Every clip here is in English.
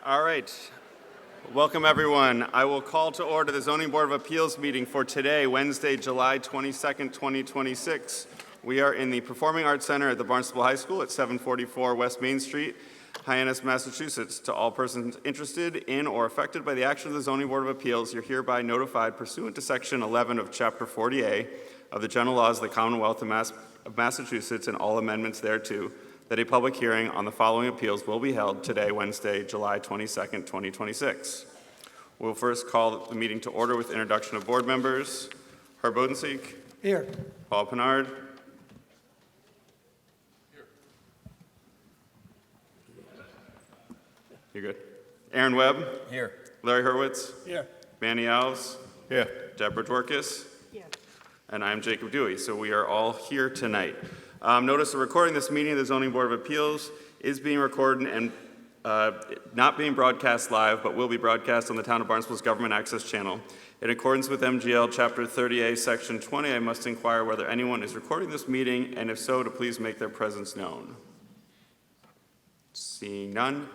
All right. Welcome, everyone. I will call to order the Zoning Board of Appeals meeting for today, Wednesday, July 22nd, 2026. We are in the Performing Arts Center at the Barnstable High School at 744 West Main Street, Hyannis, Massachusetts. To all persons interested in or affected by the action of the Zoning Board of Appeals, you're hereby notified pursuant to Section 11 of Chapter 40A of the General Laws of the Commonwealth of Massachusetts and all amendments thereto, that a public hearing on the following appeals will be held today, Wednesday, July 22nd, 2026. We'll first call the meeting to order with introduction of board members. Herb Bodenseek. Here. Paul Pinard. Here. You good? Aaron Webb. Here. Larry Hurwitz. Here. Manny Alves. Here. Deborah Dworkis. Here. And I'm Jacob Dewey. So we are all here tonight. Notice the recording this meeting of the Zoning Board of Appeals is being recorded and not being broadcast live, but will be broadcast on the Town of Barnstable's Government Access Channel. In accordance with MGL Chapter 30A, Section 20, I must inquire whether anyone is recording this meeting, and if so, to please make their presence known. Seeing none.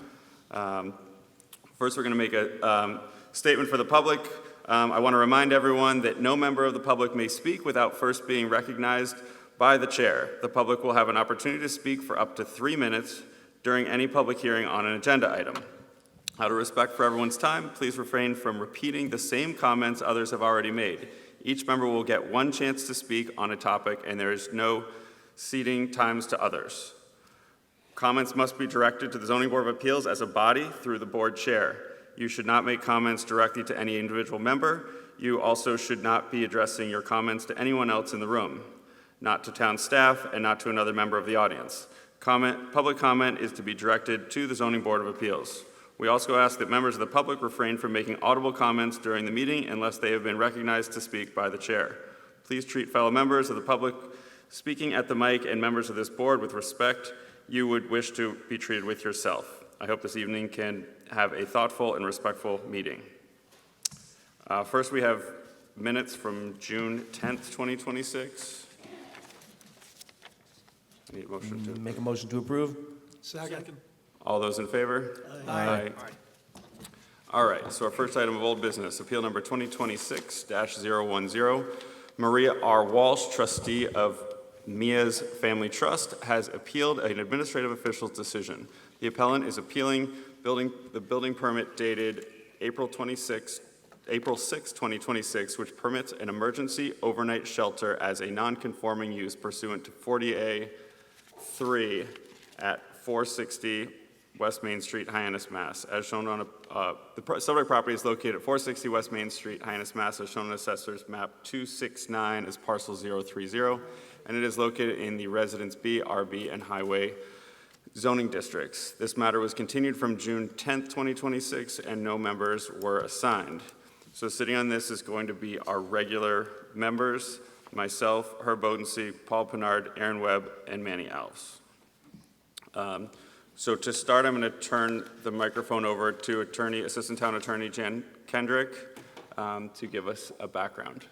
First, we're going to make a statement for the public. I want to remind everyone that no member of the public may speak without first being recognized by the chair. The public will have an opportunity to speak for up to 3 minutes during any public hearing on an agenda item. Out of respect for everyone's time, please refrain from repeating the same comments others have already made. Each member will get one chance to speak on a topic, and there is no ceding times to others. Comments must be directed to the Zoning Board of Appeals as a body through the board chair. You should not make comments directly to any individual member. You also should not be addressing your comments to anyone else in the room, not to town staff, and not to another member of the audience. Public comment is to be directed to the Zoning Board of Appeals. We also ask that members of the public refrain from making audible comments during the meeting unless they have been recognized to speak by the chair. Please treat fellow members of the public speaking at the mic and members of this board with respect you would wish to be treated with yourself. I hope this evening can have a thoughtful and respectful meeting. First, we have minutes from June 10th, 2026. Need a motion to Make a motion to approve. Second. All those in favor? Aye. All right, so our first item of old business, appeal number 2026-010. Maria R. Walsh, trustee of Mia's Family Trust, has appealed an administrative official's decision. The appellant is appealing the building permit dated April 6, 2026, which permits an emergency overnight shelter as a non-conforming use pursuant to 40A3 at 460 West Main Street, Hyannis, Mass. As shown on the subject property is located at 460 West Main Street, Hyannis, Mass, as shown on Assessor's Map 269 as parcel 030, and it is located in the Residence B, RB, and Highway zoning districts. This matter was continued from June 10th, 2026, and no members were assigned. So sitting on this is going to be our regular members, myself, Herb Bodenseek, Paul Pinard, Aaron Webb, and Manny Alves. So to start, I'm going to turn the microphone over to Assistant Town Attorney Jan Kendrick to give us a background.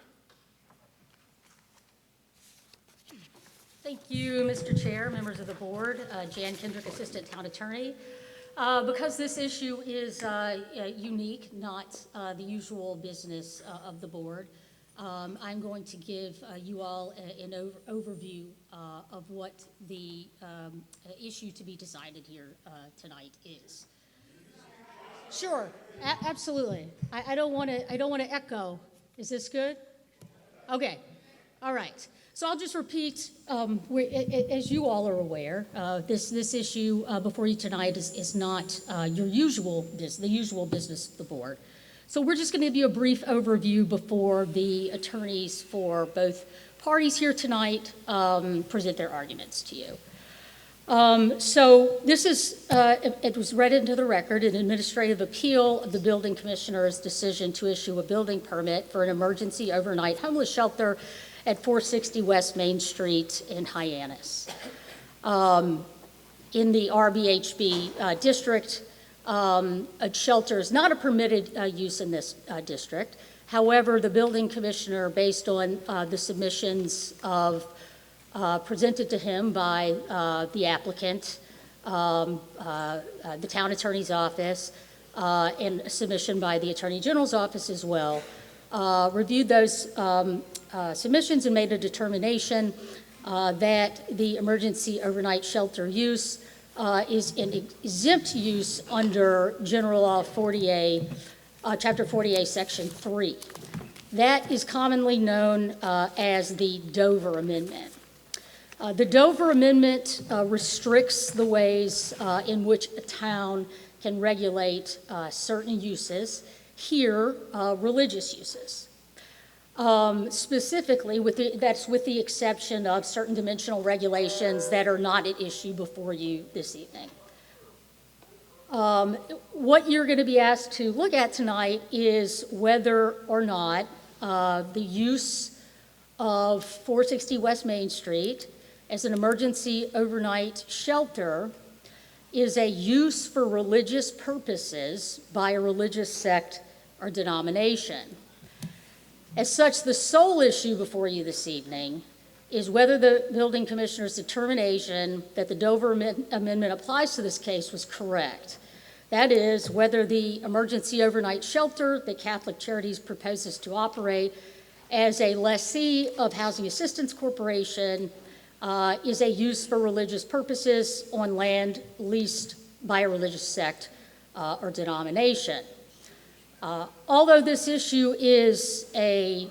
Thank you, Mr. Chair, members of the board. Jan Kendrick, Assistant Town Attorney. Because this issue is unique, not the usual business of the board, I'm going to give you all an overview of what the issue to be decided here tonight is. Sure, absolutely. I don't want to echo. Is this good? Okay. All right. So I'll just repeat, as you all are aware, this issue before you tonight is not the usual business of the board. So we're just going to give you a brief overview before the attorneys for both parties here tonight present their arguments to you. So this is, it was read into the record, an administrative appeal of the building commissioner's decision to issue a building permit for an emergency overnight homeless shelter at 460 West Main Street in Hyannis. In the RBHB district, a shelter is not a permitted use in this district. However, the building commissioner, based on the submissions of presented to him by the applicant, the town attorney's office, and a submission by the Attorney General's office as well, reviewed those submissions and made a determination that the emergency overnight shelter use is an exempt use under General Law 40A, Chapter 40A, Section 3. That is commonly known as the Dover Amendment. The Dover Amendment restricts the ways in which a town can regulate certain uses, here religious uses. Specifically, that's with the exception of certain dimensional regulations that are not at issue before you this evening. What you're going to be asked to look at tonight is whether or not the use of 460 West Main Street as an emergency overnight shelter is a use for religious purposes by a religious sect or denomination. As such, the sole issue before you this evening is whether the building commissioner's determination that the Dover Amendment applies to this case was correct. That is, whether the emergency overnight shelter that Catholic Charities proposes to operate as a lessee of Housing Assistance Corporation is a use for religious purposes on land leased by a religious sect or denomination. Although this issue is a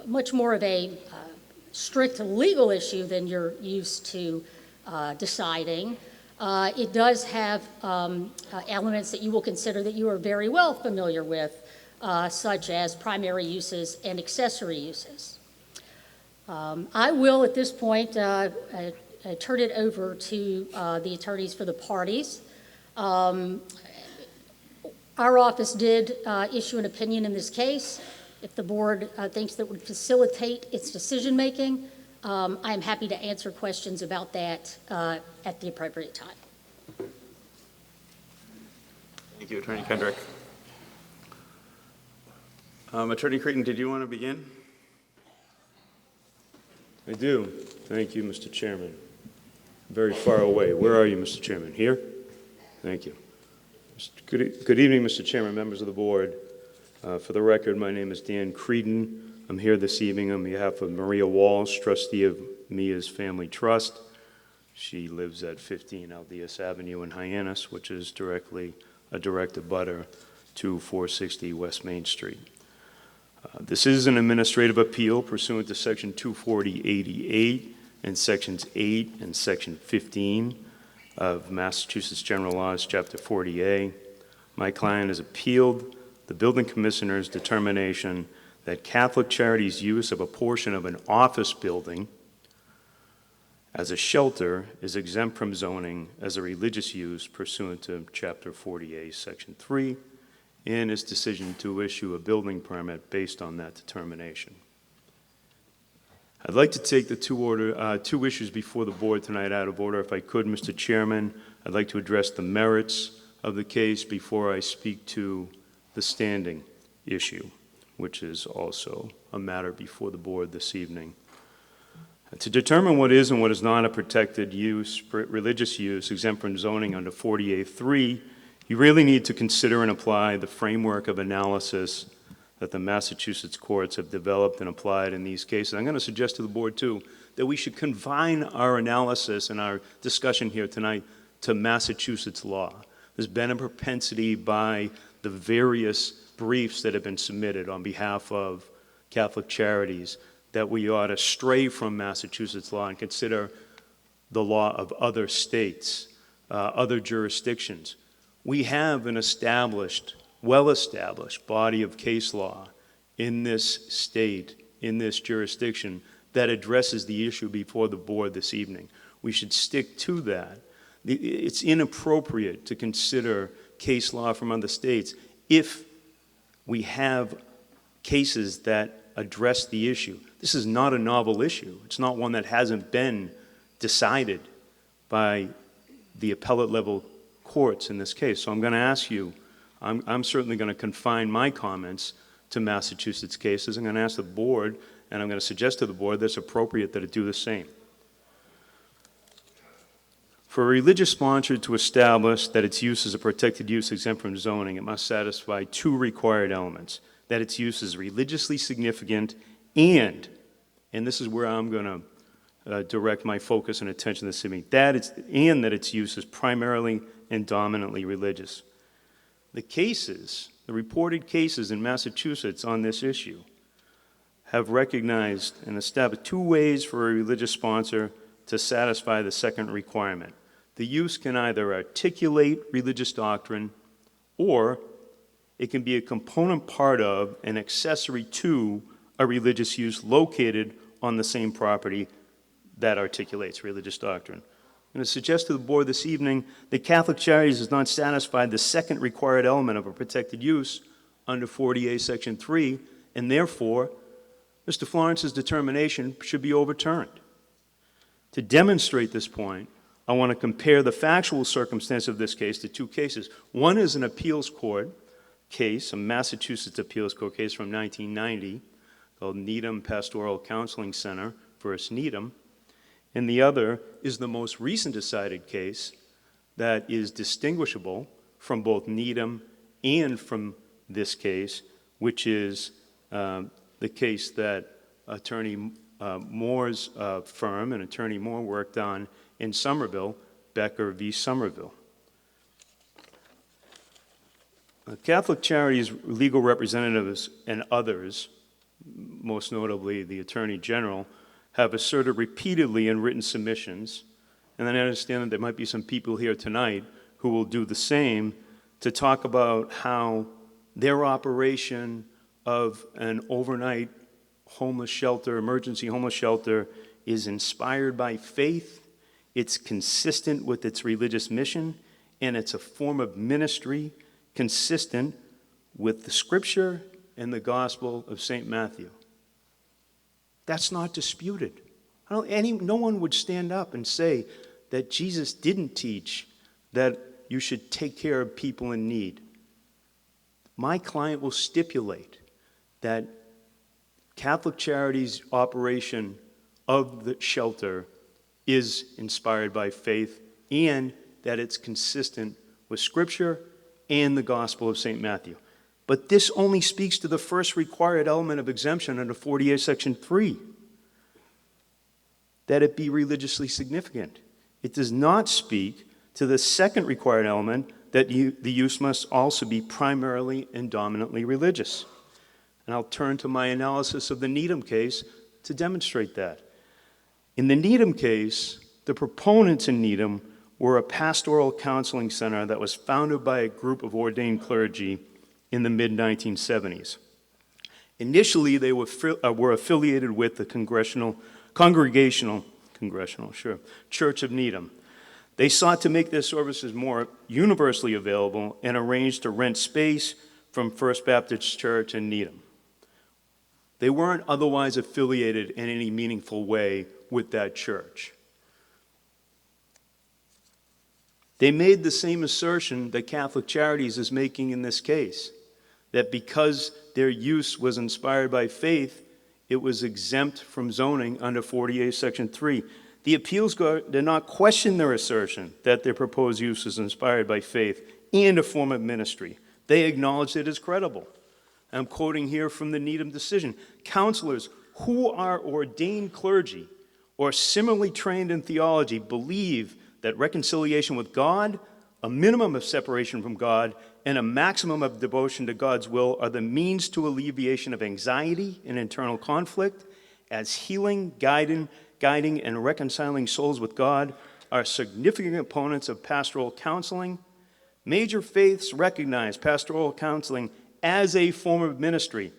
much more of a strict legal issue than you're used to deciding, it does have elements that you will consider that you are very well familiar with, such as primary uses and accessory uses. I will, at this point, turn it over to the attorneys for the parties. Our office did issue an opinion in this case. If the board thinks that would facilitate its decision-making, I am happy to answer questions about that at the appropriate time. Thank you, Attorney Kendrick. Attorney Creighton, did you want to begin? I do. Thank you, Mr. Chairman. Very far away. Where are you, Mr. Chairman? Here? Thank you. Good evening, Mr. Chairman, members of the board. For the record, my name is Dan Creedon. I'm here this evening on behalf of Maria Walsh, trustee of Mia's Family Trust. She lives at 15 Aldeas Avenue in Hyannis, which is directly a direct abutter to 460 West Main Street. This is an administrative appeal pursuant to Section 240-88 and Sections 8 and Section 15 of Massachusetts General Laws, Chapter 40A. My client has appealed the building commissioner's determination that Catholic Charities' use of a portion of an office building as a shelter is exempt from zoning as a religious use pursuant to Chapter 40A, Section 3, and his decision to issue a building permit based on that determination. I'd like to take the two issues before the board tonight out of order. If I could, Mr. Chairman, I'd like to address the merits of the case before I speak to the standing issue, which is also a matter before the board this evening. To determine what is and what is not a protected use, religious use, exempt from zoning under 40A3, you really need to consider and apply the framework of analysis that the Massachusetts courts have developed and applied in these cases. I'm going to suggest to the board, too, that we should confine our analysis and our discussion here tonight to Massachusetts law. There's been a propensity by the various briefs that have been submitted on behalf of Catholic Charities that we ought to stray from Massachusetts law and consider the law of other states, other jurisdictions. We have an established, well-established body of case law in this state, in this jurisdiction, that addresses the issue before the board this evening. We should stick to that. It's inappropriate to consider case law from other states if we have cases that address the issue. This is not a novel issue. It's not one that hasn't been decided by the appellate level courts in this case. So I'm going to ask you, I'm certainly going to confine my comments to Massachusetts cases. I'm going to ask the board, and I'm going to suggest to the board that it's appropriate that it do the same. For a religious sponsor to establish that its use is a protected use exempt from zoning, it must satisfy two required elements: that its use is religiously significant and this is where I'm going to direct my focus and attention this evening, that its use is primarily and dominantly religious. The reported cases in Massachusetts on this issue have recognized and established two ways for a religious sponsor to satisfy the second requirement. The use can either articulate religious doctrine, or it can be a component part of, an accessory to, a religious use located on the same property that articulates religious doctrine. I'm going to suggest to the board this evening that Catholic Charities has not satisfied the second required element of a protected use under 40A Section 3, and therefore, Mr. Florence's determination should be overturned. To demonstrate this point, I want to compare the factual circumstance of this case to two cases. One is an appeals court case, a Massachusetts appeals court case from 1990, called Needham Pastoral Counseling Center versus Needham, and the other is the most recent decided case that is distinguishable from both Needham and from this case, which is the case that Attorney Moore's firm and Attorney Moore worked on in Somerville, Becker v. Somerville. Catholic Charities legal representatives and others, most notably the Attorney General, have asserted repeatedly in written submissions, and then I understand that there might be some people here tonight who will do the same, to talk about how their operation of an overnight homeless shelter, emergency homeless shelter, is inspired by faith, it's consistent with its religious mission, and it's a form of ministry consistent with the Scripture and the Gospel of St. Matthew. That's not disputed. No one would stand up and say that Jesus didn't teach that you should take care of people in need. My client will stipulate that Catholic Charities' operation of the shelter is inspired by faith and that it's consistent with Scripture and the Gospel of St. Matthew. But this only speaks to the first required element of exemption under 48 Section 3, that it be religiously significant. It does not speak to the second required element, that the use must also be primarily and dominantly religious. And I'll turn to my analysis of the Needham case to demonstrate that. In the Needham case, the proponents in Needham were a pastoral counseling center that was founded by a group of ordained clergy in the mid-1970s. Initially, they were affiliated with the Congregational Church of Needham. They sought to make their services more universally available and arranged to rent space from First Baptist Church in Needham. They weren't otherwise affiliated in any meaningful way with that church. They made the same assertion that Catholic Charities is making in this case, that because their use was inspired by faith, it was exempt from zoning under 48 Section 3. The appeals court did not question their assertion that their proposed use is inspired by faith and a form of ministry. They acknowledged it as credible. I'm quoting here from the Needham decision. Counselors who are ordained clergy or similarly trained in theology believe that reconciliation with God, a minimum of separation from God, and a maximum of devotion to God's will are the means to alleviation of anxiety and internal conflict, as healing, guiding, and reconciling souls with God are significant components of pastoral counseling. Major faiths recognize pastoral counseling as a form of ministry,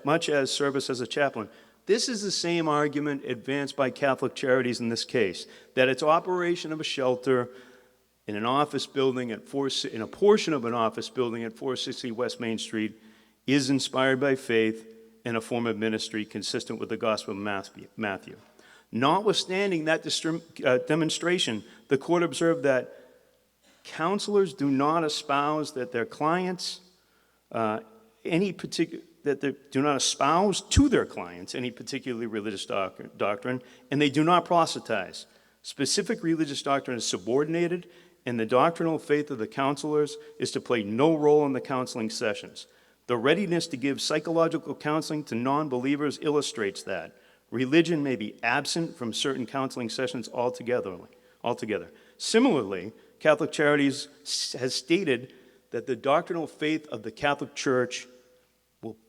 much as service as a chaplain. This is the same argument advanced by Catholic Charities in this case, that its operation of a shelter in an office building in a portion of an office building at 460 West Main Street is inspired by faith and a form of ministry consistent with the Gospel of Matthew. Notwithstanding that demonstration, the court observed that counselors do not espouse that their clients do not espouse to their clients any particularly religious doctrine, and they do not proselytize. Specific religious doctrine is subordinated, and the doctrinal faith of the counselors is to play no role in the counseling sessions. The readiness to give psychological counseling to non-believers illustrates that. Religion may be absent from certain counseling sessions altogether. Similarly, Catholic Charities has stated that the doctrinal faith of the Catholic Church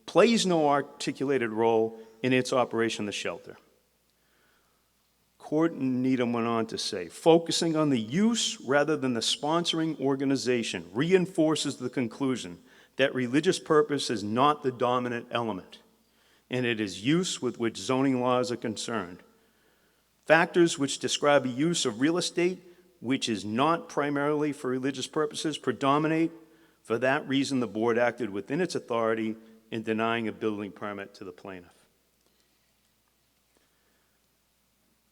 plays no articulated role in its operation of the shelter. Court and Needham went on to say, focusing on the use rather than the sponsoring organization reinforces the conclusion that religious purpose is not the dominant element, and it is use with which zoning laws are concerned. Factors which describe a use of real estate which is not primarily for religious purposes predominate. For that reason, the board acted within its authority in denying a building permit to the plaintiff.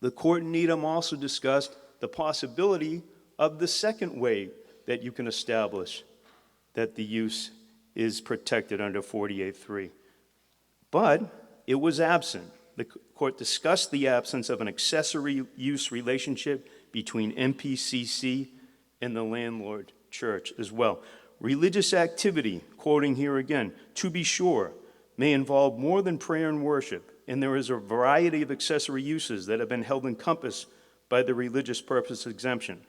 The court in Needham also discussed the possibility of the second way that you can establish that the use is protected under 48.3. But it was absent. The court discussed the absence of an accessory use relationship between MPCC and the landlord church as well. Religious activity, quoting here again, to be sure, may involve more than prayer and worship, and there is a variety of accessory uses that have been held encompassed by the religious purpose exemption.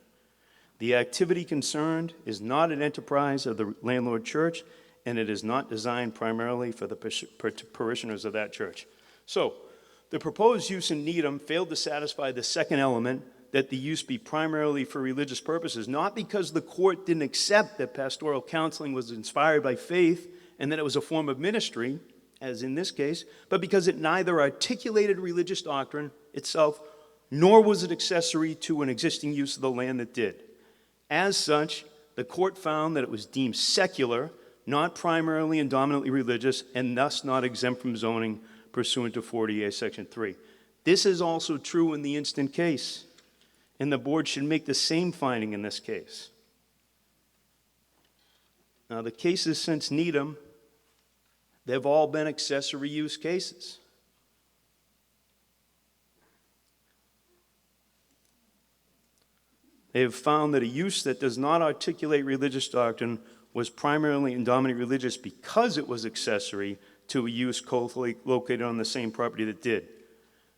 The activity concerned is not an enterprise of the landlord church, and it is not designed primarily for the parishioners of that church. So, the proposed use in Needham failed to satisfy the second element, that the use be primarily for religious purposes, not because the court didn't accept that pastoral counseling was inspired by faith and that it was a form of ministry, as in this case, but because it neither articulated religious doctrine itself, nor was it accessory to an existing use of the land that did. As such, the court found that it was deemed secular, not primarily and dominantly religious, and thus not exempt from zoning pursuant to 48 Section 3. This is also true in the instant case, and the board should make the same finding in this case. Now, the cases since Needham, they've all been accessory use cases. They have found that a use that does not articulate religious doctrine was primarily and dominantly religious because it was accessory to a use located on the same property that did.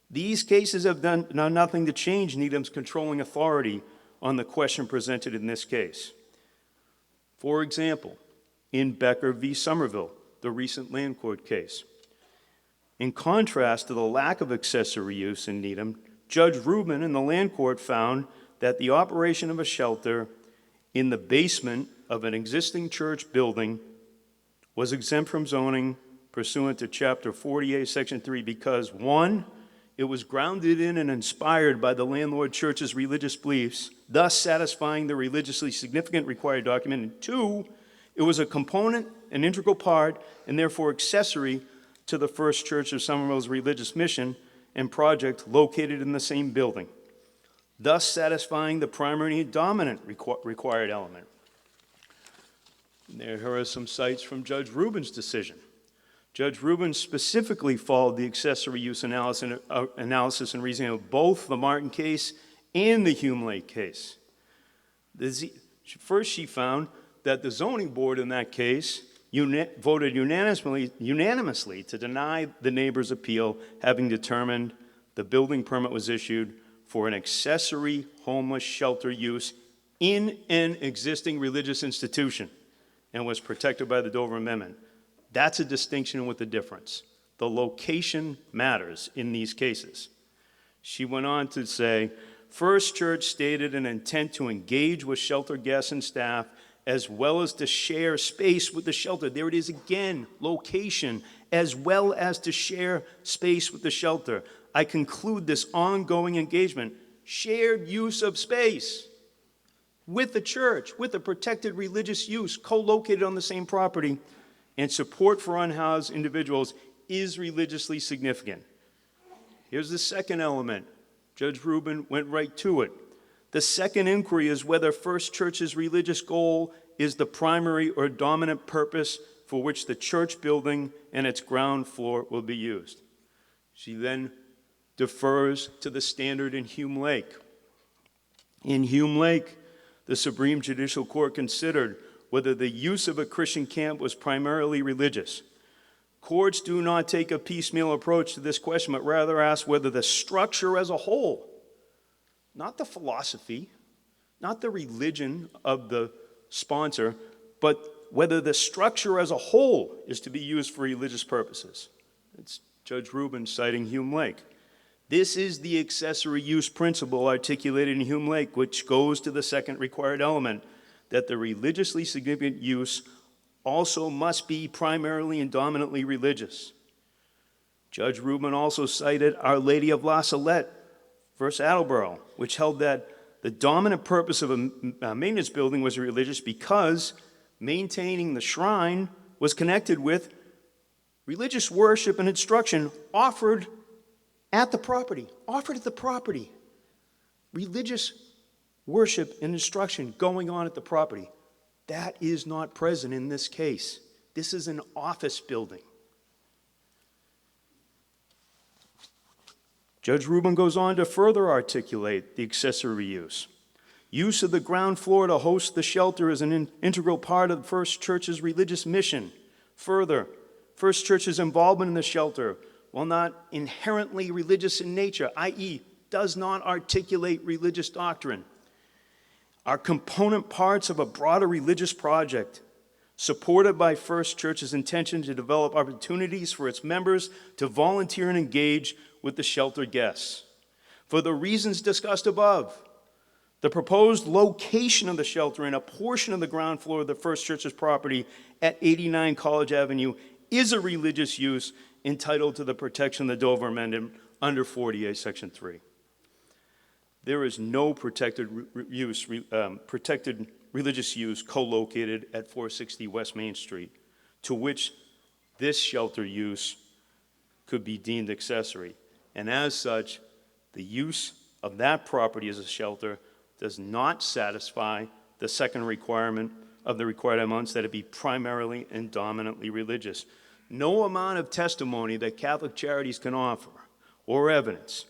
These cases have done nothing to change Needham's controlling authority on the question presented in this case. For example, in Becker v. Somerville, the recent land court case. In contrast to the lack of accessory use in Needham, Judge Rubin in the land court found that the operation of a shelter in the basement of an existing church building was exempt from zoning pursuant to Chapter 48, Section 3, because 1, it was grounded in and inspired by the landlord church's religious beliefs, thus satisfying the religiously significant required document, and 2, it was a component, an integral part, and therefore accessory to the First Church of Somerville's religious mission and project located in the same building, thus satisfying the primary and dominant required element. Here are some cites from Judge Rubin's decision. Judge Rubin specifically followed the accessory use analysis and reasoning of both the Martin case and the Hume Lake case. First, she found that the zoning board in that case voted unanimously to deny the neighbor's appeal, having determined the building permit was issued for an accessory homeless shelter use in an existing religious institution and was protected by the Dover Amendment. That's a distinction with a difference. The location matters in these cases. She went on to say, First Church stated an intent to engage with shelter guests and staff as well as to share space with the shelter. There it is again, location, as well as to share space with the shelter. I conclude this ongoing engagement, shared use of space with the church, with a protected religious use co-located on the same property, and support for unhoused individuals is religiously significant. Here's the second element. Judge Rubin went right to it. The second inquiry is whether First Church's religious goal is the primary or dominant purpose for which the church building and its ground floor will be used. She then defers to the standard in Hume Lake. In Hume Lake, the Supreme Judicial Court considered whether the use of a Christian camp was primarily religious. Courts do not take a piecemeal approach to this question, but rather ask whether the structure as a whole, not the philosophy, not the religion of the sponsor, but whether the structure as a whole is to be used for religious purposes. It's Judge Rubin citing Hume Lake. This is the accessory use principle articulated in Hume Lake, which goes to the second required element, that the religiously significant use also must be primarily and dominantly religious. Judge Rubin also cited Our Lady of La Salette versus Attleboro, which held that the dominant purpose of a maintenance building was religious because maintaining the shrine was connected with religious worship and instruction offered at the property. Religious worship and instruction going on at the property. That is not present in this case. This is an office building. Judge Rubin goes on to further articulate the accessory use. Use of the ground floor to host the shelter is an integral part of First Church's religious mission. Further, First Church's involvement in the shelter, while not inherently religious in nature, i.e., does not articulate religious doctrine, are component parts of a broader religious project supported by First Church's intention to develop opportunities for its members to volunteer and engage with the shelter guests. For the reasons discussed above, the proposed location of the shelter in a portion of the ground floor of the First Church's property at 89 College Avenue is a religious use entitled to the protection of the Dover Amendment under 48, Section 3. There is no protected religious use co-located at 460 West Main Street, to which this shelter use could be deemed accessory. And as such, the use of that property as a shelter does not satisfy the second requirement of the required amounts, that it be primarily and dominantly religious. No amount of testimony that Catholic Charities can offer or evidence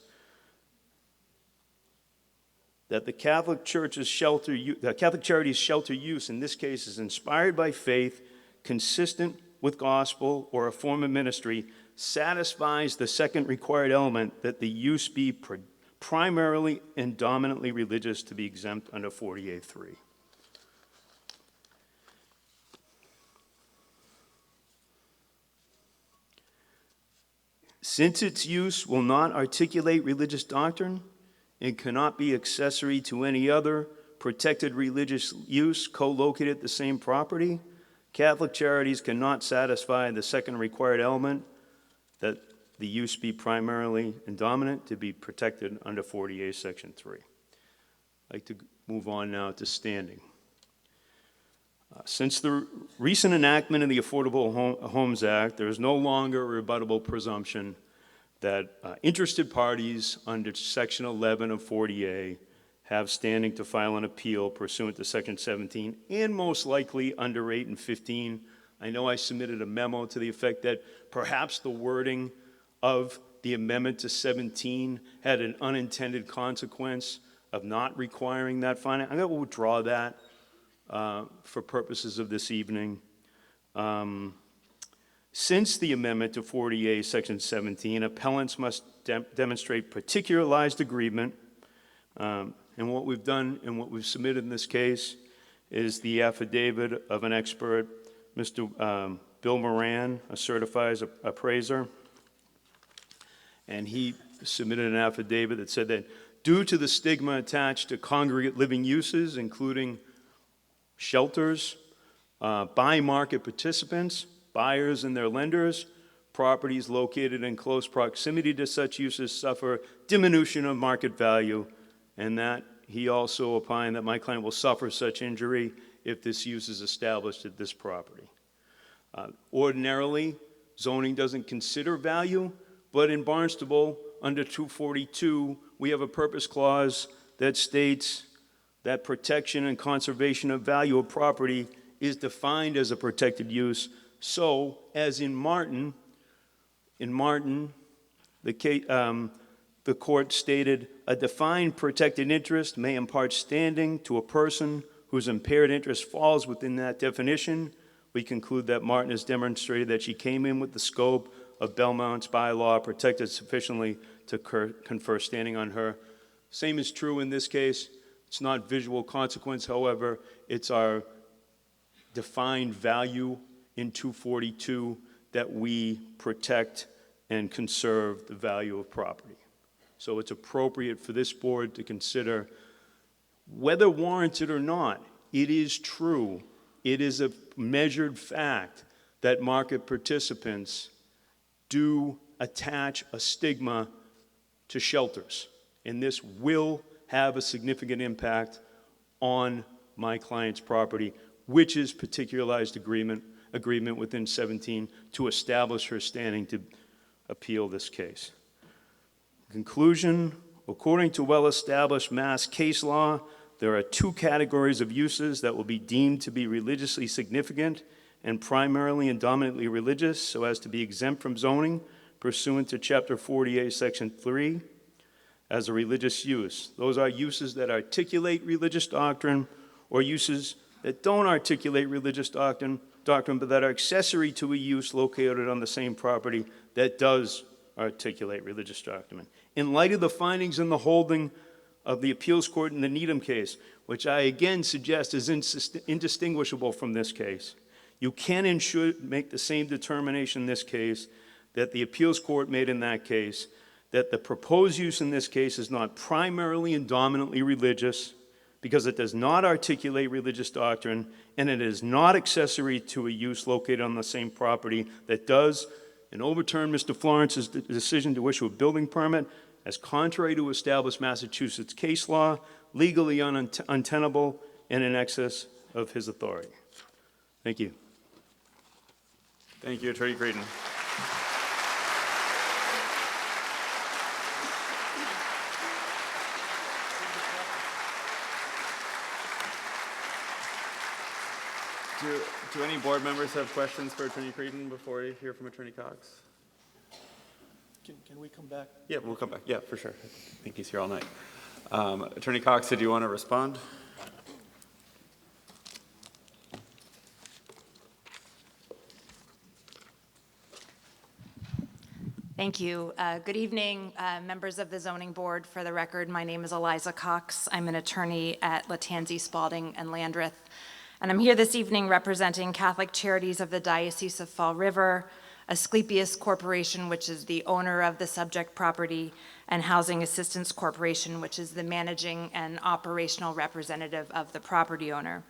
that the Catholic Charities shelter use in this case is inspired by faith, consistent with gospel, or a form of ministry, satisfies the second required element, that the use be primarily and dominantly religious, to be exempt under 48.3. Since its use will not articulate religious doctrine and cannot be accessory to any other protected religious use co-located at the same property, Catholic Charities cannot satisfy the second required element, that the use be primarily and dominant, to be protected under 48, Section 3. I'd like to move on now to standing. Since the recent enactment of the Affordable Homes Act, there is no longer a rebuttable presumption that interested parties under Section 11 of 40A have standing to file an appeal pursuant to Section 17, and most likely under 8 and 15. I know I submitted a memo to the effect that perhaps the wording of the amendment to 17 had an unintended consequence of not requiring that filing. I'm going to withdraw that for purposes of this evening. Since the amendment to 48, Section 17, appellants must demonstrate particularized agreement. And what we've done and what we've submitted in this case is the affidavit of an expert, Mr. Bill Moran, a certified appraiser. And he submitted an affidavit that said that due to the stigma attached to congregate living uses, including shelters, by market participants, buyers and their lenders, properties located in close proximity to such uses suffer diminution of market value, and that he also opined that my client will suffer such injury if this use is established at this property. Ordinarily, zoning doesn't consider value, but in Barnstable, under 242, we have a purpose clause that states that protection and conservation of value of property is defined as a protected use. So, as in Martin, the the court stated, a defined protected interest may impart standing to a person whose impaired interest falls within that definition. We conclude that Martin has demonstrated that she came in with the scope of Belmont's bylaw protected sufficiently to confer standing on her. Same is true in this case. It's not visual consequence, however, it's our defined value in 242 that we protect and conserve the value of property. So it's appropriate for this board to consider, whether warranted or not, it is true, it is a measured fact that market participants do attach a stigma to shelters. And this will have a significant impact on my client's property, which is particularized agreement within 17 to establish her standing to appeal this case. Conclusion, according to well-established Mass case law, there are two categories of uses that will be deemed to be religiously significant and primarily and dominantly religious, so as to be exempt from zoning pursuant to Chapter 48, Section 3, as a religious use. Those are uses that articulate religious doctrine or uses that don't articulate religious doctrine, but that are accessory to a use located on the same property that does articulate religious doctrine. In light of the findings in the holding of the appeals court in the Needham case, which I again suggest is indistinguishable from this case, you can and should make the same determination in this case that the appeals court made in that case, that the proposed use in this case is not primarily and dominantly religious because it does not articulate religious doctrine and it is not accessory to a use located on the same property that does, and overturn Mr. Florence's decision to issue a building permit as contrary to established Massachusetts case law, legally untenable, and in excess of his authority. Thank you. Thank you, Attorney Creedon. Do any board members have questions for Attorney Creedon before we hear from Attorney Cox? Can we come back? Yeah, we'll come back. Yeah, for sure. I think he's here all night. Attorney Cox, did you want to respond? Thank you. Good evening, members of the Zoning Board. For the record, my name is Eliza Cox. I'm an attorney at Latanzi, Spalding, and Landreth. And I'm here this evening representing Catholic Charities of the Diocese of Fall River, Asclepius Corporation, which is the owner of the subject property, and Housing Assistance Corporation, which is the managing and operational representative of the property owner.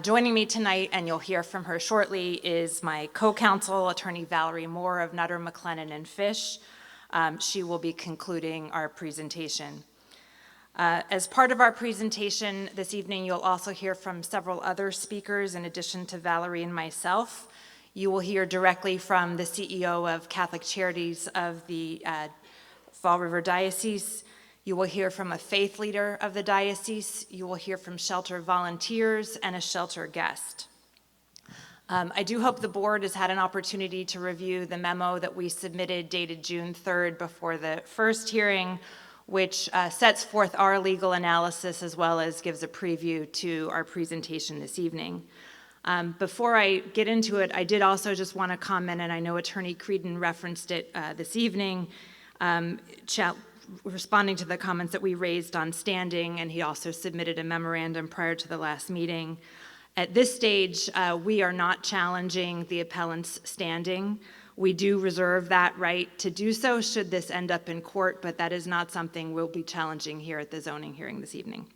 Joining me tonight, and you'll hear from her shortly, is my co-counsel, Attorney Valerie Moore of Nutter, McLennan, and Fish. She will be concluding our presentation. As part of our presentation this evening, you'll also hear from several other speakers in addition to Valerie and myself. You will hear directly from the CEO of Catholic Charities of the Fall River Diocese. You will hear from a faith leader of the diocese. You will hear from shelter volunteers and a shelter guest. I do hope the board has had an opportunity to review the memo that we submitted dated June 3rd before the first hearing, which sets forth our legal analysis as well as gives a preview to our presentation this evening. Before I get into it, I did also just want to comment, and I know Attorney Creedon referenced it this evening, responding to the comments that we raised on standing, and he also submitted a memorandum prior to the last meeting. At this stage, we are not challenging the appellant's standing. We do reserve that right to do so should this end up in court, but that is not something we'll be challenging here at the zoning hearing this evening.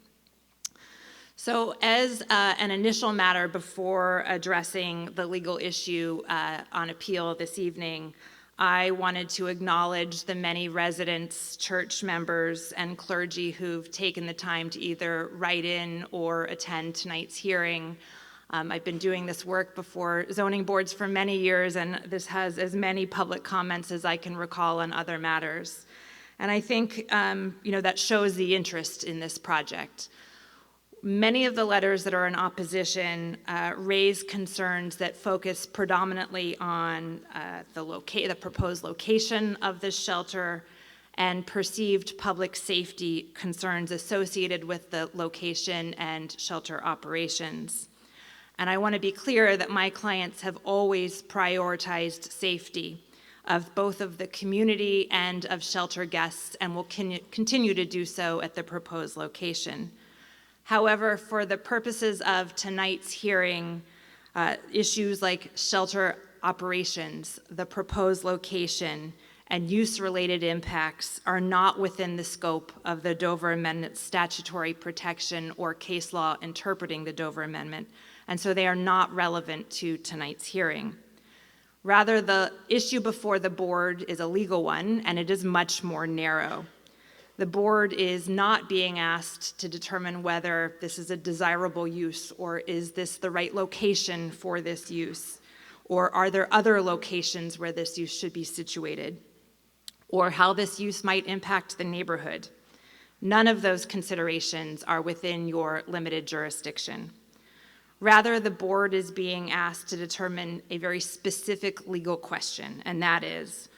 So as an initial matter before addressing the legal issue on appeal this evening, I wanted to acknowledge the many residents, church members, and clergy who've taken the time to either write in or attend tonight's hearing. I've been doing this work before zoning boards for many years, and this has as many public comments as I can recall on other matters. And I think that shows the interest in this project. Many of the letters that are in opposition raise concerns that focus predominantly on the proposed location of this shelter and perceived public safety concerns associated with the location and shelter operations. And I want to be clear that my clients have always prioritized safety of both of the community and of shelter guests, and will continue to do so at the proposed location. However, for the purposes of tonight's hearing, issues like shelter operations, the proposed location, and use-related impacts are not within the scope of the Dover Amendment statutory protection or case law interpreting the Dover Amendment, and so they are not relevant to tonight's hearing. Rather, the issue before the board is a legal one, and it is much more narrow. The board is not being asked to determine whether this is a desirable use, or is this the right location for this use, or are there other locations where this use should be situated, or how this use might impact the neighborhood. None of those considerations are within your limited jurisdiction. Rather, the board is being asked to determine a very specific legal question, and that is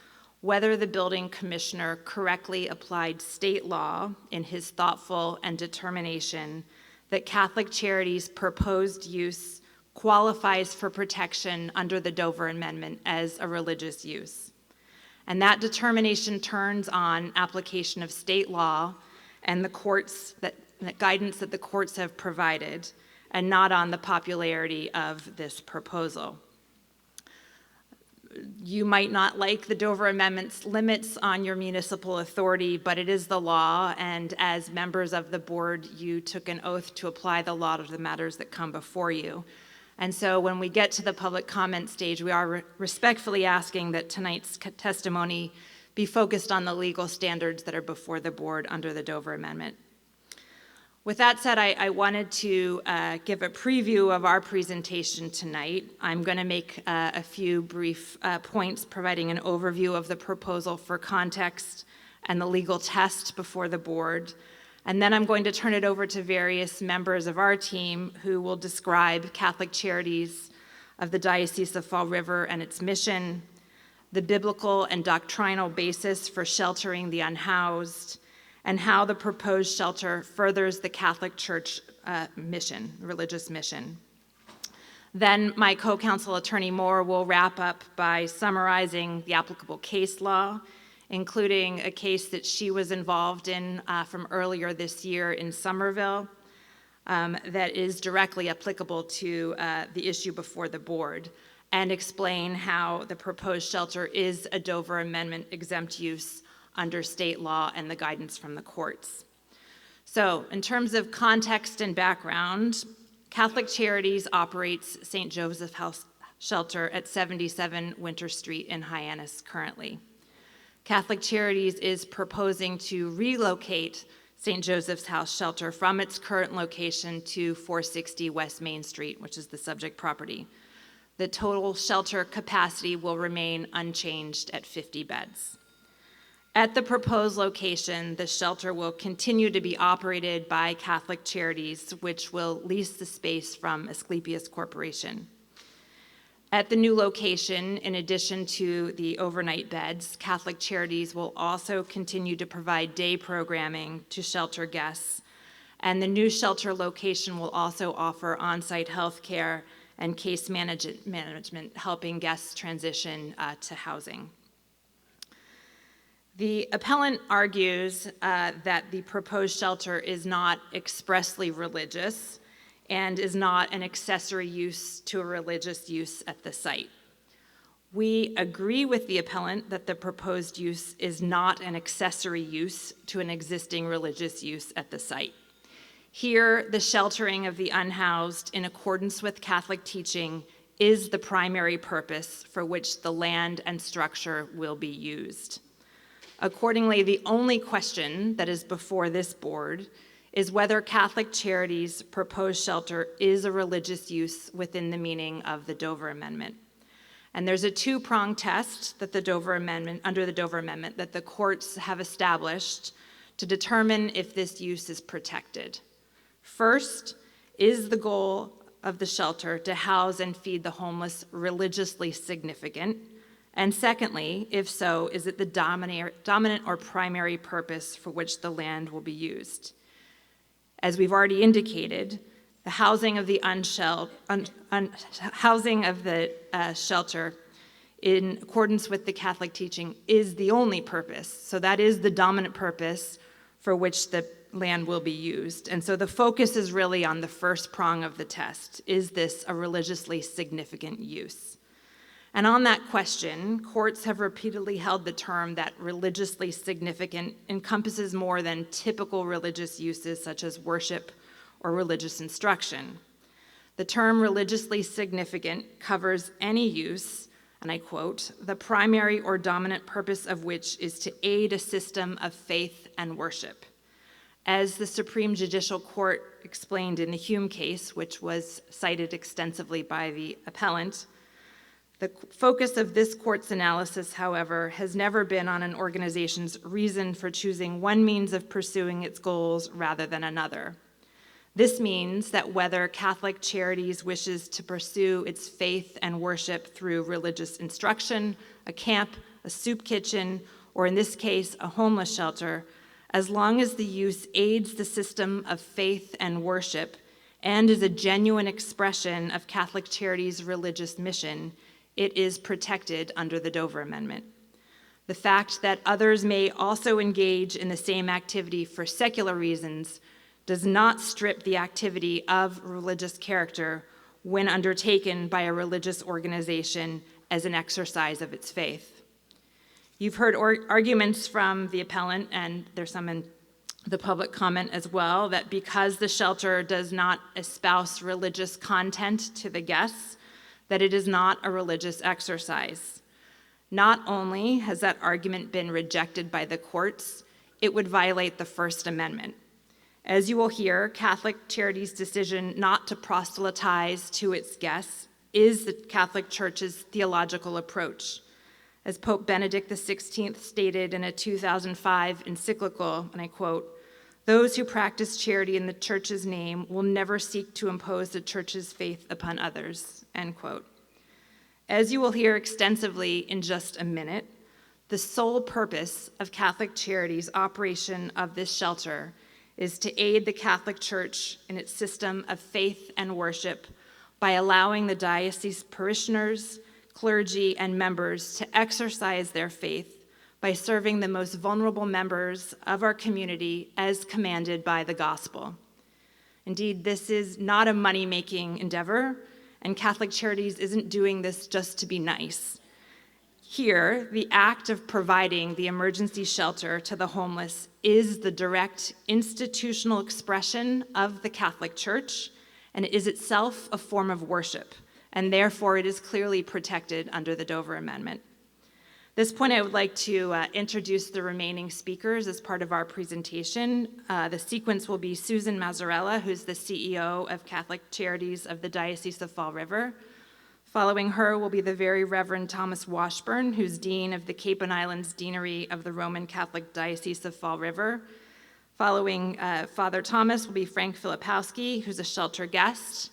whether the building commissioner correctly applied state law in his thoughtful and determination that Catholic Charities' proposed use qualifies for protection under the Dover Amendment as a religious use. And that determination turns on application of state law and the guidance that the courts have provided, and not on the popularity of this proposal. You might not like the Dover Amendment's limits on your municipal authority, but it is the law, and as members of the board, you took an oath to apply the law to the matters that come before you. And so when we get to the public comment stage, we are respectfully asking that tonight's testimony be focused on the legal standards that are before the board under the Dover Amendment. With that said, I wanted to give a preview of our presentation tonight. I'm going to make a few brief points providing an overview of the proposal for context and the legal test before the board. And then I'm going to turn it over to various members of our team who will describe Catholic Charities of the Diocese of Fall River and its mission, the biblical and doctrinal basis for sheltering the unhoused, and how the proposed shelter furthers the Catholic Church religious mission. Then my co-counsel Attorney Moore will wrap up by summarizing the applicable case law, including a case that she was involved in from earlier this year in Somerville that is directly applicable to the issue before the board, and explain how the proposed shelter is a Dover Amendment exempt use under state law and the guidance from the courts. So, in terms of context and background, Catholic Charities operates St. Joseph's House Shelter at 77 Winter Street in Hyannis currently. Catholic Charities is proposing to relocate St. Joseph's House Shelter from its current location to 460 West Main Street, which is the subject property. The total shelter capacity will remain unchanged at 50 beds. At the proposed location, the shelter will continue to be operated by Catholic Charities, which will lease the space from Asclepius Corporation. At the new location, in addition to the overnight beds, Catholic Charities will also continue to provide day programming to shelter guests, and the new shelter location will also offer on-site health care and case management, helping guests transition to housing. The appellant argues that the proposed shelter is not expressly religious and is not an accessory use to a religious use at the site. We agree with the appellant that the proposed use is not an accessory use to an existing religious use at the site. Here, the sheltering of the unhoused in accordance with Catholic teaching is the primary purpose for which the land and structure will be used. Accordingly, the only question that is before this board is whether Catholic Charities' proposed shelter is a religious use within the meaning of the Dover Amendment. And there's a two-pronged test that under the Dover Amendment that the courts have established to determine if this use is protected. First, is the goal of the shelter to house and feed the homeless religiously significant? And secondly, if so, is it the dominant or primary purpose for which the land will be used? As we've already indicated, the housing of the shelter, in accordance with the Catholic teaching, is the only purpose. So that is the dominant purpose for which the land will be used. And so the focus is really on the first prong of the test. Is this a religiously significant use? And on that question, courts have repeatedly held the term that religiously significant encompasses more than typical religious uses such as worship or religious instruction. The term religiously significant covers any use, and I quote, the primary or dominant purpose of which is to aid a system of faith and worship. As the Supreme Judicial Court explained in the Hume case, which was cited extensively by the appellant, the focus of this court's analysis, however, has never been on an organization's reason for choosing one means of pursuing its goals rather than another. This means that whether Catholic Charities wishes to pursue its faith and worship through religious instruction, a camp, a soup kitchen, or in this case, a homeless shelter, as long as the use aids the system of faith and worship and is a genuine expression of Catholic Charities' religious mission, it is protected under the Dover Amendment. The fact that others may also engage in the same activity for secular reasons does not strip the activity of religious character when undertaken by a religious organization as an exercise of its faith. You've heard arguments from the appellant, and there's some in the public comment as well, that because the shelter does not espouse religious content to the guests, that it is not a religious exercise. Not only has that argument been rejected by the courts, it would violate the First Amendment. As you will hear, Catholic Charities' decision not to proselytize to its guests is the Catholic Church's theological approach. As Pope Benedict XVI stated in a 2005 encyclical, and I quote, "Those who practice charity in the Church's name will never seek to impose the Church's faith upon others," end quote. As you will hear extensively in just a minute, the sole purpose of Catholic Charities' operation of this shelter is to aid the Catholic Church in its system of faith and worship by allowing the diocese parishioners, clergy, and members to exercise their faith by serving the most vulnerable members of our community as commanded by the gospel. Indeed, this is not a money-making endeavor, and Catholic Charities isn't doing this just to be nice. Here, the act of providing the emergency shelter to the homeless is the direct institutional expression of the Catholic Church, and it is itself a form of worship, and therefore it is clearly protected under the Dover Amendment. At this point, I would like to introduce the remaining speakers as part of our presentation. The sequence will be Susan Mazzarella, who's the CEO of Catholic Charities of the Diocese of Fall River. Following her will be the Very Reverend Thomas Washburn, who's Dean of the Cape and Islands Deanery of the Roman Catholic Diocese of Fall River. Following Father Thomas will be Frank Filipowski, who's a shelter guest.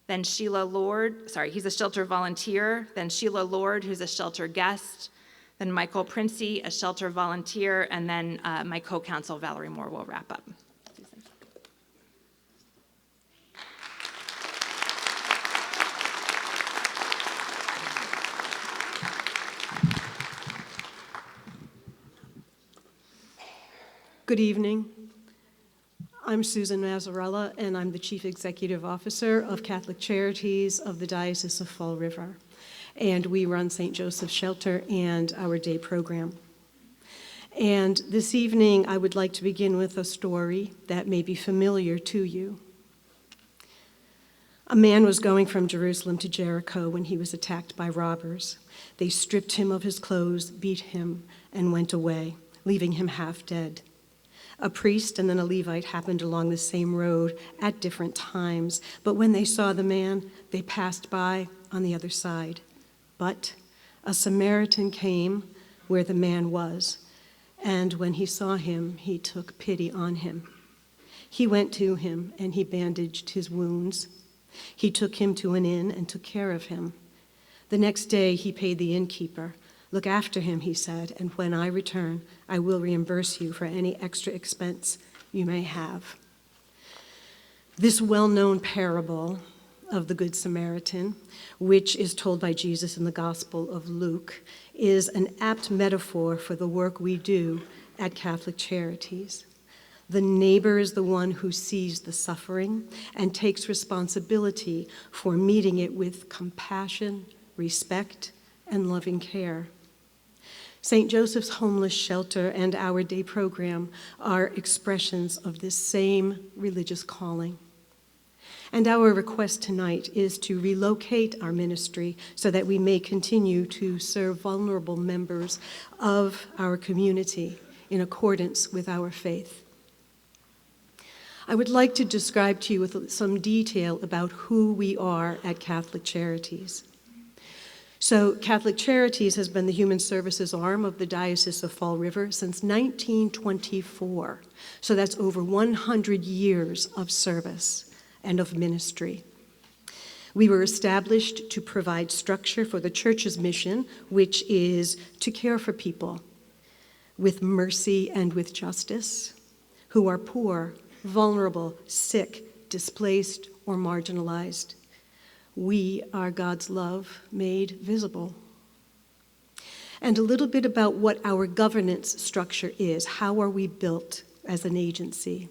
Then he's a shelter volunteer. Then Sheila Lord, who's a shelter guest. Then Michael Princey, a shelter volunteer. And then my co-counsel, Valerie Moore, will wrap up. Good evening. I'm Susan Mazzarella, and I'm the Chief Executive Officer of Catholic Charities of the Diocese of Fall River. And we run St. Joseph's Shelter and our day program. And this evening, I would like to begin with a story that may be familiar to you. A man was going from Jerusalem to Jericho when he was attacked by robbers. They stripped him of his clothes, beat him, and went away, leaving him half dead. A priest and then a Levite happened along the same road at different times, but when they saw the man, they passed by on the other side. But a Samaritan came where the man was, and when he saw him, he took pity on him. He went to him, and he bandaged his wounds. He took him to an inn and took care of him. The next day, he paid the innkeeper, Look after him, he said, and when I return, I will reimburse you for any extra expense you may have. This well-known parable of the Good Samaritan, which is told by Jesus in the Gospel of Luke, is an apt metaphor for the work we do at Catholic Charities. The neighbor is the one who sees the suffering and takes responsibility for meeting it with compassion, respect, and loving care. St. Joseph's Homeless Shelter and Our Day program are expressions of this same religious calling. And our request tonight is to relocate our ministry so that we may continue to serve vulnerable members of our community in accordance with our faith. I would like to describe to you with some detail about who we are at Catholic Charities. So Catholic Charities has been the human services arm of the Diocese of Fall River since 1924. So that's over 100 years of service and of ministry. We were established to provide structure for the church's mission, which is to care for people with mercy and with justice, who are poor, vulnerable, sick, displaced, or marginalized. We are God's love made visible. And a little bit about what our governance structure is. How are we built as an agency?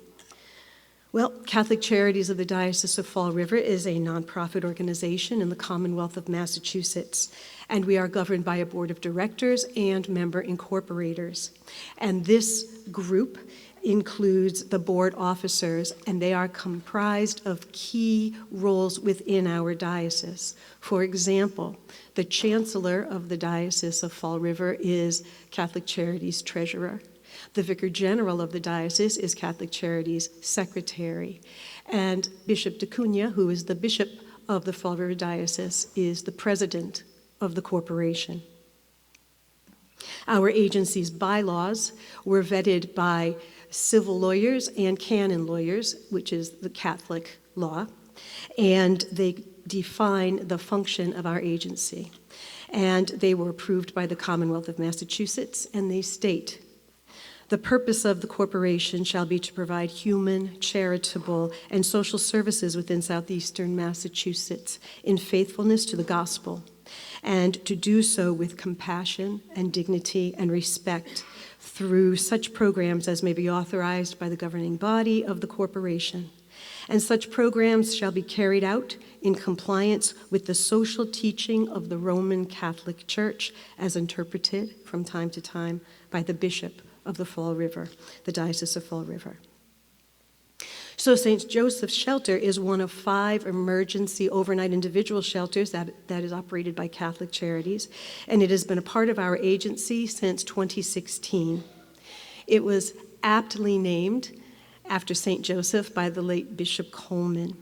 Well, Catholic Charities of the Diocese of Fall River is a nonprofit organization in the Commonwealth of Massachusetts, and we are governed by a board of directors and member incorporators. And this group includes the board officers, and they are comprised of key roles within our diocese. For example, the Chancellor of the Diocese of Fall River is Catholic Charities Treasurer. The Vicar General of the Diocese is Catholic Charities Secretary. And Bishop d'Acunha, who is the Bishop of the Fall River Diocese, is the President of the corporation. Our agency's bylaws were vetted by civil lawyers and canon lawyers, which is the Catholic law, and they define the function of our agency. And they were approved by the Commonwealth of Massachusetts, and they state, the purpose of the corporation shall be to provide human, charitable, and social services within southeastern Massachusetts in faithfulness to the gospel, and to do so with compassion and dignity and respect through such programs as may be authorized by the governing body of the corporation. And such programs shall be carried out in compliance with the social teaching of the Roman Catholic Church as interpreted from time to time by the Bishop of the Fall River, the Diocese of Fall River. So St. Joseph's Shelter is one of 5 emergency overnight individual shelters that is operated by Catholic Charities, and it has been a part of our agency since 2016. It was aptly named after St. Joseph by the late Bishop Coleman.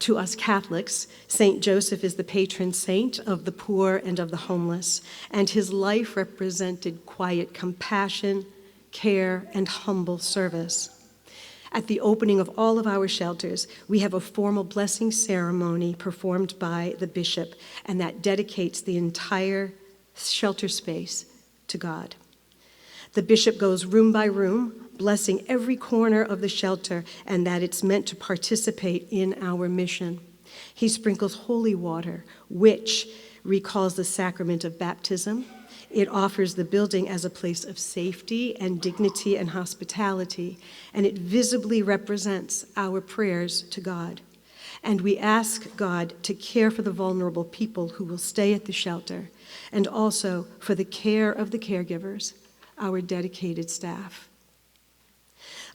To us Catholics, St. Joseph is the patron saint of the poor and of the homeless, and his life represented quiet compassion, care, and humble service. At the opening of all of our shelters, we have a formal blessing ceremony performed by the bishop, and that dedicates the entire shelter space to God. The bishop goes room by room, blessing every corner of the shelter, and that it's meant to participate in our mission. He sprinkles holy water, which recalls the sacrament of baptism. It offers the building as a place of safety and dignity and hospitality, and it visibly represents our prayers to God. And we ask God to care for the vulnerable people who will stay at the shelter, and also for the care of the caregivers, our dedicated staff.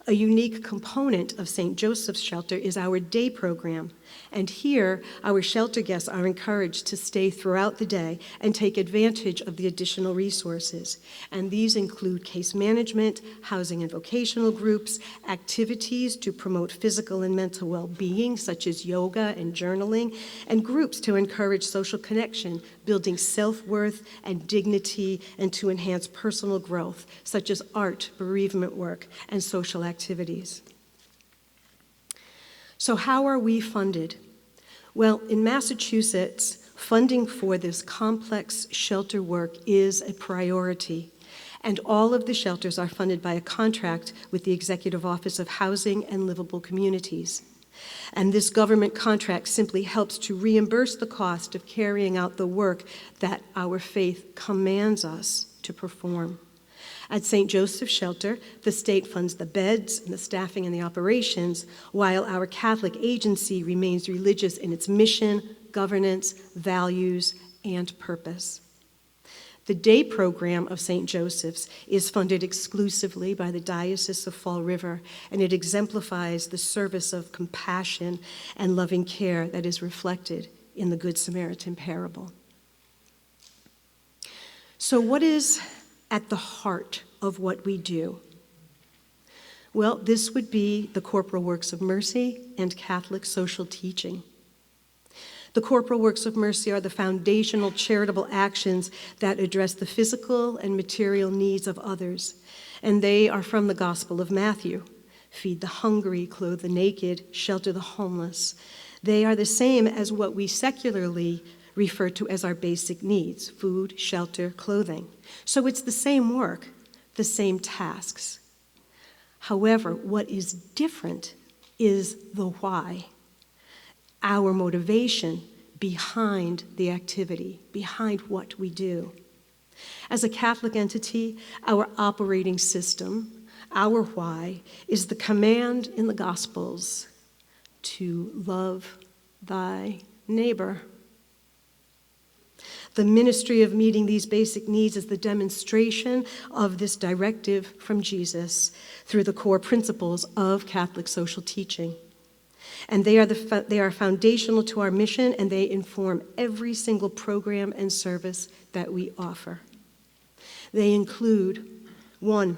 A unique component of St. Joseph's Shelter is our day program, and here our shelter guests are encouraged to stay throughout the day and take advantage of the additional resources. And these include case management, housing and vocational groups, activities to promote physical and mental well-being, such as yoga and journaling, and groups to encourage social connection, building self-worth and dignity, and to enhance personal growth, such as art, bereavement work, and social activities. So how are we funded? Well, in Massachusetts, Funding for this complex shelter work is a priority, and all of the shelters are funded by a contract with the Executive Office of Housing and Livable Communities. And this government contract simply helps to reimburse the cost of carrying out the work that our faith commands us to perform. At St. Joseph's Shelter, the state funds the beds and the staffing and the operations, while our Catholic agency remains religious in its mission, governance, values, and purpose. The day program of St. Joseph's is funded exclusively by the Diocese of Fall River, and it exemplifies the service of compassion and loving care that is reflected in the Good Samaritan parable. So what is at the heart of what we do? Well, this would be the corporal works of mercy and Catholic social teaching. The corporal works of mercy are the foundational charitable actions that address the physical and material needs of others, and they are from the Gospel of Matthew. Feed the hungry, clothe the naked, shelter the homeless. They are the same as what we secularly refer to as our basic needs: food, shelter, clothing. So it's the same work, the same tasks. However, what is different is the why, our motivation behind the activity, behind what we do. As a Catholic entity, our operating system, our why, is the command in the Gospels to love thy neighbor. The ministry of meeting these basic needs is the demonstration of this directive from Jesus through the core principles of Catholic social teaching. And they are foundational to our mission, and they inform every single program and service that we offer. They include, 1,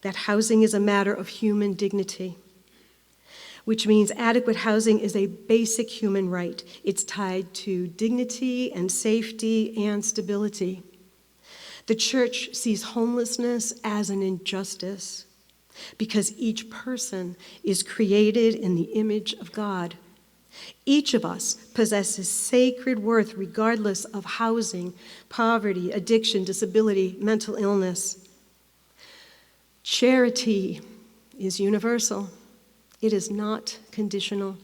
that housing is a matter of human dignity, which means adequate housing is a basic human right. It's tied to dignity and safety and stability. The Church sees homelessness as an injustice because each person is created in the image of God. Each of us possesses sacred worth regardless of housing, poverty, addiction, disability, mental illness. Charity is universal. It is not conditional.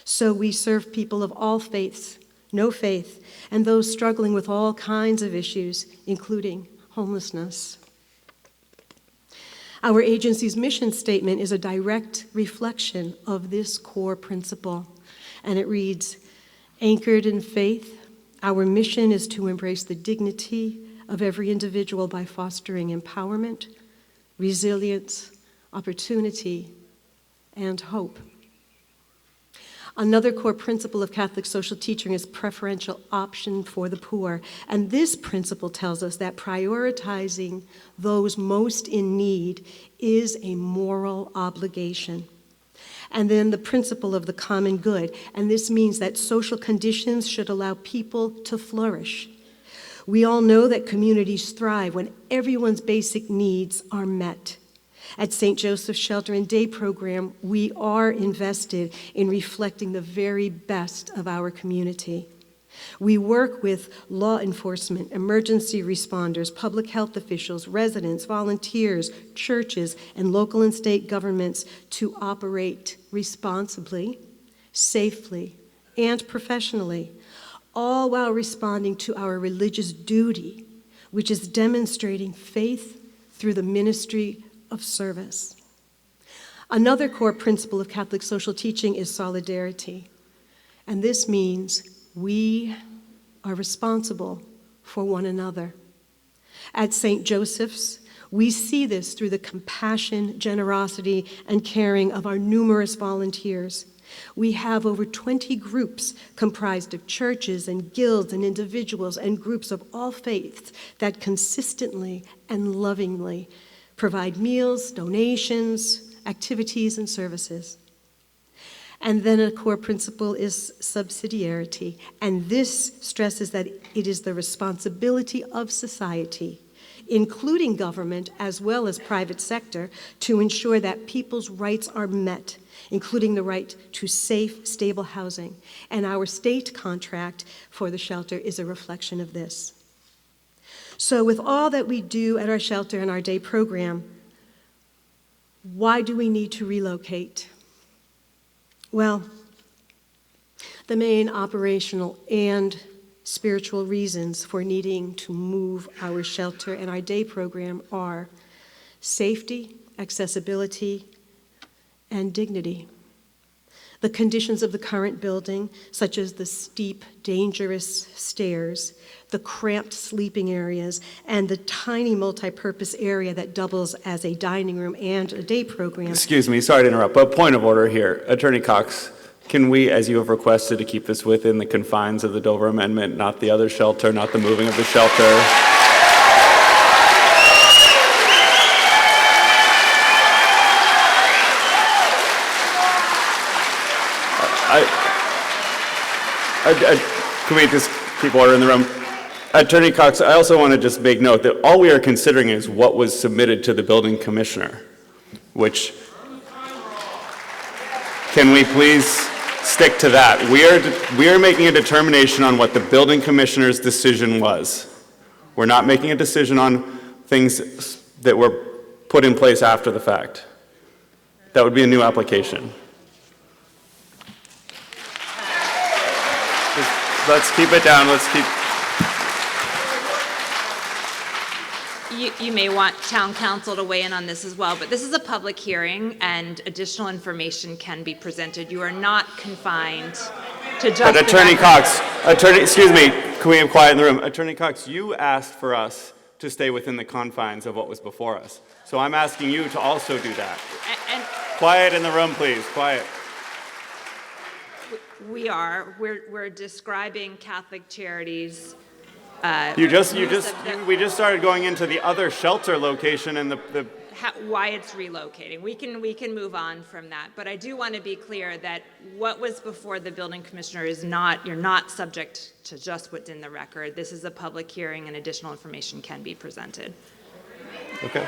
So we serve people of all faiths, no faith, and those struggling with all kinds of issues, including homelessness. Our agency's mission statement is a direct reflection of this core principle, and it reads, anchored in faith, our mission is to embrace the dignity of every individual by fostering empowerment, resilience, opportunity, and hope. Another core principle of Catholic social teaching is preferential option for the poor. And this principle tells us that prioritizing those most in need is a moral obligation. And then the principle of the common good. And this means that social conditions should allow people to flourish. We all know that communities thrive when everyone's basic needs are met. At St. Joseph's Shelter and Day Program, we are invested in reflecting the very best of our community. We work with law enforcement, emergency responders, public health officials, residents, volunteers, churches, and local and state governments to operate responsibly, safely, and professionally, all while responding to our religious duty, which is demonstrating faith through the ministry of service. Another core principle of Catholic social teaching is solidarity, and this means we are responsible for one another. At St. Joseph's, we see this through the compassion, generosity, and caring of our numerous volunteers. We have over 20 groups comprised of churches and guilds and individuals and groups of all faiths that consistently and lovingly provide meals, donations, activities, and services. And then a core principle is subsidiarity, and this stresses that it is the responsibility of society, including government as well as private sector, to ensure that people's rights are met, including the right to safe, stable housing. And our state contract for the shelter is a reflection of this. So with all that we do at our shelter and our day program, why do we need to relocate? Well, the main operational and spiritual reasons for needing to move our shelter and our day program are safety, accessibility, and dignity. The conditions of the current building, such as the steep, dangerous stairs, the cramped sleeping areas, and the tiny multi-purpose area that doubles as a dining room and a day program. Excuse me, sorry to interrupt, but point of order here. Attorney Cox, can we, as you have requested, to keep this within the confines of the Dover Amendment, not the other shelter, not the moving of the shelter? Can we just keep order in the room? Attorney Cox, I also want to just make note that all we are considering is what was submitted to the building commissioner, which, can we please stick to that? We are making a determination on what the building commissioner's decision was. We're not making a decision on things that were put in place after the fact. That would be a new application. Let's keep it down. Let's keep. You may want town council to weigh in on this as well, but this is a public hearing and additional information can be presented. You are not confined to just. But Attorney Cox, excuse me, can we have quiet in the room? Attorney Cox, you asked for us to stay within the confines of what was before us. So I'm asking you to also do that. And Quiet in the room, please, quiet. we're describing Catholic Charities. We just started going into the other shelter location and Why it's relocating. We can move on from that, but I do want to be clear that what was before the building commissioner is not, you're not subject to just what's in the record. This is a public hearing and additional information can be presented. Okay.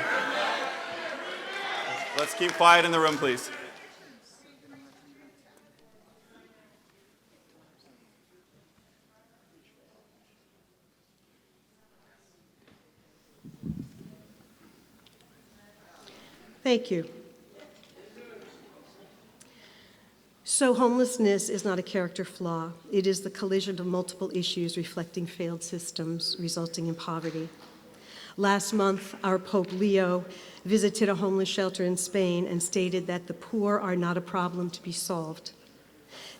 Let's keep quiet in the room, please. Thank you. So homelessness is not a character flaw. It is the collision of multiple issues reflecting failed systems resulting in poverty. Last month, our Pope Leo visited a homeless shelter in Spain and stated that the poor are not a problem to be solved.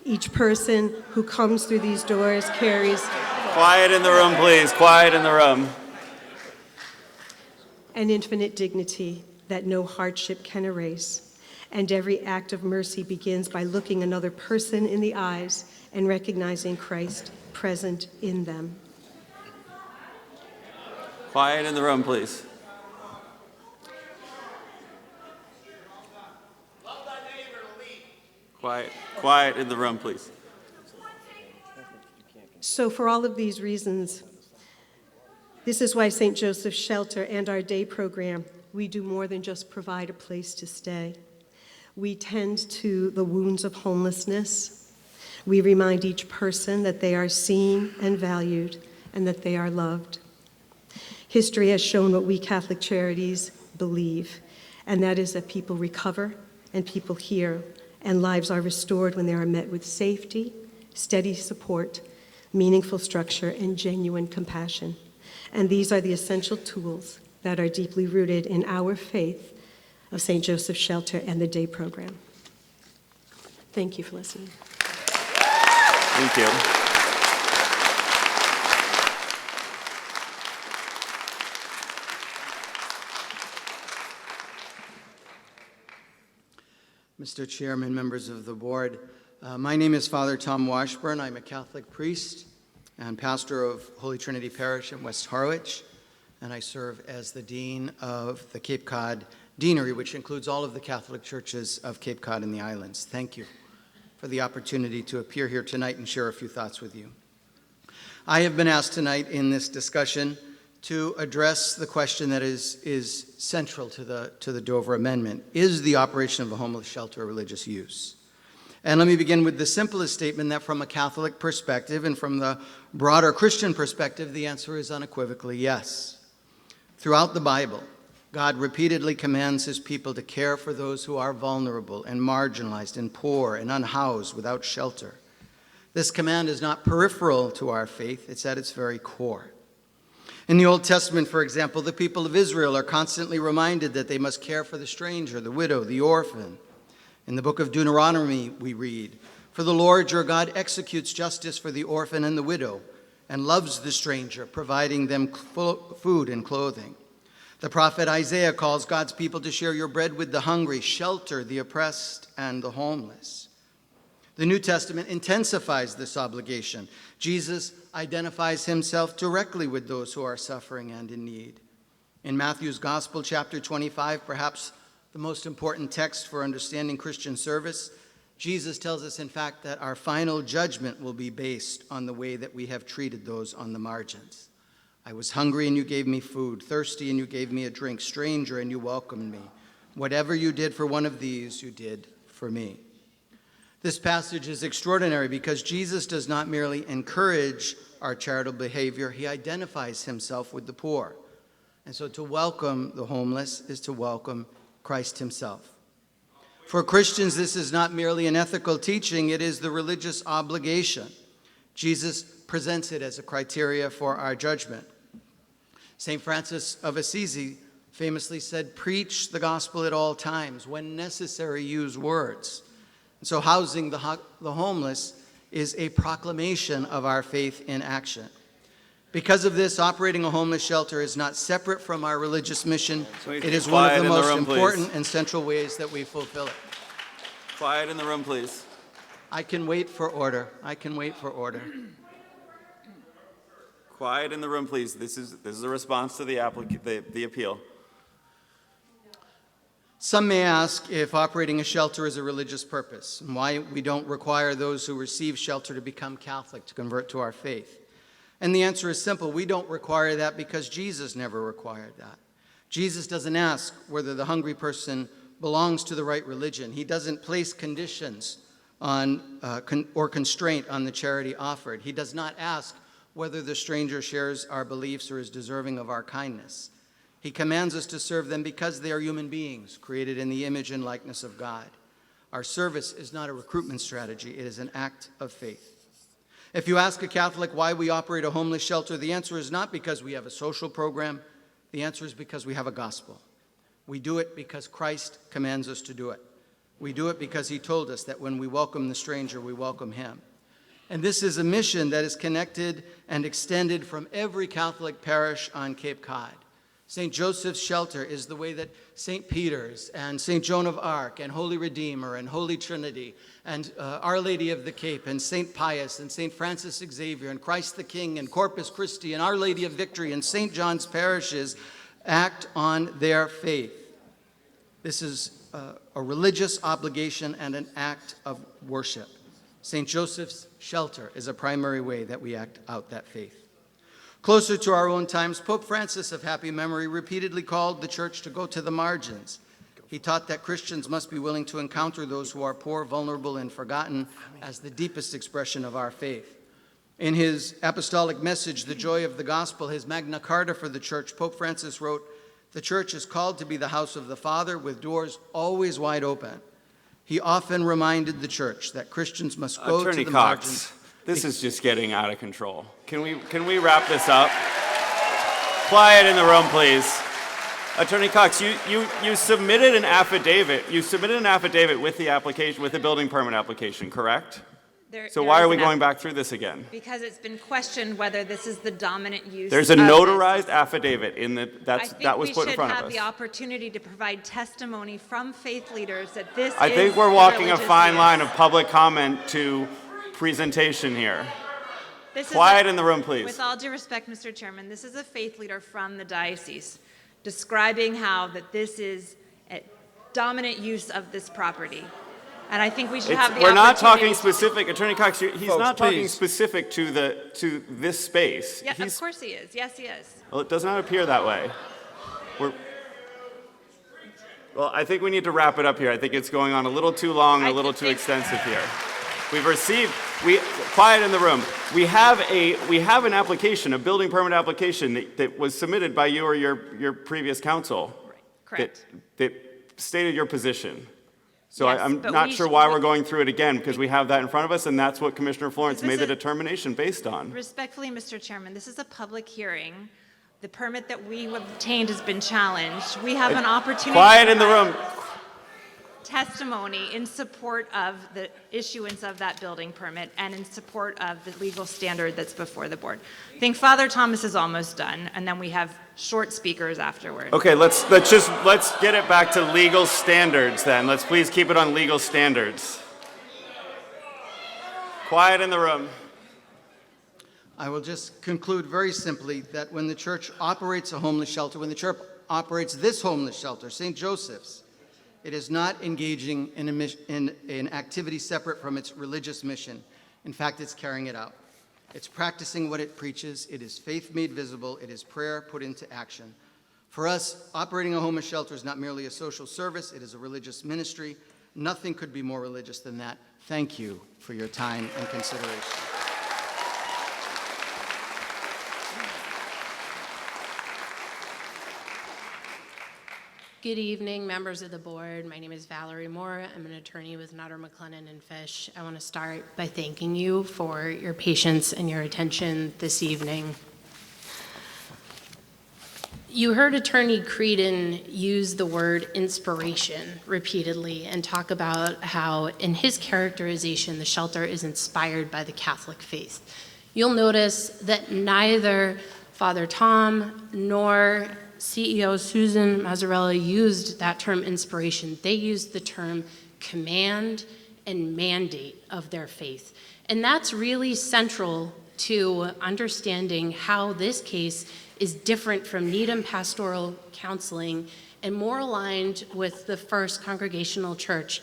Each person who comes through these doors carries... Quiet in the room, please. Quiet in the room. ...an infinite dignity that no hardship can erase. And every act of mercy begins by looking another person in the eyes and recognizing Christ present in them. Quiet in the room, please. Quiet in the room, please. So for all of these reasons, this is why St. Joseph's Shelter and our day program, we do more than just provide a place to stay. We tend to the wounds of homelessness. We remind each person that they are seen and valued and that they are loved. History has shown what we Catholic Charities believe, and that is that people recover and people heal, and lives are restored when they are met with safety, steady support, meaningful structure, and genuine compassion. And these are the essential tools that are deeply rooted in our faith of St. Joseph's Shelter and the day program. Thank you for listening. Thank you. Mr. Chairman, members of the board, my name is Father Tom Washburn. I'm a Catholic priest and pastor of Holy Trinity Parish in West Harwich, and I serve as the Dean of the Cape Cod Deanery, which includes all of the Catholic churches of Cape Cod and the islands. Thank you for the opportunity to appear here tonight and share a few thoughts with you. I have been asked tonight in this discussion to address the question that is central to the Dover Amendment. Is the operation of a homeless shelter a religious use? And let me begin with the simplest statement that from a Catholic perspective and from the broader Christian perspective, the answer is unequivocally yes. Throughout the Bible, God repeatedly commands his people to care for those who are vulnerable and marginalized and poor and unhoused without shelter. This command is not peripheral to our faith, it's at its very core. In the Old Testament, for example, the people of Israel are constantly reminded that they must care for the stranger, the widow, the orphan. In the book of Deuteronomy, we read, "For the Lord your God executes justice for the orphan and the widow, and loves the stranger, providing them food and clothing." The prophet Isaiah calls God's people to share your bread with the hungry, shelter the oppressed and the homeless. The New Testament intensifies this obligation. Jesus identifies himself directly with those who are suffering and in need. In Matthew's Gospel, chapter 25, perhaps the most important text for understanding Christian service, Jesus tells us, in fact, that our final judgment will be based on the way that we have treated those on the margins. I was hungry and you gave me food, thirsty and you gave me a drink, stranger and you welcomed me. Whatever you did for one of these, you did for me. This passage is extraordinary because Jesus does not merely encourage our charitable behavior, he identifies himself with the poor. And so to welcome the homeless is to welcome Christ himself. For Christians, this is not merely an ethical teaching, it is the religious obligation. Jesus presents it as a criteria for our judgment. St. Francis of Assisi famously said, "Preach the gospel at all times. When necessary, use words." And so housing the homeless is a proclamation of our faith in action. Because of this, operating a homeless shelter is not separate from our religious mission. It is one of the most important and central ways that we fulfill it. Quiet in the room, please. I can wait for order. I can wait for order. Quiet in the room, please. This is a response to the appeal. Some may ask if operating a shelter is a religious purpose and why we don't require those who receive shelter to become Catholic, to convert to our faith. And the answer is simple. We don't require that because Jesus never required that. Jesus doesn't ask whether the hungry person belongs to the right religion. He doesn't place conditions on or constraint on the charity offered. He does not ask whether the stranger shares our beliefs or is deserving of our kindness. He commands us to serve them because they are human beings, created in the image and likeness of God. Our service is not a recruitment strategy, it is an act of faith. If you ask a Catholic why we operate a homeless shelter, the answer is not because we have a social program, the answer is because we have a gospel. We do it because Christ commands us to do it. We do it because he told us that when we welcome the stranger, we welcome him. And this is a mission that is connected and extended from every Catholic parish on Cape Cod. St. Joseph's Shelter is the way that St. Peter's and St. Joan of Arc and Holy Redeemer and Holy Trinity and Our Lady of the Cape and St. Pius and St. Francis Xavier and Christ the King and Corpus Christi and Our Lady of Victory and St. John's parishes act on their faith. This is a religious obligation and an act of worship. St. Joseph's Shelter is a primary way that we act out that faith. Closer to our own times, Pope Francis of happy memory repeatedly called the church to go to the margins. He taught that Christians must be willing to encounter those who are poor, vulnerable, and forgotten as the deepest expression of our faith. In his apostolic message, The Joy of the Gospel, his Magna Carta for the church, Pope Francis wrote, "The church is called to be the house of the Father with doors always wide open." He often reminded the church that Christians must go Attorney to the Cox, margins. this is just getting out of control. Can we wrap this up? Quiet in the room, please. Attorney Cox, you submitted an affidavit. You submitted an affidavit with the application, with the building permit application, correct? So why are we going back through this again? Because it's been questioned whether this is the dominant use. There's a of this. notarized affidavit in that that was put in front I think we should of have us. the opportunity to provide testimony from faith leaders that this I think is we're walking a religious fine use. line of public comment to presentation here. This is Quiet in the room, please. With all due respect, Mr. Chairman, this is a faith leader from the diocese describing how that this is a dominant use of this property. And I think we should have the We're not talking opportunity- specific, Attorney Cox, he's Folks, not talking please. specific to this space. Yeah, of course he is. Yes, he is. Well, it does not appear that way. Well, I think we need to wrap it up here. I think it's going on a little too long, a little too extensive here. Quiet in the room. We have an application, a building permit application that was submitted by you or your previous council. Correct. That stated your position. So Yes, I'm but not we sure should- why we're going through it again, because we have that in front of us, and that's what Commissioner Florence Is this made the a- determination based on. Respectfully, Mr. Chairman, this is a public hearing. The permit that we have obtained has been challenged. We have an opportunity. Quiet to in the provide room. Testimony in support of the issuance of that building permit and in support of the legal standard that's before the board. I think Father Thomas is almost done, and then we have short speakers afterward. Okay, let's get it back to legal standards then. Let's please keep it on legal standards. Quiet in the room. I will just conclude very simply that when the church operates a homeless shelter, when the church operates this homeless shelter, St. Joseph's, it is not engaging in an activity separate from its religious mission. In fact, it's carrying it out. It's practicing what it preaches. It is faith made visible. It is prayer put into action. For us, operating a homeless shelter is not merely a social service. It is a religious ministry. Nothing could be more religious than that. Thank you for your time and consideration. Good evening, members of the board. My name is Valerie Moore. I'm an attorney with Nutter, McLennan, and Fish. I want to start by thanking you for your patience and your attention this evening. You heard Attorney Creedon use the word inspiration repeatedly and talk about how, in his characterization, the shelter is inspired by the Catholic faith. You'll notice that neither Father Tom nor CEO Susan Mazzarella used that term inspiration. They used the term command and mandate of their faith. And that's really central to understanding how this case is different from Needham Pastoral Counseling and more aligned with the First Congregational Church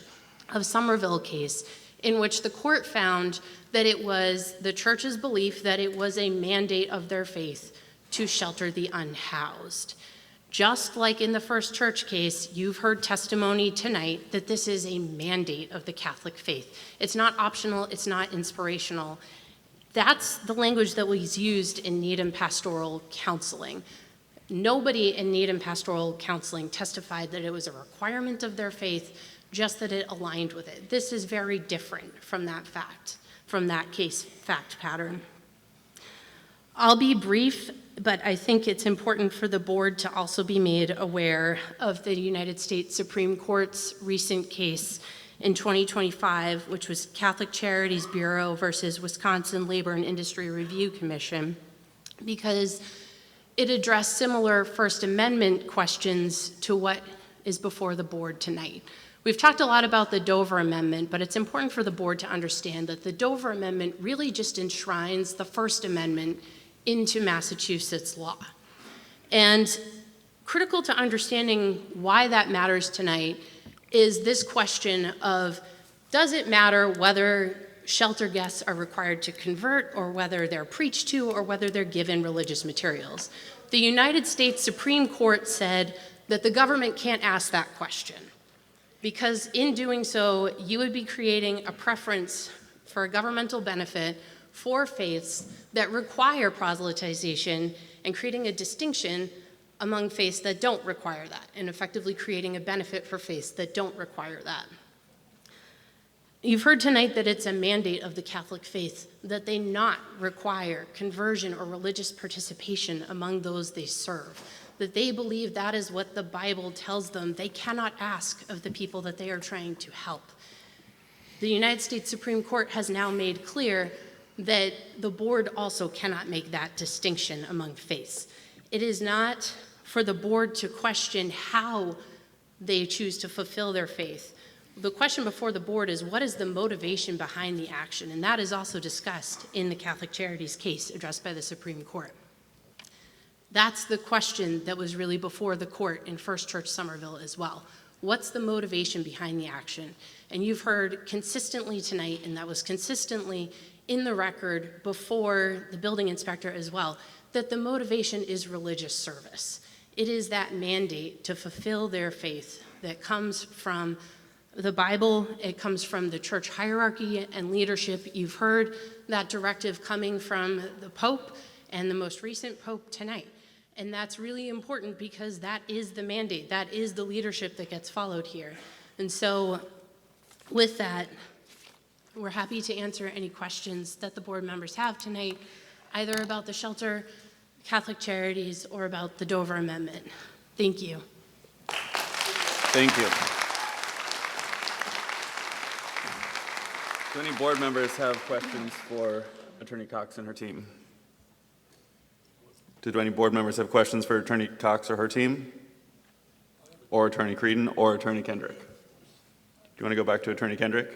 of Somerville case, in which the court found that it was the church's belief that it was a mandate of their faith to shelter the unhoused. Just like in the First Church case, you've heard testimony tonight that this is a mandate of the Catholic faith. It's not optional, it's not inspirational. That's the language that was used in Needham Pastoral Counseling. Nobody in Needham Pastoral Counseling testified that it was a requirement of their faith, just that it aligned with it. This is very different from that case fact pattern. I'll be brief, but I think it's important for the board to also be made aware of the United States Supreme Court's recent case in 2025, which was Catholic Charities Bureau versus Wisconsin Labor and Industry Review Commission, because it addressed similar First Amendment questions to what is before the board tonight. We've talked a lot about the Dover Amendment, but it's important for the board to understand that the Dover Amendment really just enshrines the First Amendment into Massachusetts law. And critical to understanding why that matters tonight is this question of, does it matter whether shelter guests are required to convert, or whether they're preached to, or whether they're given religious materials? The United States Supreme Court said that the government can't ask that question, because in doing so, you would be creating a preference for a governmental benefit for faiths that require proselytization and creating a distinction among faiths that don't require that, and effectively creating a benefit for faiths that don't require that. You've heard tonight that it's a mandate of the Catholic faith that they not require conversion or religious participation among those they serve, that they believe that is what the Bible tells them they cannot ask of the people that they are trying to help. The United States Supreme Court has now made clear that the board also cannot make that distinction among faiths. It is not for the board to question how they choose to fulfill their faith. The question before the board is, what is the motivation behind the action? And that is also discussed in the Catholic Charities case addressed by the Supreme Court. That's the question that was really before the court in First Church Somerville as well. What's the motivation behind the action? And you've heard consistently tonight, and that was consistently in the record before the building inspector as well, that the motivation is religious service. It is that mandate to fulfill their faith that comes from the Bible, it comes from the church hierarchy and leadership. You've heard that directive coming from the Pope and the most recent Pope tonight. And that's really important because that is the mandate. That is the leadership that gets followed here. And so with that, we're happy to answer any questions that the board members have tonight, either about the shelter, Catholic Charities, or about the Dover Amendment. Thank you. Thank you. Do any board members have questions for Attorney Cox and her team? Do any board members have questions for Attorney Cox or her team? Or Attorney Creedon or Attorney Kendrick? Do you want to go back to Attorney Kendrick?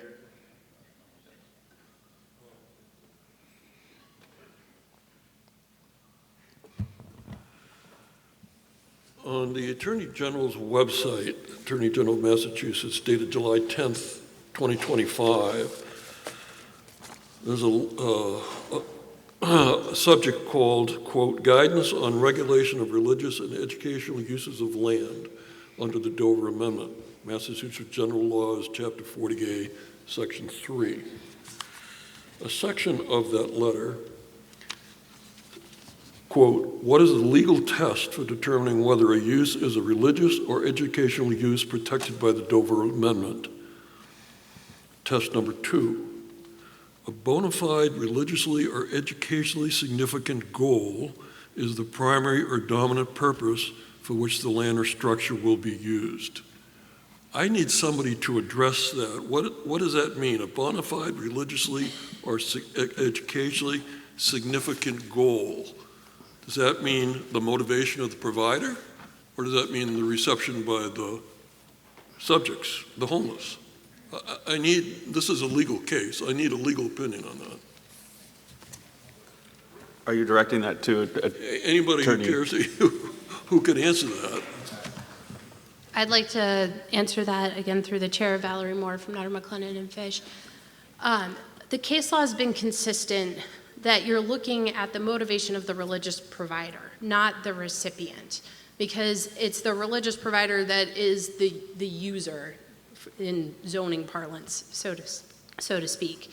On the Attorney General's website, Attorney General of Massachusetts, dated July 10th, 2025, there's a subject called, quote, guidance on regulation of religious and educational uses of land under the Dover Amendment, Massachusetts General Laws, Chapter 40A, Section 3. A section of that letter, quote, what is the legal test for determining whether a use is a religious or educational use protected by the Dover Amendment? Test number 2, a bona fide religiously or educationally significant goal is the primary or dominant purpose for which the land or structure will be used. I need somebody to address that. What does that mean? A bona fide religiously or educationally significant goal? Does that mean the motivation of the provider? Or does that mean the reception by the subjects, the homeless? This is a legal case. I need a legal opinion on that. Are you directing that to Anybody who cares who can answer that? I'd like to answer that again through the chair, Valerie Moore from Nutter, McLennan, and Fish. The case law has been consistent that you're looking at the motivation of the religious provider, not the recipient, because it's the religious provider that is the user in zoning parlance, so to speak.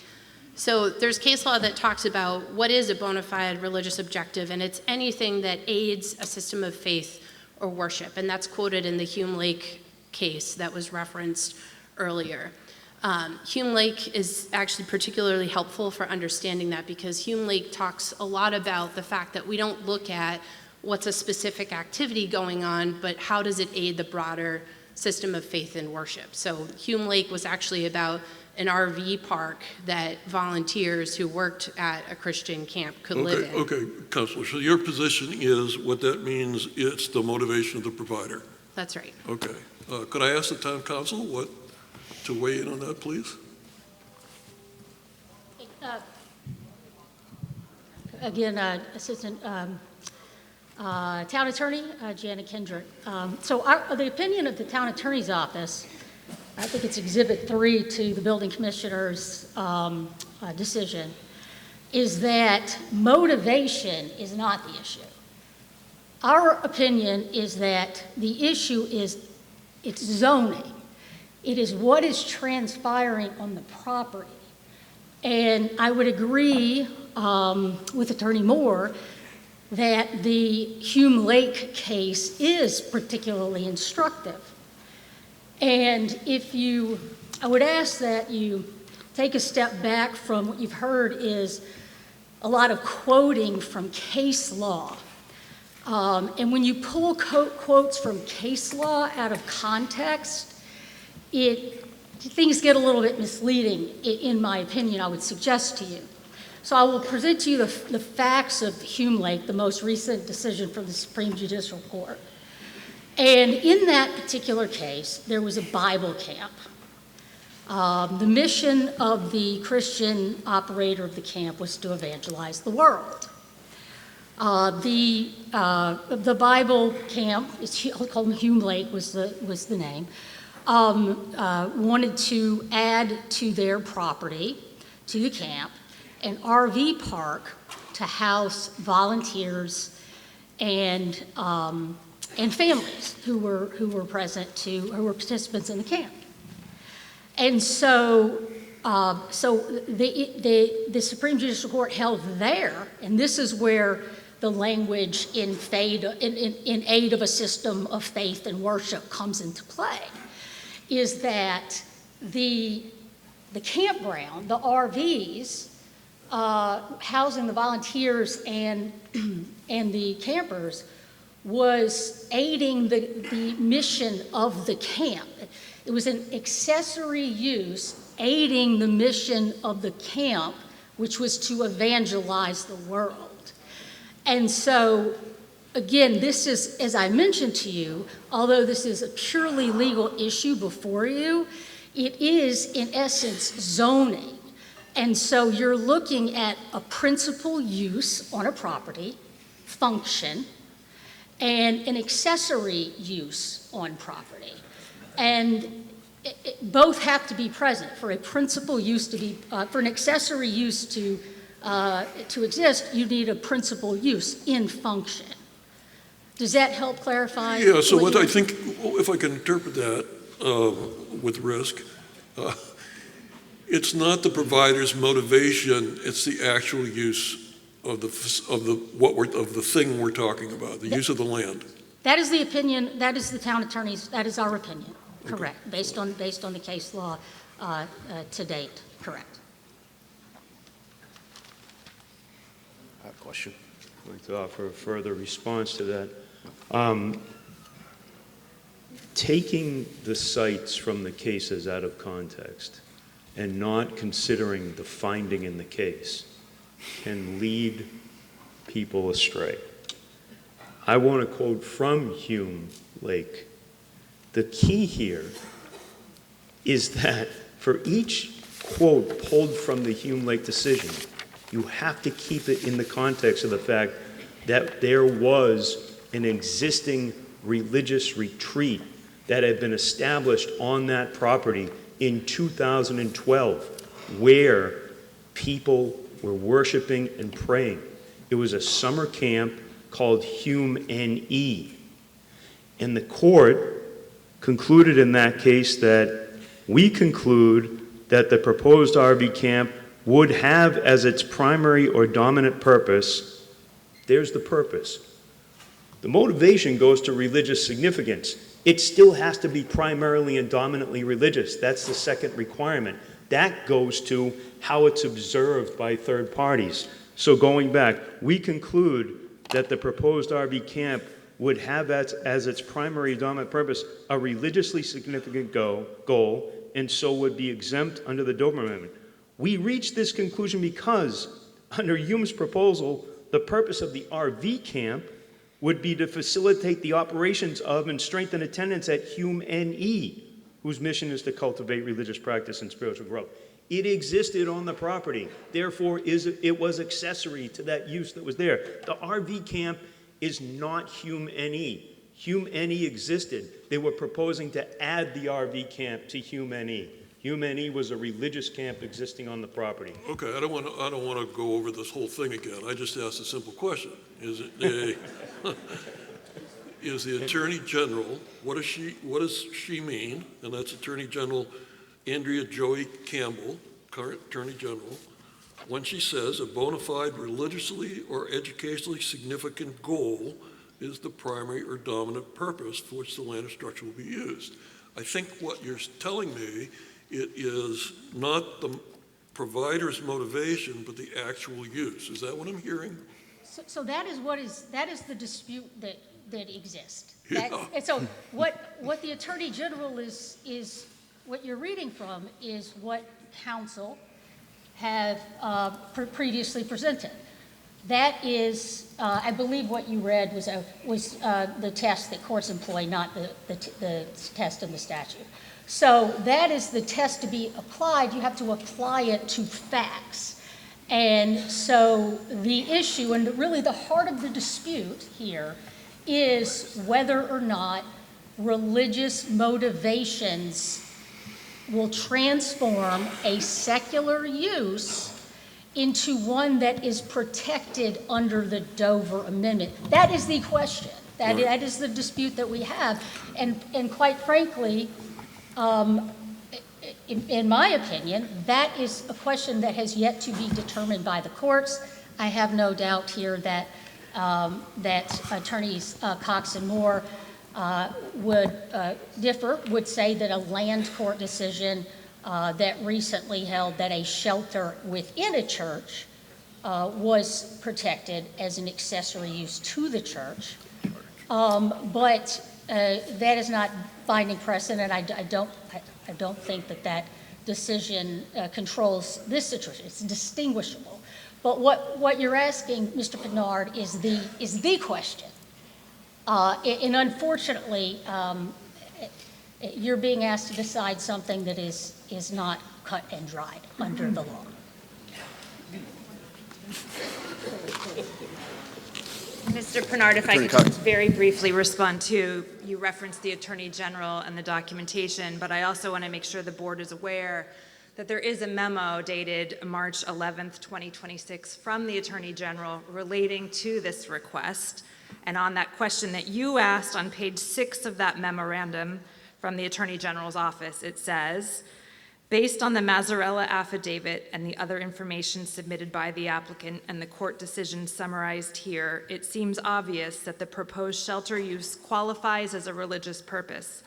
So there's case law that talks about what is a bona fide religious objective, and it's anything that aids a system of faith or worship, and that's quoted in the Hume Lake case that was referenced earlier. Hume Lake is actually particularly helpful for understanding that because Hume Lake talks a lot about the fact that we don't look at what's a specific activity going on, but how does it aid the broader system of faith and worship. So Hume Lake was actually about an RV park that volunteers who worked at a Christian camp could live in. Okay, Counselor, so your position is what that means, it's the motivation of the provider. That's right. Okay. Could I ask the town council to weigh in on that, please? Again, Assistant Town Attorney Janet Kendrick. So the opinion of the Town Attorney's Office, I think it's Exhibit 3 to the Building Commissioner's decision, is that motivation is not the issue. Our opinion is that the issue is it's zoning. It is what is transpiring on the property. And I would agree with Attorney Moore that the Hume Lake case is particularly instructive. And I would ask that you take a step back from what you've heard is a lot of quoting from case law. And when you pull quotes from case law out of context, things get a little bit misleading, in my opinion, I would suggest to you. So I will present to you the facts of Hume Lake, the most recent decision from the Supreme Judicial Court. And in that particular case, there was a Bible camp. The mission of the Christian operator of the camp was to evangelize the world. The Bible camp, it's called Hume Lake was the name, wanted to add to their property, to the camp, an RV park to house volunteers and families who were who were participants in the camp. And so, the Supreme Judicial Court held there, and this is where the language in aid of a system of faith and worship comes into play, is that the campground, the RVs, housing the volunteers and the campers, was aiding the mission of the camp. It was an accessory use aiding the mission of the camp, which was to evangelize the world. And so, again, this is, as I mentioned to you, although this is a purely legal issue before you, it is, in essence, zoning. And so you're looking at a principal use on a property, function, and an accessory use on property. And both have to be present. For a principal use to be, for an accessory use to exist, you need a principal use in function. Does that help clarify? Yeah, so what I think, if I can interpret that with risk, it's not the provider's motivation, it's the actual use of the thing we're talking about, the use of the land. That is the opinion, that is the town attorney's, that is our opinion, correct, okay. based on the case law to date, correct. I have a question. I'd like to offer a further response to that. Taking the cites from the cases out of context and not considering the finding in the case can lead people astray. I want to quote from Hume Lake. The key here is that for each quote pulled from the Hume Lake decision, you have to keep it in the context of the fact that there was an existing religious retreat that had been established on that property in 2012, where people were worshiping and praying. It was a summer camp called Hume NE. And the court concluded in that case that we conclude that the proposed RV camp would have as its primary or dominant purpose, there's the purpose. The motivation goes to religious significance. It still has to be primarily and dominantly religious. That's the second requirement. That goes to how it's observed by third parties. So going back, we conclude that the proposed RV camp would have as its primary dominant purpose a religiously significant goal, and so would be exempt under the Dover Amendment. We reached this conclusion because, under Hume's proposal, the purpose of the RV camp would be to facilitate the operations of and strengthen attendance at Hume NE, whose mission is to cultivate religious practice and spiritual growth. It existed on the property, therefore it was accessory to that use that was there. The RV camp is not Hume NE. Hume NE existed. They were proposing to add the RV camp to Hume NE. Hume NE was a religious camp existing on the property. Okay, I don't want to go over this whole thing again. I just asked a simple question. Is it is the Attorney General, what does she mean? And that's Attorney General Andrea Joy Campbell, current Attorney General, when she says a bona fide religiously or educationally significant goal is the primary or dominant purpose for which the land or structure will be used. I think what you're telling me, it is not the provider's motivation, but the actual use. Is that what I'm hearing? So that is the dispute that exists. Yeah. And so what the Attorney General is what you're reading from is what counsel have previously presented. That is, I believe what you read was the test that courts employ, not the test in the statute. So that is the test to be applied. You have to apply it to facts. And so the issue, and really the heart of the dispute here, is whether or not religious motivations will transform a secular use into one that is protected under the Dover Amendment. That is the question. That is the dispute that we have. And quite frankly, in my opinion, that is a question that has yet to be determined by the courts. I have no doubt here that attorneys Cox and Moore would differ, would say that a land court decision that recently held that a shelter within a church was protected as an accessory use to the church. But that is not binding precedent. I don't think that decision controls this situation. It's distinguishable. But what you're asking, Mr. Pinard, is the question. And unfortunately, you're being asked to decide something that is not cut and dried under the law. Mr. Pinard, if I could just very briefly respond to, you referenced the Attorney General and the documentation, but I also want to make sure the board is aware that there is a memo dated March 11th, 2026 from the Attorney General relating to this request. And on that question that you asked on page 6 of that memorandum from the Attorney General's office, it says, based on the Mazzarella affidavit and the other information submitted by the applicant and the court decision summarized here, it seems obvious that the proposed shelter use qualifies as a religious purpose.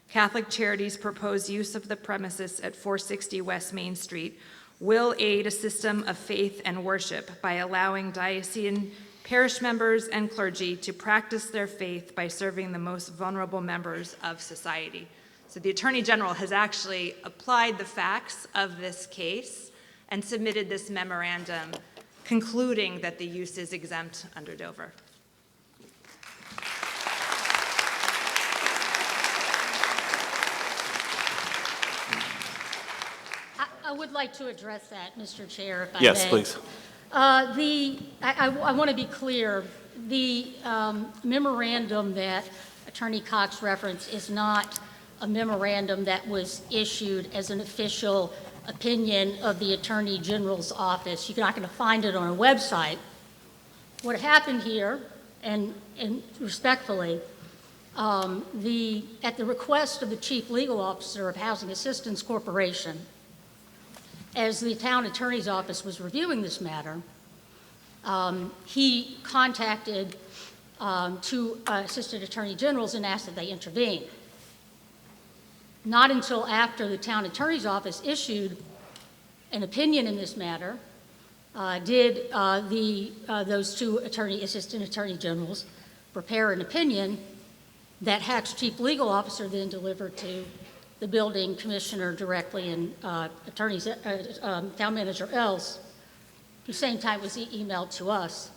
Catholic Charities' proposed use of the premises at 460 West Main Street will aid a system of faith and worship by allowing diocesan parish members and clergy to practice their faith by serving the most vulnerable members of society. So the Attorney General has actually applied the facts of this case and submitted this memorandum concluding that the use is exempt under Dover. I would like to address that, Mr. Chair, if I may. Yes, please. I want to be clear. The memorandum that Attorney Cox referenced is not a memorandum that was issued as an official opinion of the Attorney General's office. You're not going to find it on a website. What happened here, and respectfully, at the request of the Chief Legal Officer of Housing Assistance Corporation, as the town attorney's office was reviewing this matter, he contacted two assistant attorney generals and asked that they intervene. Not until after the town attorney's office issued an opinion in this matter did those two assistant attorney generals prepare an opinion that HAC's chief legal officer then delivered to the building commissioner directly and town manager Ells. At the same time, it was emailed to us.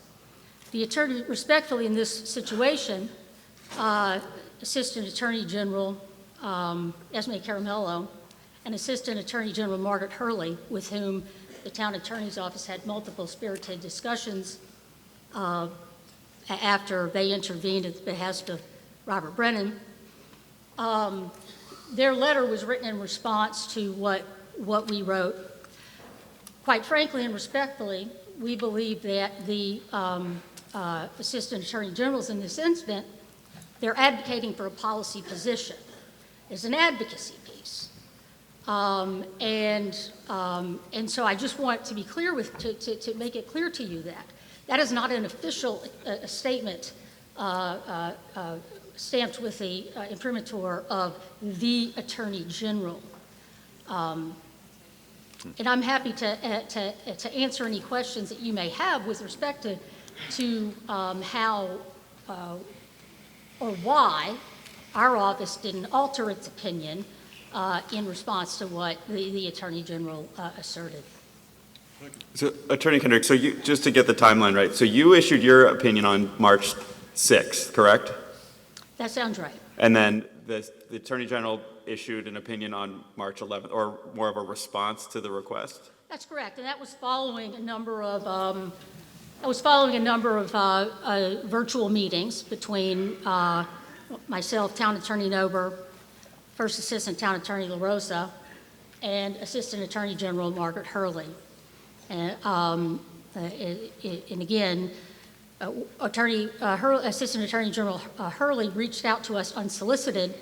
The attorney, respectfully in this situation, Assistant Attorney General Esme Caramello and Assistant Attorney General Margaret Hurley, with whom the town attorney's office had multiple spirited discussions after they intervened at the behest of Robert Brennan. Their letter was written in response to what we wrote. Quite frankly and respectfully, we believe that the Assistant Attorney Generals in this incident, they're advocating for a policy position. It's an advocacy piece. And so I just want to be clear to make it clear to you that that is not an official statement stamped with the imprimatur of the Attorney General. And I'm happy to answer any questions that you may have with respect to how or why our office didn't alter its opinion in response to what the Attorney General asserted. So, Attorney Kendrick, so just to get the timeline right, so you issued your opinion on March 6th, correct? That sounds right. And then the Attorney General issued an opinion on March 11th, or more of a response to the request? That's correct, and that was following a number of virtual meetings between myself, Town Attorney Nober, First Assistant Town Attorney LaRosa, and Assistant Attorney General Margaret Hurley. And, and again, Assistant Attorney General Hurley reached out to us unsolicited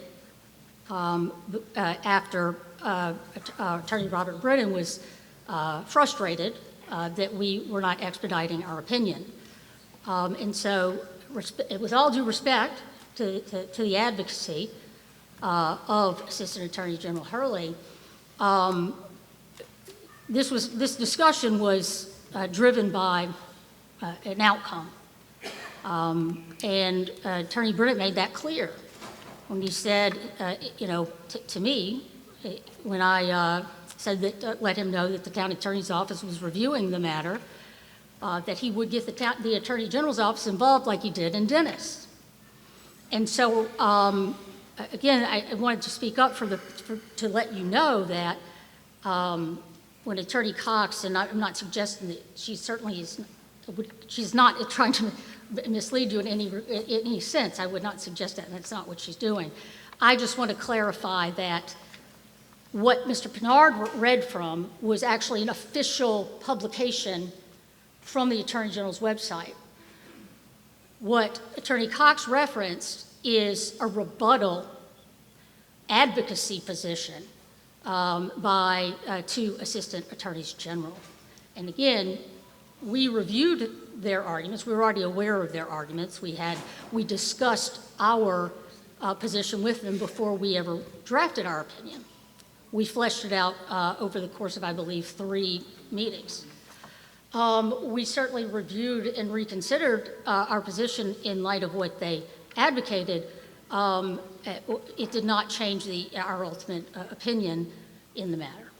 after Attorney Robert Brennan was frustrated that we were not expediting our opinion. And so, with all due respect to the advocacy of Assistant Attorney General Hurley, this discussion was driven by an outcome. And Attorney Brennan made that clear when he said, to me, when I said that, let him know that the town attorney's office was reviewing the matter, that he would get the Attorney General's office involved like he did in Dennis. And so, again, I wanted to speak up to let you know that when Attorney Cox, and I'm not suggesting that she certainly is, she's not trying to mislead you in any sense. I would not suggest that, and that's not what she's doing. I just want to clarify that what Mr. Pinard read from was actually an official publication from the Attorney General's website. What Attorney Cox referenced is a rebuttal advocacy position by two Assistant Attorneys General. And again, we reviewed their arguments. We were already aware of their arguments. We discussed our position with them before we ever drafted our opinion. We fleshed it out over the course of, I believe, 3 meetings. We certainly reviewed and reconsidered our position in light of what they advocated. It did not change our ultimate opinion in the matter.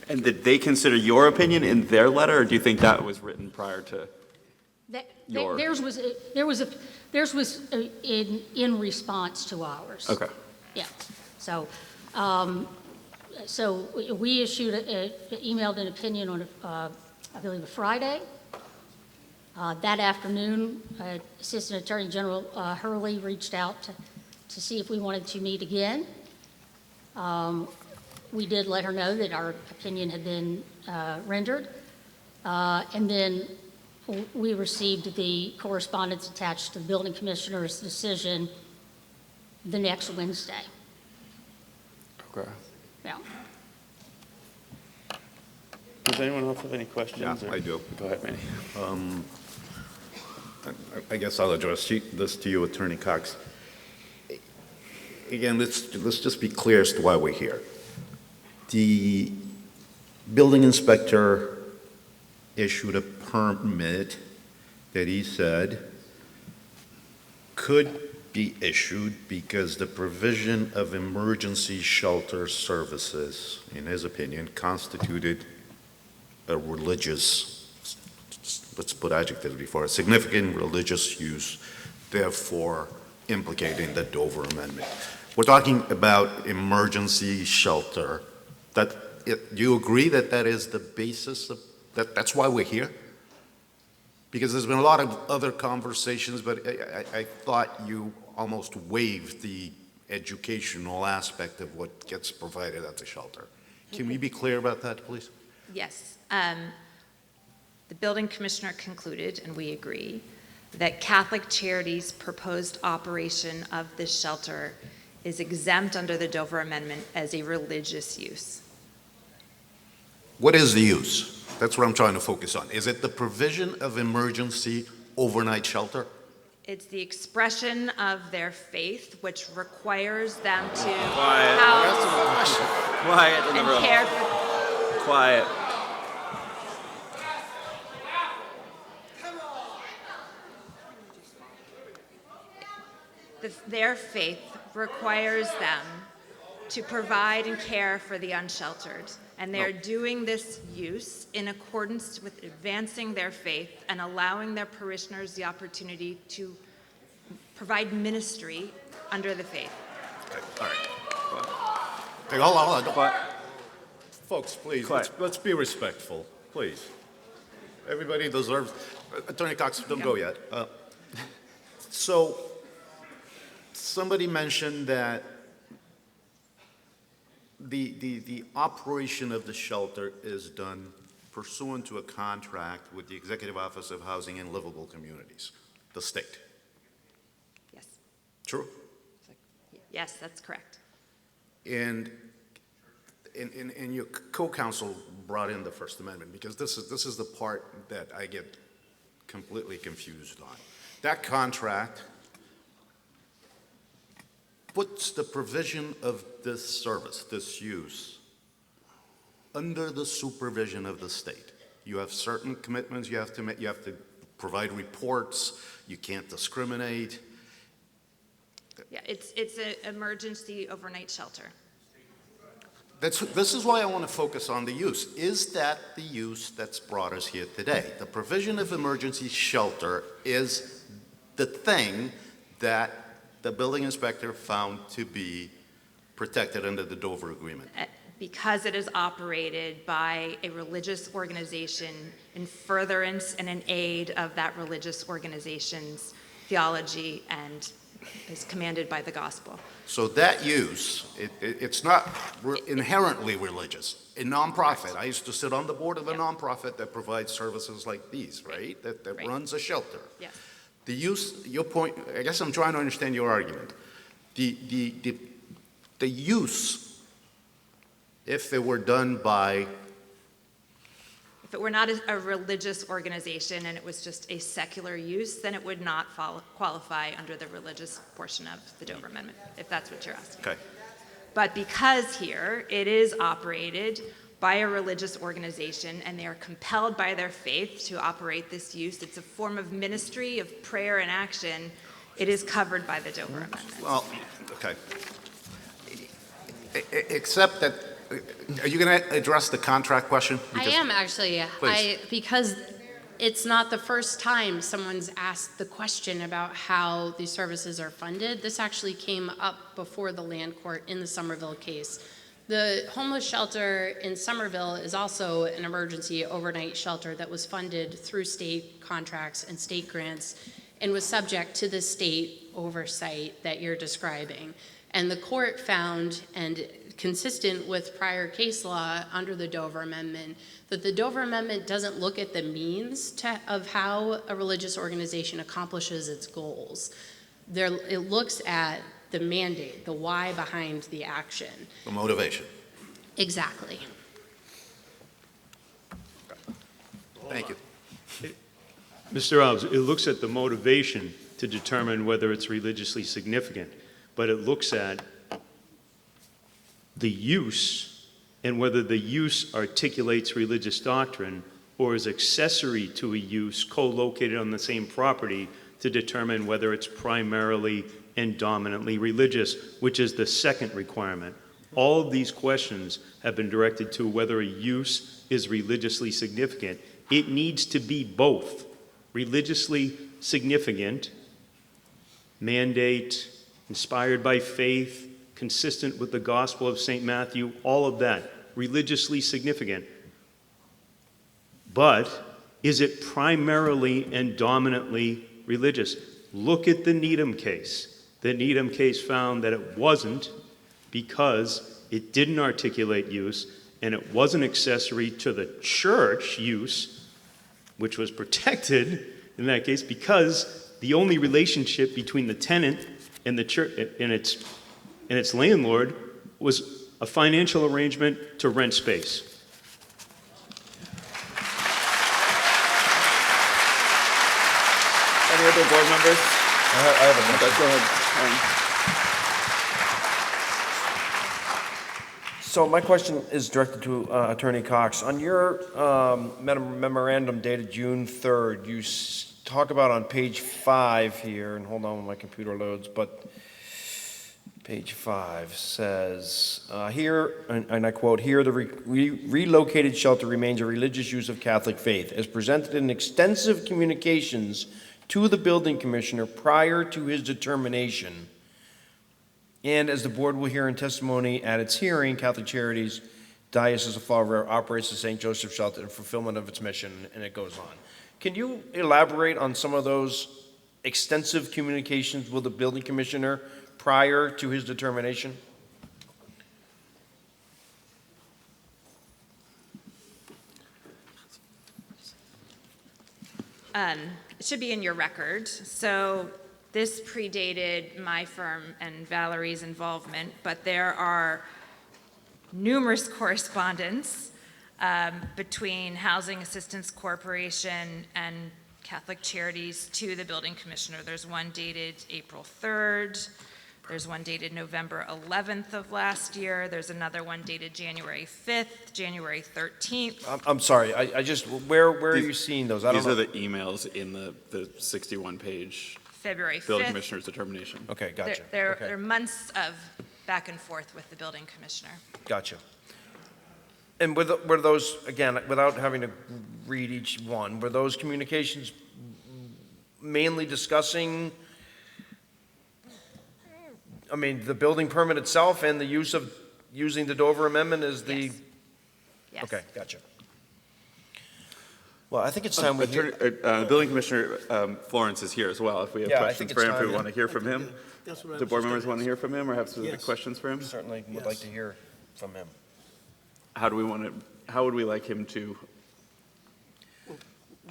And did they consider your opinion in their letter, or do you think that was written prior to your? Theirs was in response to ours. Okay. Yeah. So, so we emailed an opinion on, I believe, a Friday. That afternoon, Assistant Attorney General Hurley reached out to see if we wanted to meet again. We did let her know that our opinion had been rendered. And then we received the correspondence attached to the building commissioner's decision the next Wednesday. Okay. Yeah. Does anyone else have any questions? Yeah, I do. Go ahead, Manny. I guess I'll address this to you, Attorney Cox. Again, let's just be clear as to why we're here. The building inspector issued a permit that he said could be issued because the provision of emergency shelter services, in his opinion, constituted a religious, let's put adjectives before, a significant religious use, therefore implicating the Dover Amendment. We're talking about emergency shelter. Do you agree that that is the basis of, that's why we're here? Because there's been a lot of other conversations, but I thought you almost waived the educational aspect of what gets provided at the shelter. Can we be clear about that, please? Yes. The building commissioner concluded, and we agree, that Catholic Charities' proposed operation of this shelter is exempt under the Dover Amendment as a religious use. What is the use? That's what I'm trying to focus on. Is it the provision of emergency overnight shelter? It's the expression of their faith, which requires them to Quiet. house Quiet in the and room. care for. Quiet. Their faith requires them to provide and care for the unsheltered. And they're doing this use in accordance with advancing their faith and allowing their parishioners the opportunity to provide ministry under the faith. Okay, all right. Hey, hold on. Quiet. Folks, please, Quiet. let's be respectful, please. Everybody deserves, Attorney Cox, don't go yet. So, somebody mentioned that the operation of the shelter is done pursuant to a contract with the Executive Office of Housing and Livable Communities, the state. Yes. True? Yes, that's correct. And your co-counsel brought in the First Amendment, because this is the part that I get completely confused on. That contract puts the provision of this service, this use, under the supervision of the state. You have certain commitments you have to make. You have to provide reports. You can't discriminate. Yeah, it's an emergency overnight shelter. This is why I want to focus on the use. Is that the use that's brought us here today? The provision of emergency shelter is the thing that the building inspector found to be protected under the Dover Agreement. Because it is operated by a religious organization in furtherance and in aid of that religious organization's theology and is commanded by the gospel. So that use, it's not inherently religious. A nonprofit, I used to sit on the board of a nonprofit that provides services like these, right? That Right. runs a shelter. Yes. The use, your point, I guess I'm trying to understand your argument. The use, if it were done by, If it were not a religious organization and it was just a secular use, then it would not qualify under the religious portion of the Dover Amendment, if that's what you're asking. okay, But because here it is operated by a religious organization and they are compelled by their faith to operate this use, it's a form of ministry, of prayer and action, it is covered by the Dover Amendment. well, okay. Except that, are you going to address the contract question? I Because- am actually, Please. because it's not the first time someone's asked the question about how these services are funded. This actually came up before the land court in the Somerville case. The homeless shelter in Somerville is also an emergency overnight shelter that was funded through state contracts and state grants and was subject to the state oversight that you're describing. And the court found, and consistent with prior case law under the Dover Amendment, that the Dover Amendment doesn't look at the means of how a religious organization accomplishes its goals. It looks at the mandate, the why behind the action. The motivation. Exactly. Thank you. Mr. Alves, it looks at the motivation to determine whether it's religiously significant, but it looks at the use and whether the use articulates religious doctrine or is accessory to a use co-located on the same property to determine whether it's primarily and dominantly religious, which is the second requirement. All of these questions have been directed to whether a use is religiously significant. It needs to be both religiously significant, mandate, inspired by faith, consistent with the Gospel of St. Matthew, all of that, religiously significant. But is it primarily and dominantly religious? Look at the Needham case. The Needham case found that it wasn't because it didn't articulate use and it wasn't accessory to the church use, which was protected in that case because the only relationship between the tenant and the church and its landlord was a financial arrangement to rent space. Any other board members? I have a question. Go ahead. So my question is directed to Attorney Cox. On your memorandum dated June 3rd, you talk about on page 5 here, and hold on when my computer loads, but page 5 says, here, and I quote, "Here the relocated shelter remains a religious use of Catholic faith, as presented in extensive communications to the building commissioner prior to his determination. And as the board will hear in testimony at its hearing, Catholic Charities Diocese of Fall River operates the St. Joseph Shelter in fulfillment of its mission," and it goes on. Can you elaborate on some of those extensive communications with the building commissioner prior to his determination? It should be in your record. So this predated my firm and Valerie's involvement, but there are numerous correspondence between Housing Assistance Corporation and Catholic Charities to the building commissioner. There's one dated April 3rd. There's one dated November 11th of last year. There's another one dated January 5th, January 13th. I'm sorry, I just, where are you seeing those? I don't These are know. the emails in the 61-page February 5th. building commissioner's determination. Okay, gotcha. There Okay. are months of back and forth with the building commissioner. Gotcha. And were those, again, without having to read each one, were those communications mainly discussing, I mean, the building permit itself and the use of, using the Dover Amendment as the? Yes. Yes. Okay, gotcha. Well, I think it's time we hear. Building Commissioner Florence is here as well. If we have Yeah, I questions think for it's him, if we time, want to hear from him. That's what I Do was board just members gonna want to hear from him or have specific Yes. questions for him? Certainly would like to hear from him. How do we want to, how would we like him to?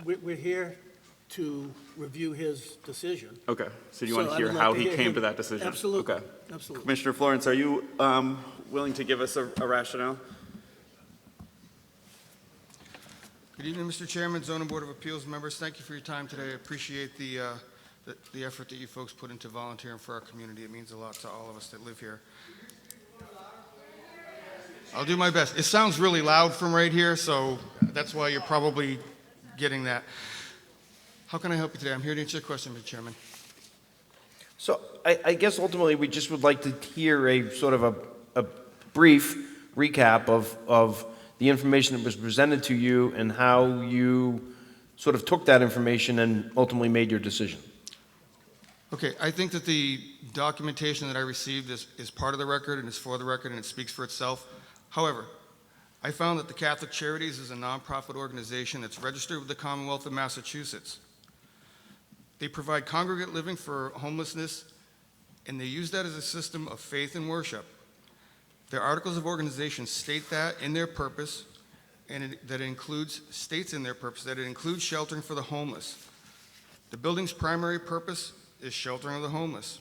We're here to review his decision. Okay, so you So want to I hear would like how to he hear came him. to that decision? Absolutely, Okay. absolutely. Commissioner Florence, are you willing to give us a rationale? Good evening, Mr. Chairman, Zoning Board of Appeals members. Thank you for your time today. I appreciate the effort that you folks put into volunteering for our community. It means a lot to all of us that live here. I'll do my best. It sounds really loud from right here, so that's why you're probably getting that. How can I help you today? I'm here to answer your question, Mr. Chairman. So I guess ultimately, we just would like to hear a sort of a brief recap of the information that was presented to you and how you sort of took that information and ultimately made your decision. Okay, I think that the documentation that I received is part of the record and is for the record and it speaks for itself. However, I found that the Catholic Charities is a nonprofit organization that's registered with the Commonwealth of Massachusetts. They provide congregate living for homelessness, and they use that as a system of faith and worship. Their articles of organization state that in their purpose, and that it includes, states in their purpose that it includes sheltering for the homeless. The building's primary purpose is sheltering of the homeless.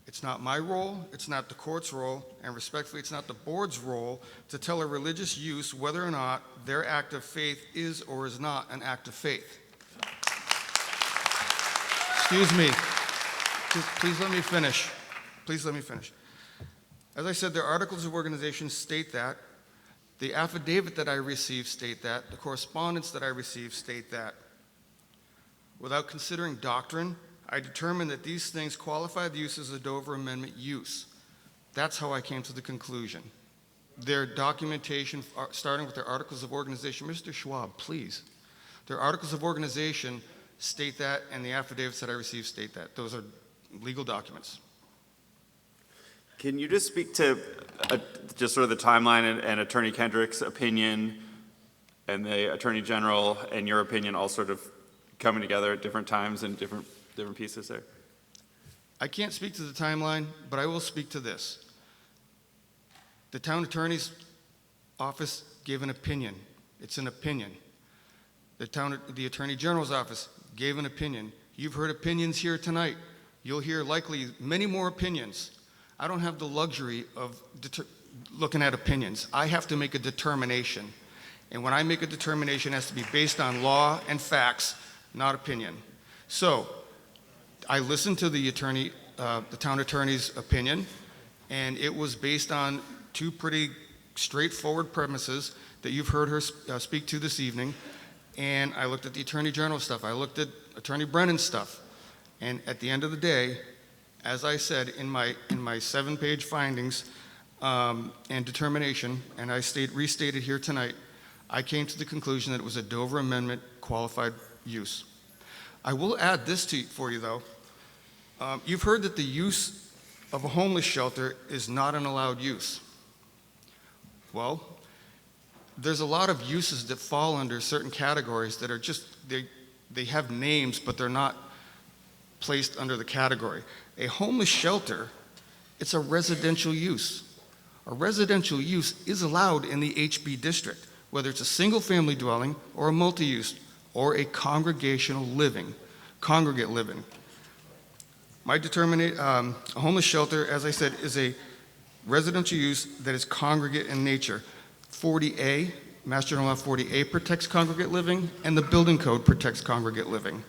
It's not my role, it's not the court's role, and respectfully, it's not the board's role to tell a religious use whether or not their act of faith is or is not an act of faith. Excuse me. Please let me finish. Please let me finish. As I said, their articles of organization state that. The affidavit that I received state that. The correspondence that I received state that. Without considering doctrine, I determined that these things qualify the use as a Dover Amendment use. That's how I came to the conclusion. Their documentation, starting with their articles of organization, Mr. Schwab, please. Their articles of organization state that, and the affidavits that I received state that. Those are legal documents. Can you just speak to just sort of the timeline and Attorney Kendrick's opinion and the Attorney General and your opinion all sort of coming together at different times and different pieces there? I can't speak to the timeline, but I will speak to this. The town attorney's office gave an opinion. It's an opinion. The Attorney General's office gave an opinion. You've heard opinions here tonight. You'll hear likely many more opinions. I don't have the luxury of looking at opinions. I have to make a determination. And when I make a determination, it has to be based on law and facts, not opinion. So I listened to the town attorney's opinion, and it was based on two pretty straightforward premises that you've heard her speak to this evening. And I looked at the Attorney General stuff. I looked at Attorney Brennan's stuff. And at the end of the day, as I said in my 7-page findings and determination, and I restated here tonight, I came to the conclusion that it was a Dover Amendment qualified use. I will add this for you, though. You've heard that the use of a homeless shelter is not an allowed use. Well, there's a lot of uses that fall under certain categories that are just, they have names, but they're not placed under the category. A homeless shelter It's a residential use. A residential use is allowed in the HB district, whether it's a single-family dwelling or a multi-use or a congregate living. A homeless shelter, as I said, is a residential use that is congregate in nature. 40A, Mass General Law 40A protects congregate living, and the building code protects congregate living.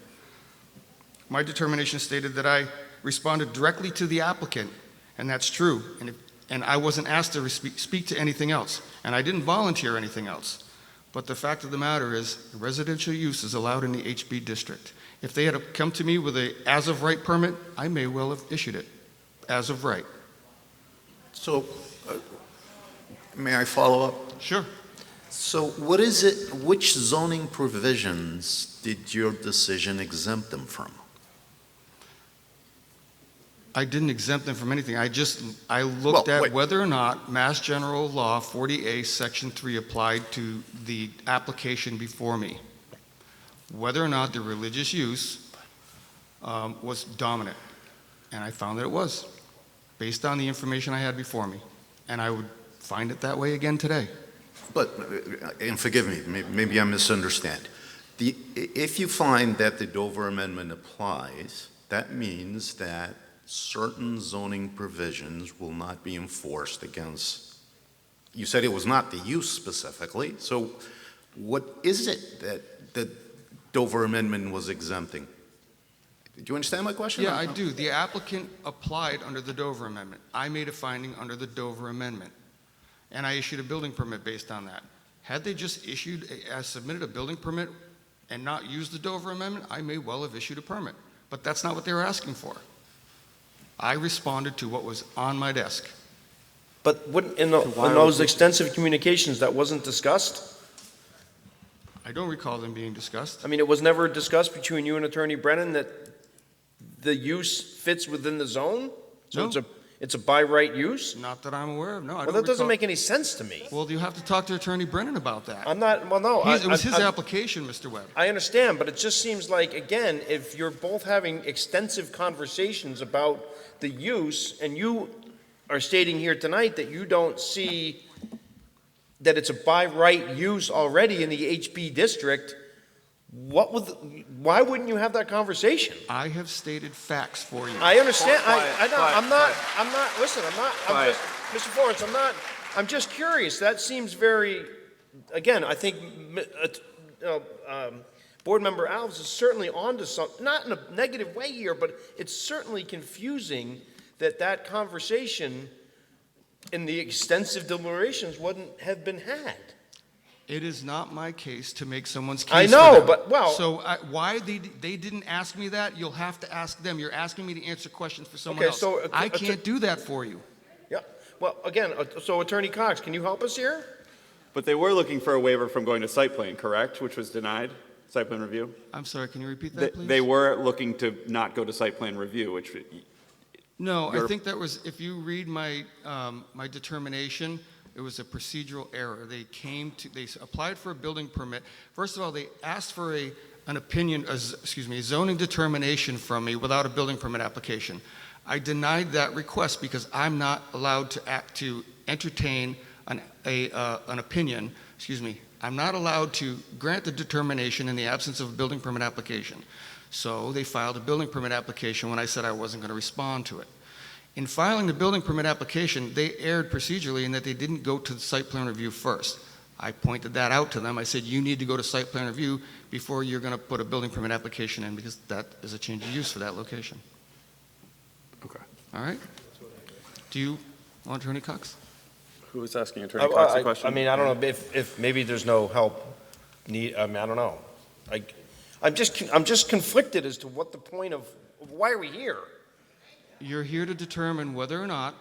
My determination stated that I responded directly to the applicant, and that's true. And I wasn't asked to speak to anything else, and I didn't volunteer anything else. But the fact of the matter is, residential use is allowed in the HB district. If they had come to me with a as-of-right permit, I may well have issued it, as of right. So, may I follow up? Sure. So what is it, which zoning provisions did your decision exempt them from? I didn't exempt them from anything. I looked at wait. whether or not Mass General Law 40A Section 3 applied to the application before me. Whether or not the religious use was dominant. And I found that it was, based on the information I had before me. And I would find it that way again today. But, and forgive me, maybe I misunderstand. If you find that the Dover Amendment applies, that means that certain zoning provisions will not be enforced against, you said it was not the use specifically, so what is it that the Dover Amendment was exempting? Do you understand my question? Yeah, I do. The applicant applied under the Dover Amendment. I made a finding under the Dover Amendment, and I issued a building permit based on that. Had they just submitted a building permit and not used the Dover Amendment, I may well have issued a permit. But that's not what they were asking for. I responded to what was on my desk. But in those extensive communications, that wasn't discussed? I don't recall them being discussed. I mean, it was never discussed between you and Attorney Brennan that the use fits within the zone? So No. it's a by right use? Not that I'm aware of, no. I Well, don't that doesn't recall- make any sense to me. Well, you have to talk to Attorney Brennan about that. I'm not, well, no. It was his I- application, Mr. Webb. I understand, but it just seems like, again, if you're both having extensive conversations about the use, and you are stating here tonight that you don't see that it's a by right use already in the HB district, why wouldn't you have that conversation? I have stated facts for you. I understand, Quiet, I know, quiet, I'm not, listen, Quiet. Mr. Forrest, I'm just curious, that seems very, again, I think, Board Member Alves is certainly onto something, not in a negative way here, but it's certainly confusing that conversation in the extensive deliberations wouldn't have been had. It is not my case to make someone's case I for know, them. but, well- So why they didn't ask me that, you'll have to ask them. You're asking me to answer questions for someone Okay, else. so, I can't do that for you. Yeah, well, again, so Attorney Cox, can you help us here? But they were looking for a waiver from going to site plan, correct? Which was denied, site plan review? I'm sorry, can you repeat that, please? They were looking to not go to site plan review, which, No, I Your- think that was, if you read my, my determination, it was a procedural error. They applied for a building permit. First of all, they asked for an opinion, a zoning determination from me without a building permit application. I denied that request because I'm not allowed to entertain an opinion, I'm not allowed to grant the determination in the absence of a building permit application. So they filed a building permit application when I said I wasn't going to respond to it. In filing the building permit application, they erred procedurally in that they didn't go to the site plan review first. I pointed that out to them. I said, you need to go to site plan review before you're going to put a building permit application in because that is a change of use for that location. okay. All right? Do you want Attorney Cox? Who was asking Attorney Cox a question? I mean, I don't know if maybe there's no help I mean, I don't know. I'm just conflicted as to what the point of, why are we here? You're here to determine whether or not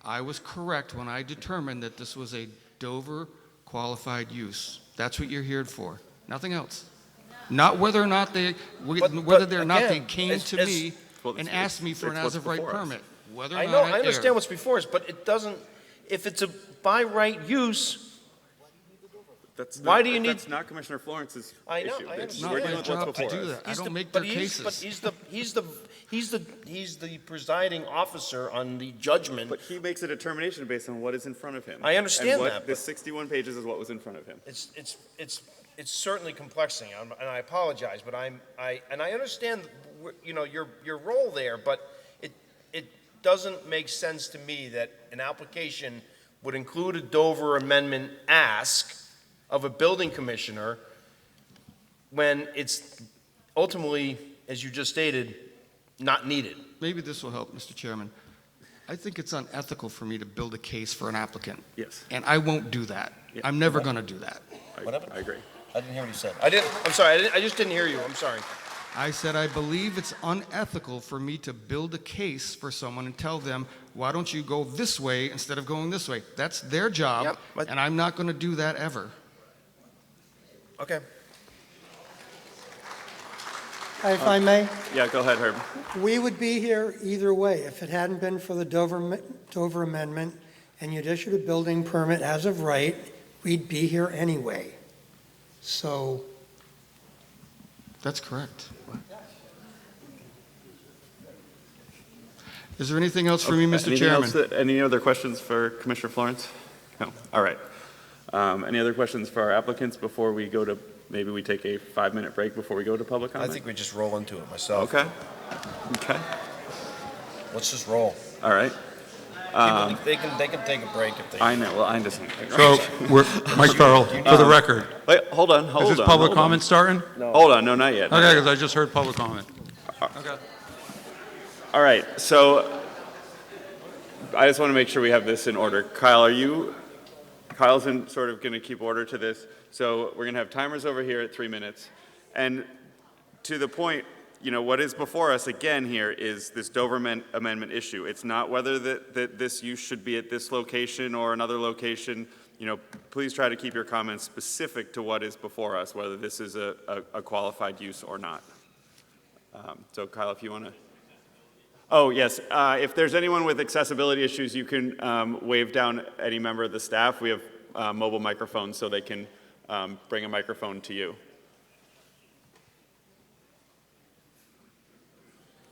I was correct when I determined that this was a Dover qualified use. That's what you're here for, nothing else. Not whether or not they again, came to me Well, and it's- asked me for an it's what's as-of-right before us. permit. Whether or I not know, I I understand erred. what's before us, but it doesn't, if it's a by right use, Why do you need? That's not Commissioner Florence's I know, issue. I It's understand. working Not my with what's job to before do us. that. I don't make their But cases. he's the presiding officer on the judgment. But he makes a determination based on what is in front of him. I understand and what, that, This but- 61 pages is what was in front of him. It's certainly complexing, and I apologize, but I understand, your role there, but it doesn't make sense to me that an application would include a Dover amendment ask of a building commissioner when it's ultimately, as you just stated, not needed. Maybe this will help, Mr. Chairman. I think it's unethical for me to build a case for an applicant. Yes. And I won't do that. Yeah. I'm never going to do that. I agree. I didn't hear what you said. I just didn't hear you, I'm sorry. I said I believe it's unethical for me to build a case for someone and tell them, why don't you go this way instead of going this way? That's their job, Yep, but- and I'm not going to do that ever. Okay. If I may, Yeah, go ahead, Herb. we would be here either way. If it hadn't been for the Dover Amendment and you'd issued a building permit as of right, we'd be here anyway. So, That's correct. Is there anything else for me, Mr. Anything Chairman? else any other questions for Commissioner Florence? No. All right. Any other questions for our applicants before we go to, maybe we take a 5-minute break before we go to public I comment? think we just roll into it myself. Okay. Okay. Let's just roll. All right. They can take a break if they. I know, well, I understand. So, Mike Farrell, for the record, Wait, hold on. is this public comment starting? Hold on, no, not yet. Okay, because I just heard public comment. Okay. All right, so I just want to make sure we have this in order. Kyle's sort of going to keep order to this. So we're going to have timers over here at 3 minutes. And to the point, what is before us again here is this Dover Amendment issue. It's not whether that this use should be at this location or another location. Please try to keep your comments specific to what is before us, whether this is a qualified use or not. So Kyle, if you want to. Oh, yes. If there's anyone with accessibility issues, you can wave down any member of the staff. We have mobile microphones so they can bring a microphone to you.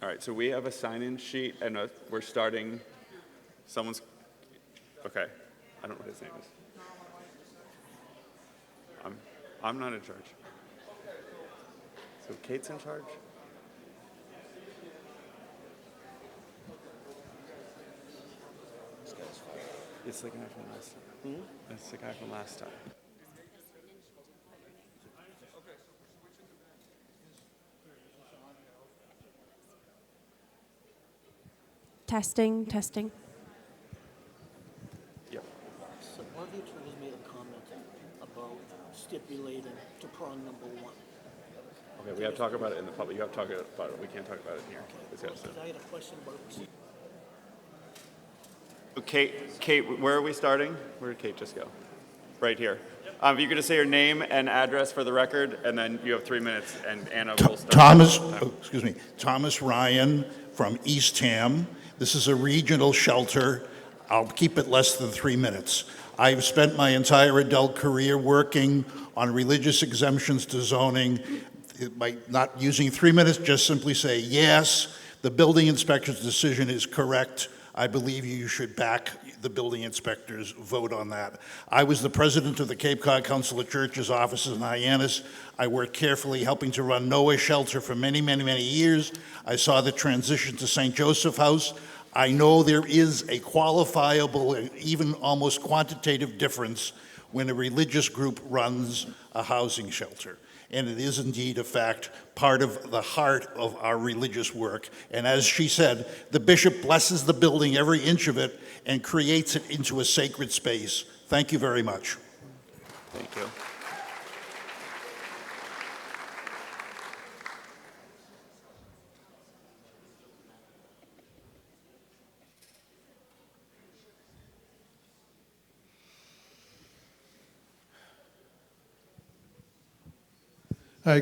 All right, so we have a sign-in sheet, and we're starting, okay. I don't know what his name is. I'm not in charge. So Kate's in charge? It's the guy from last time. It's the guy from last time. Testing, testing. Yep. So one of the attorneys made a comment about stipulating to prong number 1. Okay, we have to talk about it in the public. You have to talk about it. We can't talk about it here. Because I had a question about Kate, where are we starting? Where did Kate just go? Right here. You're going to say your name and address for the record, and then you have 3 minutes, and Anna will start. Thomas Ryan from Eastham. This is a regional shelter. I'll keep it less than 3 minutes. I've spent my entire adult career working on religious exemptions to zoning. By not using 3 minutes, just simply say, yes, the building inspector's decision is correct. I believe you should back the building inspector's vote on that. I was the president of the Cape Cod Council of Churches offices in Hyannis. I worked carefully helping to run Noah Shelter for many, many, many years. I saw the transition to St. Joseph House. I know there is a qualifiable and even almost quantitative difference when a religious group runs a housing shelter. And it is indeed, a fact, part of the heart of our religious work. And as she said, the bishop blesses the building, every inch of it, and creates it into a sacred space. Thank you very much. Thank you.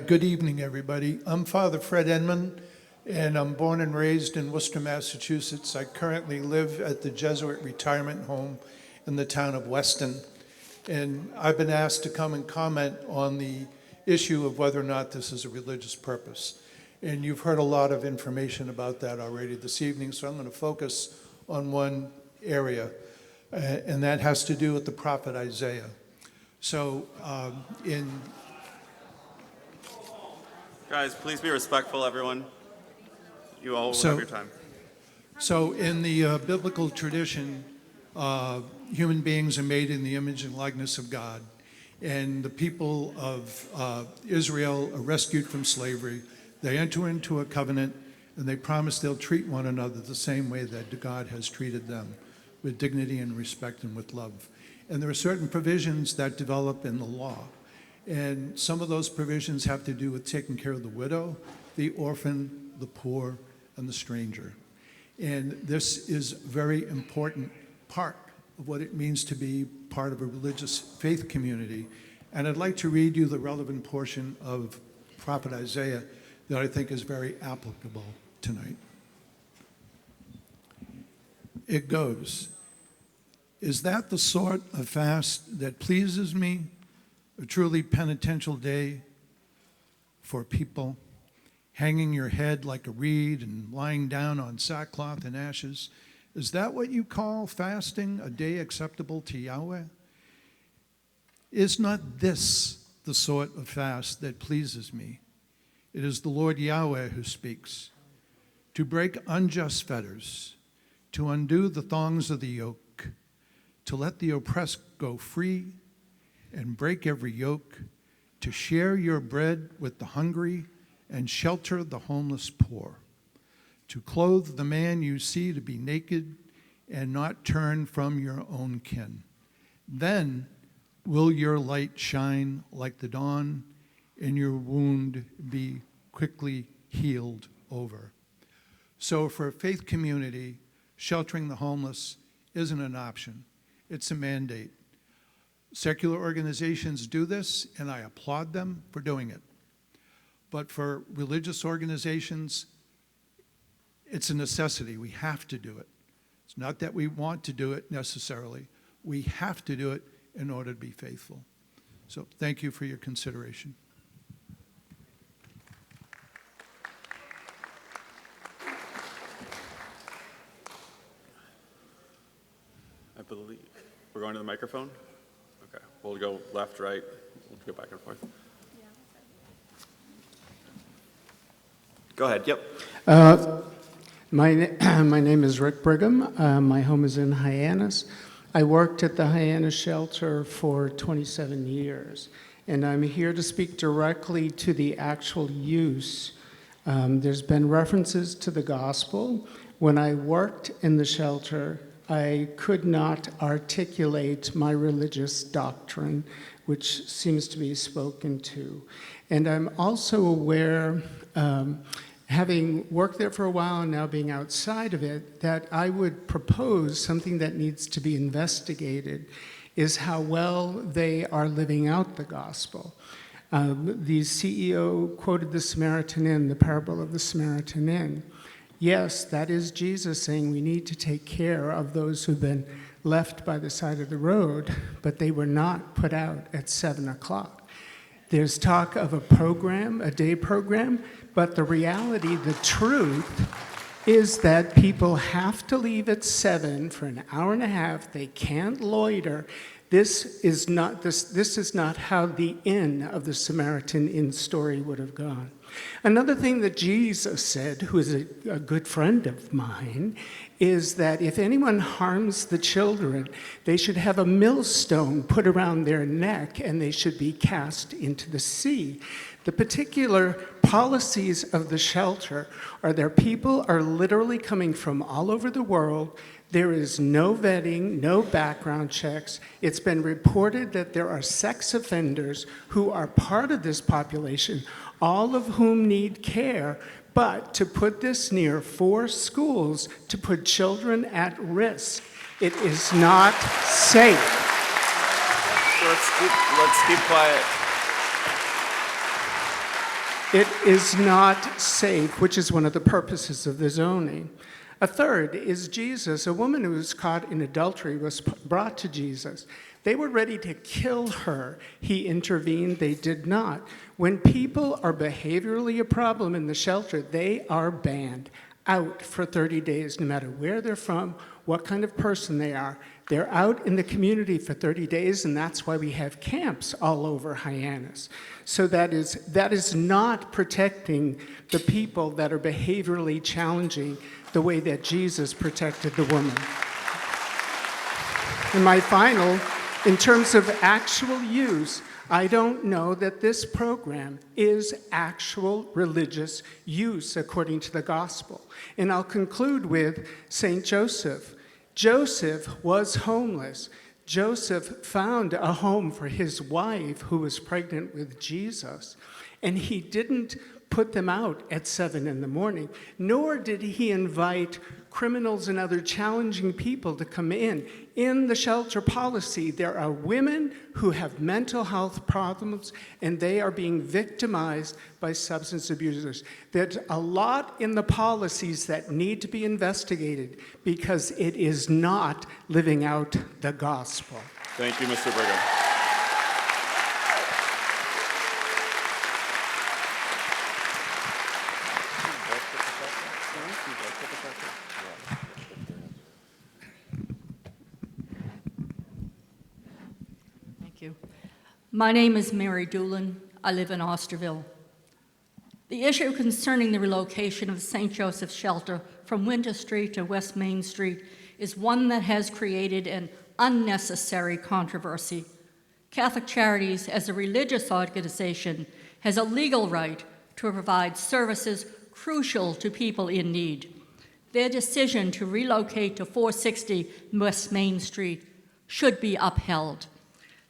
Good evening, everybody. I'm Father Fred Enman, and I'm born and raised in Worcester, Massachusetts. I currently live at the Jesuit retirement home in the town of Weston. And I've been asked to come and comment on the issue of whether or not this is a religious purpose. And you've heard a lot of information about that already this evening, so I'm going to focus on one area, and that has to do with the prophet Isaiah. So Guys, please be respectful, everyone. You all will So- have your time. So in the biblical tradition, human beings are made in the image and likeness of God. And the people of Israel are rescued from slavery. They enter into a covenant, and they promise they'll treat one another the same way that God has treated them, with dignity and respect and with love. And there are certain provisions that develop in the law. And some of those provisions have to do with taking care of the widow, the orphan, the poor, and the stranger. And this is a very important part of what it means to be part of a religious faith community. And I'd like to read you the relevant portion of Prophet Isaiah that I think is very applicable tonight. It goes, "Is that the sort of fast that pleases me, a truly penitential day for people, hanging your head like a reed and lying down on sackcloth and ashes? Is that what you call fasting, a day acceptable to Yahweh? Is not this the sort of fast that pleases me? It is the Lord Yahweh who speaks. To break unjust fetters, to undo the thongs of the yoke, to let the oppressed go free and break every yoke, to share your bread with the hungry and shelter the homeless poor, to clothe the man you see to be naked and not turn from your own kin. Then will your light shine like the dawn and your wound be quickly healed over." So for a faith community, sheltering the homeless isn't an option. It's a mandate. Secular organizations do this, and I applaud them for doing it. But for religious organizations, it's a necessity. We have to do it. It's not that we want to do it necessarily. We have to do it in order to be faithful. So thank you for your consideration. I believe. We're going to the microphone? Okay. We'll go left, right. We'll go back and forth. Go ahead. Yep. My name is Rick Brigham. My home is in Hyannis. I worked at the Hyannis shelter for 27 years, and I'm here to speak directly to the actual use. There's been references to the gospel. When I worked in the shelter, I could not articulate my religious doctrine, which seems to be spoken to. And I'm also aware, having worked there for a while and now being outside of it, that I would propose something that needs to be investigated is how well they are living out the gospel. The CEO quoted the Samaritan Inn, the parable of the Samaritan Inn. Yes, that is Jesus saying we need to take care of those who've been left by the side of the road, but they were not put out at 7 o'clock. There's talk of a program, a day program, but the reality, the truth, is that people have to leave at 7 for an hour and a half. They can't loiter. This is not how the inn of the Samaritan Inn story would have gone. Another thing that Jesus said, who is a good friend of mine, is that if anyone harms the children, they should have a millstone put around their neck and they should be cast into the sea. The particular policies of the shelter are their people are literally coming from all over the world. There is no vetting, no background checks. It's been reported that there are sex offenders who are part of this population, all of whom need care, but to put this near 4 schools, to put children at risk, it is not safe. So let's keep quiet. It is not safe, which is one of the purposes of the zoning. A third is Jesus. A woman who was caught in adultery was brought to Jesus. They were ready to kill her. He intervened. They did not. When people are behaviorally a problem in the shelter, they are banned out for 30 days, no matter where they're from, what kind of person they are. They're out in the community for 30 days, and that's why we have camps all over Hyannis. So that is not protecting the people that are behaviorally challenging the way that Jesus protected the woman. And my final, in terms of actual use, I don't know that this program is actual religious use according to the gospel. And I'll conclude with St. Joseph. Joseph was homeless. Joseph found a home for his wife who was pregnant with Jesus, and he didn't put them out at 7 in the morning, nor did he invite criminals and other challenging people to come in. In the shelter policy, there are women who have mental health problems, and they are being victimized by substance abusers. There's a lot in the policies that need to be investigated because it is not living out the gospel. Thank you, Mr. Brigham. Thank you. My name is Mary Doolin. I live in Osterville. The issue concerning the relocation of St. Joseph's Shelter from Winter Street to West Main Street is one that has created an unnecessary controversy. Catholic Charities, as a religious organization, has a legal right to provide services crucial to people in need. Their decision to relocate to 460 West Main Street should be upheld.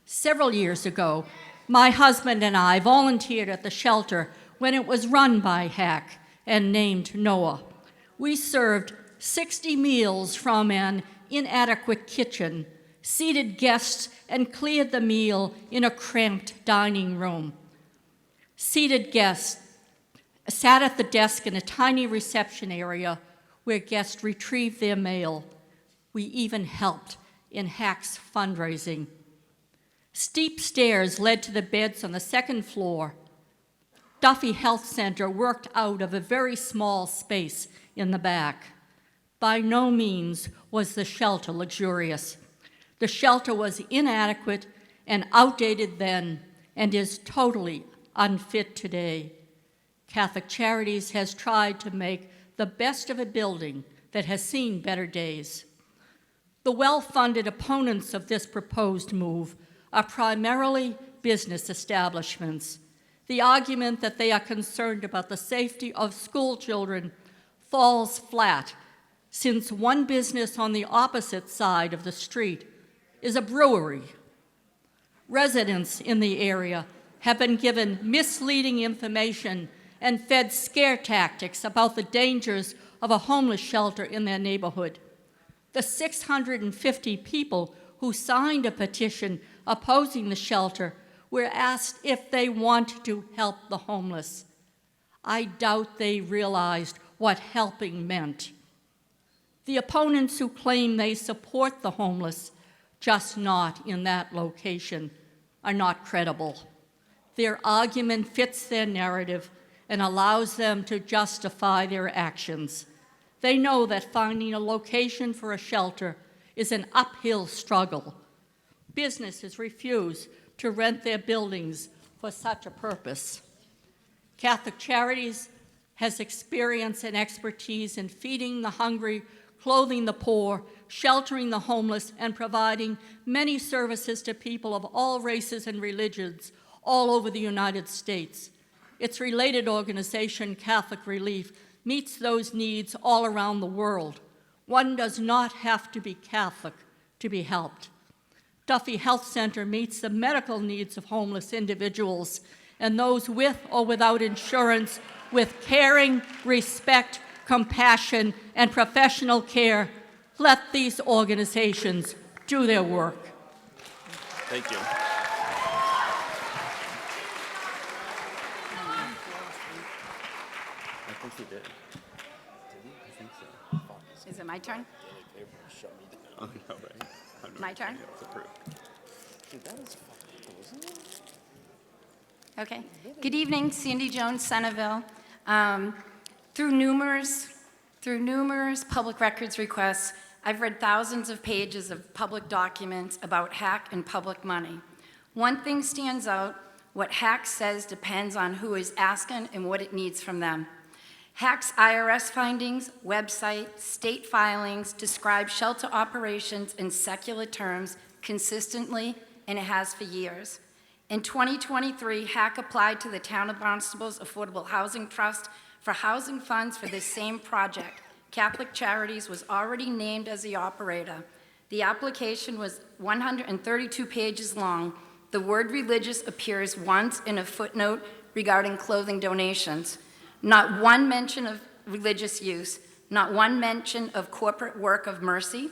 Several years ago, my husband and I volunteered at the shelter when it was run by HAC and named Noah. We served 60 meals from an inadequate kitchen, seated guests, and cleared the meal in a cramped dining room. Seated guests sat at the desk in a tiny reception area where guests retrieved their mail. We even helped in HAC's fundraising. Steep stairs led to the beds on the second floor. Duffy Health Center worked out of a very small space in the back. By no means was the shelter luxurious. The shelter was inadequate and outdated then and is totally unfit today. Catholic Charities has tried to make the best of a building that has seen better days. The well-funded opponents of this proposed move are primarily business establishments. The argument that they are concerned about the safety of school children falls flat, since one business on the opposite side of the street is a brewery. Residents in the area have been given misleading information and fed scare tactics about the dangers of a homeless shelter in their neighborhood. The 650 people who signed a petition opposing the shelter were asked if they want to help the homeless. I doubt they realized what helping meant. The opponents who claim they support the homeless, just not in that location, are not credible. Their argument fits their narrative and allows them to justify their actions. They know that finding a location for a shelter is an uphill struggle. Businesses refuse to rent their buildings for such a purpose. Catholic Charities has experience and expertise in feeding the hungry, clothing the poor, sheltering the homeless, and providing many services to people of all races and religions all over the United States. Its related organization, Catholic Relief, meets those needs all around the world. One does not have to be Catholic to be helped. Duffy Health Center meets the medical needs of homeless individuals and those with or without insurance with caring, respect, compassion, and professional care. Let these organizations do their work. Thank you. I think he did. I think so. Is it my turn? Oh, no, right. My turn? It's approved. Okay. Good evening, Sandy Jones, Centerville. Through numerous public records requests, I've read thousands of pages of public documents about HAC and public money. One thing stands out: what HAC says depends on who is asking and what it needs from them. HAC's IRS findings, website, state filings describe shelter operations in secular terms consistently, and it has for years. In 2023, HAC applied to the Town of Barnstable's Affordable Housing Trust for housing funds for this same project. Catholic Charities was already named as the operator. The application was 132 pages long. The word religious appears once in a footnote regarding clothing donations. Not one mention of religious use, not one mention of corporate work of mercy.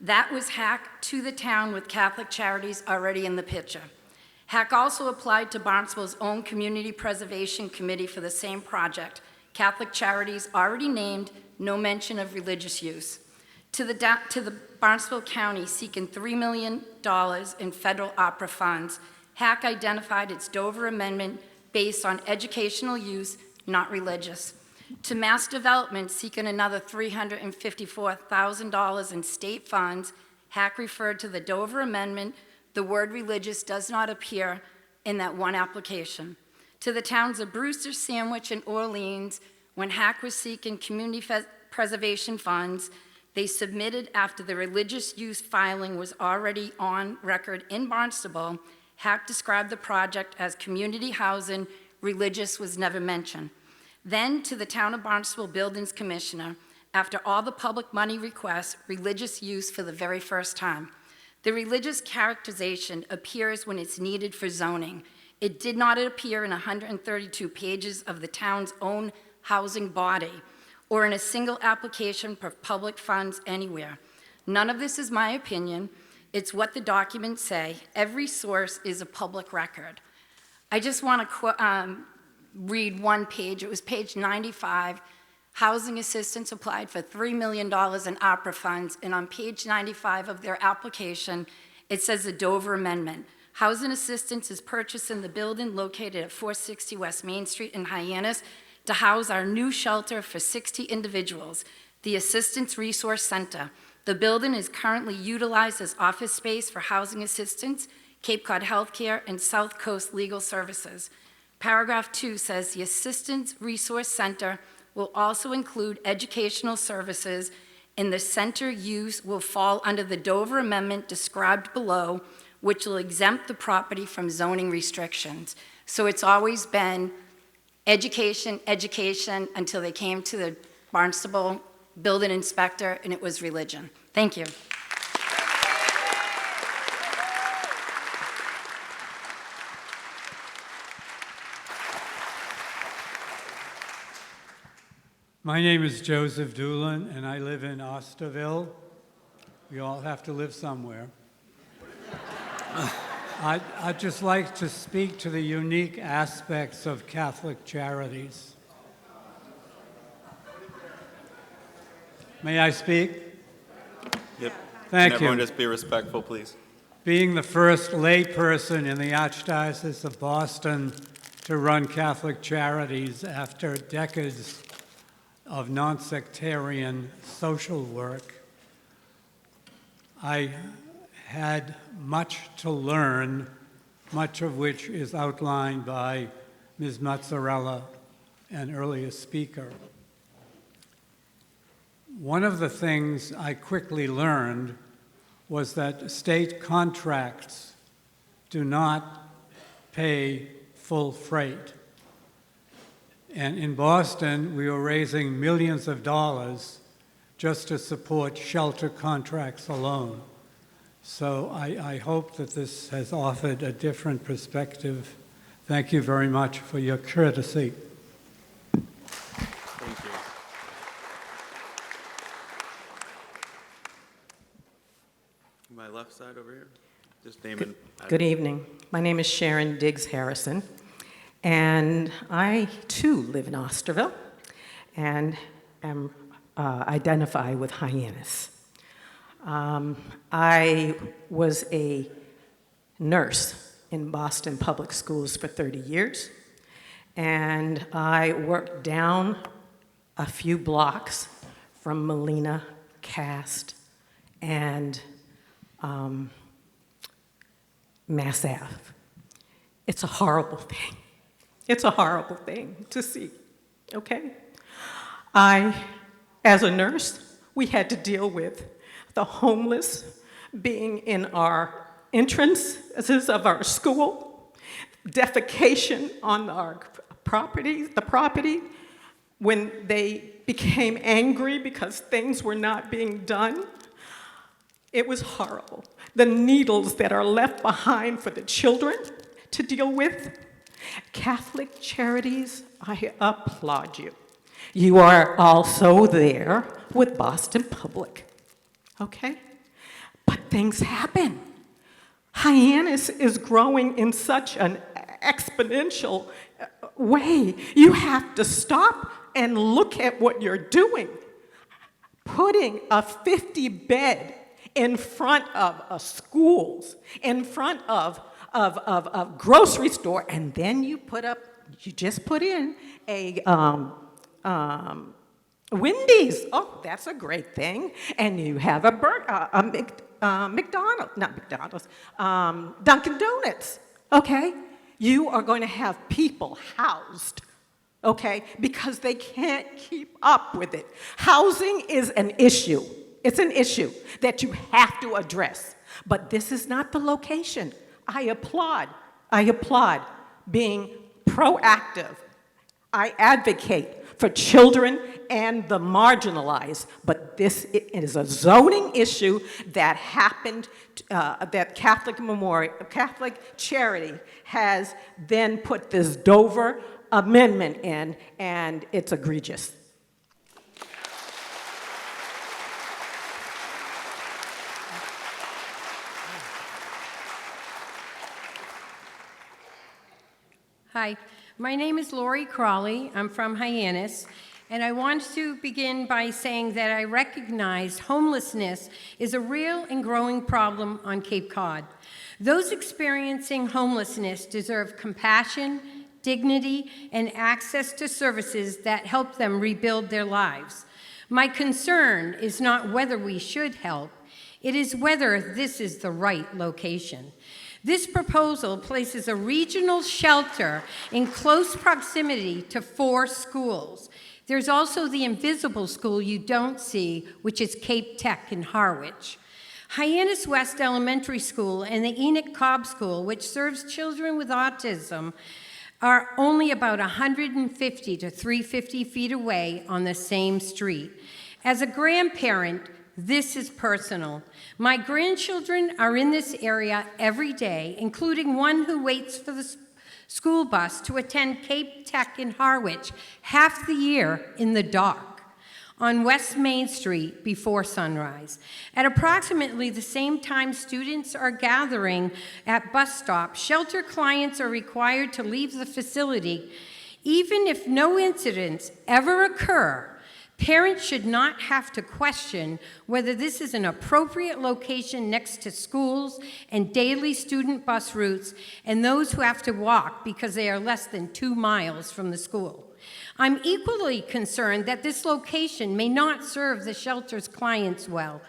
That was HAC to the town with Catholic Charities already in the picture. HAC also applied to Barnstable's own Community Preservation Committee for the same project. Catholic Charities already named, no mention of religious use. To the Barnstable County seeking $3 million in federal opera funds, HAC identified its Dover Amendment based on educational use, not religious. To Mass Development seeking another $354,000 in state funds, HAC referred to the Dover Amendment. The word religious does not appear in that one application. To the towns of Brewster, Sandwich, and Orleans, when HAC was seeking community preservation funds, they submitted after the religious use filing was already on record in Barnstable. HAC described the project as community housing. Religious was never mentioned. Then to the Town of Barnstable Buildings Commissioner, after all the public money requests, religious use for the very first time. The religious characterization appears when it's needed for zoning. It did not appear in 132 pages of the town's own housing body or in a single application for public funds anywhere. None of this is my opinion. It's what the documents say. Every source is a public record. I just want to read one page. It was page 95. Housing assistance applied for $3 million in opera funds, and on page 95 of their application, it says the Dover Amendment. Housing assistance is purchasing the building located at 460 West Main Street in Hyannis to house our new shelter for 60 individuals, the Assistance Resource Center. The building is currently utilized as office space for housing assistance, Cape Cod Healthcare, and South Coast Legal Services. Paragraph 2 says the Assistance Resource Center will also include educational services, and the center use will fall under the Dover Amendment described below, which will exempt the property from zoning restrictions. So it's always been education, education, until they came to the Barnstable building inspector, and it was religion. Thank you. My name is Joseph Doolin, and I live in Osterville. We all have to live somewhere. I'd just like to speak to the unique aspects of Catholic Charities. May I speak? Yep. Thank Can everyone you. just be respectful, please? Being the first layperson in the Archdiocese of Boston to run Catholic Charities after decades of non-sectarian social work, I had much to learn, much of which is outlined by Ms. Mazzarella, an earlier speaker. One of the things I quickly learned was that state contracts do not pay full freight. And in Boston, we were raising millions of dollars just to support shelter contracts alone. So I hope that this has offered a different perspective. Thank you very much for your courtesy. Thank you. My left side over here. Just name and Good evening. My name is Sharon Diggs Harrison, and I too live in Osterville and identify with Hyannis. I was a nurse in Boston Public Schools for 30 years, and I worked down a few blocks from Molina, Cast, and Mass Ave. It's a horrible thing. It's a horrible thing to see, okay? As a nurse, we had to deal with the homeless being in our entrances of our school, defecation on our property, the property, when they became angry because things were not being done. It was horrible. The needles that are left behind for the children to deal with. Catholic Charities, I applaud you. You are also there with Boston Public, okay? But things happen. Hyannis is growing in such an exponential way. You have to stop and look at what you're doing. Putting a 50-bed in front of schools, in front of a grocery store, and then you just put in a Wendy's. Oh, that's a great thing. And you have Dunkin' Donuts, okay? You are going to have people housed, okay, because they can't keep up with it. Housing is an issue. It's an issue that you have to address. But this is not the location. I applaud being proactive. I advocate for children and the marginalized, but this is a zoning issue that happened, that Catholic Charity has then put this Dover Amendment in, and it's egregious. Hi, my name is Lori Crawley. I'm from Hyannis, and I want to begin by saying that I recognize homelessness is a real and growing problem on Cape Cod. Those experiencing homelessness deserve compassion, dignity, and access to services that help them rebuild their lives. My concern is not whether we should help, it is whether this is the right location. This proposal places a regional shelter in close proximity to 4 schools. There's also the invisible school you don't see, which is Cape Tech in Harwich. Hyannis West Elementary School and the Enoch Cobb School, which serves children with autism, are only about 150 to 350 feet away on the same street. As a grandparent, this is personal. My grandchildren are in this area every day, including one who waits for the school bus to attend Cape Tech in Harwich half the year in the dark on West Main Street before sunrise. At approximately the same time students are gathering at bus stops, shelter clients are required to leave the facility. Even if no incidents ever occur, parents should not have to question whether this is an appropriate location next to schools and daily student bus routes and those who have to walk because they are less than 2 miles from the school. I'm equally concerned that this location may not serve the shelter's clients well.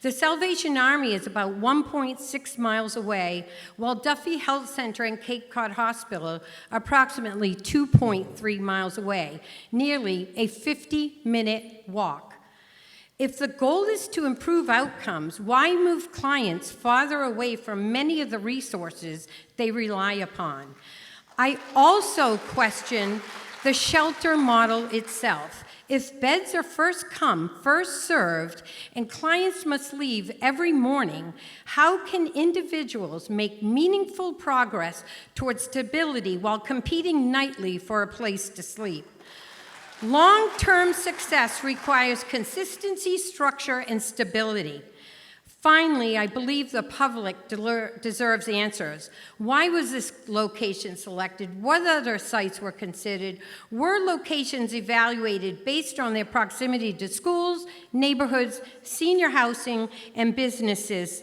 The Salvation Army is about 1.6 miles away, while Duffy Health Center and Cape Cod Hospital are approximately 2.3 miles away, nearly a 50-minute walk. If the goal is to improve outcomes, why move clients farther away from many of the resources they rely upon? I also question the shelter model itself. If beds are first come, first served, and clients must leave every morning, how can individuals make meaningful progress towards stability while competing nightly for a place to sleep? Long-term success requires consistency, structure, and stability. Finally, I believe the public deserves answers. Why was this location selected? What other sites were considered? Were locations evaluated based on their proximity to schools, neighborhoods, senior housing, and businesses?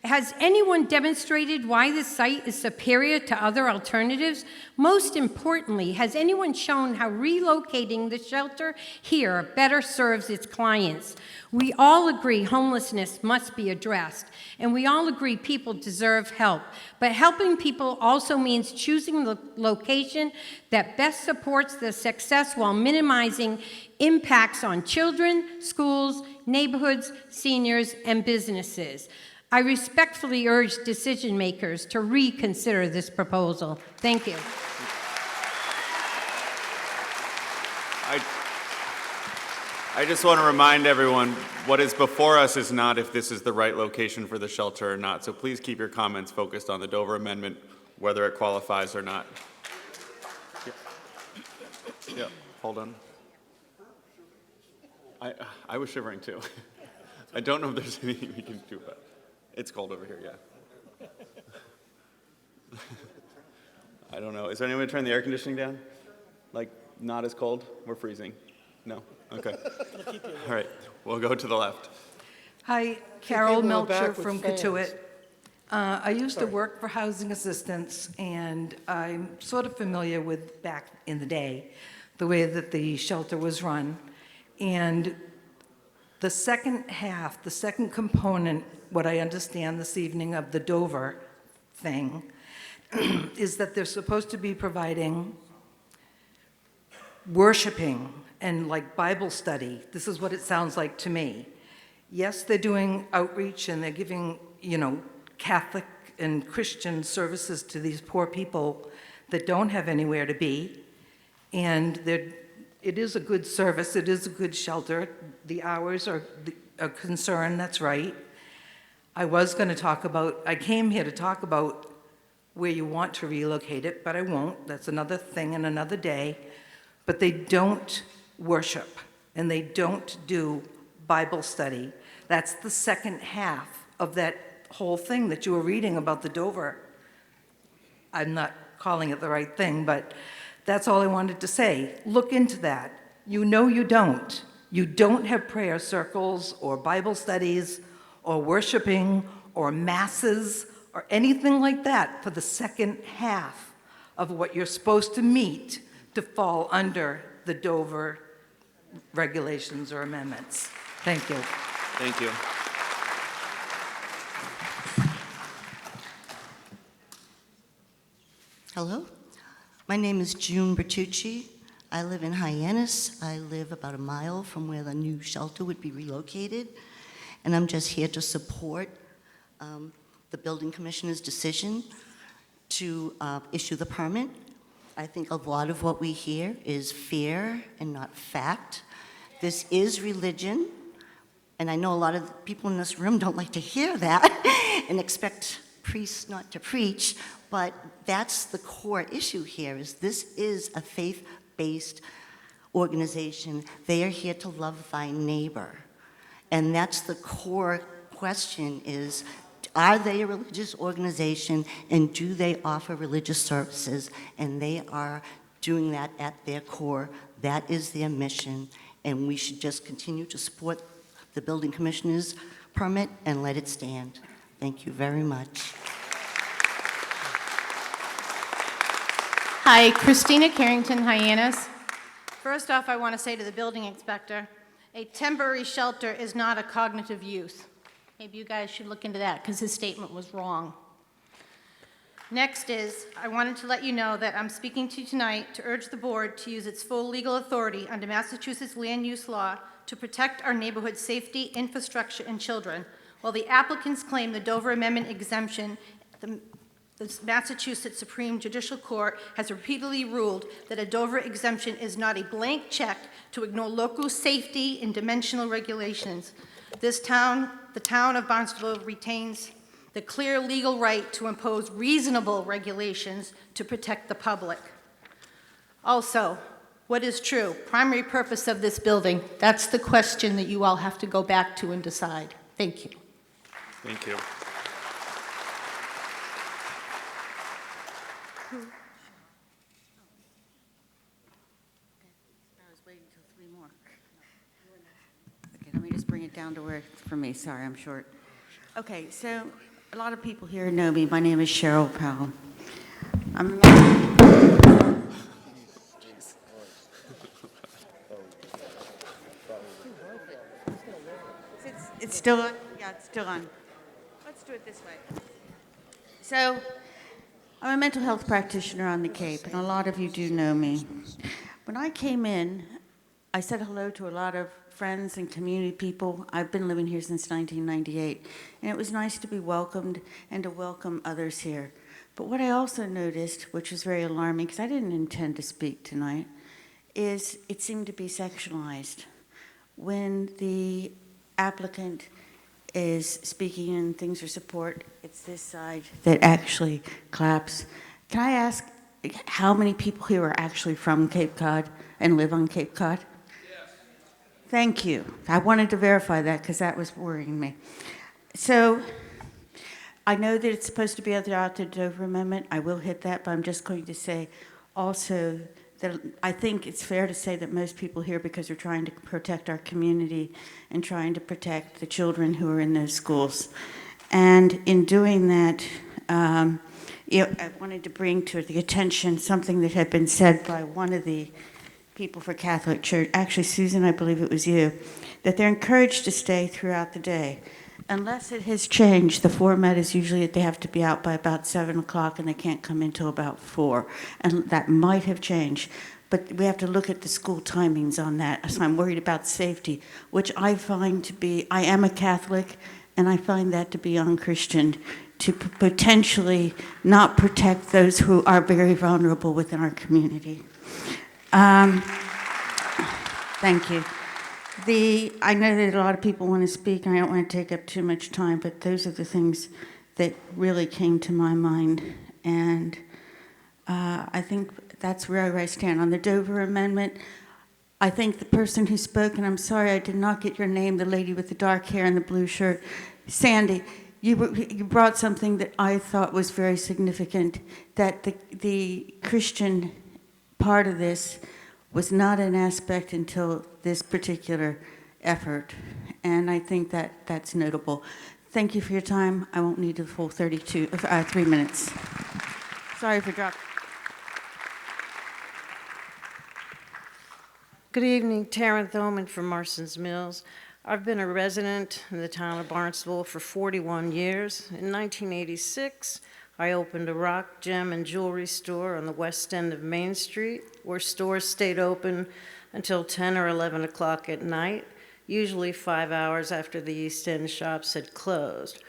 Has anyone demonstrated why this site is superior to other alternatives? Most importantly, has anyone shown how relocating the shelter here better serves its clients? We all agree homelessness must be addressed, and we all agree people deserve help. But helping people also means choosing the location that best supports their success while minimizing impacts on children, schools, neighborhoods, seniors, and businesses. I respectfully urge decision makers to reconsider this proposal. Thank you. I just want to remind everyone, what is before us is not if this is the right location for the shelter or not. So please keep your comments focused on the Dover Amendment, whether it qualifies or not. Yeah, hold on. I was shivering too. I don't know if there's anything we can do about it. It's cold over here, yeah. I don't know. Is there any way to turn the air conditioning down? Like, not as cold? We're freezing. No? Okay. All right. We'll go to the left. Hi, Carol people are Melcher back with from fans. Katuitt. I used to work for housing assistance, and I'm sort of familiar with back in the day, the way that the shelter was run. And the second half, the second component, what I understand this evening of the Dover thing, is that they're supposed to be providing worshiping and like Bible study. This is what it sounds like to me. Yes, they're doing outreach and they're giving, Catholic and Christian services to these poor people that don't have anywhere to be. And it is a good service, it is a good shelter. The hours are a concern, that's right. I came here to talk about where you want to relocate it, but I won't. That's another thing and another day. But they don't worship and they don't do Bible study. That's the second half of that whole thing that you were reading about the Dover. I'm not calling it the right thing, but that's all I wanted to say. Look into that. You know you don't. You don't have prayer circles or Bible studies or worshiping or masses or anything like that for the second half of what you're supposed to meet to fall under the Dover regulations or amendments. Thank you. Thank you. Hello, my name is June Bertucci. I live in Hyannis. I live about a mile from where the new shelter would be relocated, and I'm just here to support the building commissioner's decision to issue the permit. I think a lot of what we hear is fear and not fact. This is religion, and I know a lot of people in this room don't like to hear that and expect priests not to preach, but that's the core issue here, is this is a faith-based organization. They are here to love thy neighbor. And that's the core question is, are they a religious organization and do they offer religious services? And they are doing that at their core. That is their mission. And we should just continue to support the building commissioner's permit and let it stand. Thank you very much. Hi, Christina Carrington, Hyannis. First off, I want to say to the building inspector, a temporary shelter is not a cognitive use. Maybe you guys should look into that because his statement was wrong. Next is, I wanted to let you know that I'm speaking to you tonight to urge the board to use its full legal authority under Massachusetts land use law to protect our neighborhood's safety, infrastructure, and children. While the applicants claim the Dover Amendment exemption, the Massachusetts Supreme Judicial Court has repeatedly ruled that a Dover exemption is not a blank check to ignore local safety and dimensional regulations. The town of Barnstable retains the clear legal right to impose reasonable regulations to protect the public. Also, what is true? Primary purpose of this building, that's the question that you all have to go back to and decide. Thank you. Thank you. I was waiting till 3 more. Okay, let me just bring it down to where, for me, sorry, I'm short. Okay, so A lot of people here know me. My name is Cheryl Powell. It's still on? Yeah, it's still on. Let's do it this way. So, I'm a mental health practitioner on the Cape, and a lot of you do know me. When I came in, I said hello to a lot of friends and community people. I've been living here since 1998, and it was nice to be welcomed and to welcome others here. But what I also noticed, which was very alarming, because I didn't intend to speak tonight, is it seemed to be sexualized. When the applicant is speaking and things for support, it's this side that actually claps. Can I ask how many people here are actually from Cape Cod and live on Cape Cod? Yes. Thank you. I wanted to verify that because that was worrying me. So I know that it's supposed to be throughout the Dover Amendment. I will hit that, but I'm just going to say also that I think it's fair to say that most people here, because we're trying to protect our community and trying to protect the children who are in those schools. And in doing that, I wanted to bring to the attention something that had been said by one of the people for Catholic Church, actually Susan, I believe it was you, that they're encouraged to stay throughout the day. Unless it has changed, the format is usually that they have to be out by about 7 o'clock and they can't come in till about 4. And that might have changed. But we have to look at the school timings on that. So I'm worried about safety, which I find to be, I am a Catholic, and I find that to be unchristian, to potentially not protect those who are very vulnerable within our community. Thank you. I know that a lot of people want to speak, and I don't want to take up too much time, but those are the things that really came to my mind. And I think that's where I stand. On the Dover Amendment, I think the person who spoke, and I'm sorry I did not get your name, the lady with the dark hair and the blue shirt, Sandy, you brought something that I thought was very significant, that the Christian part of this was not an aspect until this particular effort, and I think that that's notable. Thank you for your time. I won't need the full 3 minutes. Sorry for dropping. Good evening, Taryn Thoman from Marston's Mills. I've been a resident in the town of Barnstable for 41 years. In 1986, I opened a rock, gem, and jewelry store on the west end of Main Street, where stores stayed open until 10 or 11 o'clock at night, usually 5 hours after the East End shops had closed.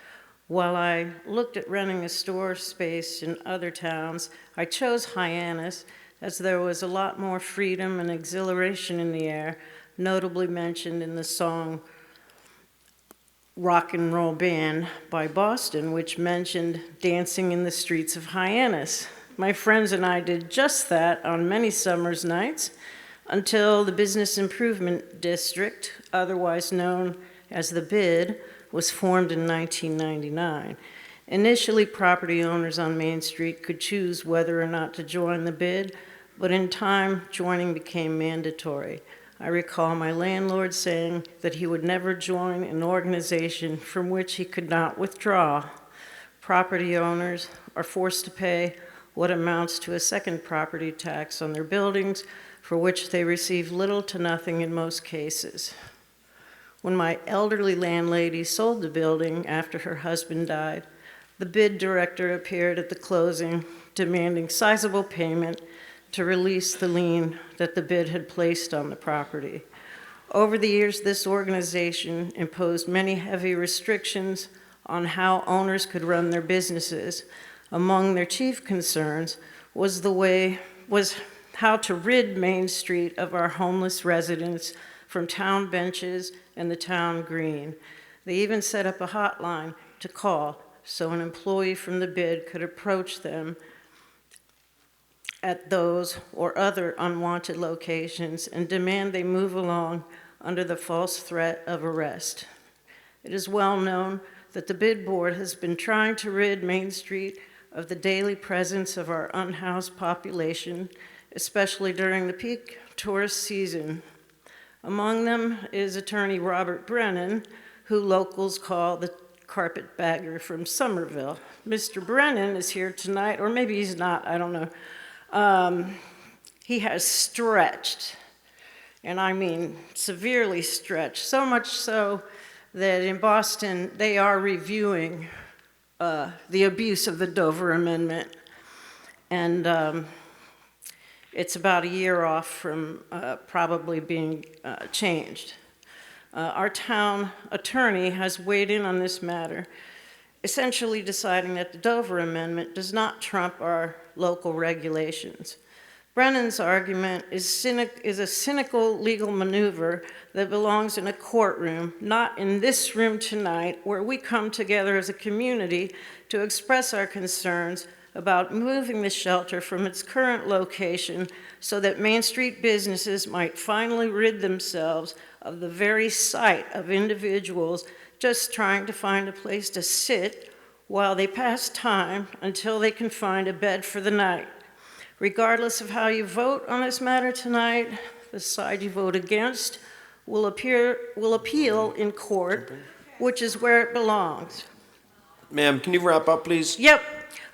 While I looked at renting a store space in other towns, I chose Hyannis as there was a lot more freedom and exhilaration in the air, notably mentioned in the song Rock and Roll Band by Boston, which mentioned dancing in the streets of Hyannis. My friends and I did just that on many summer's nights until the Business Improvement District, otherwise known as the BID, was formed in 1999. Initially, property owners on Main Street could choose whether or not to join the BID, but in time, joining became mandatory. I recall my landlord saying that he would never join an organization from which he could not withdraw. Property owners are forced to pay what amounts to a second property tax on their buildings, for which they receive little to nothing in most cases. When my elderly landlady sold the building after her husband died, the BID director appeared at the closing demanding sizable payment to release the lien that the BID had placed on the property. Over the years, this organization imposed many heavy restrictions on how owners could run their businesses. Among their chief concerns was how to rid Main Street of our homeless residents from town benches and the town green. They even set up a hotline to call so an employee from the BID could approach them at those or other unwanted locations and demand they move along under the false threat of arrest. It is well known that the BID board has been trying to rid Main Street of the daily presence of our unhoused population, especially during the peak tourist season. Among them is attorney Robert Brennan, who locals call the carpetbagger from Somerville. Mr. Brennan is here tonight, or maybe he's not, I don't know. He has stretched, and I mean severely stretched, so much so that in Boston they are reviewing the abuse of the Dover Amendment. And it's about a year off from probably being changed. Our town attorney has weighed in on this matter, essentially deciding that the Dover Amendment does not trump our local regulations. Brennan's argument is a cynical legal maneuver that belongs in a courtroom, not in this room tonight, where we come together as a community to express our concerns about moving the shelter from its current location so that Main Street businesses might finally rid themselves of the very sight of individuals just trying to find a place to sit while they pass time until they can find a bed for the night. Regardless of how you vote on this matter tonight, the side you vote against will appeal in court, which is where it belongs. Ma'am, can you wrap up, please? Yep.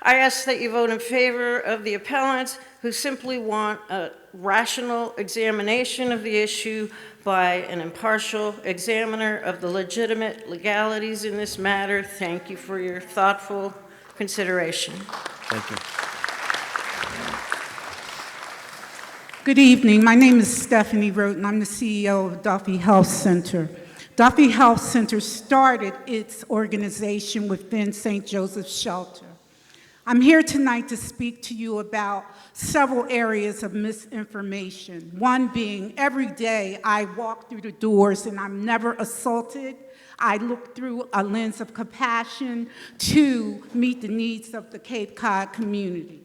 I ask that you vote in favor of the appellants who simply want a rational examination of the issue by an impartial examiner of the legitimate legalities in this matter. Thank you for your thoughtful consideration. Thank you. Good evening. My name is Stephanie Roten. I'm the CEO of Duffy Health Center. Duffy Health Center started its organization within St. Joseph's Shelter. I'm here tonight to speak to you about several areas of misinformation. One being, every day I walk through the doors and I'm never assaulted. I look through a lens of compassion to meet the needs of the Cape Cod community.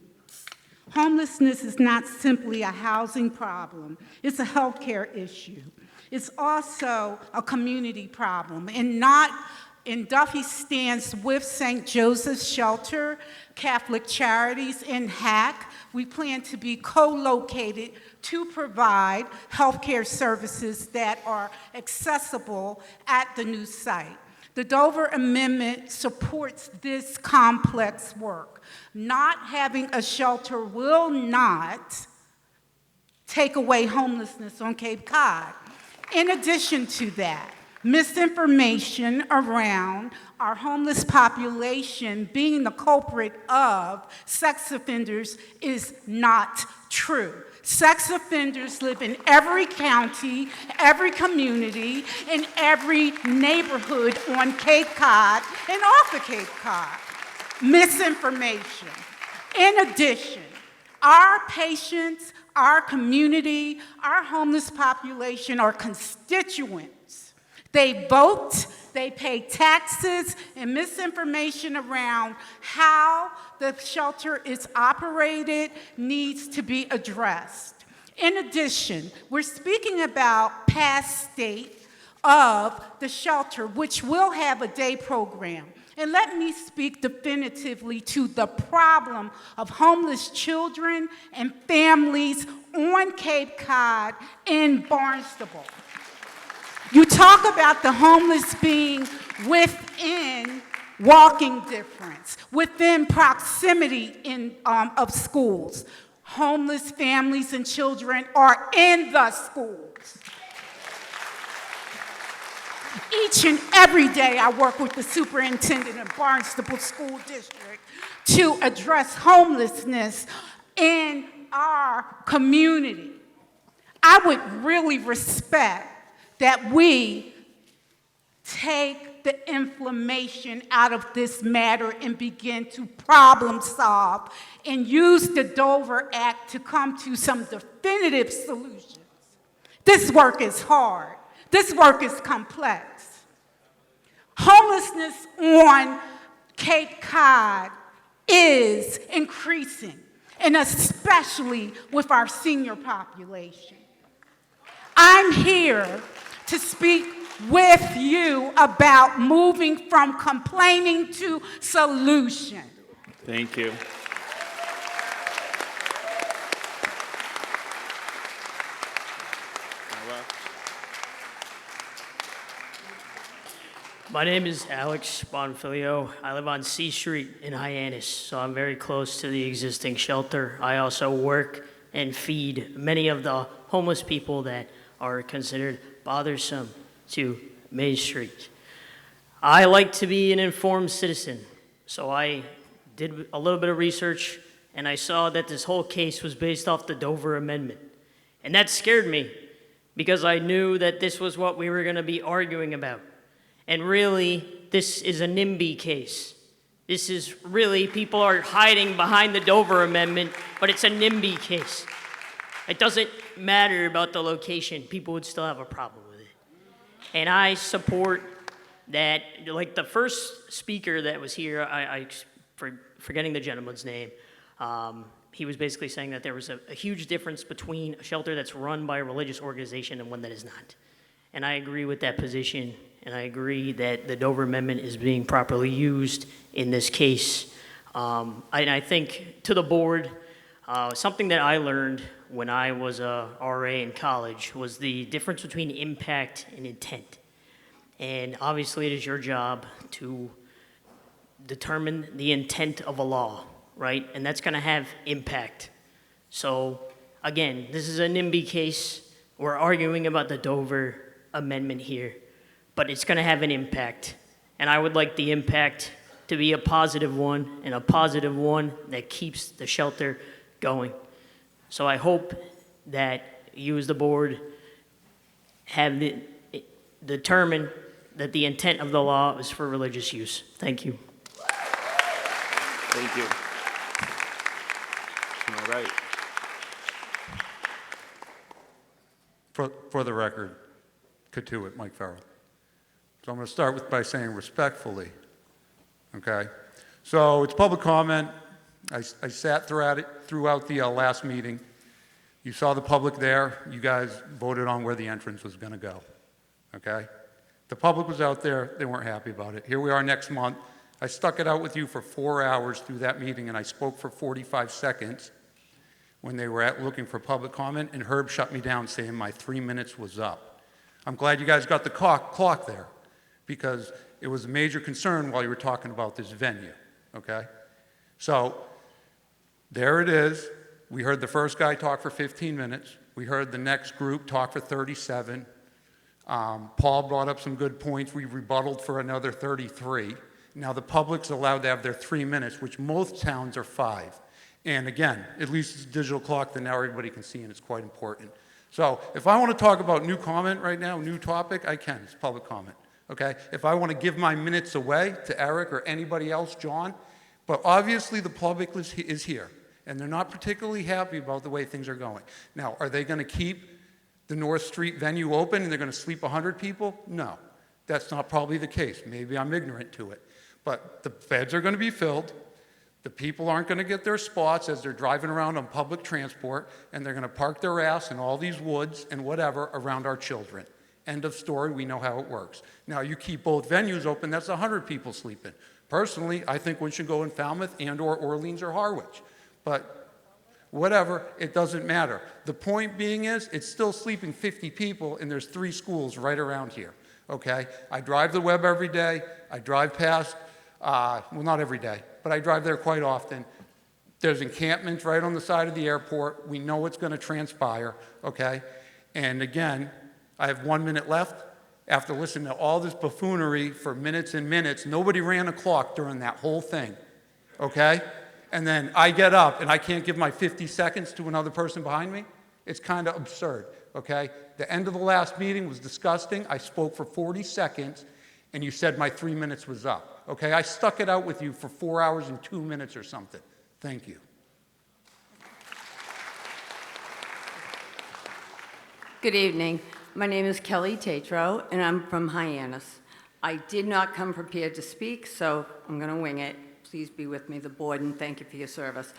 Homelessness is not simply a housing problem, it's a healthcare issue. It's also a community problem, and Duffy stands with St. Joseph's Shelter, Catholic Charities in HAC. We plan to be co-located to provide healthcare services that are accessible at the new site. The Dover Amendment supports this complex work. Not having a shelter will not take away homelessness on Cape Cod. In addition to that, misinformation around our homeless population being the culprit of sex offenders is not true. Sex offenders live in every county, every community, in every neighborhood on Cape Cod and off the Cape Cod. Misinformation. In addition, our patients, our community, our homeless population are constituents. They vote, they pay taxes, and misinformation around how the shelter is operated needs to be addressed. In addition, we're speaking about past state of the shelter, which will have a day program. And let me speak definitively to the problem of homeless children and families on Cape Cod in Barnstable. You talk about the homeless being within walking distance, within proximity of schools. Homeless families and children are in the schools. Each and every day I work with the superintendent of Barnstable School District to address homelessness in our community. I would really respect that we take the inflammation out of this matter and begin to problem solve and use the Dover Act to come to some definitive solutions. This work is hard. This work is complex. Homelessness on Cape Cod is increasing, and especially with our senior population. I'm here to speak with you about moving from complaining to solution. Thank you. My name is Alex Bonfilio. I live on C Street in Hyannis, so I'm very close to the existing shelter. I also work and feed many of the homeless people that are considered bothersome to Main Street. I like to be an informed citizen, so I did a little bit of research, and I saw that this whole case was based off the Dover Amendment. And that scared me, because I knew that this was what we were going to be arguing about. And really, this is a NIMBY case. This is really, people are hiding behind the Dover Amendment, but it's a NIMBY case. It doesn't matter about the location. People would still have a problem with it. And I support that, like the first speaker that was here, forgetting the gentleman's name, he was basically saying that there was a huge difference between a shelter that's run by a religious organization and one that is not. And I agree with that position, and I agree that the Dover Amendment is being properly used in this case. And I think, to the board, something that I learned when I was a RA in college was the difference between impact and intent. And obviously it is your job to determine the intent of a law, right? And that's gonna have impact. So again, this is a NIMBY case. We're arguing about the Dover Amendment here, but it's gonna have an impact. And I would like the impact to be a positive one, and a positive one that keeps the shelter going. So I hope that you as the board have determined that the intent of the law is for religious use. Thank you. Thank you. All right. For the record, Katuitt, Mike Farrell. So I'm going to start by saying respectfully, okay? So it's public comment. I sat throughout the last meeting. You saw the public there. You guys voted on where the entrance was going to go, okay? The public was out there. They weren't happy about it. Here we are next month. I stuck it out with you for 4 hours through that meeting, and I spoke for 45 seconds when they were looking for public comment, and Herb shut me down saying my 3 minutes was up. I'm glad you guys got the clock there, because it was a major concern while you were talking about this venue, okay? So there it is. We heard the first guy talk for 15 minutes. We heard the next group talk for 37. Paul brought up some good points. We rebutted for another 33. Now the public's allowed to have their 3 minutes, which most towns are 5. And again, at least it's a digital clock that now everybody can see, and it's quite important. So if I want to talk about new comment right now, new topic, I can. It's public comment, okay? If I want to give my minutes away to Eric or anybody else, John, but obviously the public is here, and they're not particularly happy about the way things are going. Now, are they going to keep the North Street venue open and they're going to sleep 100 people? No, that's not probably the case. Maybe I'm ignorant to it. But the beds are going to be filled. The people aren't going to get their spots as they're driving around on public transport, and they're going to park their ass in all these woods and whatever around our children. End of story. We know how it works. Now, you keep both venues open, that's 100 people sleeping. Personally, I think we should go in Falmouth and or Orleans or Harwich. But whatever, it doesn't matter. The point being is, it's still sleeping 50 people, and there's 3 schools right around here, okay? I drive the Web every day. I drive past, well, not every day, but I drive there quite often. There's encampments right on the side of the airport. We know what's going to transpire, okay? And again, I have 1 minute left. After listening to all this buffoonery for minutes and minutes, nobody ran a clock during that whole thing, okay? And then I get up and I can't give my 50 seconds to another person behind me? It's kind of absurd, okay? The end of the last meeting was disgusting. I spoke for 40 seconds, and you said my 3 minutes was up, okay? I stuck it out with you for 4 hours and 2 minutes or something. Thank you. Good evening. My name is Kelly Tatro, and I'm from Hyannis. I did not come prepared to speak, so I'm going to wing it. Please be with me, the board, and thank you for your service.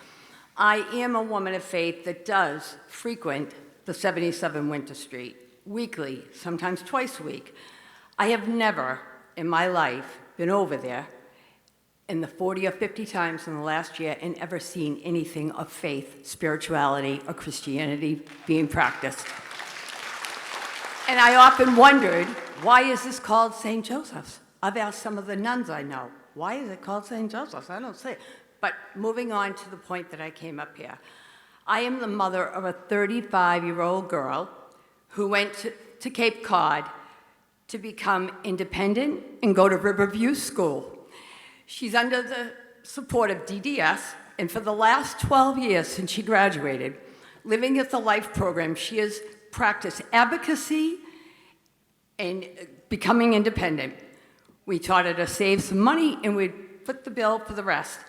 I am a woman of faith that does frequent the 77 Winter Street weekly, sometimes twice a week. I have never in my life been over there in the 40 or 50 times in the last year and ever seen anything of faith, spirituality, or Christianity being practiced. And I often wondered, why is this called St. Joseph's? I've asked some of the nuns I know, why is it called St. Joseph's? I don't say it. But moving on to the point that I came up here. I am the mother of a 35-year-old girl who went to Cape Cod to become independent and go to Riverview School. She's under the support of DDS, and for the last 12 years since she graduated, Living at the Life program, she has practiced advocacy and becoming independent. We taught her to save some money and we'd foot the bill for the rest.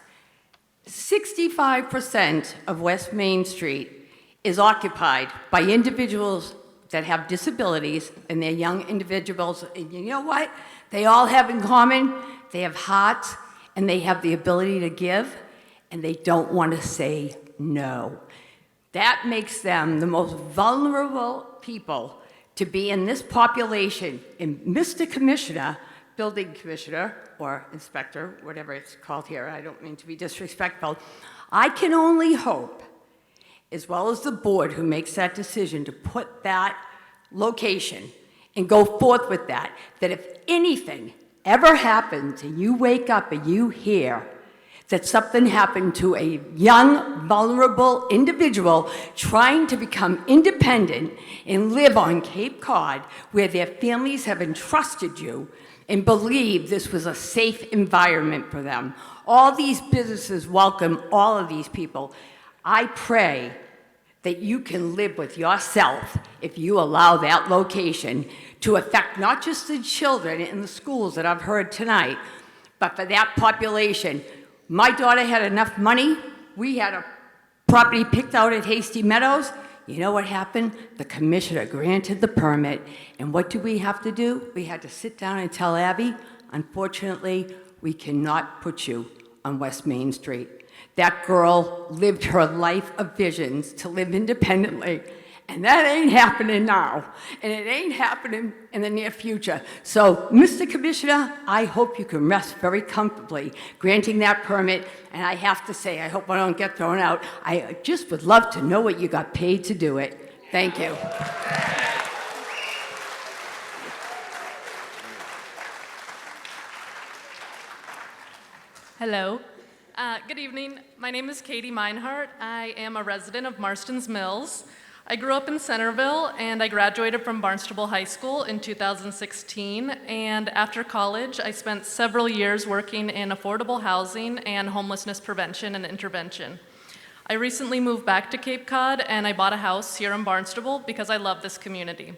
65% of West Main Street is occupied by individuals that have disabilities, and they're young individuals. And you know what? They all have in common, they have hearts, and they have the ability to give, and they don't want to say no. That makes them the most vulnerable people to be in this population. And Mr. Commissioner, Building Commissioner, or Inspector, whatever it's called here, I don't mean to be disrespectful, I can only hope, as well as the board who makes that decision to put that location and go forth with that if anything ever happens and you wake up and you hear that something happened to a young, vulnerable individual trying to become independent and live on Cape Cod, where their families have entrusted you and believe this was a safe environment for them. All these businesses welcome all of these people. I pray that you can live with yourself if you allow that location to affect not just the children in the schools that I've heard tonight, but for that population. My daughter had enough money. We had a property picked out at Hasty Meadows. You know what happened? The commissioner granted the permit. And what do we have to do? We had to sit down and tell Abby, unfortunately, we cannot put you on West Main Street. That girl lived her life of visions to live independently. And that ain't happening now. And it ain't happening in the near future. So, Mr. Commissioner, I hope you can rest very comfortably granting that permit. And I have to say, I hope I don't get thrown out. I just would love to know what you got paid to do it. Thank you. Hello. Good evening. My name is Katie Meinhardt. I am a resident of Marston's Mills. I grew up in Centerville, and I graduated from Barnstable High School in 2016. And after college, I spent several years working in affordable housing and homelessness prevention and intervention. I recently moved back to Cape Cod, and I bought a house here in Barnstable because I love this community.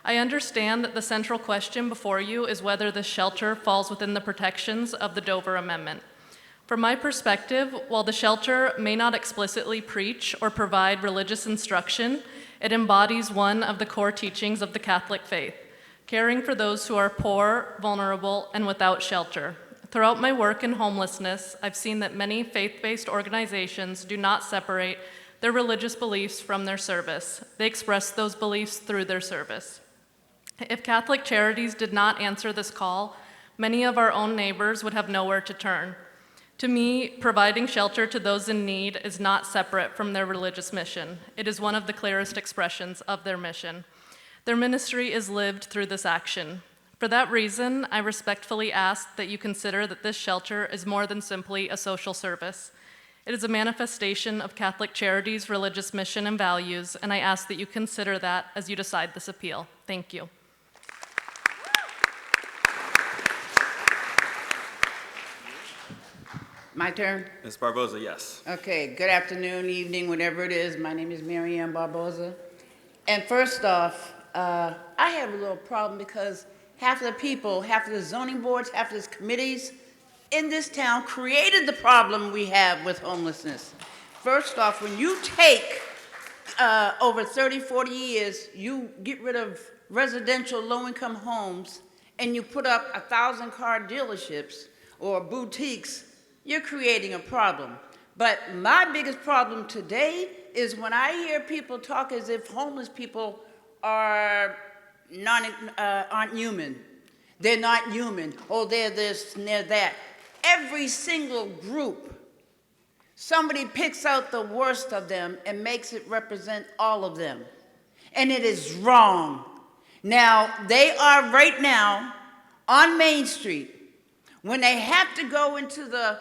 I understand that the central question before you is whether this shelter falls within the protections of the Dover Amendment. From my perspective, while the shelter may not explicitly preach or provide religious instruction, it embodies one of the core teachings of the Catholic faith, caring for those who are poor, vulnerable, and without shelter. Throughout my work in homelessness, I've seen that many faith-based organizations do not separate their religious beliefs from their service. They express those beliefs through their service. If Catholic Charities did not answer this call, many of our own neighbors would have nowhere to turn. To me, providing shelter to those in need is not separate from their religious mission. It is one of the clearest expressions of their mission. Their ministry is lived through this action. For that reason, I respectfully ask that you consider that this shelter is more than simply a social service. It is a manifestation of Catholic Charities' religious mission and values, and I ask that you consider that as you decide this appeal. Thank you. My turn? Ms. Barboza, yes. Okay, good afternoon, evening, whatever it is. My name is Mary Ann Barboza. And first off, I have a little problem because half of the people, half of the zoning boards, half of the committees in this town created the problem we have with homelessness. First off, when you take over 30, 40 years, you get rid of residential low-income homes and you put up 1,000 car dealerships or boutiques, you're creating a problem. But my biggest problem today is when I hear people talk as if homeless people are aren't human. They're not human. Oh, they're this and they're that. Every single group, somebody picks out the worst of them and makes it represent all of them. And it is wrong. Now, they are right now on Main Street, when they have to go into the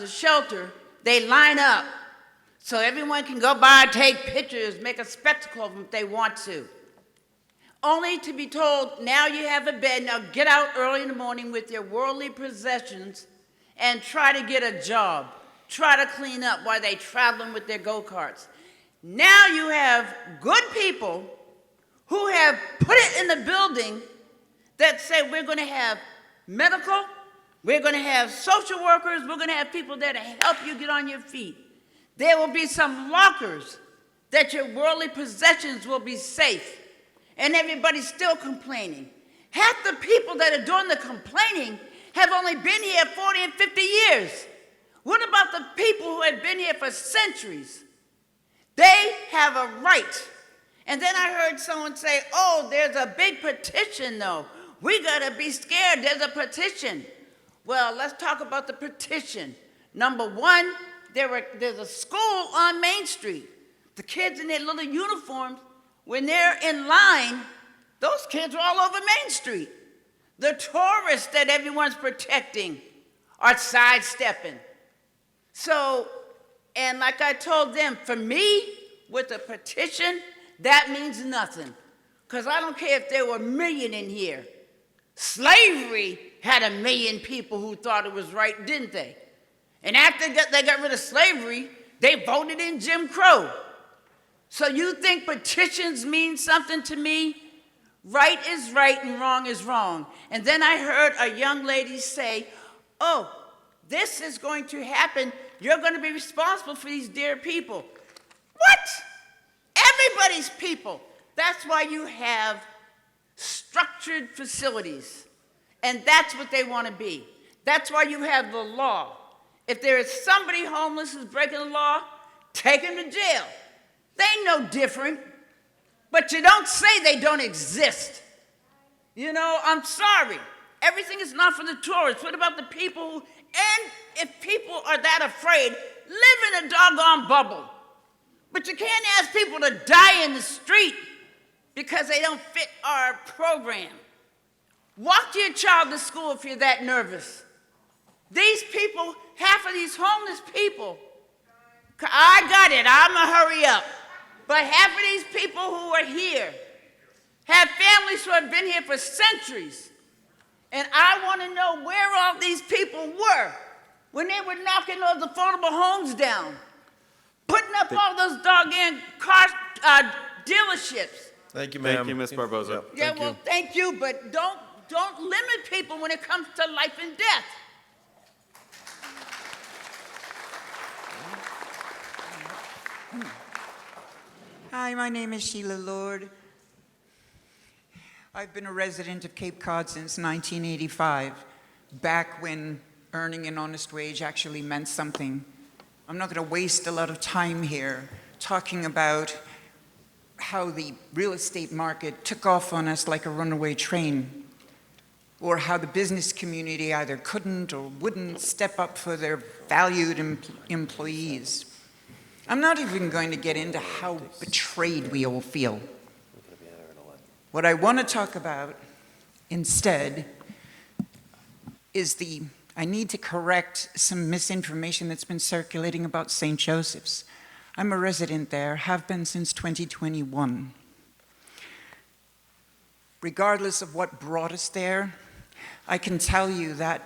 shelter, they line up so everyone can go by, take pictures, make a spectacle of them if they want to. Only to be told, now you have a bed, now get out early in the morning with your worldly possessions and try to get a job. Try to clean up while they're traveling with their go-karts. Now you have good people who have put it in the building that say we're going to have medical, we're going to have social workers, we're going to have people there to help you get on your feet. There will be some lockers that your worldly possessions will be safe. And everybody's still complaining. Half the people that are doing the complaining have only been here 40 and 50 years. What about the people who have been here for centuries? They have a right. And then I heard someone say, oh, there's a big petition though. We gotta be scared, there's a petition. Well, let's talk about the petition. Number one, there's a school on Main Street. The kids in their little uniforms, when they're in line, those kids are all over Main Street. The tourists that everyone's protecting are sidestepping. So, and like I told them, for me, with a petition, that means nothing. Because I don't care if there were 1 million in here. Slavery had 1 million people who thought it was right, didn't they? And after they got rid of slavery, they voted in Jim Crow. So you think petitions mean something to me? Right is right and wrong is wrong. And then I heard a young lady say, oh, this is going to happen. You're going to be responsible for these dear people. What? Everybody's people. That's why you have structured facilities. And that's what they want to be. That's why you have the law. If there is somebody homeless who's breaking the law, take him to jail. They ain't no different, but you don't say they don't exist. You know, I'm sorry. Everything is not for the tourists. What about the people who, and if people are that afraid, live in a doggone bubble. But you can't ask people to die in the street because they don't fit our program. Walk your child to school if you're that nervous. These people, half of these homeless people, I got it, I'm gonna hurry up. But half of these people who are here have families who have been here for centuries. And I want to know where all these people were when they were knocking those affordable homes down, putting up all those doggone car dealerships. Thank you, ma'am. Thank you, Ms. Barboza. Yeah, well, thank you, but don't limit people when it comes to life and death. Hi, my name is Sheila Lord. I've been a resident of Cape Cod since 1985, back when earning an honest wage actually meant something. I'm not going to waste a lot of time here talking about how the real estate market took off on us like a runaway train, or how the business community either couldn't or wouldn't step up for their valued employees. I'm not even going to get into how betrayed we all feel. What I want to talk about instead is I need to correct some misinformation that's been circulating about St. Joseph's. I'm a resident there, have been since 2021. Regardless of what brought us there, I can tell you that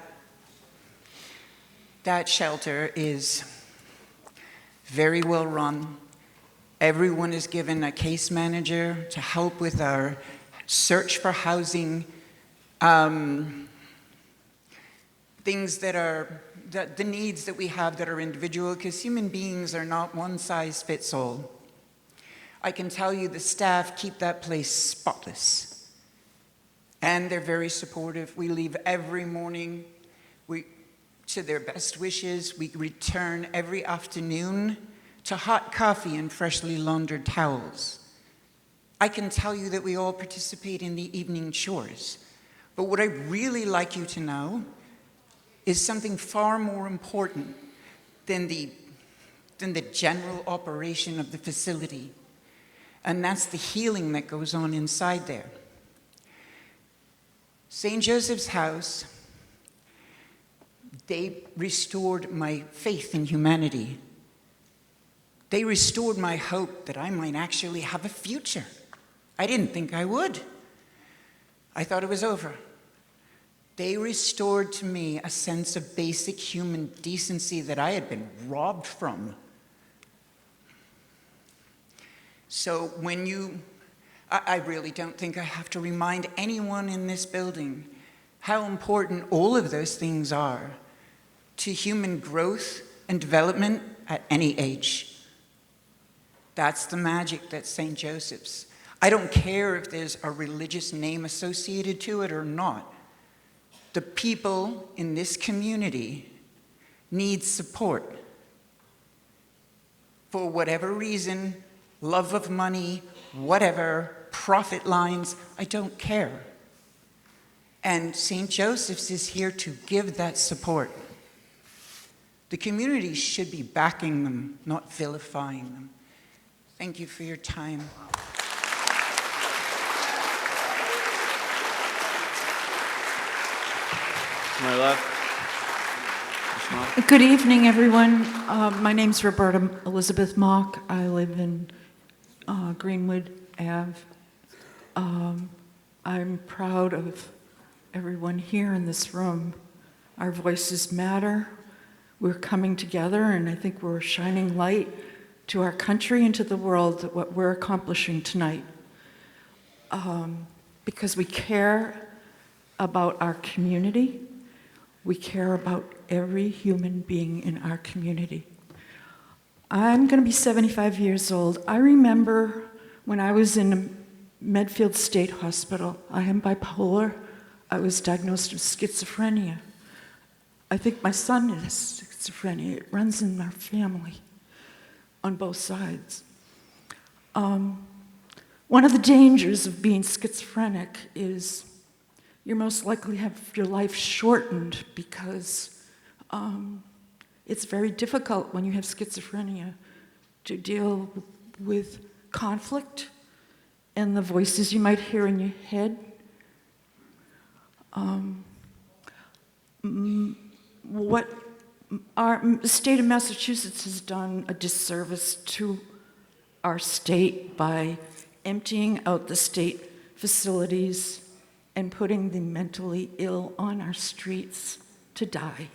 that shelter is very well run. Everyone is given a case manager to help with our search for housing, things that are, the needs that we have that are individual, because human beings are not one size fits all. I can tell you the staff keep that place spotless. And they're very supportive. We leave every morning. To their best wishes, we return every afternoon to hot coffee and freshly laundered towels. I can tell you that we all participate in the evening chores. But what I'd really like you to know is something far more important than the general operation of the facility. And that's the healing that goes on inside there. St. Joseph's House, they restored my faith in humanity. They restored my hope that I might actually have a future. I didn't think I would. I thought it was over. They restored to me a sense of basic human decency that I had been robbed from. So when I really don't think I have to remind anyone in this building how important all of those things are to human growth and development at any age. That's the magic that's St. Joseph's. I don't care if there's a religious name associated to it or not. The people in this community need support. For whatever reason, love of money, whatever, profit lines, I don't care. And St. Joseph's is here to give that support. The community should be backing them, not vilifying them. Thank you for your time. To my left. Good evening, everyone. My name's Roberta Elizabeth Mock. I live in Greenwood Ave. I'm proud of everyone here in this room. Our voices matter. We're coming together, and I think we're shining light to our country and to the world at what we're accomplishing tonight. Because we care about our community. We care about every human being in our community. I'm going to be 75 years old. I remember when I was in Medfield State Hospital. I am bipolar. I was diagnosed with schizophrenia. I think my son has schizophrenia. It runs in our family on both sides. One of the dangers of being schizophrenic is you're most likely to have your life shortened because it's very difficult when you have schizophrenia to deal with conflict and the voices you might hear in your head. What our state of Massachusetts has done a disservice to our state by emptying out the state facilities and putting the mentally ill on our streets to die.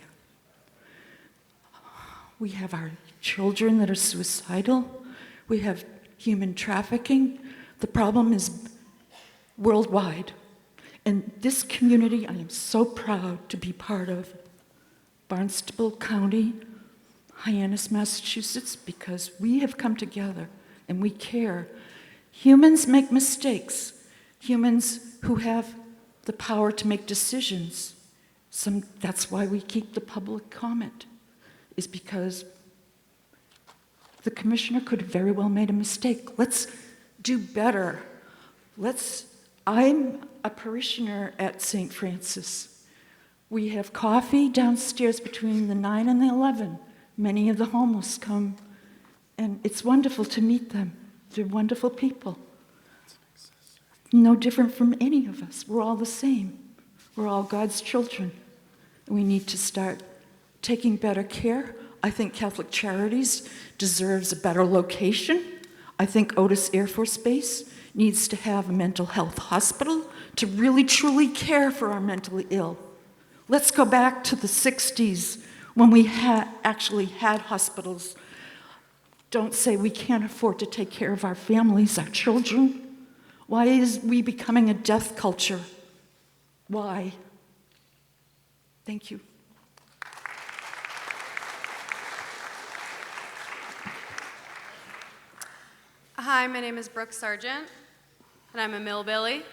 We have our children that are suicidal. We have human trafficking. The problem is worldwide. And this community, I am so proud to be part of Barnstable County, Hyannis, Massachusetts, because we have come together and we care. Humans make mistakes. Humans who have the power to make decisions. That's why we keep the public comment, is because the commissioner could have very well made a mistake. Let's do better. I'm a parishioner at St. Francis. We have coffee downstairs between the 9 and the 11. Many of the homeless come, and it's wonderful to meet them. They're wonderful people. No different from any of us. We're all the same. We're all God's children. We need to start taking better care. I think Catholic Charities deserves a better location. I think Otis Air Force Base needs to have a mental health hospital to really truly care for our mentally ill. Let's go back to the 60s when we actually had hospitals. Don't say we can't afford to take care of our families, our children. Why is we becoming a death culture? Why? Thank you. Hi, my name is Brooke Sargent, and I'm a Millbilly.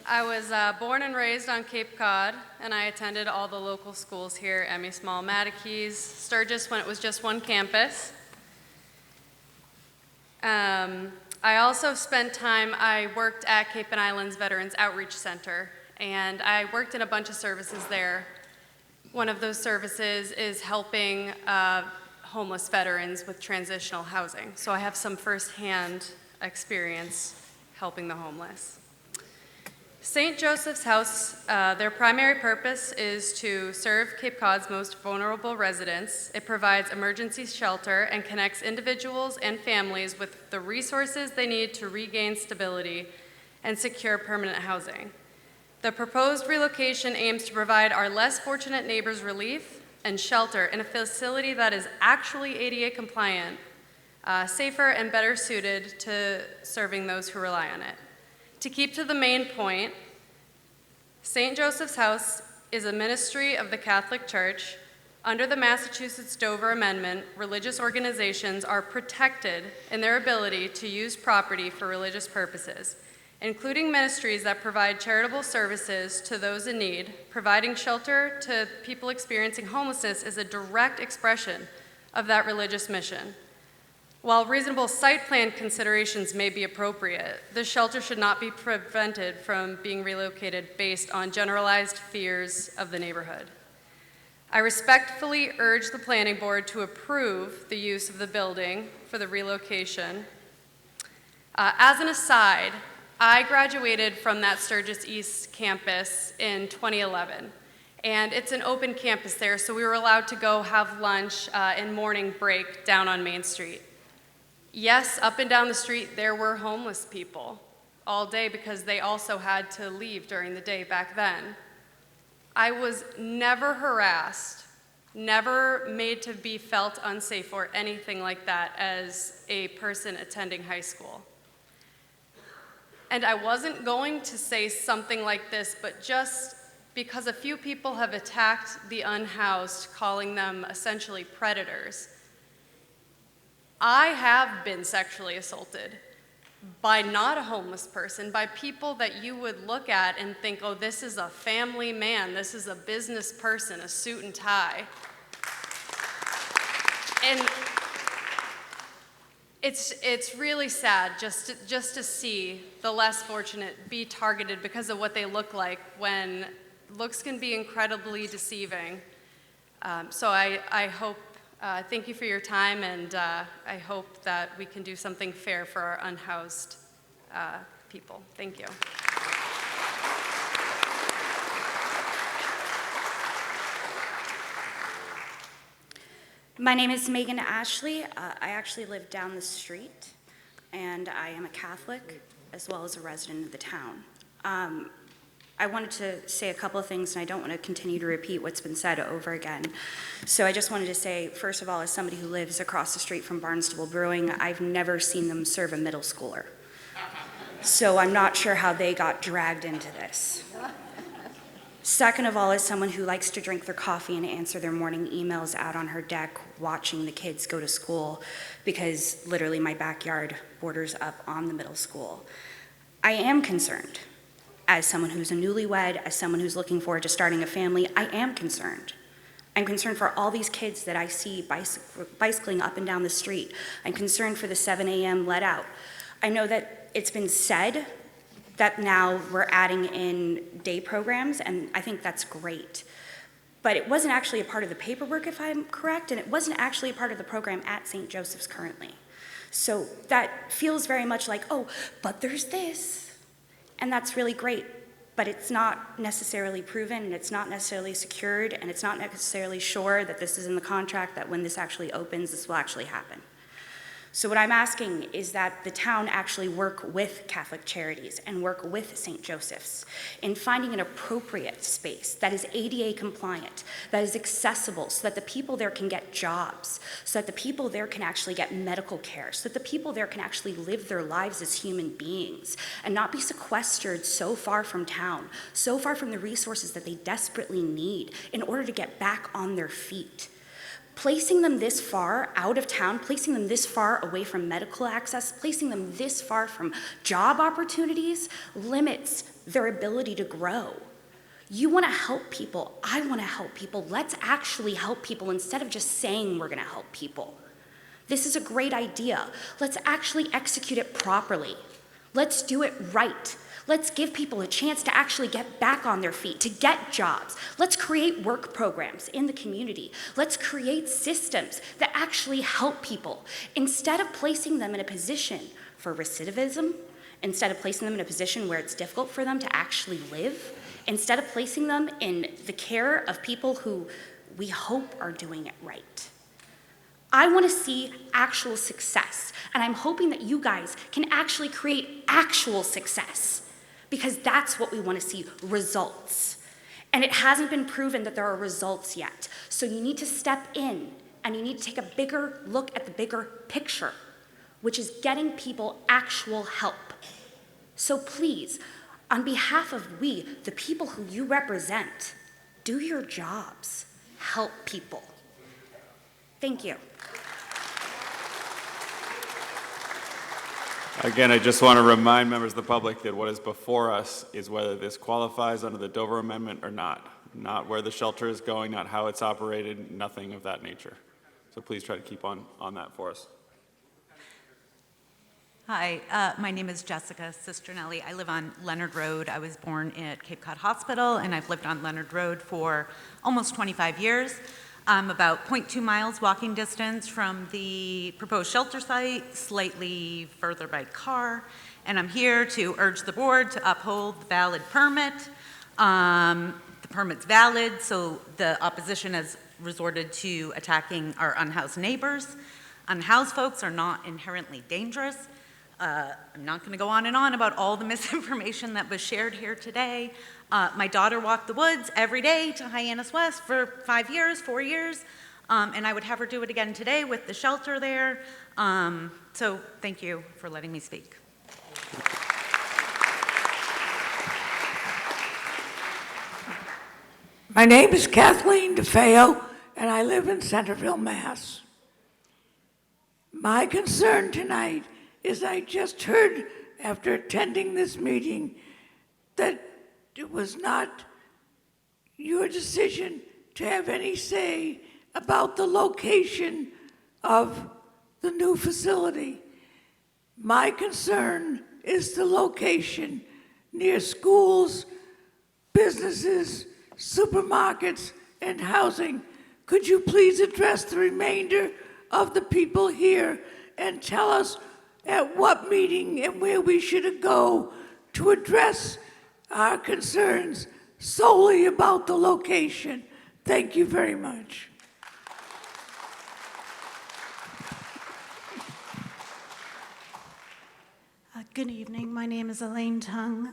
I was born and raised on Cape Cod, and I attended all the local schools here, Emmy Small, Mattakees, Sturgis when it was just one campus. I also spent time, I worked at Cape and Islands Veterans Outreach Center, and I worked in a bunch of services there. One of those services is helping homeless veterans with transitional housing. So I have some firsthand experience helping the homeless. St. Joseph's House, their primary purpose is to serve Cape Cod's most vulnerable residents. It provides emergency shelter and connects individuals and families with the resources they need to regain stability and secure permanent housing. The proposed relocation aims to provide our less fortunate neighbors relief and shelter in a facility that is actually ADA compliant, safer and better suited to serving those who rely on it. To keep to the main point, St. Joseph's House is a ministry of the Catholic Church. Under the Massachusetts Dover Amendment, religious organizations are protected in their ability to use property for religious purposes, including ministries that provide charitable services to those in need. Providing shelter to people experiencing homelessness is a direct expression of that religious mission. While reasonable site plan considerations may be appropriate, the shelter should not be prevented from being relocated based on generalized fears of the neighborhood. I respectfully urge the Planning Board to approve the use of the building for the relocation. As an aside, I graduated from that Sturgis East campus in 2011. And it's an open campus there, so we were allowed to go have lunch in morning break down on Main Street. Yes, up and down the street, there were homeless people all day because they also had to leave during the day back then. I was never harassed, never made to be felt unsafe or anything like that as a person attending high school. And I wasn't going to say something like this, but just because a few people have attacked the unhoused, calling them essentially predators, I have been sexually assaulted by not a homeless person, by people that you would look at and think, oh, this is a family man, this is a business person, a suit and tie. And it's really sad just to see the less fortunate be targeted because of what they look like, when looks can be incredibly deceiving. So I hope, thank you for your time, and I hope that we can do something fair for our unhoused people. Thank you. My name is Megan Ashley. I actually live down the street, and I am a Catholic as well as a resident of the town. I wanted to say a couple of things, and I don't want to continue to repeat what's been said over again. So I just wanted to say, first of all, as somebody who lives across the street from Barnstable Brewing, I've never seen them serve a middle schooler. So I'm not sure how they got dragged into this. Second of all, as someone who likes to drink their coffee and answer their morning emails out on her deck watching the kids go to school, because literally my backyard borders up on the middle school, I am concerned. As someone who's a newlywed, as someone who's looking forward to starting a family, I am concerned. I'm concerned for all these kids that I see bicycling up and down the street. I'm concerned for the 7 a.m. let out. I know that it's been said that now we're adding in day programs, and I think that's great. But it wasn't actually a part of the paperwork, if I'm correct, and it wasn't actually a part of the program at St. Joseph's currently. So that feels very much like, oh, but there's this. And that's really great, but it's not necessarily proven, and it's not necessarily secured, and it's not necessarily sure that this is in the contract, that when this actually opens, this will actually happen. So what I'm asking is that the town actually work with Catholic Charities and work with St. Joseph's in finding an appropriate space that is ADA compliant, that is accessible, so that the people there can get jobs, so that the people there can actually get medical care, so that the people there can actually live their lives as human beings and not be sequestered so far from town, so far from the resources that they desperately need in order to get back on their feet. Placing them this far out of town, placing them this far away from medical access, placing them this far from job opportunities limits their ability to grow. You want to help people. I want to help people. Let's actually help people instead of just saying we're going to help people. This is a great idea. Let's actually execute it properly. Let's do it right. Let's give people a chance to actually get back on their feet, to get jobs. Let's create work programs in the community. Let's create systems that actually help people instead of placing them in a position for recidivism instead of placing them in a position where it's difficult for them to actually live, instead of placing them in the care of people who we hope are doing it right. I want to see actual success, and I'm hoping that you guys can actually create actual success, because that's what we want to see, results. And it hasn't been proven that there are results yet. So you need to step in, and you need to take a bigger look at the bigger picture, which is getting people actual help. So please, on behalf of we, the people who you represent, do your jobs. Help people. Thank you. Again, I just want to remind members of the public that what is before us is whether this qualifies under the Dover Amendment or not where the shelter is going, not how it's operated, nothing of that nature. So please try to keep on that for us. Hi, my name is Jessica Cisternelli. I live on Leonard Road. I was born at Cape Cod Hospital, and I've lived on Leonard Road for almost 25 years. I'm about 0.2 miles walking distance from the proposed shelter site, slightly further by car, and I'm here to urge the board to uphold the valid permit. The permit's valid, so the opposition has resorted to attacking our unhoused neighbors. Unhoused folks are not inherently dangerous. I'm not going to go on and on about all the misinformation that was shared here today. My daughter walked the woods every day to Hyannis West for 4 years, and I would have her do it again today with the shelter there. So thank you for letting me speak. My name is Kathleen DeFeo, and I live in Centerville, Mass. My concern tonight is I just heard, after attending this meeting, that it was not your decision to have any say about the location of the new facility. My concern is the location near schools, businesses, supermarkets, and housing. Could you please address the remainder of the people here and tell us at what meeting and where we should go to address our concerns solely about the location? Thank you very much. Good evening. My name is Elaine Tung.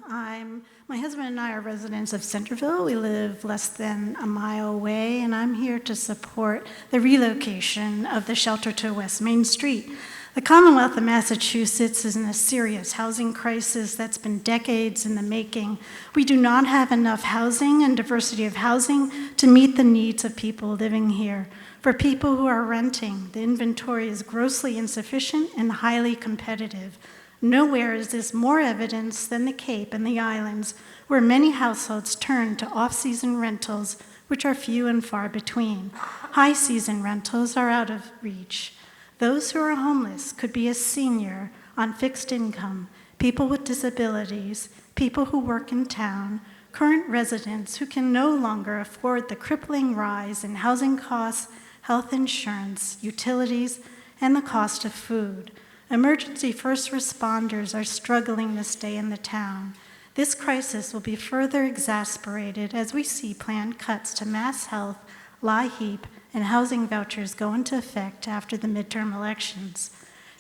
My husband and I are residents of Centerville. We live less than a mile away, and I'm here to support the relocation of the shelter to West Main Street. The Commonwealth of Massachusetts is in a serious housing crisis that's been decades in the making. We do not have enough housing and diversity of housing to meet the needs of people living here. For people who are renting, the inventory is grossly insufficient and highly competitive. Nowhere is this more evidence than the Cape and the islands, where many households turn to off-season rentals, which are few and far between. High-season rentals are out of reach. Those who are homeless could be a senior on fixed income, people with disabilities, people who work in town, current residents who can no longer afford the crippling rise in housing costs, health insurance, utilities, and the cost of food. Emergency first responders are struggling to stay in the town. This crisis will be further exacerbated as we see planned cuts to Mass Health, LIHEAP, and housing vouchers go into effect after the midterm elections.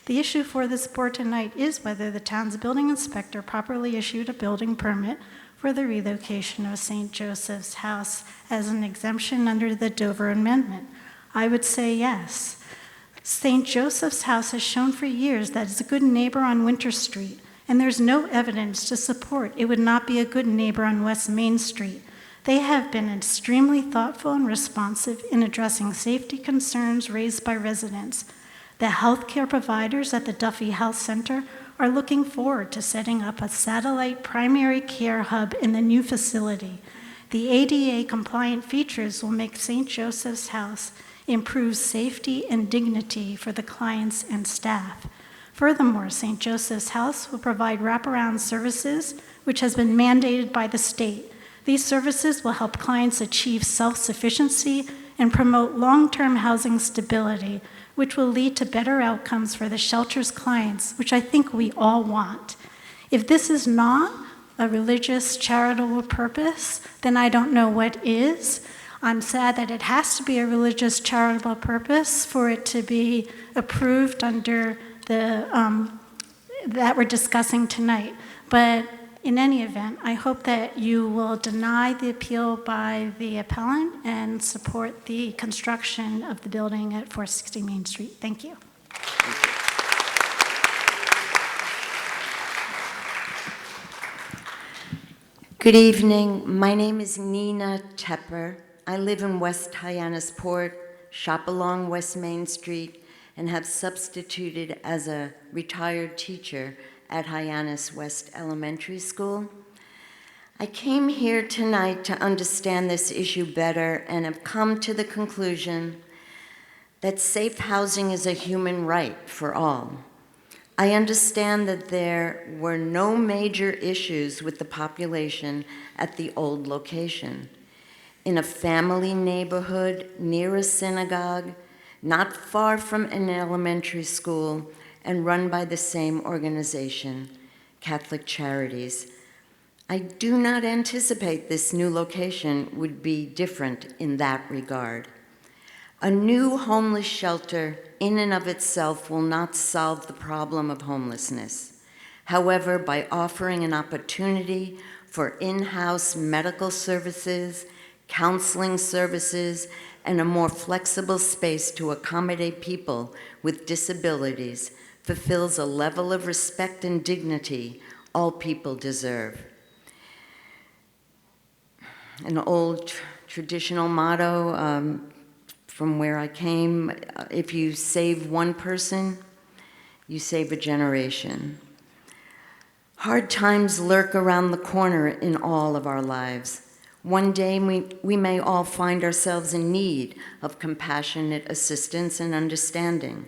The issue for this board tonight is whether the town's building inspector properly issued a building permit for the relocation of St. Joseph's House as an exemption under the Dover Amendment. I would say yes. St. Joseph's House has shown for years that it's a good neighbor on Winter Street, and there's no evidence to support it would not be a good neighbor on West Main Street. They have been extremely thoughtful and responsive in addressing safety concerns raised by residents. The healthcare providers at the Duffy Health Center are looking forward to setting up a satellite primary care hub in the new facility. The ADA-compliant features will make St. Joseph's House improve safety and dignity for the clients and staff. Furthermore, St. Joseph's House will provide wraparound services, which has been mandated by the state. These services will help clients achieve self-sufficiency and promote long-term housing stability, which will lead to better outcomes for the shelter's clients, which I think we all want. If this is not a religious charitable purpose, then I don't know what is. I'm sad that it has to be a religious charitable purpose for it to be approved under the that we're discussing tonight. But in any event, I hope that you will deny the appeal by the appellant and support the construction of the building at 460 Main Street. Thank you. Good evening. My name is Nina Tepper. I live in West Hyannisport, shop along West Main Street, and have substituted as a retired teacher at Hyannis West Elementary School. I came here tonight to understand this issue better and have come to the conclusion that safe housing is a human right for all. I understand that there were no major issues with the population at the old location. In a family neighborhood near a synagogue, not far from an elementary school, and run by the same organization, Catholic Charities. I do not anticipate this new location would be different in that regard. A new homeless shelter in and of itself will not solve the problem of homelessness. However, by offering an opportunity for in-house medical services, counseling services, and a more flexible space to accommodate people with disabilities fulfills a level of respect and dignity all people deserve. An old traditional motto from where I came, if you save one person, you save a generation. Hard times lurk around the corner in all of our lives. One day we may all find ourselves in need of compassionate assistance and understanding.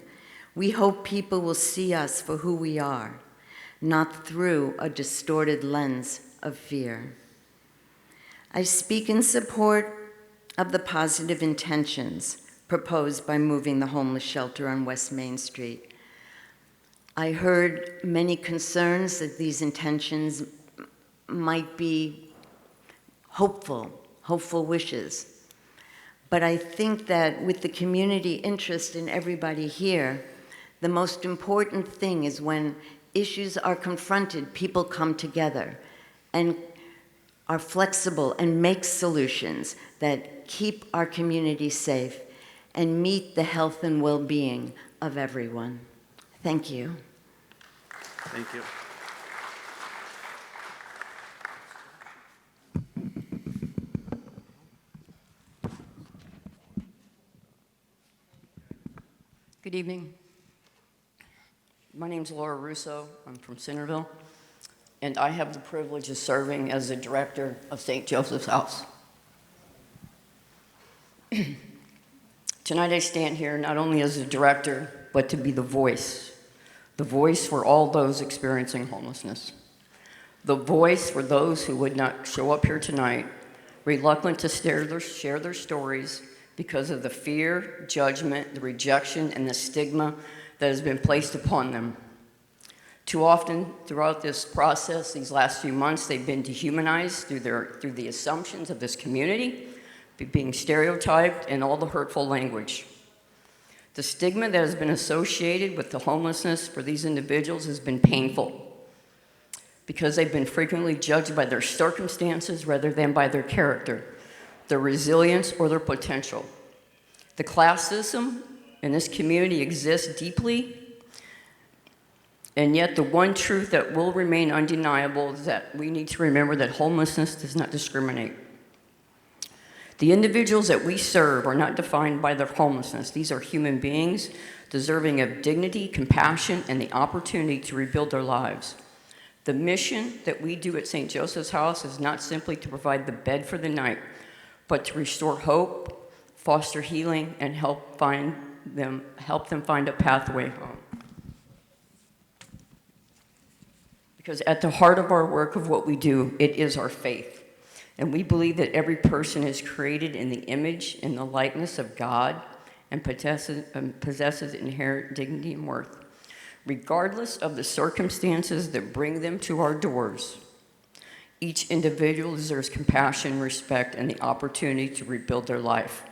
We hope people will see us for who we are, not through a distorted lens of fear. I speak in support of the positive intentions proposed by moving the homeless shelter on West Main Street. I heard many concerns that these intentions might be hopeful wishes. But I think that with the community interest in everybody here, the most important thing is when issues are confronted, people come together and are flexible and make solutions that keep our community safe and meet the health and well-being of everyone. Thank you. Thank you. Good evening. My name's Laura Russo. I'm from Centerville, and I have the privilege of serving as the director of St. Joseph's House. Tonight I stand here not only as a director, but to be the voice for all those experiencing homelessness, the voice for those who would not show up here tonight, reluctant to share their stories because of the fear, judgment, the rejection, and the stigma that has been placed upon them. Too often throughout this process, these last few months, they've been dehumanized through the assumptions of this community, being stereotyped, and all the hurtful language. The stigma that has been associated with the homelessness for these individuals has been painful because they've been frequently judged by their circumstances rather than by their character, their resilience, or their potential. The class system in this community exists deeply, and yet the one truth that will remain undeniable is that we need to remember that homelessness does not discriminate. The individuals that we serve are not defined by their homelessness. These are human beings deserving of dignity, compassion, and the opportunity to rebuild their lives. The mission that we do at St. Joseph's House is not simply to provide the bed for the night, but to restore hope, foster healing, and help them find a pathway home. Because at the heart of our work, of what we do, it is our faith. And we believe that every person is created in the image and the likeness of God and possesses inherent dignity and worth. regardless of the circumstances that bring them to our doors. Each individual deserves compassion, respect, and the opportunity to rebuild their life.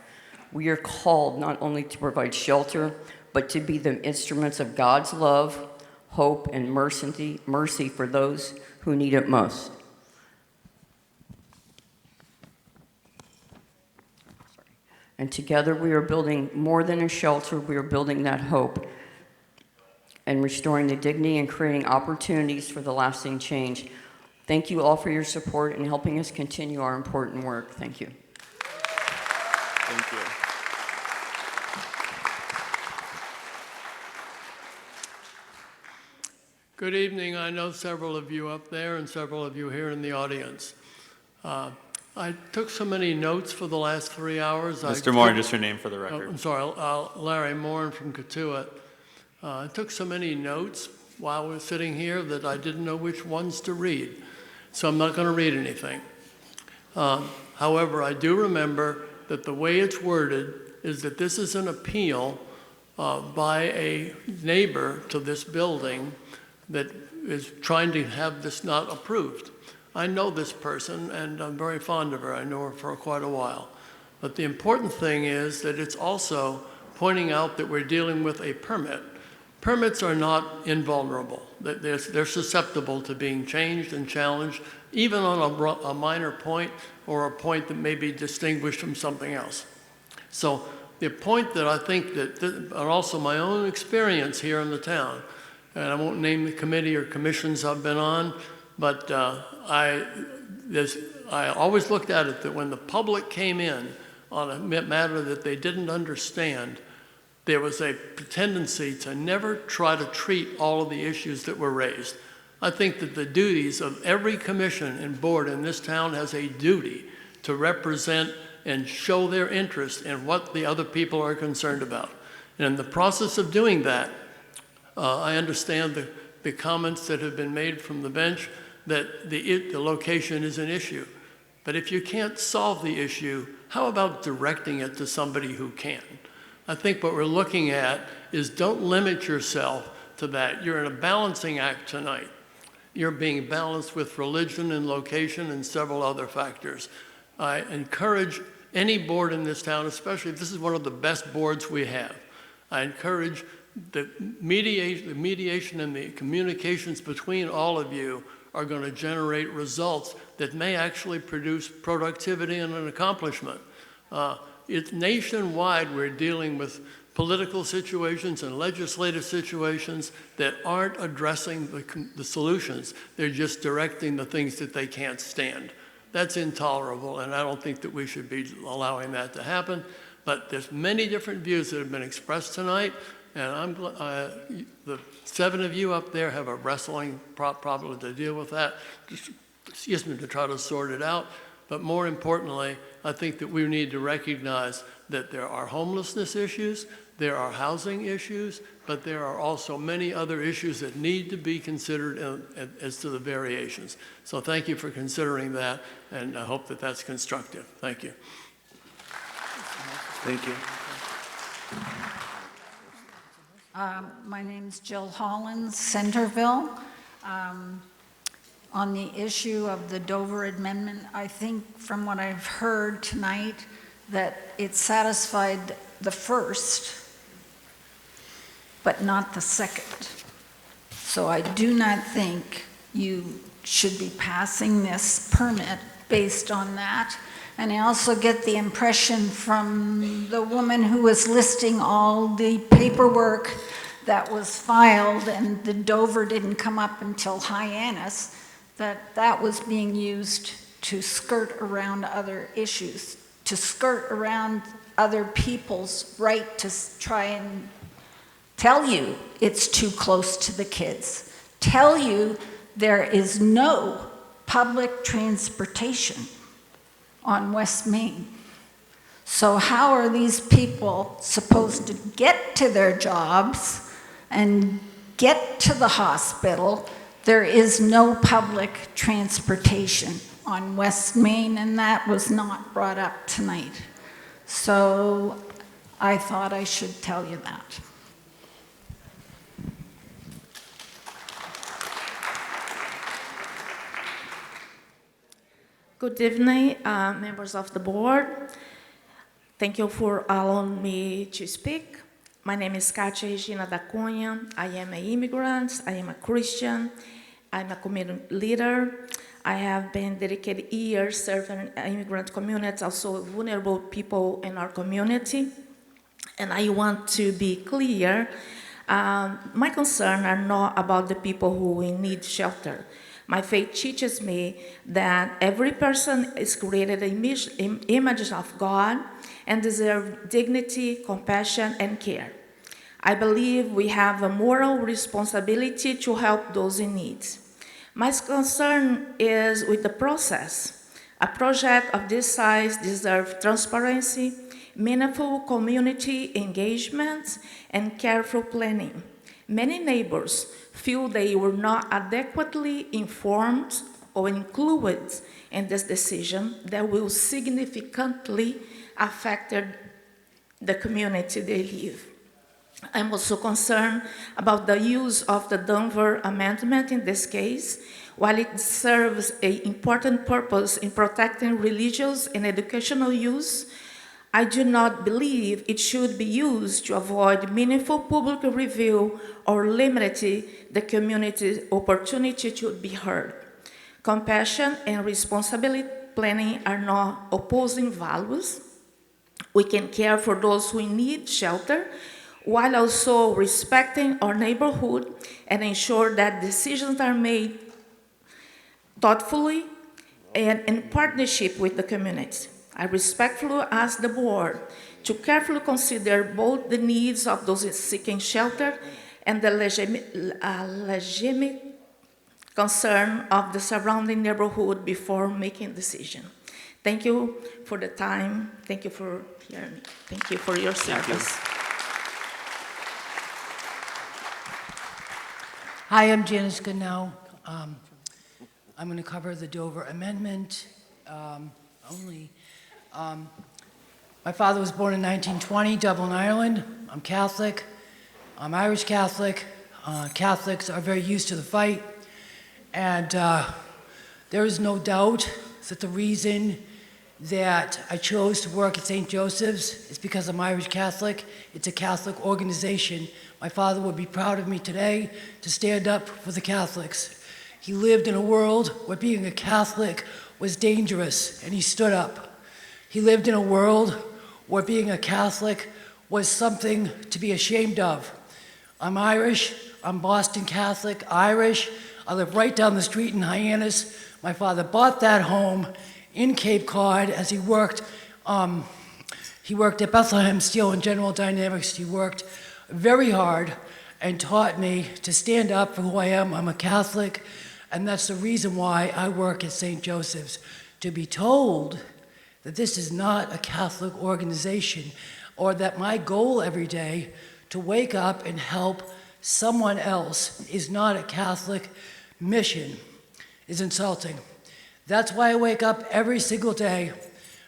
We are called not only to provide shelter, but to be the instruments of God's love, hope, and mercy for those who need it most. And together we are building more than a shelter, we are building that hope and restoring the dignity and creating opportunities for the lasting change. Thank you all for your support and helping us continue our important work. Thank you. Thank you. Good evening. I know several of you up there and several of you here in the audience. I took so many notes for the last 3 hours. Mr. Moore, just your name for the record. I'm sorry, Larry Moore from Katuitt. I took so many notes while we're sitting here that I didn't know which ones to read. So I'm not going to read anything. However, I do remember that the way it's worded is that this is an appeal by a neighbor to this building that is trying to have this not approved. I know this person, and I'm very fond of her. I know her for quite a while. But the important thing is that it's also pointing out that we're dealing with a permit. Permits are not invulnerable. They're susceptible to being changed and challenged, even on a minor point or a point that may be distinguished from something else. So the point that I think that, and also my own experience here in the town, and I won't name the committee or commissions I've been on, but I always looked at it that when the public came in on a matter that they didn't understand, there was a tendency to never try to treat all of the issues that were raised. I think that the duties of every commission and board in this town has a duty to represent and show their interest in what the other people are concerned about. And in the process of doing that, I understand the comments that have been made from the bench that the location is an issue. But if you can't solve the issue, how about directing it to somebody who can? I think what we're looking at is don't limit yourself to that. You're in a balancing act tonight. You're being balanced with religion and location and several other factors. I encourage any board in this town, especially if this is one of the best boards we have, I encourage the mediation and the communications between all of you are going to generate results that may actually produce productivity and an accomplishment. It's nationwide we're dealing with political situations and legislative situations that aren't addressing the solutions. They're just directing the things that they can't stand. That's intolerable, and I don't think that we should be allowing that to happen. But there's many different views that have been expressed tonight, and the 7 of you up there have a wrestling problem to deal with that, to try to sort it out. But more importantly, I think that we need to recognize that there are homelessness issues, there are housing issues, but there are also many other issues that need to be considered as to the variations. So thank you for considering that, and I hope that that's constructive. Thank you. Thank you. My name's Jill Hollins, Centerville. On the issue of the Dover Amendment, I think from what I've heard tonight that it satisfied the first, but not the second. So I do not think you should be passing this permit based on that. And I also get the impression from the woman who was listing all the paperwork that was filed and the Dover didn't come up until Hyannis, that was being used to skirt around other issues, to skirt around other people's right to try and tell you it's too close to the kids, tell you there is no public transportation on West Main. So how are these people supposed to get to their jobs and get to the hospital? There is no public transportation on West Main, and that was not brought up tonight. So I thought I should tell you that. Good evening, members of the board. Thank you for allowing me to speak. My name is Katia Regina da Cunha. I am an immigrant. I am a Christian. I'm a community leader. I have been dedicated years serving immigrant communities, also vulnerable people in our community. And I want to be clear, my concerns are not about the people who need shelter. My faith teaches me that every person is created in the image of God and deserves dignity, compassion, and care. I believe we have a moral responsibility to help those in need. My concern is with the process. A project of this size deserves transparency, meaningful community engagement, and careful planning. Many neighbors feel they were not adequately informed or included in this decision that will significantly affect the community they live. I'm also concerned about the use of the Denver Amendment in this case. While it serves an important purpose in protecting religious and educational use, I do not believe it should be used to avoid meaningful public review or limit the community's opportunity to be heard. Compassion and responsibility planning are not opposing values. We can care for those who need shelter while also respecting our neighborhood and ensure that decisions are made thoughtfully and in partnership with the community. I respectfully ask the board to carefully consider both the needs of those seeking shelter and the legitimate concern of the surrounding neighborhood before making a decision. Thank you for the time. Thank you for hearing me. Thank you for your service. Hi, I'm Janice Goodnow. I'm going to cover the Dover Amendment only. My father was born in 1920, Dublin, Ireland. I'm Catholic. I'm Irish Catholic. Catholics are very used to the fight. And there is no doubt that the reason that I chose to work at St. Joseph's is because I'm Irish Catholic. It's a Catholic organization. My father would be proud of me today to stand up for the Catholics. He lived in a world where being a Catholic was dangerous, and he stood up. He lived in a world where being a Catholic was something to be ashamed of. I'm Irish. I'm Boston Catholic, Irish. I live right down the street in Hyannis. My father bought that home in Cape Cod as he worked at Bethlehem Steel and General Dynamics. He worked very hard and taught me to stand up for who I am. I'm a Catholic, and that's the reason why I work at St. Joseph's. To be told that this is not a Catholic organization, or that my goal every day to wake up and help someone else is not a Catholic mission, is insulting. That's why I wake up every single day,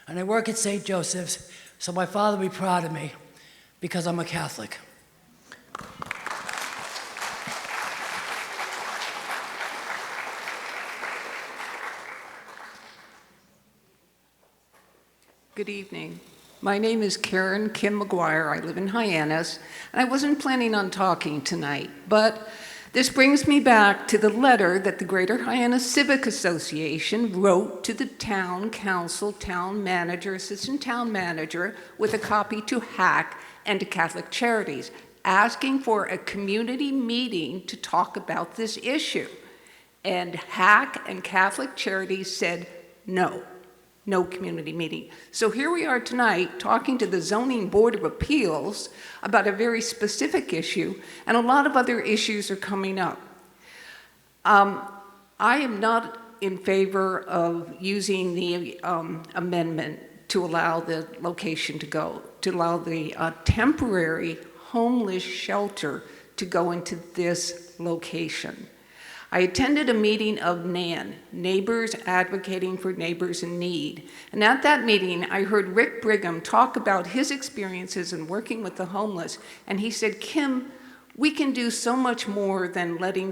and I work at St. Joseph's, so my father will be proud of me, because I'm a Catholic. Good evening. My name is Karen Kim McGuire. I live in Hyannis, and I wasn't planning on talking tonight, but this brings me back to the letter that the Greater Hyannis Civic Association wrote to the town council, town manager, assistant town manager, with a copy to HAC and to Catholic Charities, asking for a community meeting to talk about this issue. And HAC and Catholic Charities said no. No community meeting. So here we are tonight talking to the Zoning Board of Appeals about a very specific issue, and a lot of other issues are coming up. I am not in favor of using the amendment to allow the location to go, to allow the temporary homeless shelter to go into this location. I attended a meeting of NAN, Neighbors Advocating for Neighbors in Need. And at that meeting, I heard Rick Brigham talk about his experiences in working with the homeless. And he said, Kim, we can do so much more than letting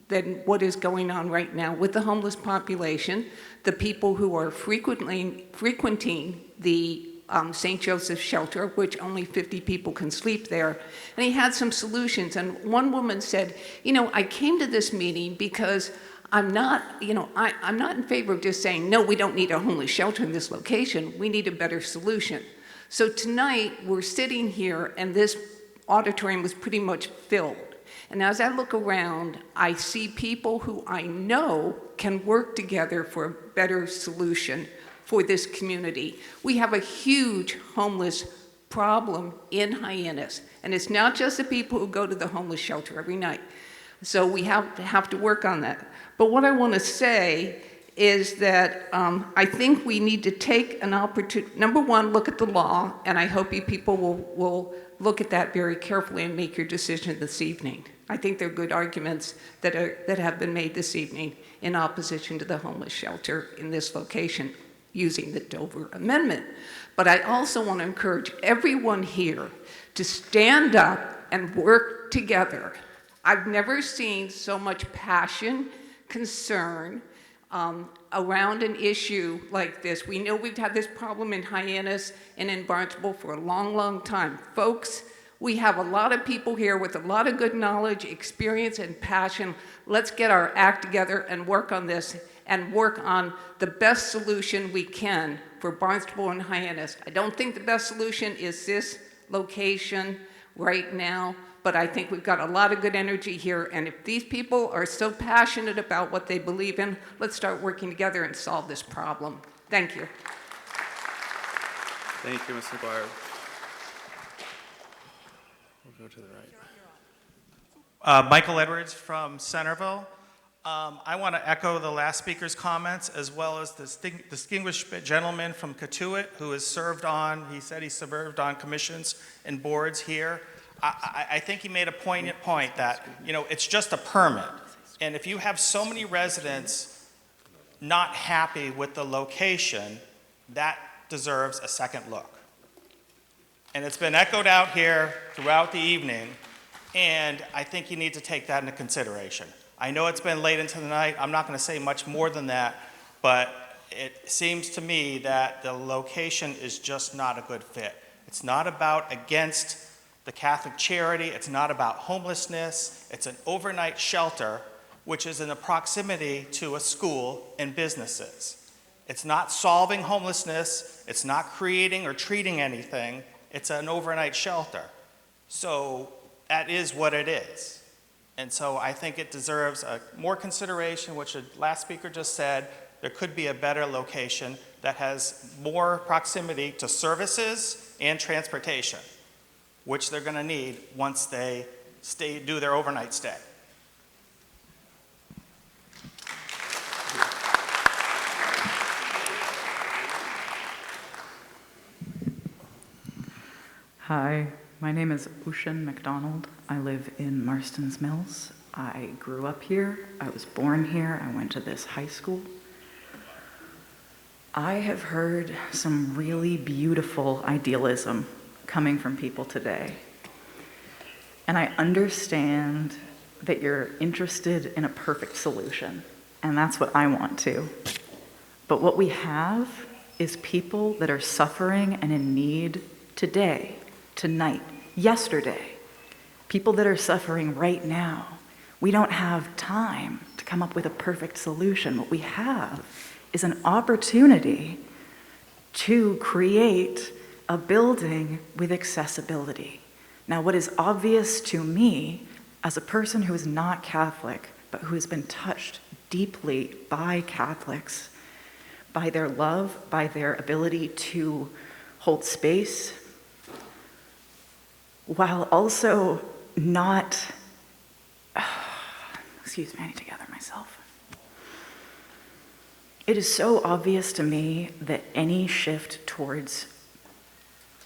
than what is going on right now with the homeless population, the people who are frequenting the St. Joseph's shelter, which only 50 people can sleep there. And he had some solutions. And one woman said, I came to this meeting because I'm not in favor of just saying, no, we don't need a homeless shelter in this location. We need a better solution. So tonight, we're sitting here, and this auditorium was pretty much filled. And as I look around, I see people who I know can work together for a better solution for this community. We have a huge homeless problem in Hyannis, and it's not just the people who go to the homeless shelter every night. So we have to work on that. But what I want to say is that I think we need to take an opportunity, number one, look at the law, and I hope you people will look at that very carefully and make your decision this evening. I think there are good arguments that have been made this evening in opposition to the homeless shelter in this location using the Dover Amendment. But I also want to encourage everyone here to stand up and work together. I've never seen so much passion, concern, around an issue like this. We know we've had this problem in Hyannis and in Barnstable for a long, long time. Folks, we have a lot of people here with a lot of good knowledge, experience, and passion. Let's get our act together and work on this and work on the best solution we can for Barnstable and Hyannis. I don't think the best solution is this location right now, but I think we've got a lot of good energy here, and if these people are so passionate about what they believe in, let's start working together and solve this problem. Thank you. Thank you, Ms. McGuire. We'll go to the right. Michael Edwards from Centerville. I want to echo the last speaker's comments, as well as the distinguished gentleman from Katuitt who has served on, he said he served on commissions and boards here. I think he made a poignant point that, it's just a permit. And if you have so many residents not happy with the location, that deserves a second look. And it's been echoed out here throughout the evening, and I think you need to take that into consideration. I know it's been late into the night. I'm not going to say much more than that, but it seems to me that the location is just not a good fit. It's not about against the Catholic charity. It's not about homelessness. It's an overnight shelter, which is in the proximity to a school and businesses. It's not solving homelessness. It's not creating or treating anything. It's an overnight shelter. So that is what it is. And so I think it deserves more consideration, which the last speaker just said. There could be a better location that has more proximity to services and transportation, which they're going to need once they do their overnight stay. Hi, my name is Ushan McDonald. I live in Marston's Mills. I grew up here. I was born here. I went to this high school. I have heard some really beautiful idealism coming from people today. And I understand that you're interested in a perfect solution, and that's what I want too. But what we have is people that are suffering and in need today, tonight, yesterday. People that are suffering right now. We don't have time to come up with a perfect solution. What we have is an opportunity to create a building with accessibility. Now, what is obvious to me as a person who is not Catholic, but who has been touched deeply by Catholics, by their love, by their ability to hold space, while also not, excuse me, I need to gather myself. It is so obvious to me that any shift towards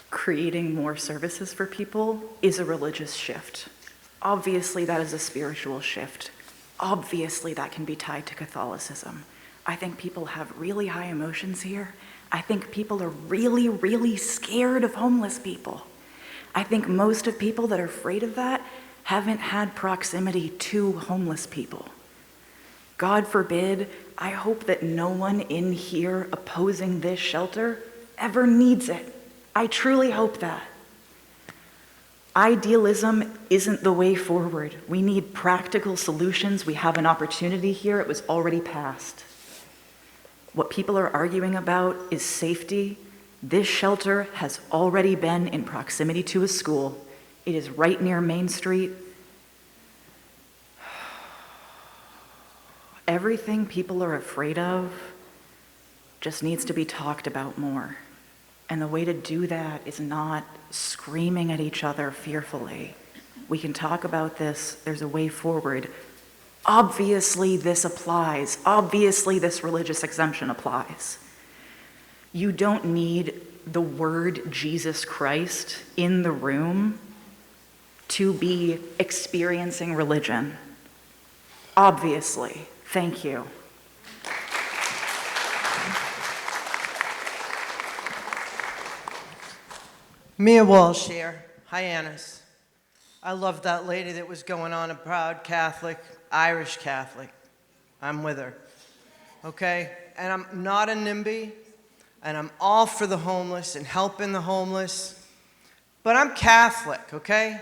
creating more services for people is a religious shift. Obviously, that is a spiritual shift. Obviously, that can be tied to Catholicism. I think people have really high emotions here. I think people are really, really scared of homeless people. I think most of people that are afraid of that haven't had proximity to homeless people. God forbid, I hope that no one in here opposing this shelter ever needs it. I truly hope that. Idealism isn't the way forward. We need practical solutions. We have an opportunity here. It was already passed. What people are arguing about is safety. This shelter has already been in proximity to a school. It is right near Main Street. Everything people are afraid of just needs to be talked about more. And the way to do that is not screaming at each other fearfully. We can talk about this. There's a way forward. Obviously, this applies. Obviously, this religious exemption applies. You don't need the word Jesus Christ in the room to be experiencing religion. Obviously. Thank you. Mia Walsh here, Hyannis. I love that lady that was going on, a proud Catholic, Irish Catholic. I'm with her, okay? And I'm not a NIMBY, and I'm all for the homeless and helping the homeless, but I'm Catholic, okay?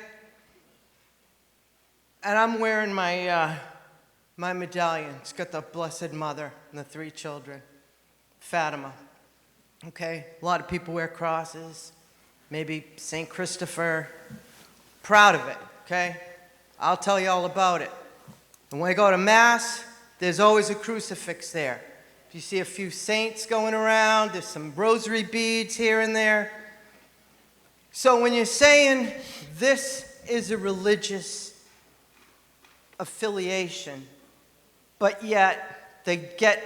And I'm wearing my, my medallion. It's got the Blessed Mother and the 3 children, Fatima, okay? A lot of people wear crosses. Maybe St. Christopher. Proud of it, okay? I'll tell you all about it. And when I go to Mass, there's always a crucifix there. If you see a few saints going around, there's some rosary beads here and there. So when you're saying this is a religious affiliation, but yet they get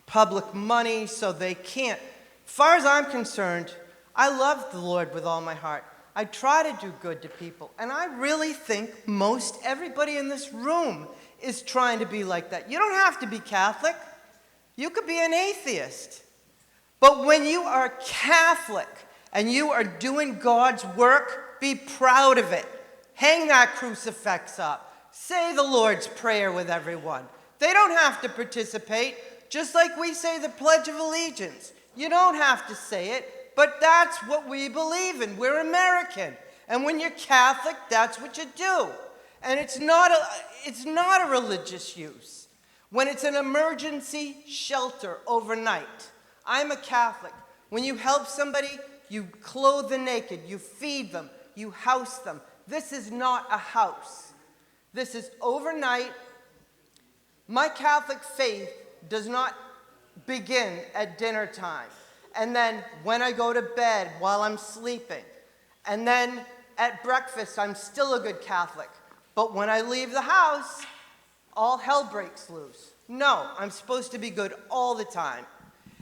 public money so they can't. As far as I'm concerned, I love the Lord with all my heart. I try to do good to people. And I really think most everybody in this room is trying to be like that. You don't have to be Catholic. You could be an atheist. But when you are Catholic and you are doing God's work, be proud of it. Hang that crucifix up. Say the Lord's Prayer with everyone. They don't have to participate, just like we say the Pledge of Allegiance. You don't have to say it. But that's what we believe in. We're American. And when you're Catholic, that's what you do. And it's not a religious use. When it's an emergency shelter overnight. I'm a Catholic. When you help somebody, you clothe the naked, you feed them, you house them. This is not a house. This is overnight. My Catholic faith does not begin at dinner time. And then when I go to bed while I'm sleeping. And then at breakfast, I'm still a good Catholic. But when I leave the house, all hell breaks loose. No, I'm supposed to be good all the time.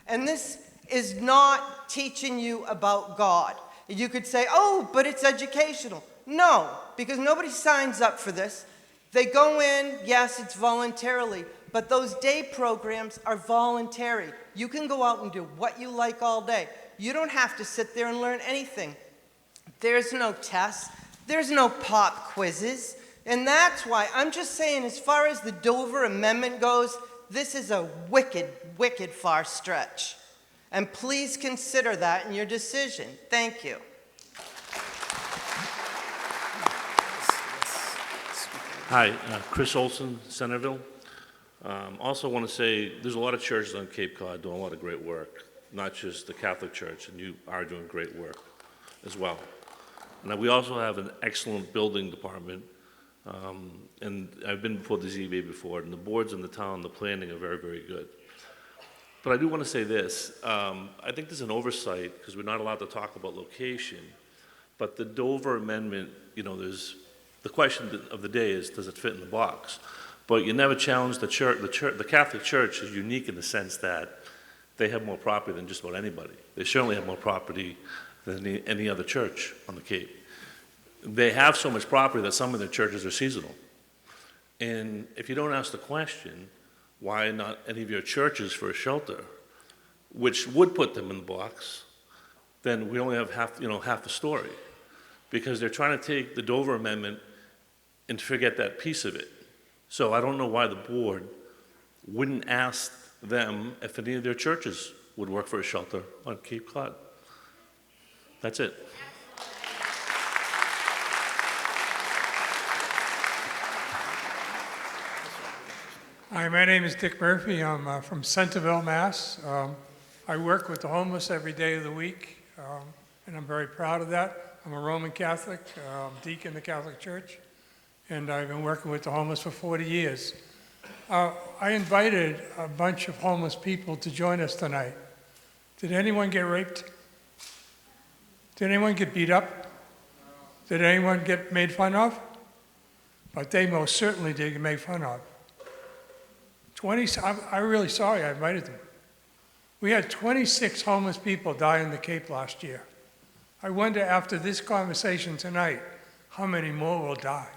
And this is not teaching you about God. You could say, oh, but it's educational. No, because nobody signs up for this. They go in, yes, it's voluntarily. But those day programs are voluntary. You can go out and do what you like all day. You don't have to sit there and learn anything. There's no tests. There's no pop quizzes. And that's why I'm just saying, as far as the Dover Amendment goes, this is a wicked, wicked far stretch. And please consider that in your decision. Thank you. Hi, Chris Olson, Centerville. Also want to say there's a lot of churches on Cape Cod doing a lot of great work, not just the Catholic Church, and you are doing great work as well. And we also have an excellent building department, and I've been before the ZBA before, and the boards in the town, the planning are very, very good. But I do want to say this, I think there's an oversight, because we're not allowed to talk about location, but the Dover Amendment, you know, there's, the question of the day is, does it fit in the box? But you never challenge the church. The Catholic Church is unique in the sense that they have more property than just about anybody. They certainly have more property than any other church on the Cape. They have so much property that some of their churches are seasonal. And if you don't ask the question, why not any of your churches for a shelter, which would put them in the box, then we only have half the story. Because they're trying to take the Dover Amendment and forget that piece of it. So I don't know why the board wouldn't ask them if any of their churches would work for a shelter on Cape Cod. That's it. Hi, my name is Dick Murphy. I'm from Centerville, Mass. I work with the homeless every day of the week, and I'm very proud of that. I'm a Roman Catholic, deacon in the Catholic Church, and I've been working with the homeless for 40 years. I invited a bunch of homeless people to join us tonight. Did anyone get raped? Did anyone get beat up? Did anyone get made fun of? But they most certainly did get made fun of. I'm really sorry I invited them. We had 26 homeless people die in the Cape last year. I wonder after this conversation tonight, how many more will die?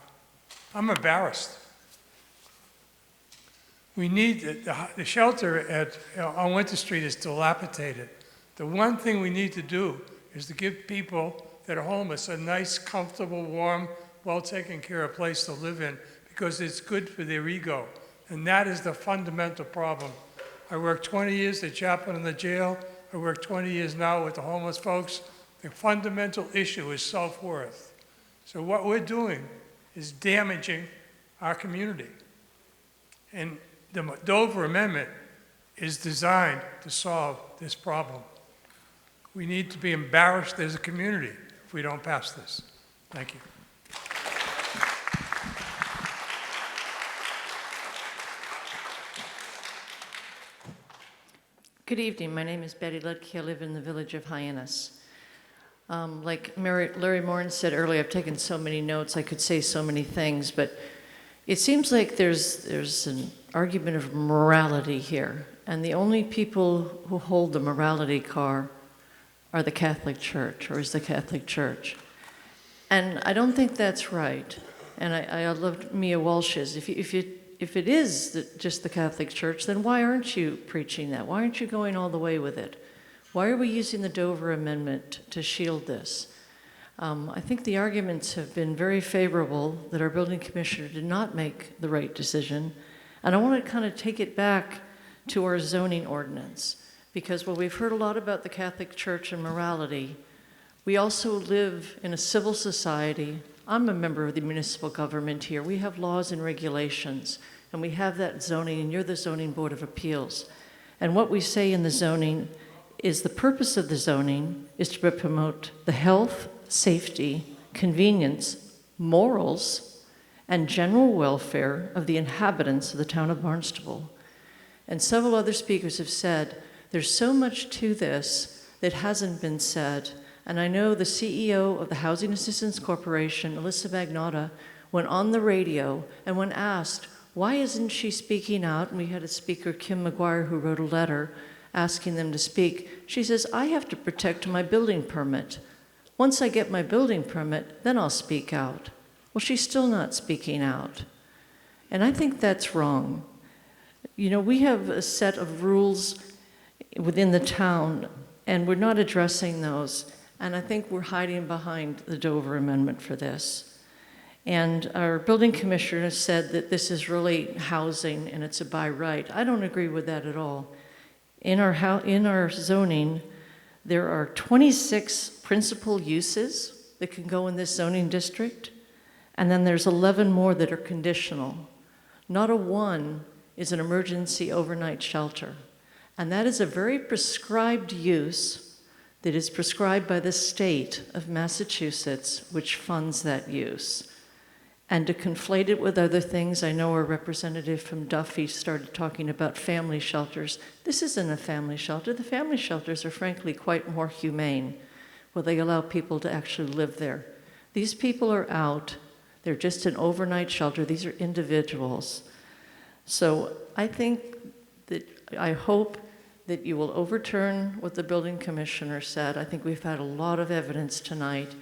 I'm embarrassed. We need, the shelter on Winter Street is dilapidated. The one thing we need to do is to give people that are homeless a nice, comfortable, warm, well taken care of place to live in because it's good for their ego. And that is the fundamental problem. I worked 20 years as chaplain in the jail. I work 20 years now with the homeless folks. The fundamental issue is self-worth. So what we're doing is damaging our community. And the Dover Amendment is designed to solve this problem. We need to be embarrassed as a community if we don't pass this. Thank you. Good evening. My name is Betty Ludke. I live in the village of Hyannis. Like Larry Morin said earlier, I've taken so many notes, I could say so many things, but it seems like there's an argument of morality here, and the only people who hold the morality car are the Catholic Church, or is the Catholic Church. And I don't think that's right. And I loved Mia Walsh's. If it is just the Catholic Church, then why aren't you preaching that? Why aren't you going all the way with it? Why are we using the Dover Amendment to shield this? I think the arguments have been very favorable that our building commissioner did not make the right decision. And I want to kind of take it back to our zoning ordinance. Because while we've heard a lot about the Catholic Church and morality, we also live in a civil society. I'm a member of the municipal government here. We have laws and regulations, and we have that zoning, and you're the Zoning Board of Appeals. And what we say in the zoning is the purpose of the zoning is to promote the health, safety, convenience, morals, and general welfare of the inhabitants of the town of Barnstable. And several other speakers have said there's so much to this that hasn't been said. And I know the CEO of the Housing Assistance Corporation, Alyssa Magnotta, went on the radio and when asked, why isn't she speaking out? And we had a speaker, Kim McGuire, who wrote a letter asking them to speak. She says, I have to protect my building permit. Once I get my building permit, then I'll speak out. Well, she's still not speaking out. And I think that's wrong. You know, we have a set of rules within the town, and we're not addressing those. And I think we're hiding behind the Dover Amendment for this. And our building commissioner said that this is really housing and it's a by right. I don't agree with that at all. In our zoning, there are 26 principal uses that can go in this zoning district, and then there's 11 more that are conditional. Not a one is an emergency overnight shelter. And that is a very prescribed use that is prescribed by the state of Massachusetts, which funds that use. And to conflate it with other things, I know our representative from Duffy started talking about family shelters. This isn't a family shelter. The family shelters are frankly quite more humane, where they allow people to actually live there. These people are out. They're just an overnight shelter. These are individuals. So I hope that you will overturn what the building commissioner said. I think we've had a lot of evidence tonight,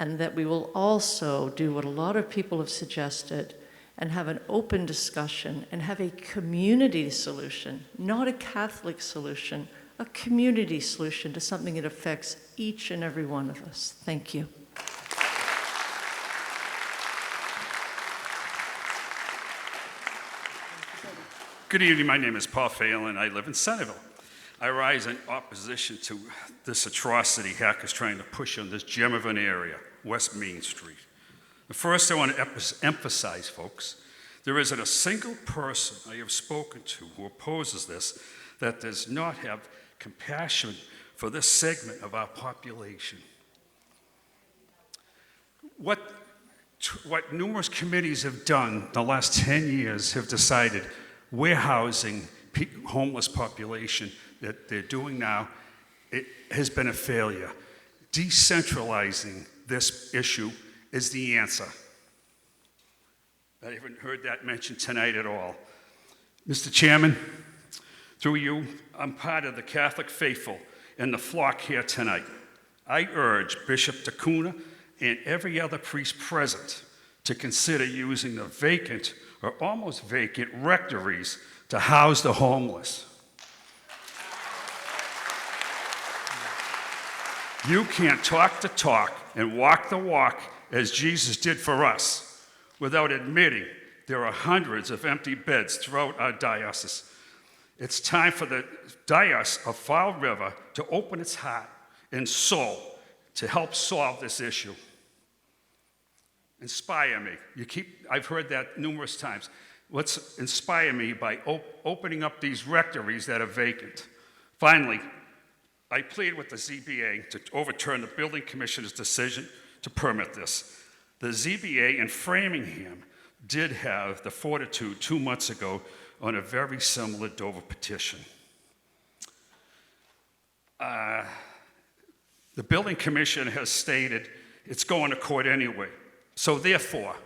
and that we will also do what a lot of people have suggested and have an open discussion and have a community solution, not a Catholic solution, a community solution to something that affects each and every one of us. Thank you. Good evening. My name is Paul Phelan. I live in Centerville. I rise in opposition to this atrocity Hack is trying to push on this gem of an area, West Main Street. First, I want to emphasize, folks, there isn't a single person I have spoken to who opposes this that does not have compassion for this segment of our population. What numerous committees have done the last 10 years have decided warehousing homeless population that they're doing now, it has been a failure. Decentralizing this issue is the answer. I haven't heard that mentioned tonight at all. Mr. Chairman, through you, I'm part of the Catholic faithful in the flock here tonight. I urge Bishop DeCuna and every other priest present to consider using the vacant or almost vacant rectories to house the homeless. You can't talk the talk and walk the walk as Jesus did for us without admitting there are hundreds of empty beds throughout our diocese. It's time for the Diocese of Fall River to open its heart and soul to help solve this issue. Inspire me. I've heard that numerous times. Let's inspire me by opening up these rectories that are vacant. Finally, I plead with the ZBA to overturn the building commissioner's decision to permit this. The ZBA in Framingham did have the fortitude 2 months ago on a very similar Dover petition. The building commissioner has stated it's going to court anyway. So therefore,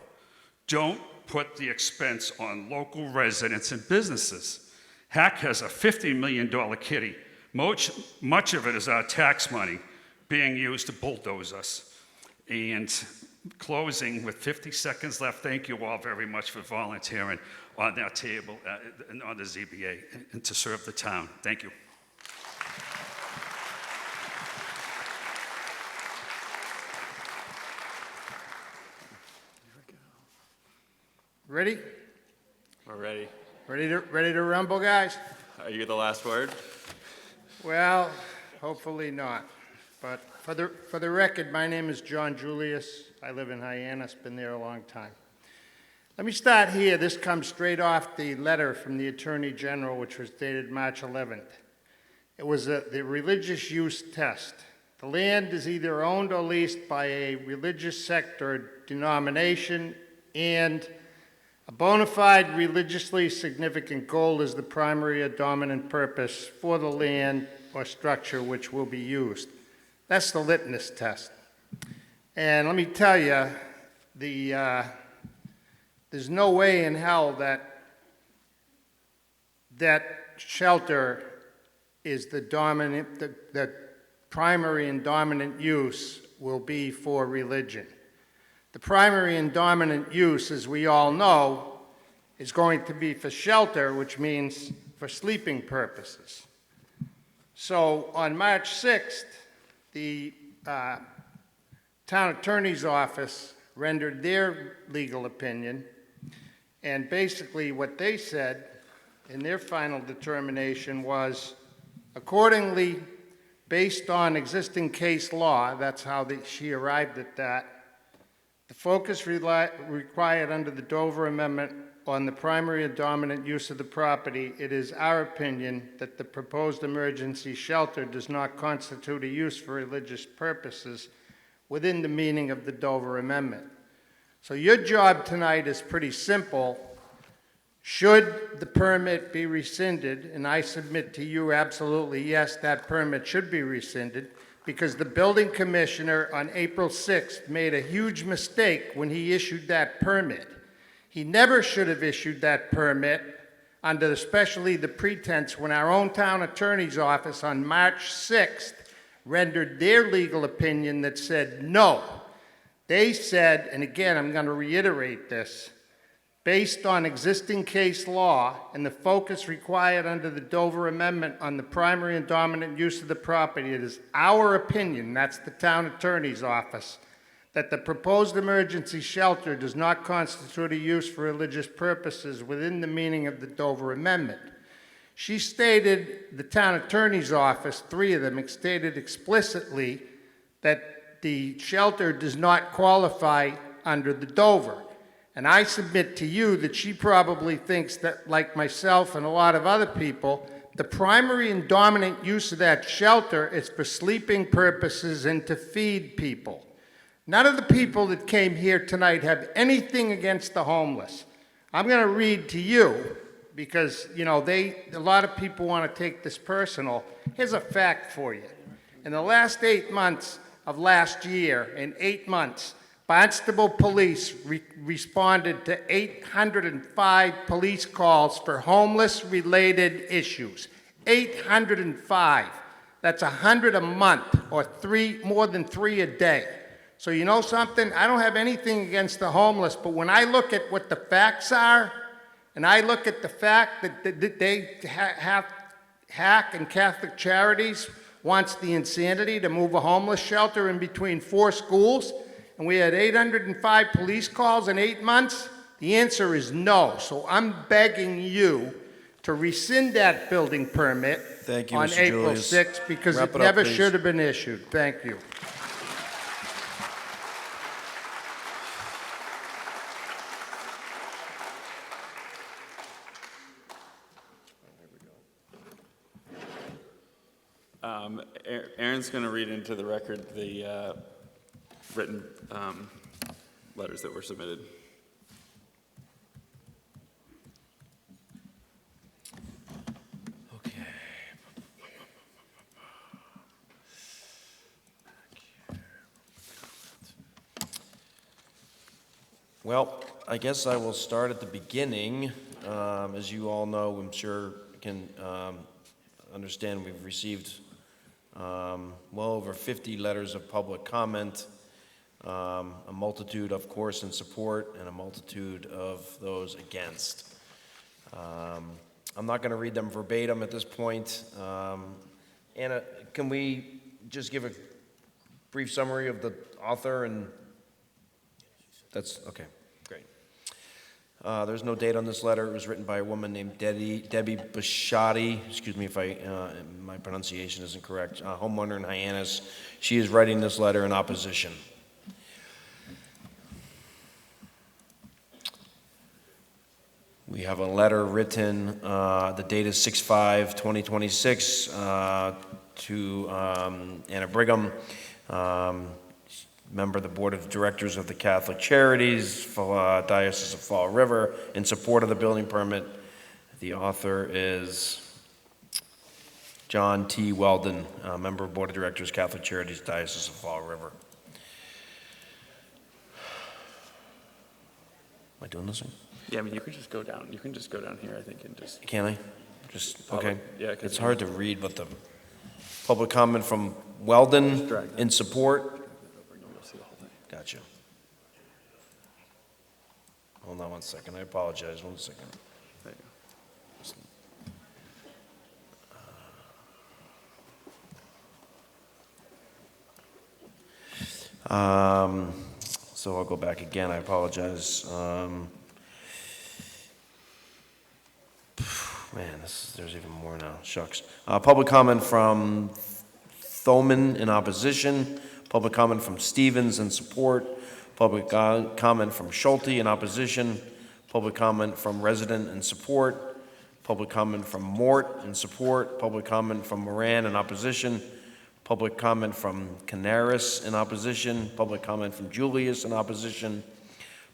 don't put the expense on local residents and businesses. Hack has a $50 million kitty. Much of it is our tax money being used to bulldoze us. And closing with 50 seconds left, thank you all very much for volunteering on that table, on the ZBA, and to serve the town. Thank you. Ready? We're ready. Ready to rumble, guys? Are you the last word? Well, hopefully not. But for the record, my name is John Julius. I live in Hyannis, been there a long time. Let me start here. This comes straight off the letter from the Attorney General, which was dated March 11th. It was the religious use test. The land is either owned or leased by a religious sect or denomination, and a bona fide religiously significant goal is the primary or dominant purpose for the land or structure which will be used. That's the litmus test. And let me tell you, there's no way in hell that shelter is the dominant, the primary and dominant use will be for religion. The primary and dominant use, as we all know, is going to be for shelter, which means for sleeping purposes. So on March 6th, the town attorney's office rendered their legal opinion, and basically what they said in their final determination was, accordingly, based on existing case law, that's how she arrived at that, the focus required under the Dover Amendment on the primary and dominant use of the property, it is our opinion that the proposed emergency shelter does not constitute a use for religious purposes within the meaning of the Dover Amendment. So your job tonight is pretty simple. Should the permit be rescinded, and I submit to you absolutely yes, that permit should be rescinded, because the building commissioner on April 6th made a huge mistake when he issued that permit. He never should have issued that permit under especially the pretense when our own town attorney's office on March 6th rendered their legal opinion that said no. They said, and again, I'm going to reiterate this, based on existing case law and the focus required under the Dover Amendment on the primary and dominant use of the property, it is our opinion, that's the town attorney's office, that the proposed emergency shelter does not constitute a use for religious purposes within the meaning of the Dover Amendment. She stated, the town attorney's office, 3 of them, stated explicitly that the shelter does not qualify under the Dover. And I submit to you that she probably thinks that, like myself and a lot of other people, the primary and dominant use of that shelter is for sleeping purposes and to feed people. None of the people that came here tonight have anything against the homeless. I'm going to read to you because, you know, a lot of people want to take this personal. Here's a fact for you. In the last 8 months of last year, in 8 months, Barnstable police responded to 805 police calls for homeless-related issues. 805. That's 100 a month, or more than 3 a day. So you know something? I don't have anything against the homeless, but when I look at what the facts are, and I look at the fact that they have Hack and Catholic Charities wants the insanity to move a homeless shelter in between 4 schools, and we had 805 police calls in 8 months, the answer is no. So I'm begging you to rescind that building permit on Mr. April Julius. 6th because Wrap it it up, never please. should have been issued. Thank you. Aaron's going to read into the record the written letters that were submitted. Well, I guess I will start at the beginning. As you all know, I'm sure you can understand we've received well over 50 letters of public comment, a multitude, of course, in support, and a multitude of those against. I'm not going to read them verbatim at this point. Anna, can we just give a brief summary of the author and that's okay, great. There's no date on this letter. It was written by a woman named Debbie Bishotti. Excuse me if my pronunciation isn't correct. Homeowner in Hyannis. She is writing this letter in opposition. We have a letter written, the date is 6/5/2026, to Anna Brigham, member of the Board of Directors of the Catholic Charities, Diocese of Fall River, in support of the building permit. The author is John T. Weldon, member of Board of Directors, Catholic Charities, Diocese of Fall River. Am I doing this one? Yeah, I mean, you can just go down. You can just go down here, I think, and just. Can I? Just, okay. Yeah. It's hard to read, but the public comment from Weldon in support. Gotcha. Hold on 1 second. I apologize. 1 second. There you go. So I'll go back again. I apologize. Man, there's even more now. Shucks. Public comment from Thoman in opposition. Public comment from Stevens in support. Public comment from Schulte in opposition. Public comment from resident in support. Public comment from Mort in support. Public comment from Moran in opposition. Public comment from Canaris in opposition. Public comment from Julius in opposition.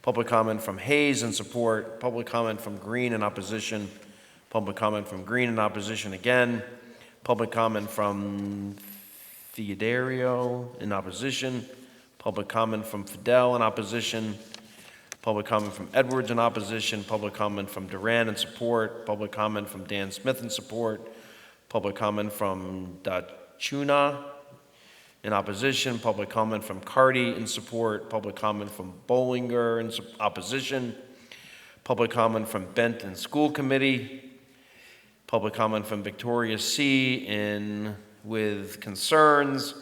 Public comment from Hayes in support. Public comment from Green in opposition. Public comment from Green in opposition again. Public comment from Theodorio in opposition. Public comment from Fidel in opposition. Public comment from Edwards in opposition. Public comment from Duran in support. Public comment from Dan Smith in support. Public comment from Dachuna in opposition. Public comment from Carty in support. Public comment from Bollinger in opposition. Public comment from Benton School Committee. Public comment from Victoria C. with concerns.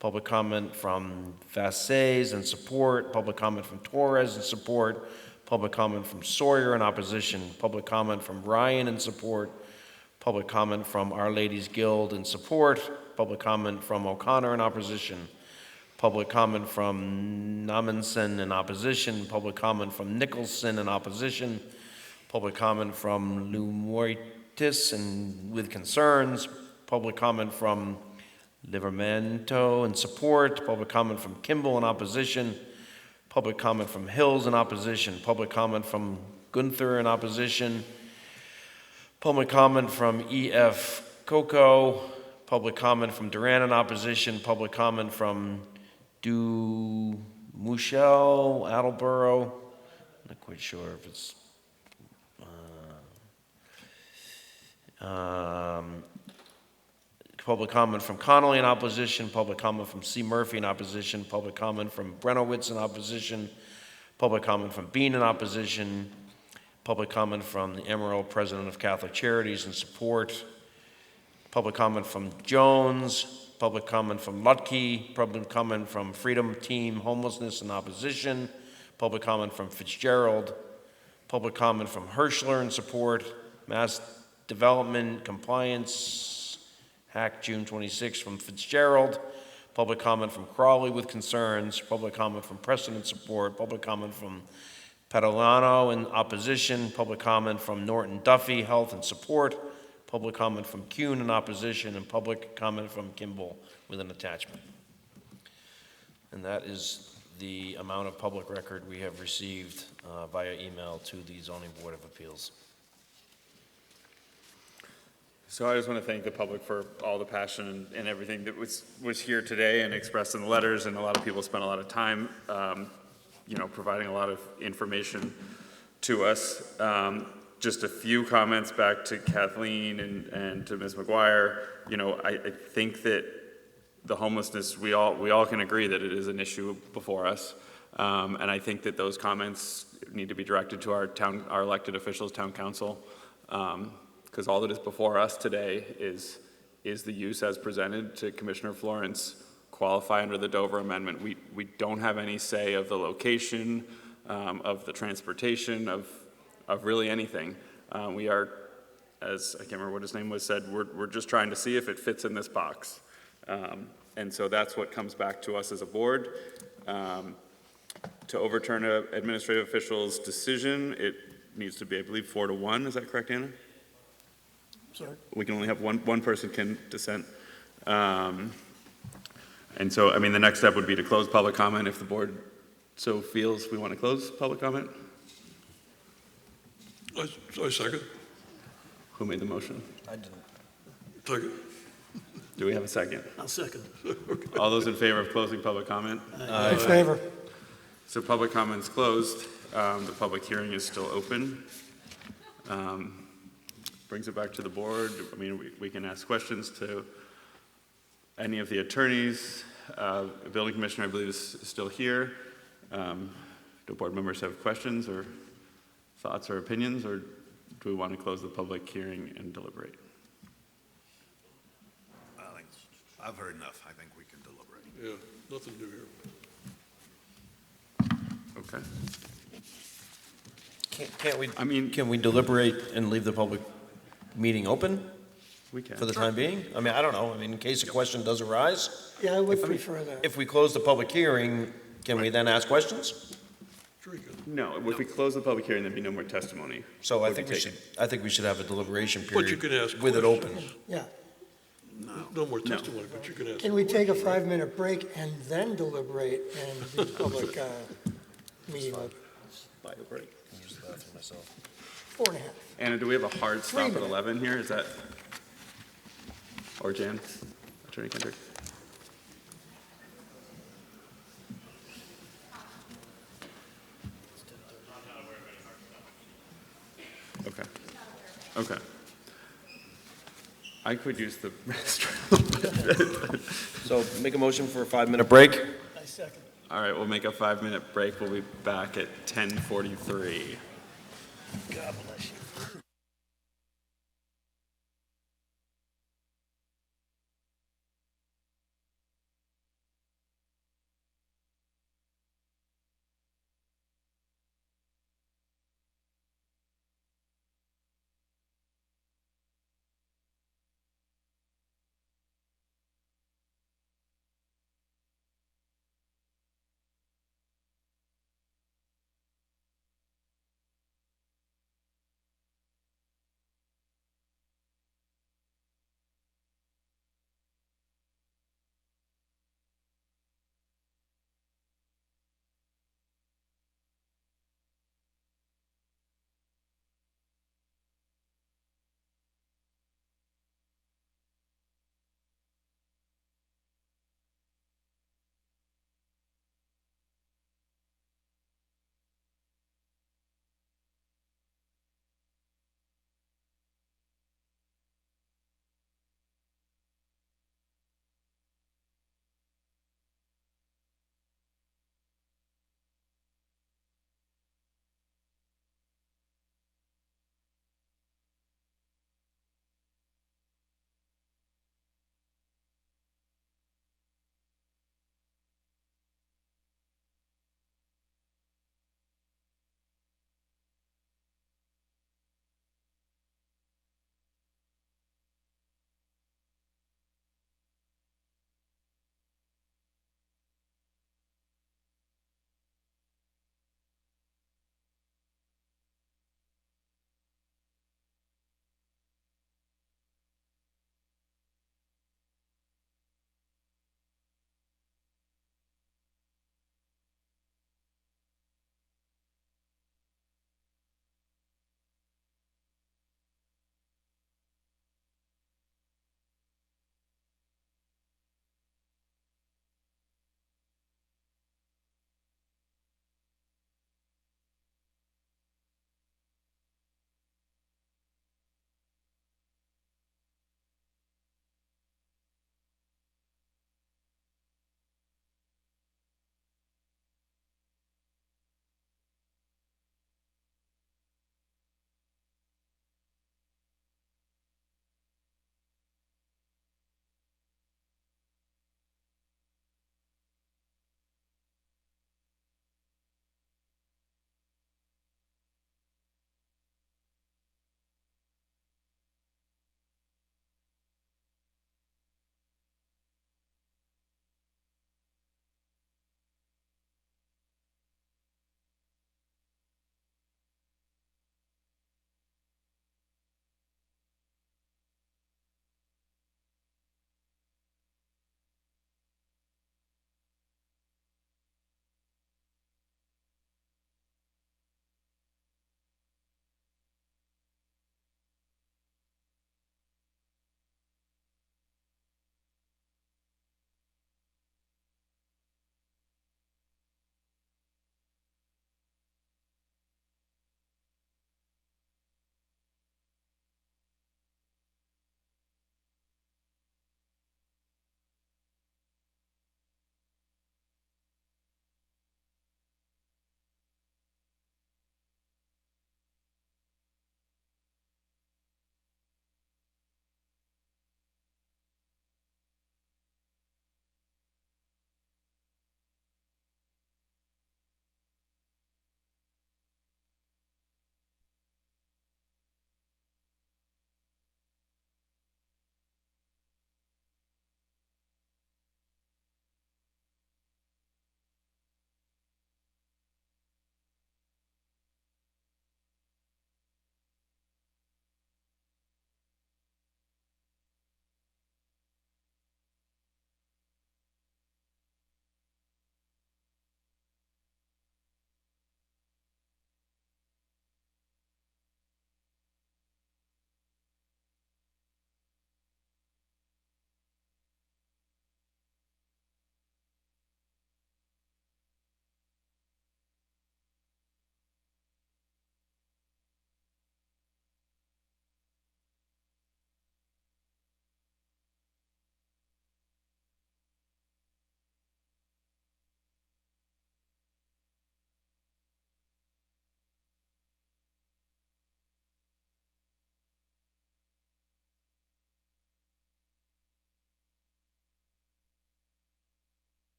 Public comment from Vasquez in support. Public comment from Torres in support. Public comment from Sawyer in opposition. Public comment from Ryan in support. Public comment from Our Ladies Guild in support. Public comment from O'Connor in opposition. Public comment from Namanson in opposition. Public comment from Nicholson in opposition. Public comment from Lumoitis and with concerns. Public comment from Livermento in support. Public comment from Kimball in opposition. Public comment from Hills in opposition. Public comment from Gunther in opposition. Public comment from E.F. Coco. Public comment from Duran in opposition. Public comment from Du Mouchel, Attleboro. Not quite sure if it's public comment from Connolly in opposition, public comment from C. Murphy in opposition, public comment from Brenowitz in opposition, public comment from Bean in opposition, public comment from the Emerald, President of Catholic Charities in support, public comment from Jones, public comment from Lutke, public comment from Freedom Team Homelessness in opposition, public comment from Fitzgerald, public comment from Hirschler in support, Mass Development Compliance Hack June 26 from Fitzgerald, public comment from Crawley with concerns, public comment from Preston in support, public comment from Padalano in opposition, public comment from Norton Duffy, health and support, public comment from Kuhn in opposition, and public comment from Kimball with an attachment. And that is the amount of public record we have received via email to the Zoning Board of Appeals. So I just want to thank the public for all the passion and everything that was here today and expressed in the letters, and a lot of people spent a lot of time, providing a lot of information to us. Just a few comments back to Kathleen and to Ms. McGuire. I think that the homelessness, we all can agree that it is an issue before us. And I think that those comments need to be directed to our elected officials, town council, because all that is before us today is the use as presented to Commissioner Florence qualify under the Dover Amendment. We don't have any say of the location, of the transportation, of really anything. We are, as I can't remember what his name was, said, we're just trying to see if it fits in this box. And so that's what comes back to us as a board. To overturn an administrative official's decision, it needs to be, I believe, 4-1. Is that correct, Anna? Sorry. We can only have one person can dissent. And so, the next step would be to close public comment if the board so feels we want to close public comment. I second. Who made the motion? I didn't. Second. Do we have a second? I'll second. Okay. All those in favor of closing public comment? Aye. In favor. So public comment is closed. The public hearing is still open. Brings it back to the board. We can ask questions to any of the attorneys. The building commissioner, I believe, is still here. Do board members have questions or thoughts or opinions, or do we want to close the public hearing and deliberate? I've heard enough. I think we can deliberate. Yeah, nothing to do here. Okay. Can we deliberate and leave the public meeting open? We can. For the time being? I don't know. In case a question does arise. Yeah, I would prefer that. If we close the public hearing, can we then ask questions? Sure you could. No, if we close the public hearing, there'd be no more testimony. So I think we should have a deliberation period. But you can ask with it open. Yeah. No more testimony, but you can ask. Can we take a 5-minute break and then deliberate and the public meeting open? Buy a break. 4.5. Anna, do we have a hard stop at 3 minutes. 11 here? Is that, or Jan, Attorney Kendrick? Okay. I could use the restroom. So make a motion for a 5-minute break. I second. All right, we'll make a 5-minute break. We'll be back at 10:43. God bless you.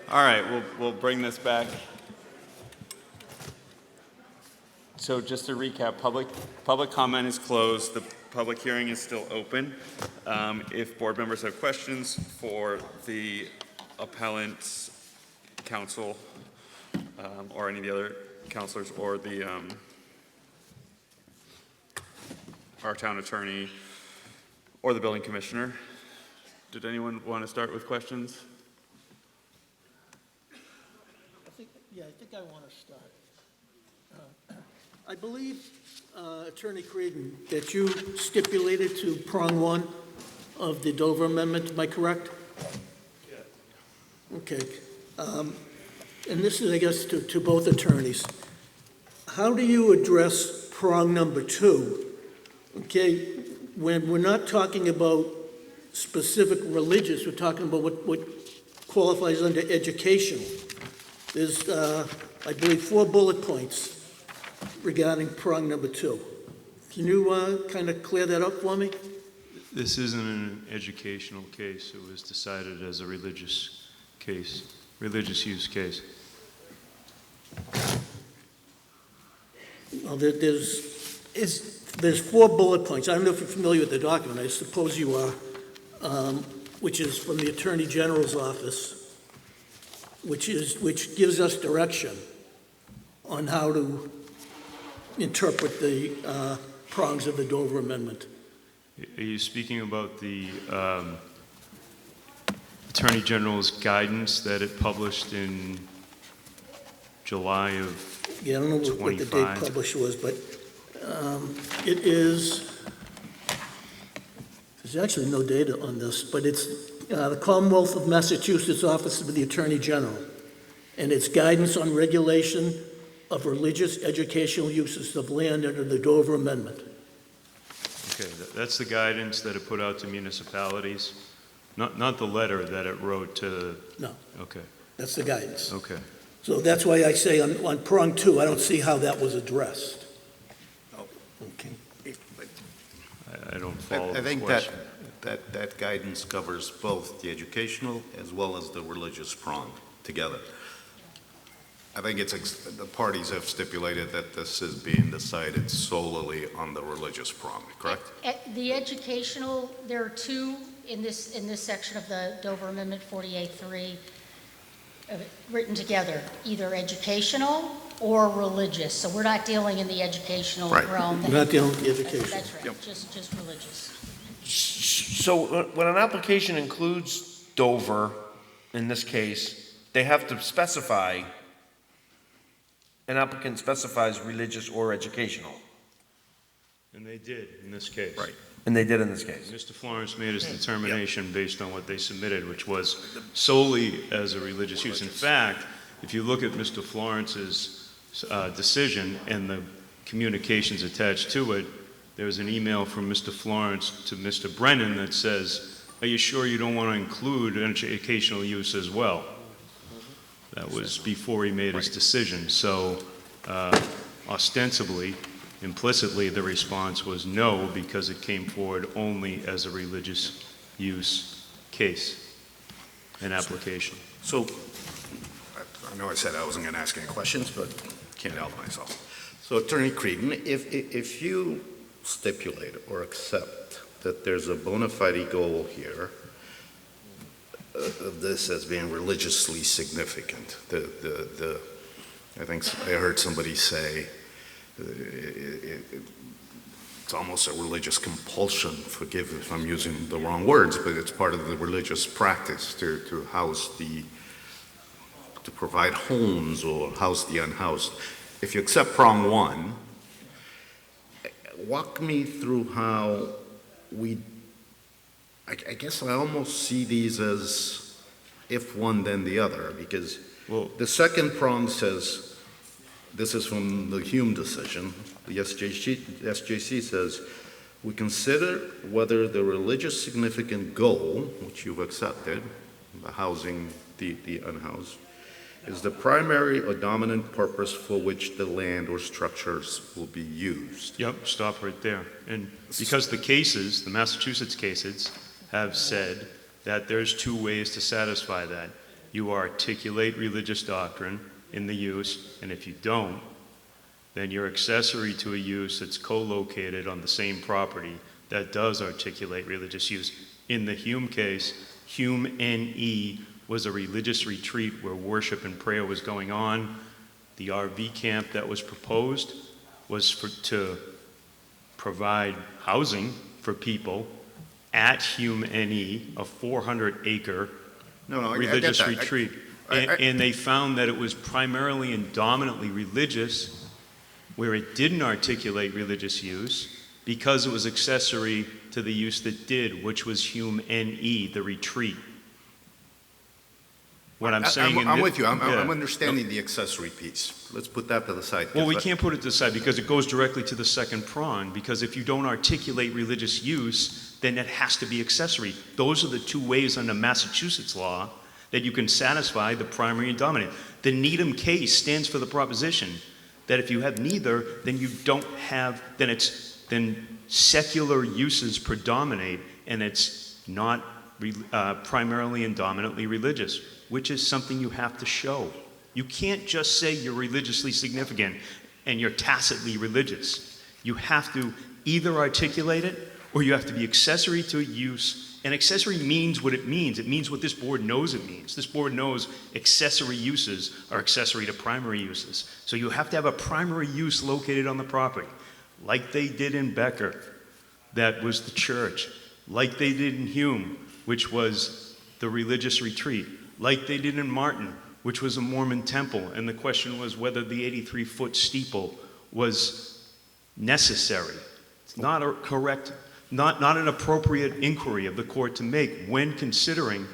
All right, we'll bring this back. So just to recap, public comment is closed. The public hearing is still open. If board members have questions for the appellant, counsel, or any of the other counselors, or the our town attorney, or the building commissioner, did anyone want to start with questions? I think I want to start. I believe, Attorney Creedon, that you stipulated to prong one of the Dover Amendment, am I correct? Yeah. Okay. And this is, I guess, to both attorneys. How do you address prong number two? Okay, when we're not talking about specific religious, we're talking about what qualifies under educational. There's, I believe, 4 bullet points regarding prong number two. Can you kind of clear that up for me? This isn't an educational case. It was decided as a religious case, religious use case. Well, there's 4 bullet points. I don't know if you're familiar with the document. I suppose you are, which is from the Attorney General's office, which gives us direction on how to interpret the prongs of the Dover Amendment. Are you speaking about the Attorney General's guidance that it published in July of Yeah, I don't know what the date published was, but it is, there's actually no data on this, but it's the Commonwealth of Massachusetts Office of the Attorney General, and it's guidance on regulation of religious educational uses of land under the Dover Amendment. Okay, that's the guidance that it put out to municipalities, not the letter that it wrote to. No. Okay. That's the guidance. Okay. So that's why I say on prong two, I don't see how that was addressed. Okay. I don't follow I think the question. that guidance covers both the educational as well as the religious prong together. I think the parties have stipulated that this is being decided solely on the religious prong, correct? The educational, there are 2 in this section of the Dover Amendment 48.3 written together, either educational or religious. So we're not dealing in the educational realm. We're not dealing with the education. That's right, just religious. So when an application includes Dover, in this case, they have to specify, an applicant specifies religious or educational. And they did in this case. Right. And they did in this case. Mr. Florence made his determination based on what they submitted, which was solely as a religious use. In fact, if you look at Mr. Florence's decision and the communications attached to it, there was an email from Mr. Florence to Mr. Brennan that says, "Are you sure you don't want to include educational use as well?" That was before he made his decision. So ostensibly, implicitly, the response was no, because it came forward only as a religious use case and application. So, I know I said I wasn't going to ask any questions, but can't help myself. So, Attorney Creedon, if you stipulate or accept that there's a bona fide goal here of this as being religiously significant, I think I heard somebody say it's almost a religious compulsion, forgive if I'm using the wrong words, but it's part of the religious practice to house to provide homes or house the unhoused. If you accept prong one, walk me through how I guess I almost see these as if one then the other, because the second prong says, this is from the Hume decision, the SJC says, we consider whether the religious significant goal, which you've accepted, the housing the unhoused, is the primary or dominant purpose for which the land or structures will be used. Yep, stop right there. And because the cases, the Massachusetts cases, have said that there's 2 ways to satisfy that. you articulate religious doctrine in the use, and if you don't, then you're accessory to a use that's co-located on the same property that does articulate religious use. In the Hume case, Hume NE was a religious retreat where worship and prayer was going on. The RV camp that was proposed was to provide housing for people at Hume NE, a 400-acre religious get that. retreat. And they found that it was primarily and dominantly religious, where it didn't articulate religious use, because it was accessory to the use that did, which was Hume NE, the retreat. What I'm saying... I'm with you. I'm understanding the accessory piece. Let's put that to the side. Well, we can't put it to the side because it goes directly to the second prong, because if you don't articulate religious use, then it has to be accessory. Those are the two ways under Massachusetts law that you can satisfy the primary and dominant. The Needham case stands for the proposition that if you have neither, then you don't have, then secular uses predominate, and it's not primarily and dominantly religious, which is something you have to show. You can't just say you're religiously significant and you're tacitly religious. You have to either articulate it or you have to be accessory to a use. And accessory means what it means. It means what this board knows it means. This board knows accessory uses are accessory to primary uses. So you have to have a primary use located on the property, like they did in Becker, that was the church, like they did in Hume, which was the religious retreat, like they did in Martin, which was a Mormon temple, and the question was whether the 83-foot steeple was necessary. It's not a correct, not an appropriate inquiry of the court to make when considering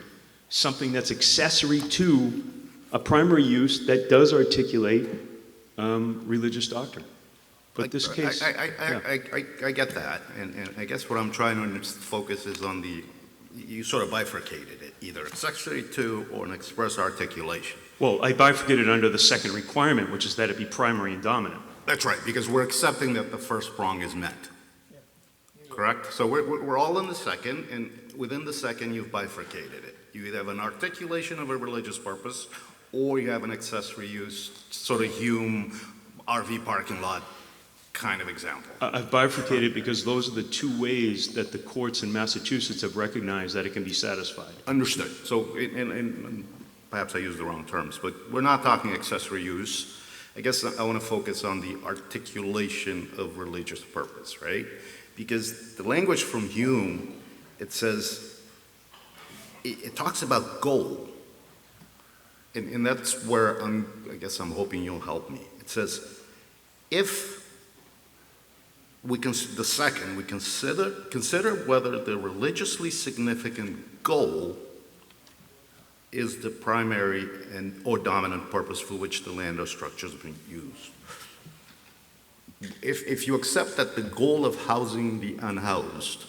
something that's accessory to a primary use that does articulate religious doctrine. But this case... I get that, and I guess what I'm trying to focus is on you sort of bifurcated it, either accessory to or an express articulation. Well, I bifurcated under the second requirement, which is that it be primary and dominant. That's right, because we're accepting that the first prong is met. Correct? So we're all in the second, and within the second, you've bifurcated it. You either have an articulation of a religious purpose, or you have an accessory use, sort of Hume, RV parking lot kind of example. I've bifurcated because those are the two ways that the courts in Massachusetts have recognized that it can be satisfied. Understood. So, and perhaps I used the wrong terms, but we're not talking accessory use. I guess I want to focus on the articulation of religious purpose, right? Because the language from Hume, it says, it talks about goal. And that's where I guess I'm hoping you'll help me. It says, if we consider whether the religiously significant goal is the primary or dominant purpose for which the land or structure is being used. If you accept that the goal of housing the unhoused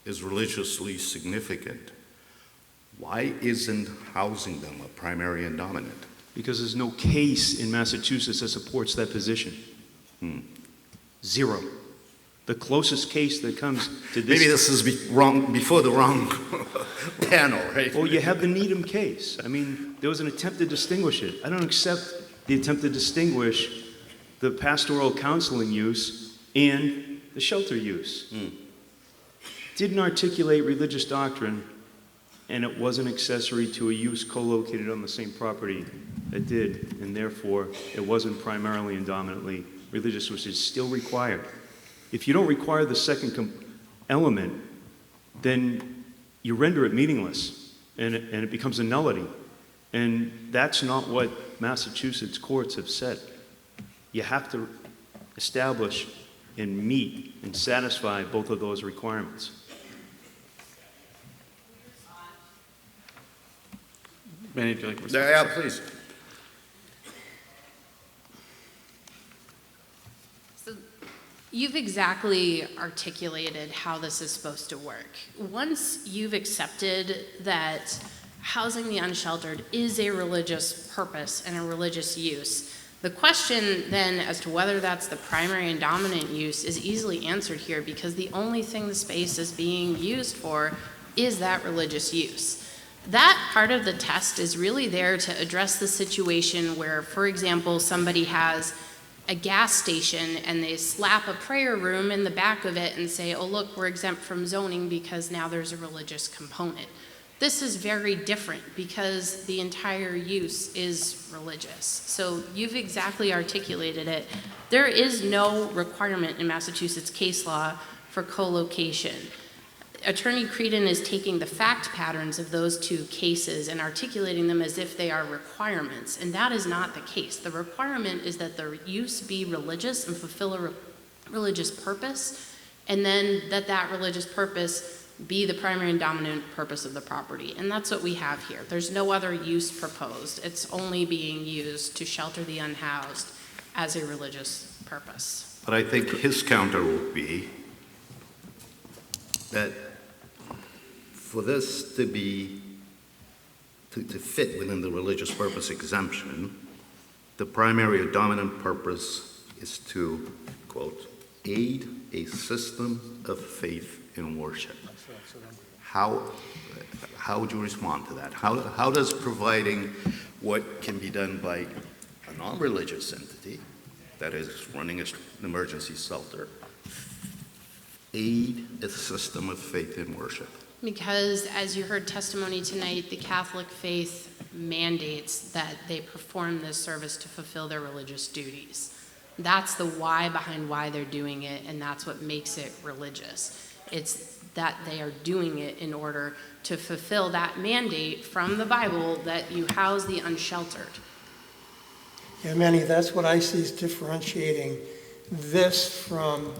is religiously significant, why isn't housing them a primary and dominant? Because there's no case in Massachusetts that supports that position. Zero. The closest case that comes to this... Maybe this is before the wrong panel, right? Well, you have the Needham case. I mean, there was an attempt to distinguish it. I don't accept the attempt to distinguish the pastoral counseling use and the shelter use. Didn't articulate religious doctrine, and it wasn't accessory to a use co-located on the same property that did, and therefore it wasn't primarily and dominantly religious, which is still required. If you don't require the second element, then you render it meaningless, and it becomes a nullity. And that's not what Massachusetts courts have said. You have to establish and meet and satisfy both of those requirements. Manny, do you like to Yeah, please. You've exactly articulated how this is supposed to work. Once you've accepted that housing the unsheltered is a religious purpose and a religious use, the question then as to whether that's the primary and dominant use is easily answered here, because the only thing the space is being used for is that religious use. That part of the test is really there to address the situation where, for example, somebody has a gas station and they slap a prayer room in the back of it and say, oh, look, we're exempt from zoning because now there's a religious component. This is very different because the entire use is religious. So you've exactly articulated it. There is no requirement in Massachusetts case law for co-location. Attorney Creedon is taking the fact patterns of those two cases and articulating them as if they are requirements, and that is not the case. The requirement is that the use be religious and fulfill a religious purpose, and then that religious purpose be the primary and dominant purpose of the property, and that's what we have here. There's no other use proposed. It's only being used to shelter the unhoused as a religious purpose. But I think his counter would be that for this to be, to fit within the religious purpose exemption, the primary or dominant purpose is to, quote, aid a system of faith and worship. How would you respond to that? How does providing what can be done by a non-religious entity, that is running an emergency shelter, aid a system of faith and worship? Because, as you heard testimony tonight, the Catholic faith mandates that they perform this service to fulfill their religious duties. That's the why behind why they're doing it, and that's what makes it religious. It's that they are doing it in order to fulfill that mandate from the Bible that you house the unsheltered. Yeah, Manny, that's what I see as differentiating this from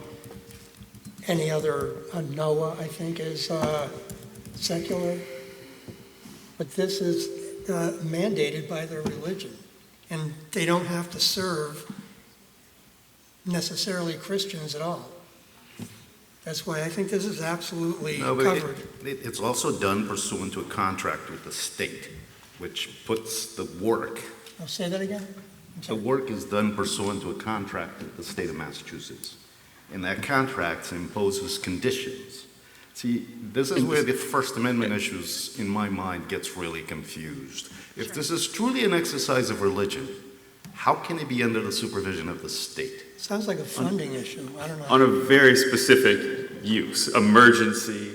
any other, Noah, I think, is secular. But this is mandated by their religion. And they don't have to serve necessarily Christians at all. That's why I think this is absolutely covered. It's also done pursuant to a contract with the state, which puts the work. I'll say that again. The work is done pursuant to a contract with the state of Massachusetts. And that contract imposes conditions. See, this is where the First Amendment issues, in my mind, gets really confused. If this is truly an exercise of religion, how can it be under the supervision of the state? Sounds like a funding issue. I don't know. On a very specific use, emergency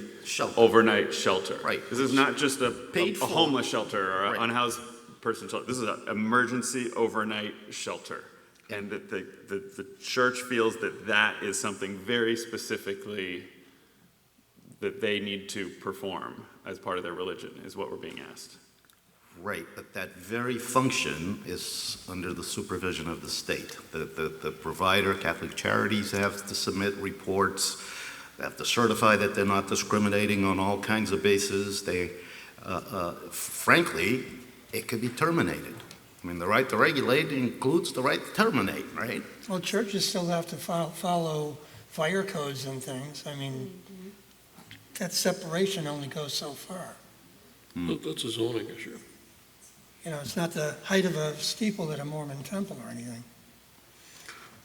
overnight shelter. Right. This is not just a homeless shelter or an unhoused person shelter. This is an emergency overnight shelter. And that the church feels that that is something very specifically that they need to perform as part of their religion, is what we're being asked. Right, but that very function is under the supervision of the state. The provider, Catholic Charities, have to submit reports. They have to certify that they're not discriminating on all kinds of bases. Frankly, it could be terminated. I mean, the right to regulate includes the right to terminate, right? Well, churches still have to follow fire codes and things. I mean, that separation only goes so far. That's a zoning issue. You know, it's not the height of a steeple at a Mormon temple or anything.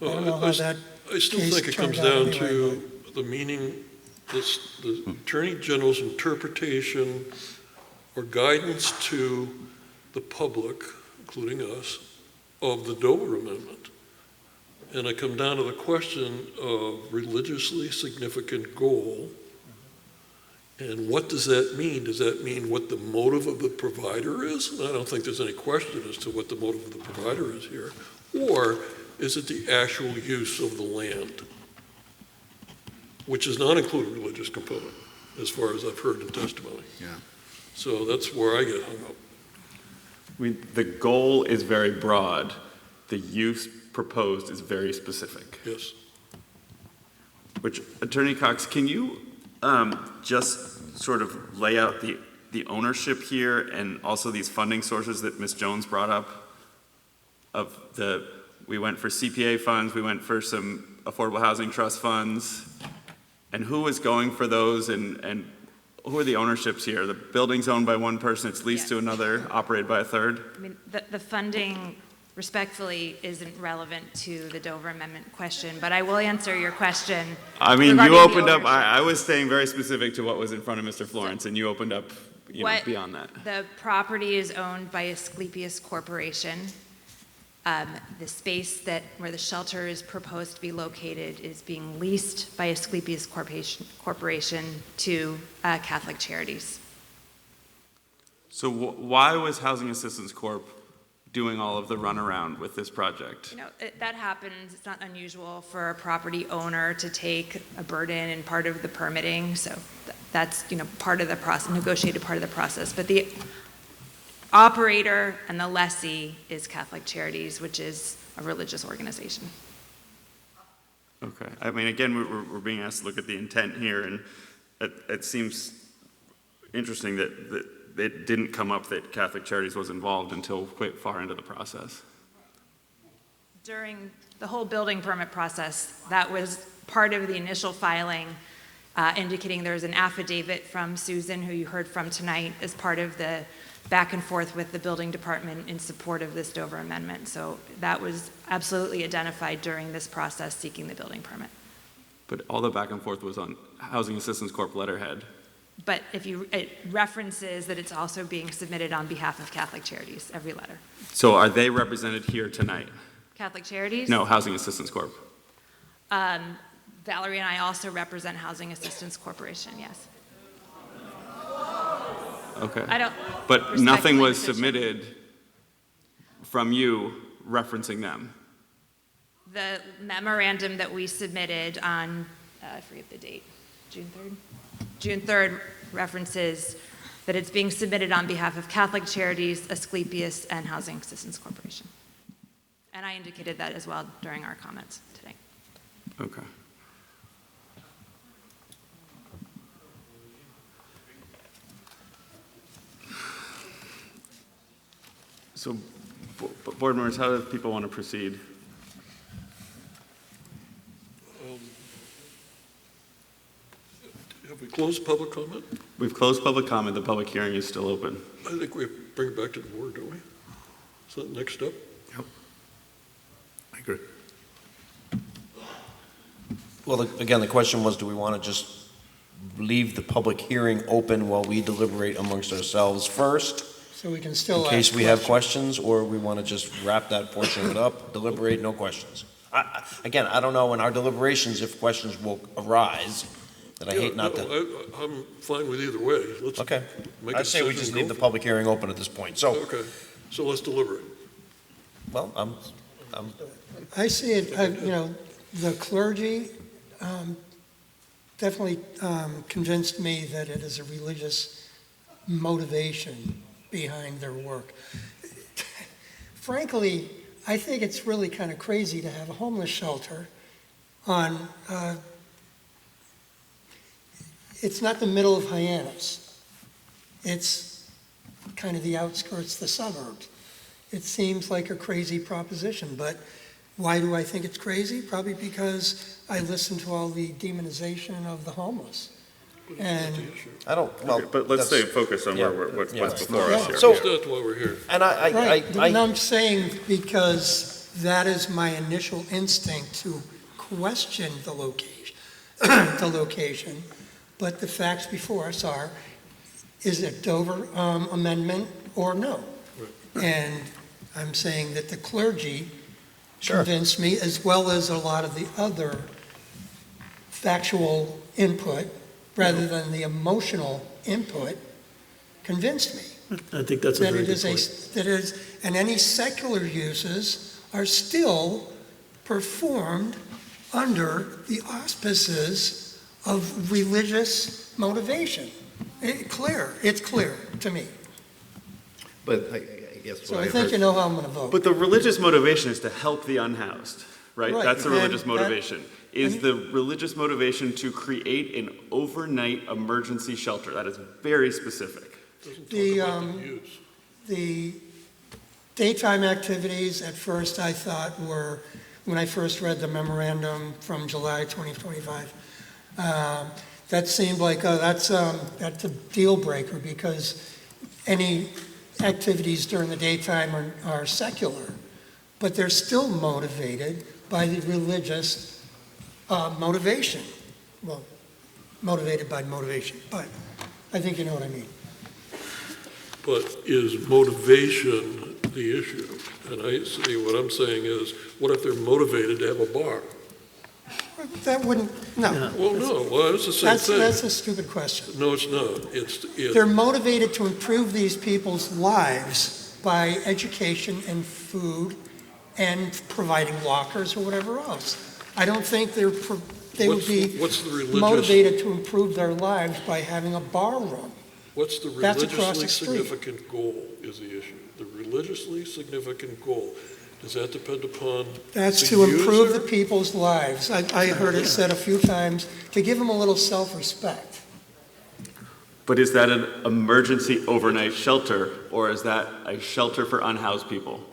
I don't know how that I still case think it comes turned out down anyway, to the meaning, the Attorney General's interpretation or guidance to the public, including us, of the Dover Amendment. And I come down to the question of religiously significant goal. And what does that mean? Does that mean what the motive of the provider is? And I don't think there's any question as to what the motive of the provider is here. Or is it the actual use of the land, which does not include a religious component, as far as I've heard in testimony. Yeah. So that's where I get hung up. I mean, the goal is very broad. The use proposed is very specific. Yes. Which, Attorney Cox, can you just sort of lay out the ownership here and also these funding sources that Ms. Jones brought up? We went for CPA funds, we went for some affordable housing trust funds, and who is going for those and who are the ownerships here? The building's owned by one person, it's leased to another, operated by a third? I mean, the funding, respectfully, isn't relevant to the Dover Amendment question, but I will answer your question. I mean, regarding you the opened up, ownership. I was staying very specific to what was in front of Mr. Florence, and you opened up beyond that? The property is owned by Asclepius Corporation. The space where the shelter is proposed to be located is being leased by Asclepius Corporation to Catholic Charities. So why was Housing Assistance Corp doing all of the runaround with this project? That happens. It's not unusual for a property owner to take a burden and part of the permitting. So that's, part of the process, negotiated part of the process. But the operator and the lessee is Catholic Charities, which is a religious organization. Okay. I mean, again, we're being asked to look at the intent here, and it seems interesting that it didn't come up that Catholic Charities was involved until quite far into the process. During the whole building permit process, that was part of the initial filing, indicating there was an affidavit from Susan, who you heard from tonight, as part of the back and forth with the building department in support of this Dover amendment. So that was absolutely identified during this process seeking the building permit. But all the back and forth was on Housing Assistance Corp letterhead. But it references that it's also being submitted on behalf of Catholic Charities, every letter. So are they represented here tonight? Catholic Charities? No, Housing Assistance Corp. Valerie and I also represent Housing Assistance Corporation, yes. Okay. I But nothing was submitted from you referencing them. The memorandum that we submitted on, I forget the date, June 3rd? June 3rd references that it's being submitted on behalf of Catholic Charities, Asclepius, and Housing Assistance Corporation. And I indicated that as well during our comments today. Okay. So, board members, how do people want to proceed? Have we closed public comment? We've closed public comment. The public hearing is still open. I think we have to bring it back to the board, don't we? Is that the next step? Yep. I agree. Well, again, the question was, do we want to just leave the public hearing open while we deliberate amongst ourselves first? So we can still In case ask we have questions, or we want to just wrap that portion of it up, deliberate, no questions? Again, I don't know in our deliberations if questions will arise, that I hate not to. I'm fine with either way. Let's Okay. make a I'd say we decision just and leave go the for it. public hearing open at this point. So, Okay, so let's deliberate. well, I see it, the clergy definitely convinced me that it is a religious motivation behind their work. Frankly, I think it's really kind of crazy to have a homeless shelter on, it's not the middle of Hyannis. It's kind of the outskirts, the suburbs. It seems like a crazy proposition, but why do I think it's crazy? Probably because I listen to all the demonization of the homeless. And I don't, well. Okay, but let's stay focused on what's before us here. So, That's why we're here. And and I'm saying because that is my initial instinct to question the location, but the facts before us are, is it Dover amendment or no? And I'm saying that the clergy convinced me, as well as a lot of the other factual input, rather than the emotional input, convinced me. I think that's a very good point. And any secular uses are still performed under the auspices of religious motivation. It's clear to me. But I guess So I think you know how I'm going to vote. But the religious motivation is to help the unhoused, right? Right, That's the religious and motivation. Is the religious motivation to create an overnight emergency shelter? That is very specific. The daytime activities at first I thought were, when I first read the memorandum from July 2025, that seemed like that's a deal breaker, because any activities during the daytime are secular, but they're still motivated by the religious motivation. Well, motivated by motivation, but I think you know what I mean. but is motivation the issue? And I see, what I'm saying is, what if they're motivated to have a bar? That wouldn't, no. Well, no, well, it's the same thing. That's a stupid question. No, it's not. They're motivated to improve these people's lives by education and food and providing lockers or whatever else. I don't think they would be motivated to improve their lives by having a bar room. What's the That's across religiously the street. significant goal is the issue. The religiously significant goal. Does that depend upon That's the to improve user? the people's lives. I heard it said a few times, to give them a little self-respect. But is that an emergency overnight shelter, or is that a shelter for unhoused people?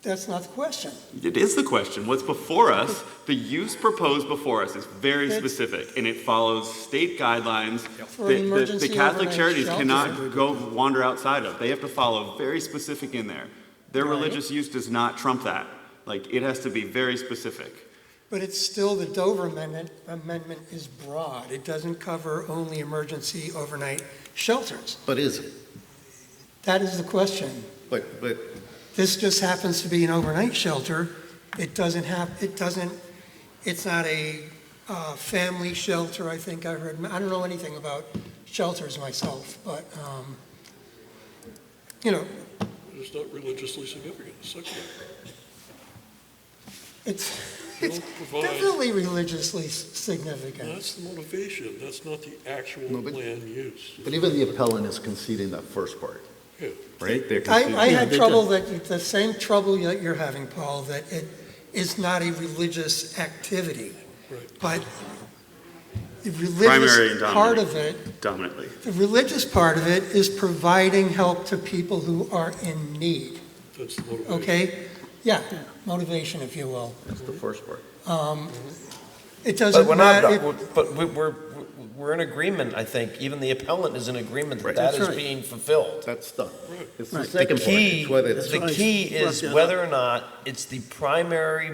That's not the question. It is the question. What's before us, the use proposed before us is very specific, and it follows state guidelines For an that emergency the Catholic overnight charities shelter. cannot go wander outside of. They have to follow very specific in there. Their Right. religious use does not trump that. Like, it has to be very specific. But it's still, the Dover Amendment is broad. It doesn't cover only emergency overnight shelters. But is it? That is the question. But This just happens to be an overnight shelter. It's not a family shelter, I think I heard. I don't know anything about shelters myself, but, It's not religiously significant, it's secular. it's They don't provide- definitely religiously significant. That's the motivation, that's not the actual plan use. But even the appellant is conceding that first part, Yeah. right? They're I conceding- had trouble the same trouble that you're having, Paul, that it is not a religious activity. But the Primary religious and part of it, dominantly. the religious part of it is providing help to people who are in need. That's the motivation. Okay? Yeah, motivation, if you will. That's the first part. It doesn't But we're not, matter. but we're in agreement, I think. Even the appellant is in agreement that Right. that That's is right. being fulfilled. That's done. It's the The second part. key, It's whether it's- the key is whether or not it's the primary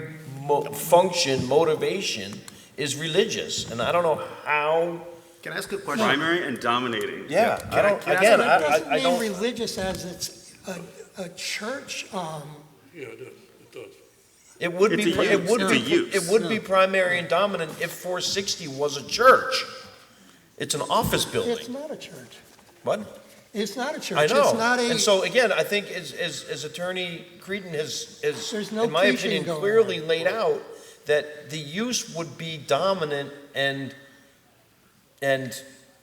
function, motivation is religious. And I don't know how. Can I ask a question? Primary and dominating. Yeah, I don't, It again, doesn't I mean don't. religious as it's a church. Yeah, it does, it does. It would It's be, a it use. would It's be, a use. it would be primary and dominant if 460 was a church. It's an office building. It's not a church. What? It's not a church. I know. It's not a. And so again, I think as Attorney Creedon has, There's no in my preaching opinion, going clearly on. laid out that the use would be dominant and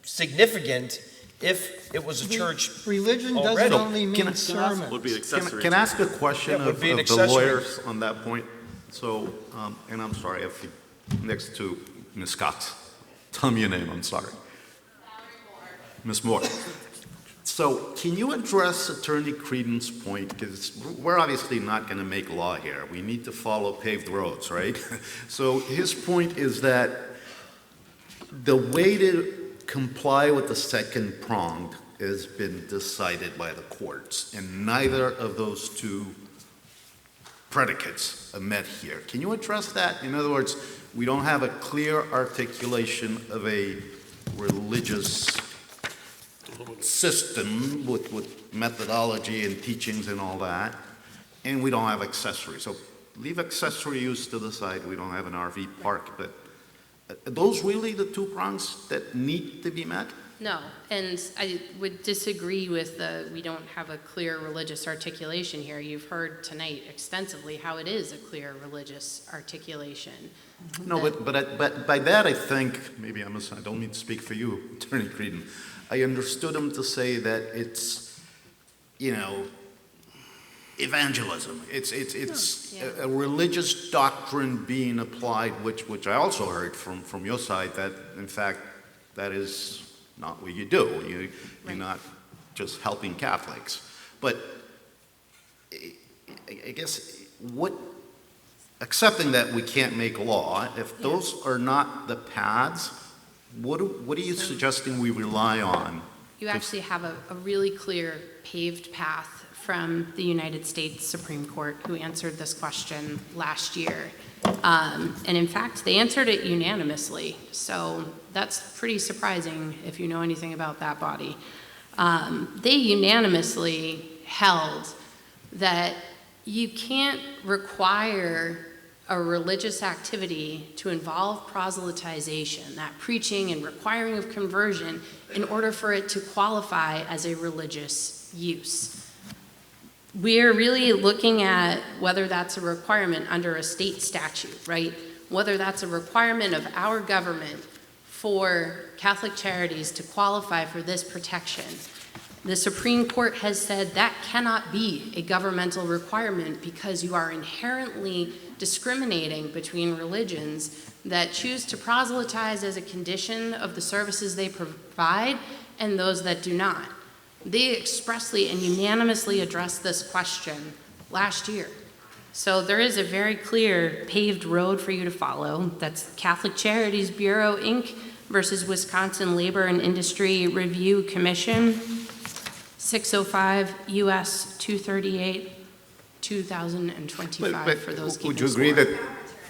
significant if it was a church Religion doesn't already. only mean sermon. Would be accessory. Can I ask a question Yeah, would of be an the accessory. lawyers on that point? So, and I'm sorry, if you, next to Ms. Cox, tell me your name, I'm sorry. Ms. Moore. So can you address Attorney Creedon's point? Because we're obviously not going to make law here. We need to follow paved roads, right? So his point is that the way to comply with the second prong has been decided by the courts, and neither of those two predicates are met here. Can you address that? In other words, we don't have a clear articulation of a religious system with methodology and teachings and all that, and we don't have accessory. So leave accessory use to the side. We don't have an RV park, but are those really the two prongs that need to be met? No, and I would disagree with we don't have a clear religious articulation here. You've heard tonight extensively how it is a clear religious articulation. No, but by that I think, maybe I don't mean to speak for you, Attorney Creedon. I understood him to say that it's, evangelism. It's a religious doctrine being applied, which I also heard from your side that, in fact, that is not what you do. You're not just helping Catholics. But I guess accepting that we can't make law, if those are not the paths, what are you suggesting we rely on? You actually have a really clear paved path from the United States Supreme Court, who answered this question last year. And in fact, they answered it unanimously. So that's pretty surprising if you know anything about that body. they unanimously held that you can't require a religious activity to involve proselytization, that preaching and requiring of conversion, in order for it to qualify as a religious use. We're really looking at whether that's a requirement under a state statute, right? Whether that's a requirement of our government for Catholic charities to qualify for this protection. The Supreme Court has said that cannot be a governmental requirement because you are inherently discriminating between religions that choose to proselytize as a condition of the services they provide and those that do not. They expressly and unanimously addressed this question last year. So there is a very clear paved road for you to follow. That's Catholic Charities Bureau, Inc. versus Wisconsin Labor and Industry Review Commission, 605 U.S. 238, 2025 for those keeping would you score. agree that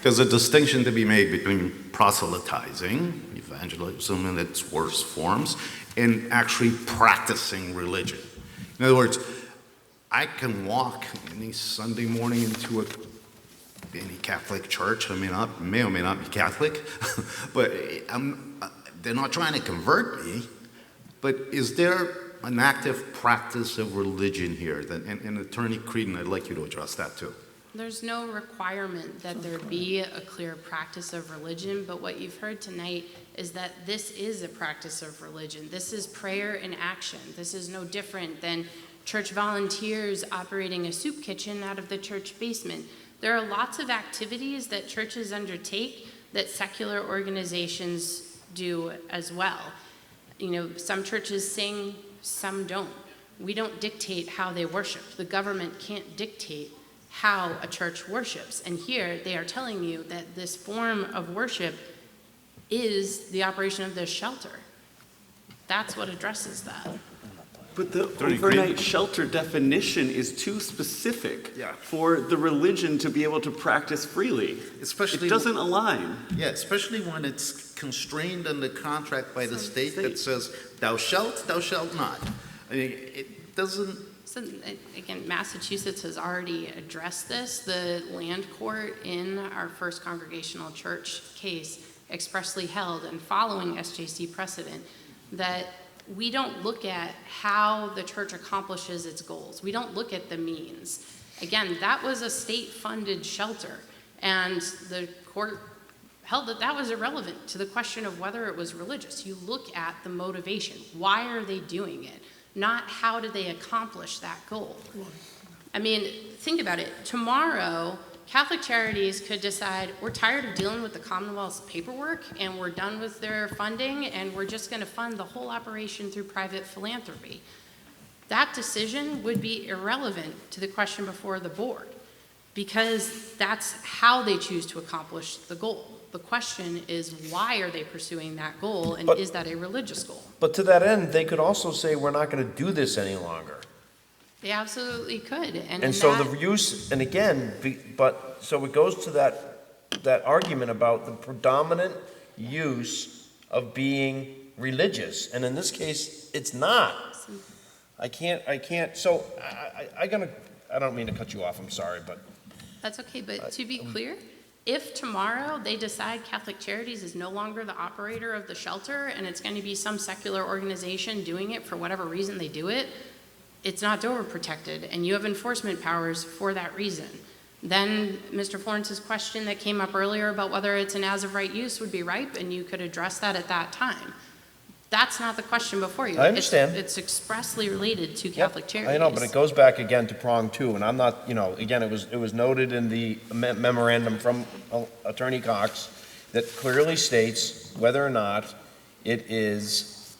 there's a distinction to be made between proselytizing, evangelism in its worst forms, and actually practicing religion? In other words, I can walk any Sunday morning into any Catholic church. I may or may not be Catholic, but they're not trying to convert me. But is there an active practice of religion here? And Attorney Creedon, I'd like you to address that too. There's no requirement that there be a clear practice of religion, but what you've heard tonight is that this is a practice of religion. This is prayer in action. This is no different than church volunteers operating a soup kitchen out of the church basement. There are lots of activities that churches undertake that secular organizations do as well. You know, some churches sing, some don't. We don't dictate how they worship. The government can't dictate how a church worships. And here they are telling you that this form of worship is the operation of this shelter. That's what addresses that. But the overnight shelter definition is too specific for the religion to be able to practice freely. Especially it doesn't align. Yeah, especially when it's constrained under contract by the state that says, thou shalt not. I mean, it doesn't... So again, Massachusetts has already addressed this. The land court in our First Congregational Church case expressly held, and following SJC precedent, that we don't look at how the church accomplishes its goals. We don't look at the means. Again, that was a state-funded shelter, and the court held that that was irrelevant to the question of whether it was religious. You look at the motivation. Why are they doing it? Not how did they accomplish that goal. I mean, think about it. Tomorrow, Catholic Charities could decide, we're tired of dealing with the Commonwealth's paperwork and we're done with their funding and we're just going to fund the whole operation through private philanthropy. That decision would be irrelevant to the question before the board because that's how they choose to accomplish the goal. The question is, why are they pursuing that goal, and is that a religious goal? But to that end, they could also say, we're not going to do this any longer. They absolutely could. And so the use, and again, but so it goes to that argument about the predominant use of being religious. And in this case, it's not. I can't, so I don't mean to cut you off, I'm sorry, but. That's okay, but to be clear, if tomorrow they decide Catholic Charities is no longer the operator of the shelter and it's going to be some secular organization doing it for whatever reason they do it, it's not Dover protected and you have enforcement powers for that reason. Then Mr. Florence's question that came up earlier about whether it's an as of right use would be ripe and you could address that at that time. That's not the question before you. I understand. It's expressly related to Catholic Charities. I know, but it goes back again to prong two, and I'm not, again, it was noted in the memorandum from Attorney Cox that clearly states whether or not it is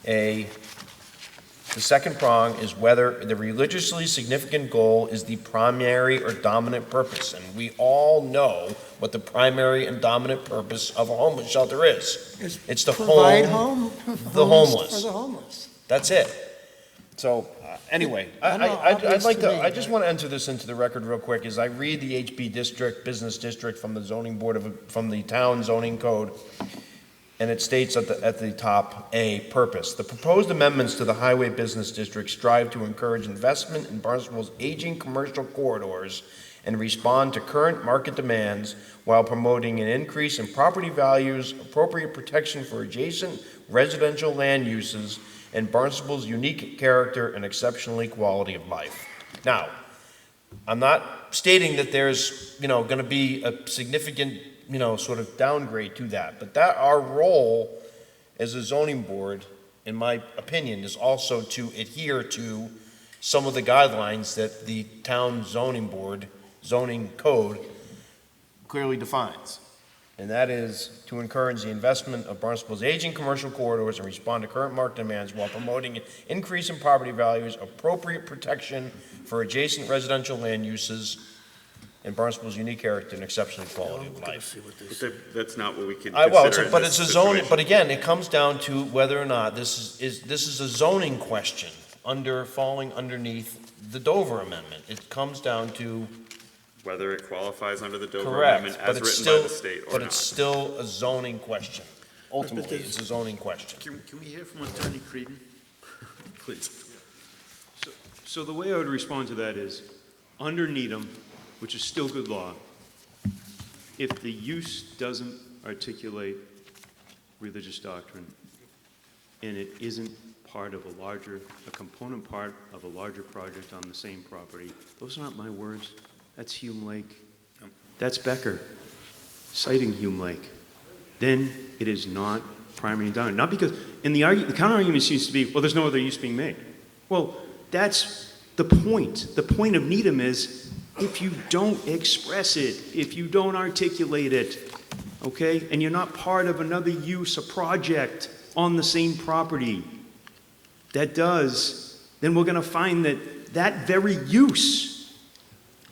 the second prong is whether the religiously significant goal is the primary or dominant purpose, and we all know what the primary and dominant purpose of a homeless shelter is. It's to provide the homeless. For the homeless. That's it. So anyway, I just want to enter this into the record real quick. As I read the HB district, business district from the zoning board from the town zoning code, And it states at the top, A, purpose. The proposed amendments to the Highway Business District strive to encourage investment in Barnstable's aging commercial corridors and respond to current market demands while promoting an increase in property values, appropriate protection for adjacent residential land uses, and Barnstable's unique character and exceptional quality of life. Now, I'm not stating that there's, going to be a significant, sort of downgrade to that, but that our role as a zoning board, in my opinion, is also to adhere to some of the guidelines that the town zoning board, zoning code clearly defines. And that is to encourage the investment of Barnstable's aging commercial corridors and respond to current market demands while promoting an increase in property values, appropriate protection for adjacent residential land uses, and Barnstable's unique character and exceptional quality of life. But that's not what we can Well, consider in but this it's a zoning, situation. but again, it comes down to whether or not this is a zoning question falling underneath the Dover Amendment. It comes down to Whether it qualifies under the Dover correct, Amendment but as it's written still, by the state or but not. it's still a zoning question. Ultimately, it's a zoning question. Can we hear from Attorney Creedon? Please. So the way I would respond to that is, under Needham, which is still good law, if the use doesn't articulate religious doctrine, and it isn't part of a component part of a larger project on the same property, those aren't my words. That's Hume Lake. That's Becker citing Hume Lake. Then it is not primary and dominant. Not because, and the counter-argument seems to be, well, there's no other use being made. Well, that's the point. The point of Needham is, if you don't express it, if you don't articulate it, okay, and you're not part of another use, a project on the same property that does, then we're going to find that that very use,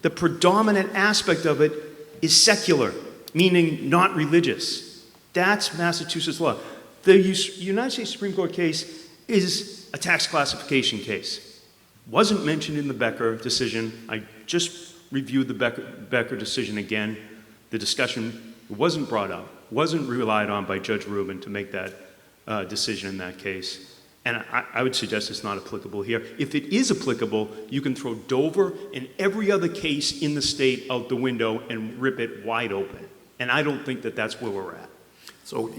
the predominant aspect of it, is secular, meaning not religious. That's Massachusetts law. The United States Supreme Court case is a tax classification case. Wasn't mentioned in the Becker decision. I just reviewed the Becker decision again. The discussion wasn't brought up, wasn't relied on by Judge Rubin to make that decision in that case. And I would suggest it's not applicable here. If it is applicable, you can throw Dover and every other case in the state out the window and rip it wide open. And I don't think that that's where we're at. So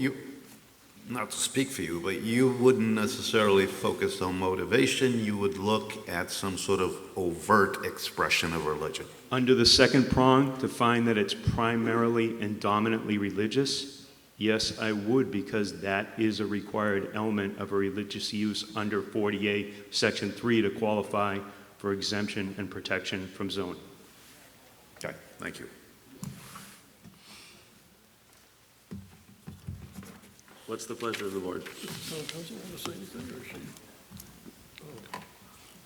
not to speak for you, but you wouldn't necessarily focus on motivation. You would look at some sort of overt expression of religion. Under the second prong, to find that it's primarily and dominantly religious, yes, I would, because that is a required element of a religious use under 48, Section 3 to qualify for exemption and protection from zoning. Okay, thank you. What's the pleasure of the board?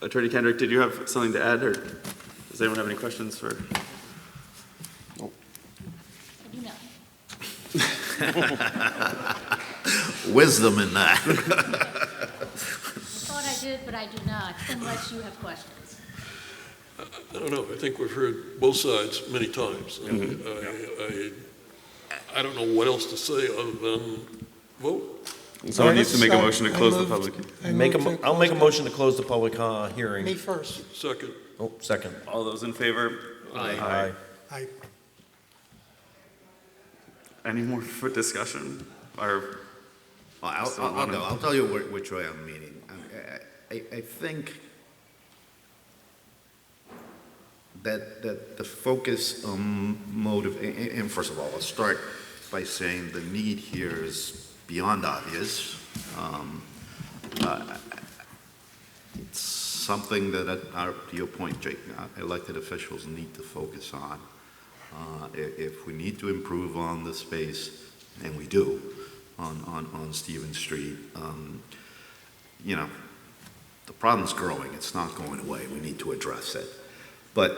Attorney Kendrick, did you have something to add, or does anyone have any questions for? I do not. Wisdom in that. Thought I did, but I do not, unless you have questions. I don't know. I think we've heard both sides many times. And I don't know what else to say other than vote. Someone needs to make a motion to close the public. I'll make a motion to close the public hearing. Me first. Second. Oh, second. All those in favor? Aye. Aye. Any more for discussion? Or I'll tell you which way I'm meaning. I think that the focus on motive, and first of all, I'll start by saying the need here is beyond obvious. It's something that, to your point, Jake, elected officials need to focus on. If we need to improve on the space, and we do, on Stevens Street, the problem's growing. It's not going away. We need to address it. But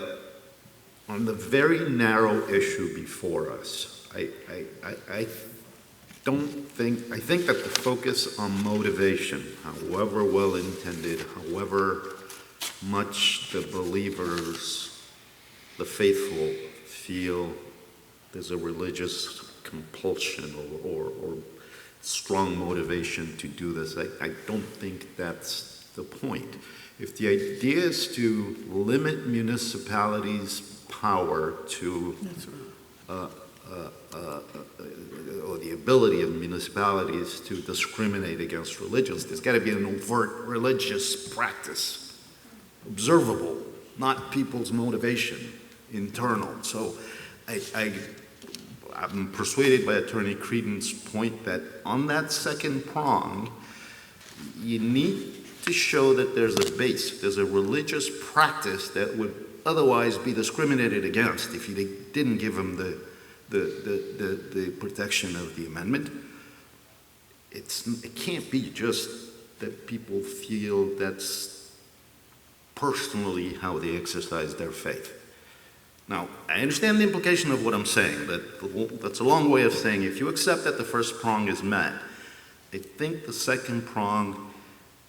on the very narrow issue before us, I think that the focus on motivation, however well-intended, however much the believers, the faithful, feel there's a religious compulsion or strong motivation to do this. I don't think that's the point. If the idea is to limit municipalities' power to, or the ability of municipalities to discriminate against religions, there's got to be an overt religious practice, observable, not people's motivation, internal. So I'm persuaded by Attorney Creedon's point that on that second prong, you need to show that there's a base, there's a religious practice that would otherwise be discriminated against if you didn't give them the protection of the amendment. It can't be just that people feel that's personally how they exercise their faith. Now, I understand the implication of what I'm saying, but that's a long way of saying if you accept that the first prong is met, I think the second prong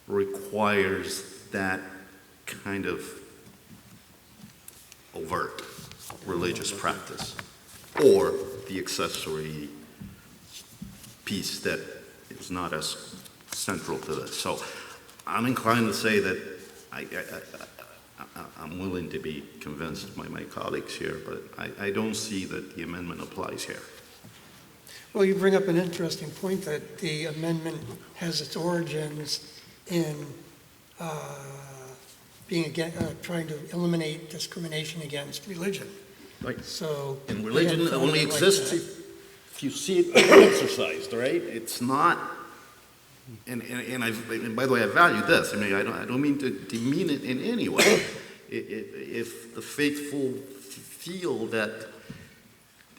requires that kind of overt religious practice, or the accessory piece that is not as central to this. So I'm inclined to say that I'm willing to be convinced by my colleagues here, but I don't see that the amendment applies here. Well, you bring up an interesting point that the amendment has its origins in trying to eliminate discrimination against religion. Right. So, and religion only exists if you see it exercised, right? It's not. And by the way, I value this. I mean, I don't mean to demean it in any way. If the faithful feel that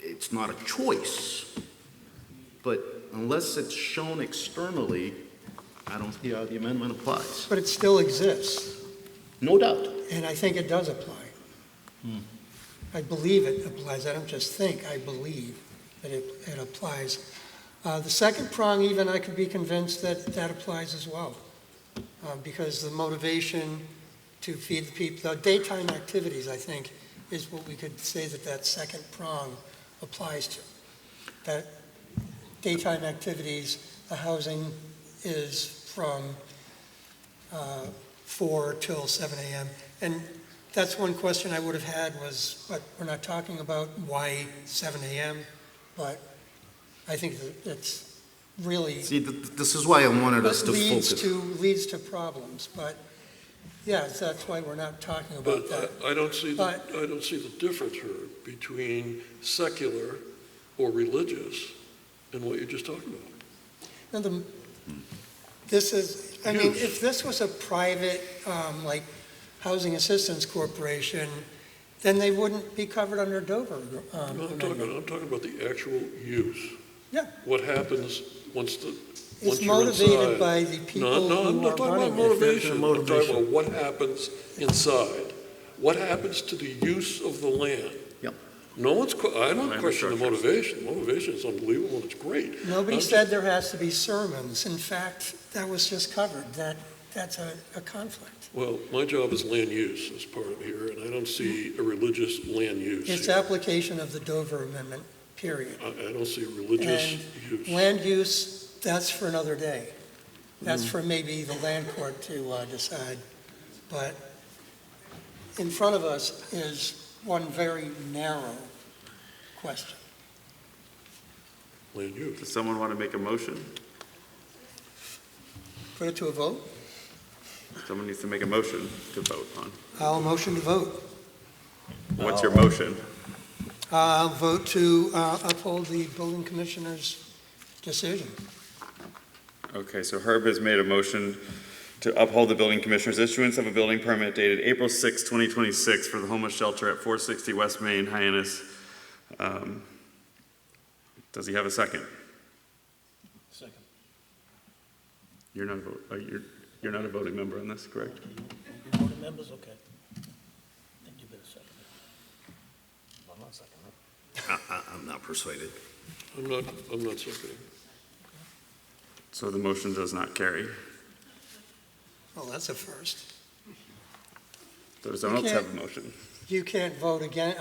it's not a choice, but unless it's shown externally, I don't see how the amendment applies. But it still exists. No doubt. And I think it does apply. I believe it applies. I don't just think, I believe that it applies. The second prong, even, I could be convinced that that applies as well. Because the motivation to feed the people, the daytime activities, I think, is what we could say that second prong applies to. That daytime activities, the housing is from 4 till 7 a.m. And that's one question I would have had was, but we're not talking about why 7 a.m., but I think that it's really... See, this is why I wanted us to focus. Leads to problems, but yeah, that's why we're not talking about that. I don't see the difference here between secular or religious and what you're just talking about. Now, if this was a private, like Housing Assistance Corporation, then they wouldn't be covered under Dover. I'm talking about the actual use. Yeah. What happens once It's you're motivated inside. by the people No, I'm who not are talking about running it. motivation. I'm talking about what happens inside. What happens to the use of the land? Yep. I'm not questioning the motivation. The motivation is unbelievable and it's great. Nobody said there has to be sermons. In fact, that was just covered. That's a conflict. Well, my job is land use as part of here, and I don't see a religious land use. It's here. application of the Dover Amendment, period. I don't see religious use. Land use, that's for another day. That's for maybe the land court to decide. But in front of us is one very narrow question. Land use. Does someone want to make a motion? Put it to a vote? Someone needs to make a motion to vote on. I'll motion to vote. What's your motion? I'll vote to uphold the building commissioner's decision. Okay, so Herb has made a motion to uphold the building commissioner's issuance of a building permit dated April 6, 2026 for the homeless shelter at 460 West Main, Hyannis. Does he have a second? Second. You're not a voting member on this, correct? Voting members, okay. I think you better second it. I'm not seconding it. I'm not persuaded. I'm not seconding. So the motion does not carry. Well, that's a first. Does someone else have a motion? You can't vote again,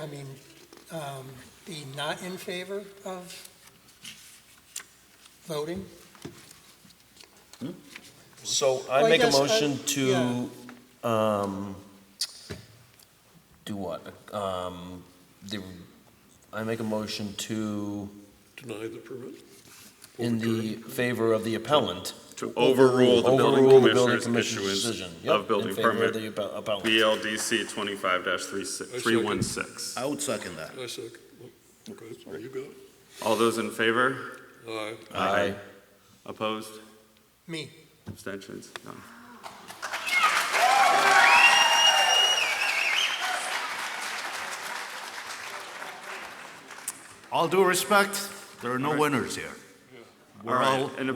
be not in favor of voting? So Well, I I make a guess I- motion yeah. to, do what? I make a motion to, Deny the permit? in the favor of the appellant. To overrule the building Overrule the building commissioner's commissioner's issuance decision. of Yep, building in favor of permit the appellant. BLDC 25-316. I would second that. I second. Okay, so you got it. All those in favor? Aye. Aye. Opposed? Me. Abstentions? None. All due respect, there are no winners here. All right, and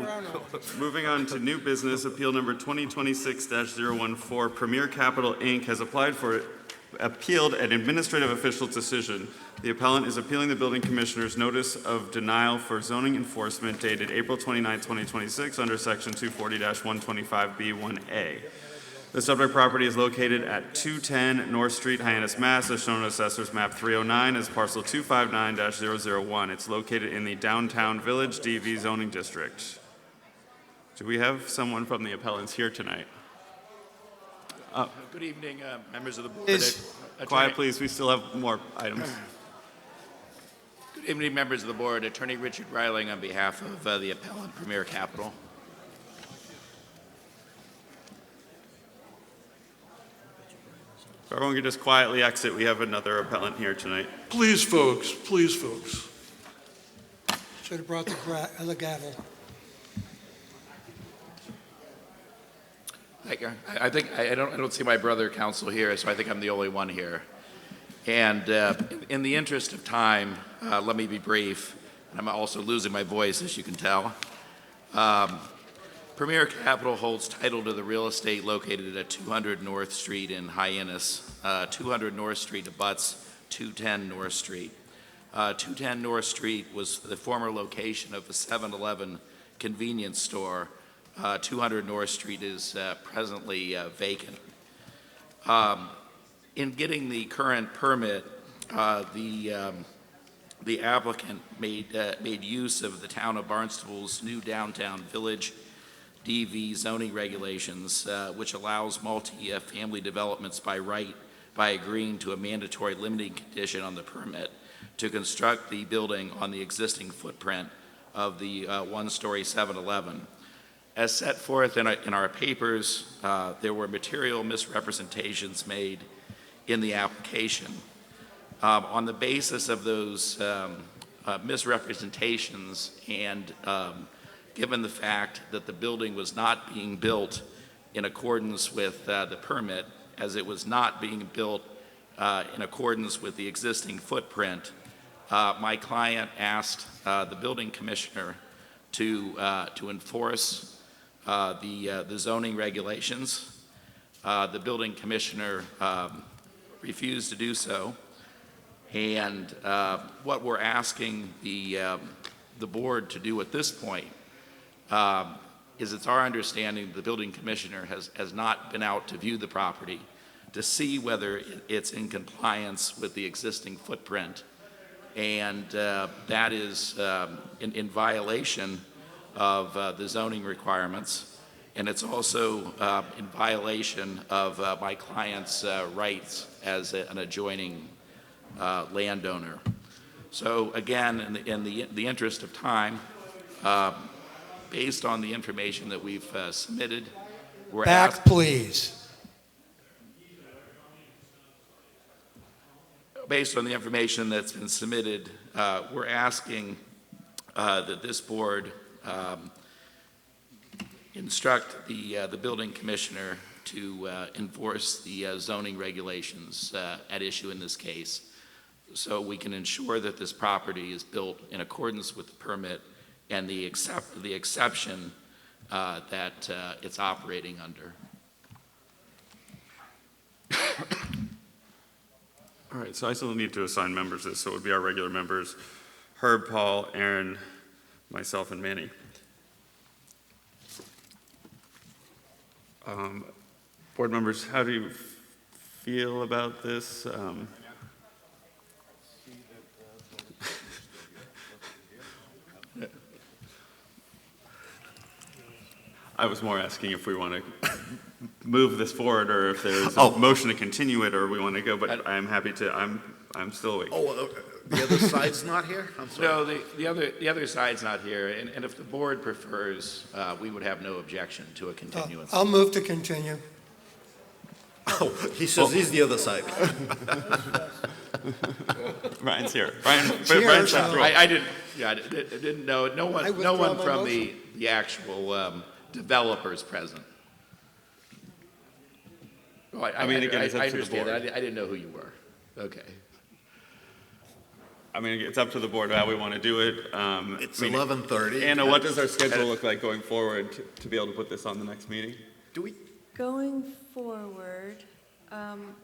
moving on to new business, appeal number 2026-014, Premier Capital, Inc. has appealed an administrative official decision. The appellant is appealing the building commissioner's notice of denial for zoning enforcement dated April 29, 2026, under section 240-125B1A. The subject property is located at 210 North Street, Hyannis, Mass., as shown on Assessor's Map 309 as parcel 259-001. It's located in the Downtown Village DV zoning district. Do we have someone from the appellants here tonight? Good evening, members of the board. Quiet, please. We still have more items. Good evening, members of the board. Attorney Richard Reiling on behalf of the appellant, Premier Capital. If everyone could just quietly exit, we have another appellant here tonight. Please, folks, please, folks. Should have brought the gavel. I think I don't see my brother counsel here, so I think I'm the only one here. And in the interest of time, let me be brief. I'm also losing my voice, as you can tell. Premier Capital holds title to the real estate located at 200 North Street in Hyannis. 200 North Street abuts 210 North Street. 210 North Street was the former location of a 7-Eleven convenience store. 200 North Street is presently vacant. In getting the current permit, the applicant made use of the town of Barnstable's new downtown village DV zoning regulations, which allows multi-family developments by right by agreeing to a mandatory limiting condition on the permit to construct the building on the existing footprint of the one-story 7-Eleven. As set forth in our papers, there were material misrepresentations made in the application. On the basis of those misrepresentations and given the fact that the building was not being built in accordance with the permit, as it was not being built in accordance with the existing footprint, my client asked the building commissioner to enforce the zoning regulations. The building commissioner refused to do so, and what we're asking the board to do at this point is it's our understanding the building commissioner has not been out to view the property to see whether it's in compliance with the existing footprint, and that is in violation of the zoning requirements, and it's also in violation of my client's rights as an adjoining landowner. So again, in the interest of time, based on the information that we've submitted, we're Back, please. based on the information that's been submitted, we're asking that this board instruct the building commissioner to enforce the zoning regulations at issue in this case, so we can ensure that this property is built in accordance with the permit and the exception that it's operating under. All right, so I still need to assign members to this, so it would be our regular members, Herb, Paul, Aaron, myself, and Manny. Board members, how do you feel about this? I was more asking if we want to move this forward, or if there's a motion to continue it, or we want to go, but I'm happy to, I'm still awake. The other side's not here? I'm sorry. No, the other side's not here, and if the board prefers, we would have no objection to a continuance. I'll move to continue. Oh, he says he's the other side. Ryan's here. Cheers. I didn't know. No one withdraw my from motion. the actual developers present. Oh, I mean, again, it's up I to the understand board. that. I didn't know who you were. Okay. I mean, it's up to the board how we want to do it. It's 11:30. Anna, what does our schedule look like going forward to be able to put this on the next meeting? Do we? Going forward,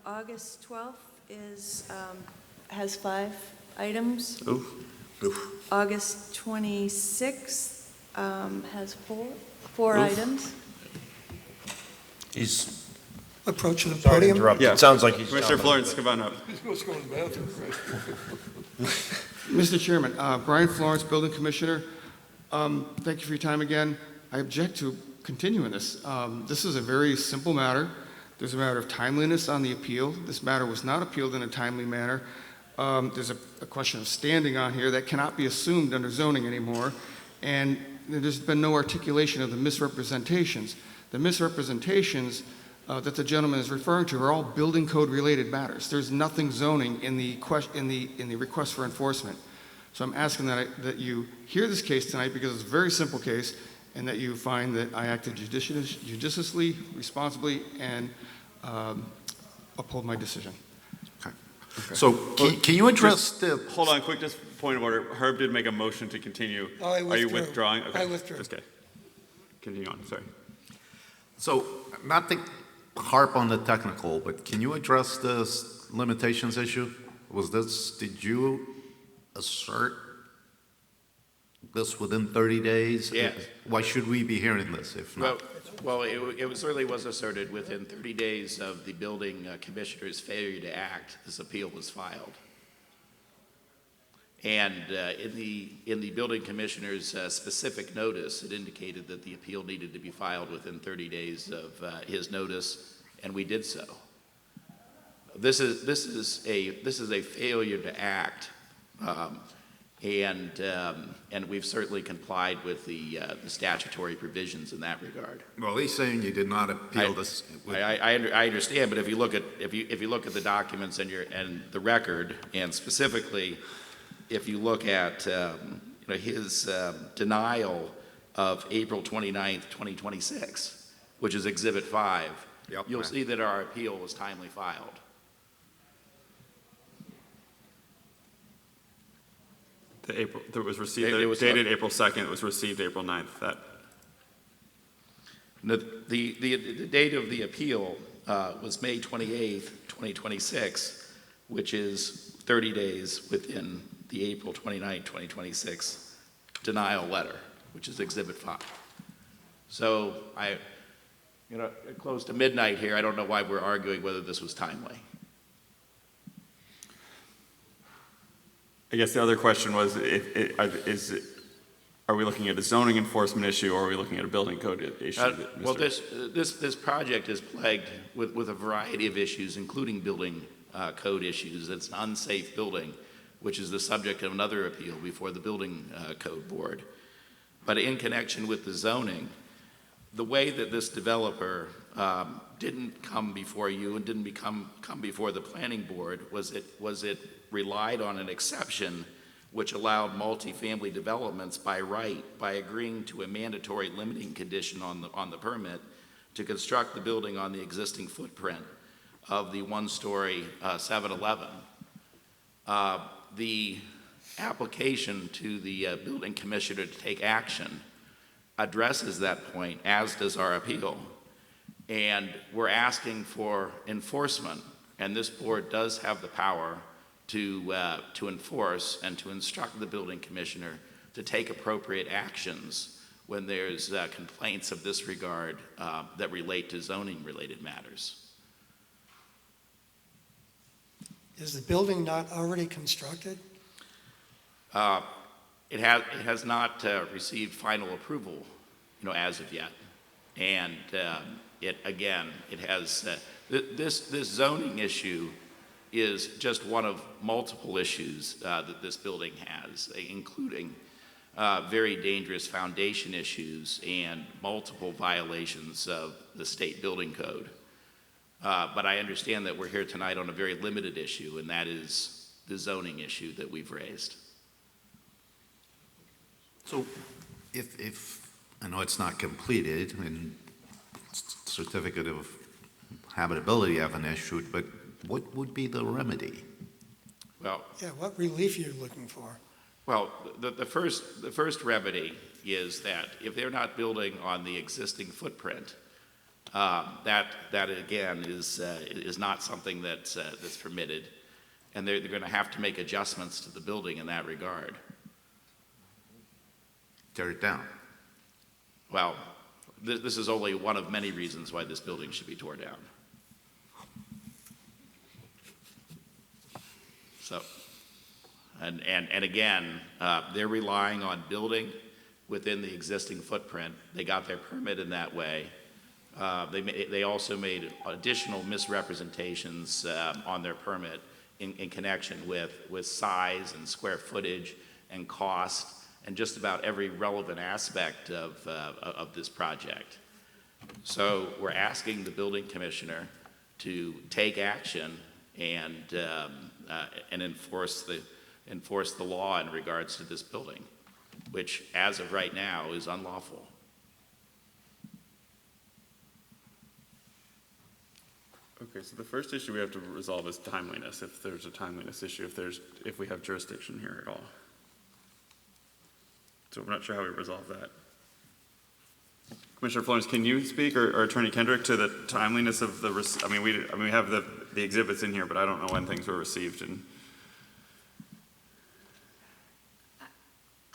August 12th has 5 items. Oof. August 26th has 4 Oof. items. He's, Approaching the sorry to podium. interrupt. Yeah. It sounds like he's. Commissioner Florence, come on up. He's supposed to go in the bathroom, right? Mr. Chairman, Brian Florence, Building Commissioner. Thank you for your time again. I object to continuing this. This is a very simple matter. There's a matter of timeliness on the appeal. This matter was not appealed in a timely manner. There's a question of standing on here that cannot be assumed under zoning anymore. And there's been no articulation of the misrepresentations. The misrepresentations that the gentleman is referring to are all building code related matters. There's nothing zoning in the request for enforcement. So I'm asking that you hear this case tonight because it's a very simple case, and that you find that I acted judiciously, responsibly, and uphold my decision. Okay. So can you address the? Hold on, quick, just point of order. Herb did make a motion to continue. Oh, I Are you withdrew. withdrawing? Okay. I withdrew. Okay. Continue on, sorry. So not to harp on the technical, but can you address this limitations issue? Did you assert this within 30 days? Yes. Why should we be hearing this if not? Well, it certainly was asserted within 30 days of the building commissioner's failure to act. This appeal was filed. And in the building commissioner's specific notice, it indicated that the appeal needed to be filed within 30 days of his notice, and we did so. This is a failure to act, and we've certainly complied with the statutory provisions in that regard. Well, he's saying you did not appeal this. I understand, but if you look at the documents and the record, and specifically, if you look at his denial of April 29th, 2026, which is Exhibit 5, you'll see that our appeal was timely filed. It was received, It was dated April 2nd, it was received April 9th. The date of the appeal was May 28th, 2026, which is 30 days within the April 29th, 2026 denial letter, which is Exhibit 5. So close to midnight here, I don't know why we're arguing whether this was timely. I guess the other question was, are we looking at a zoning enforcement issue, or are we looking at a building code issue? Well, this project is plagued with a variety of issues, including building code issues. It's an unsafe building, which is the subject of another appeal before the building code board. But in connection with the zoning, the way that this developer didn't come before you and didn't come before the planning board was it relied on an exception which allowed multifamily developments by right, by agreeing to a mandatory limiting condition on the permit to construct the building on the existing footprint of the one-story 7-Eleven. The application to the building commissioner to take action addresses that point, as does our appeal. And we're asking for enforcement, and this board does have the power to enforce and to instruct the building commissioner to take appropriate actions when there's complaints of this regard that relate to zoning-related matters. Is the building not already constructed? It has not received final approval, as of yet. And it has, this zoning issue is just one of multiple issues that this building has, including very dangerous foundation issues and multiple violations of the state building code. But I understand that we're here tonight on a very limited issue, and that is the zoning issue that we've raised. So if I know it's not completed and certificate of habitability haven't issued, but what would be the remedy? Well, Yeah, what relief are you looking for? well, the first remedy is that if they're not building on the existing footprint, that again is not something that's permitted, and they're going to have to make adjustments to the building in that regard. Tear it down. Well, this is only one of many reasons why this building should be torn down. So, and again, they're relying on building within the existing footprint. They got their permit in that way. They also made additional misrepresentations on their permit in connection with size and square footage and cost and just about every relevant aspect of this project. So we're asking the building commissioner to take action and enforce the law in regards to this building, which as of right now is unlawful. Okay, so the first issue we have to resolve is timeliness, if there's a timeliness issue, if we have jurisdiction here at all. So I'm not sure how we resolve that. Commissioner Florence, can you speak, or Attorney Kendrick, to the timeliness of the, we have the exhibits in here, but I don't know when things were received. And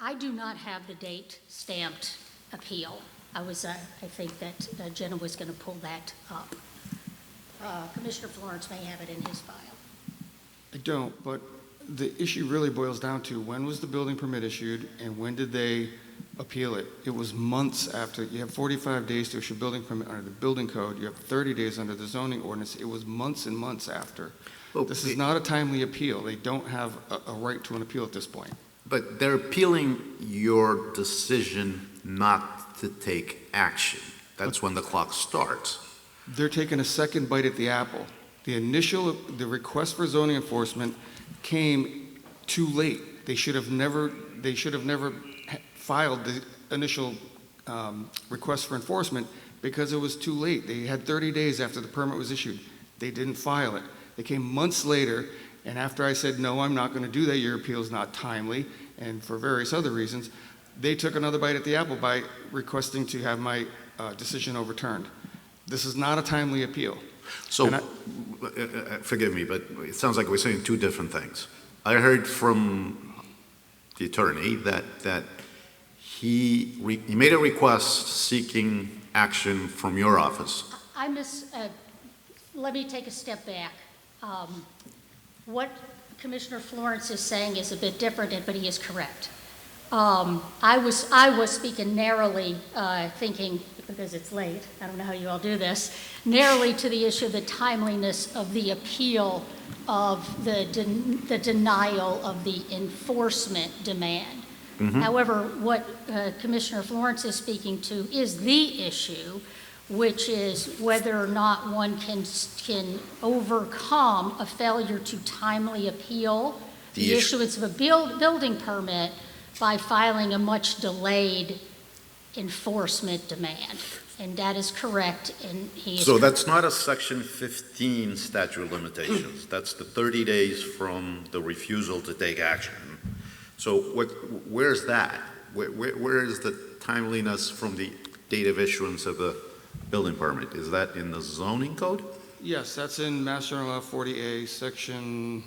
I do not have the date stamped appeal. I think that Jenna was going to pull that up. Commissioner Florence may have it in his file. I don't, but the issue really boils down to when was the building permit issued and when did they appeal it? It was months after. You have 45 days to issue a building permit under the building code. You have 30 days under the zoning ordinance. It was months and months after. Well, this is not a timely appeal. They don't have a right to an appeal at this point. But they're appealing your decision not to take action. That's when the clock starts. They're taking a second bite at the apple. The request for zoning enforcement came too late. They should have never filed the initial request for enforcement because it was too late. They had 30 days after the permit was issued. They didn't file it. They came months later, and after I said, no, I'm not going to do that, your appeal is not timely, and for various other reasons, they took another bite at the apple by requesting to have my decision overturned. This is not a timely appeal. So, forgive me, but it sounds like we're saying two different things. I heard from the attorney that he made a request seeking action from your office. Let me take a step back. What Commissioner Florence is saying is a bit different, but he is correct. I was speaking narrowly, thinking, because it's late, I don't know how you all do this, narrowly to the issue of the timeliness of the appeal of the denial of the enforcement demand. Mm-hmm. However, what Commissioner Florence is speaking to is the issue, which is whether or not one can overcome a failure to timely appeal the issuance of a building permit by filing a much delayed enforcement demand. And that is correct. And so that's not a Section 15 statute of limitations. That's the 30 days from the refusal to take action. So where's that? Where is the timeliness from the date of issuance of the building permit? Is that in the zoning code? Yes, that's in Mass General Law 40A, Section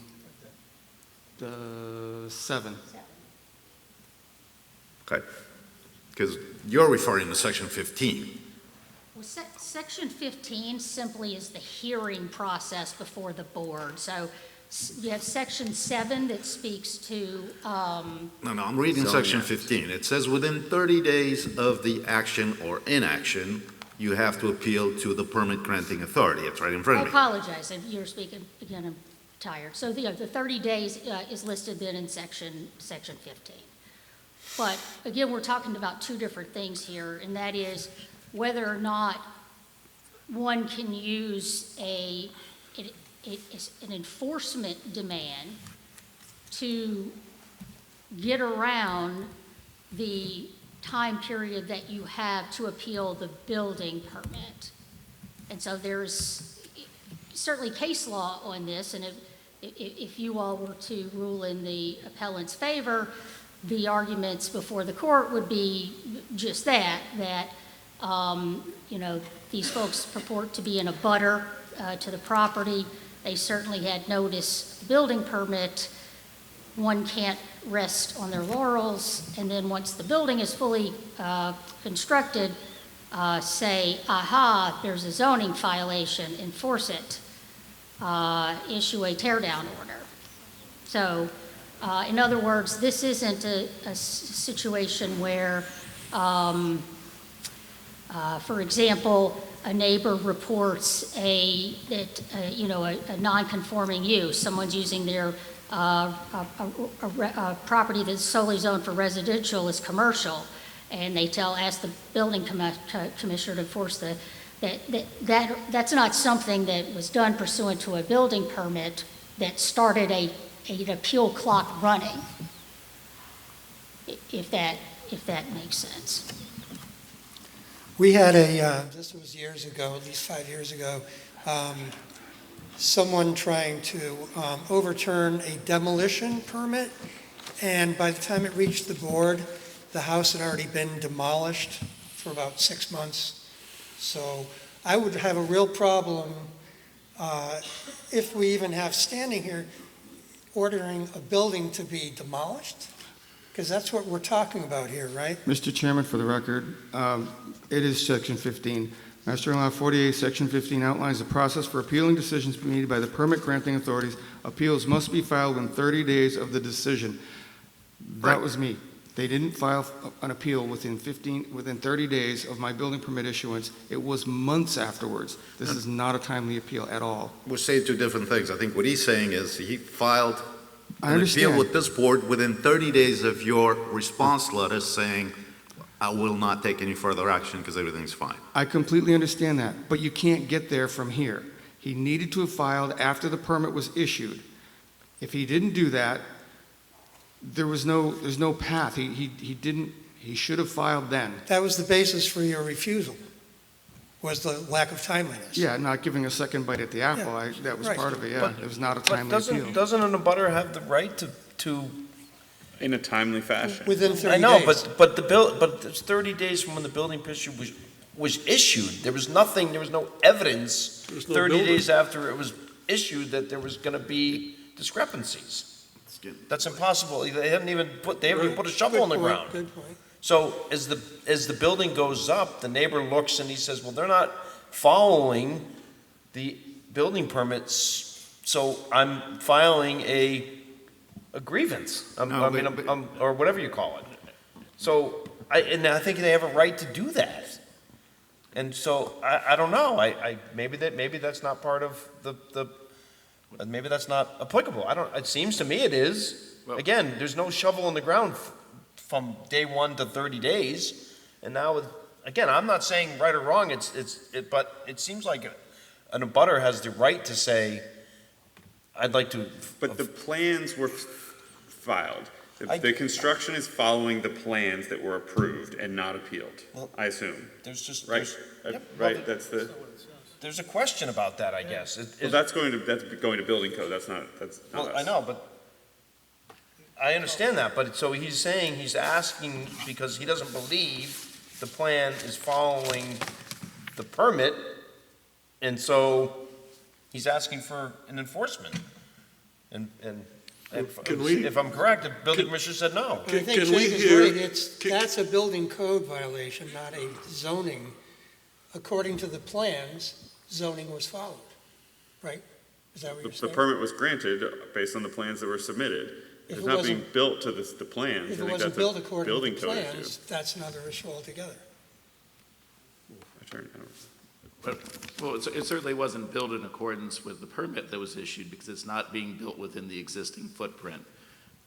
7. Okay, because you're referring to Section 15. Well, Section 15 simply is the hearing process before the board. So you have Section 7 that speaks to... No, I'm reading Section 15. It says within 30 days of the action or inaction, you have to appeal to the permit granting authority. It's right in front I of me. apologize, and you're speaking, again, I'm tired. So the 30 days is listed then in section 15. But again, we're talking about two different things here, and that is whether or not one can use an enforcement demand to get around the time period that you have to appeal the building permit. And so there's certainly case law on this, and if you all were to rule in the appellant's favor, the arguments before the court would be just that these folks purport to be in a butter to the property. They certainly had noticed building permit. One can't rest on their laurels, and then once the building is fully constructed, say, aha, there's a zoning violation, enforce it, issue a tear-down order. So, in other words, this isn't a situation where, for example, a neighbor reports a non-conforming use. Someone's using their a property that's solely zoned for residential as commercial, and they ask the building commissioner to enforce that's not something that was done pursuant to a building permit that started an appeal clock running, if that makes sense. We had this was years ago, at least 5 years ago, someone trying to overturn a demolition permit, and by the time it reached the board, the house had already been demolished for about 6 months. So I would have a real problem if we even have standing here ordering a building to be demolished, because that's what we're talking about here, right? Mr. Chairman, for the record, it is Section 15. Master Law 48, Section 15 outlines the process for appealing decisions made by the permit granting authorities. Appeals must be filed within 30 days of the decision. That was me. They didn't file an appeal within 30 days of my building permit issuance. It was months afterwards. This is not a timely appeal at all. We're saying two different things. I think what he's saying is he filed I an appeal understand. with this board within 30 days of your response letter saying, I will not take any further action because everything's fine. I completely understand that, but you can't get there from here. He needed to have filed after the permit was issued. If he didn't do that, there's no path. He should have filed then. That was the basis for your refusal, was the lack of timeliness. Yeah, not giving a second bite at the apple. Yeah. That was Right. part of it, yeah. But- It was not a But timely appeal. doesn't an abutter have the right to In a timely fashion. Within 30 I know, days. but it's 30 days from when the building permit was issued. There was no evidence There's no 30 building. days after it was issued that there was going to be discrepancies. That's impossible. They haven't even put a shovel in the Good point, ground. good point. So as the building goes up, the neighbor looks and he says, well, they're not following the building permits, so I'm filing a grievance. Or whatever you call it. So I think they have a right to do that. And so I don't know. Maybe that's not part of maybe that's not applicable. It seems to me it is. Again, there's no shovel in the ground from day 1 to 30 days. And now, again, I'm not saying right or wrong, but it seems like an abutter has the right to say, I'd like to. But the plans were filed. The construction is following the plans that were approved and not appealed, I assume. There's just. Right? Right, There's a question about that, I guess. That's going to building code, that's not Well, us. I know, but I understand that, but so he's asking because he doesn't believe the plan is following the permit, and so he's asking for an enforcement. And if I'm correct, the building commissioner said no. I think Jake is right. That's a building code violation, not a zoning. According to the plans, zoning was followed, right? Is that what you're The saying? permit was granted based on the plans that were submitted. If It's it not being wasn't- built to the plans. If I it think wasn't that's built a according to building the code issue. plans, that's another issue altogether. Attorney. Well, it certainly wasn't built in accordance with the permit that was issued because it's not being built within the existing footprint.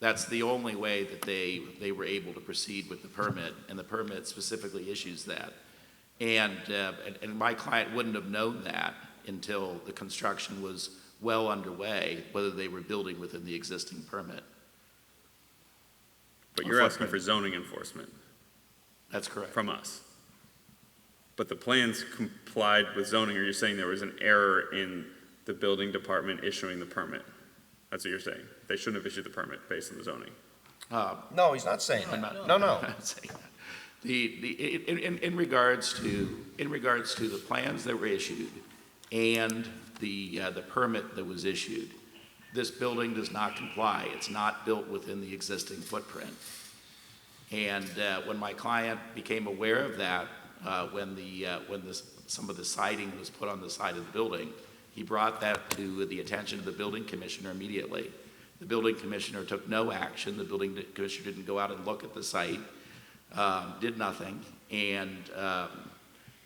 That's the only way that they were able to proceed with the permit, and the permit specifically issues that. And my client wouldn't have known that until the construction was well underway, whether they were building within the existing permit. But you're asking for zoning enforcement. That's correct. From us. But the plans complied with zoning, or you're saying there was an error in the building department issuing the permit? That's what you're saying? They shouldn't have issued the permit based on the zoning? No, he's not saying that. No. I'm not saying that. In regards to the plans that were issued and the permit that was issued, this building does not comply. It's not built within the existing footprint. And when my client became aware of that, when some of the siding was put on the side of the building, he brought that to the attention of the building commissioner immediately. The building commissioner took no action. The building commissioner didn't go out and look at the site, did nothing. And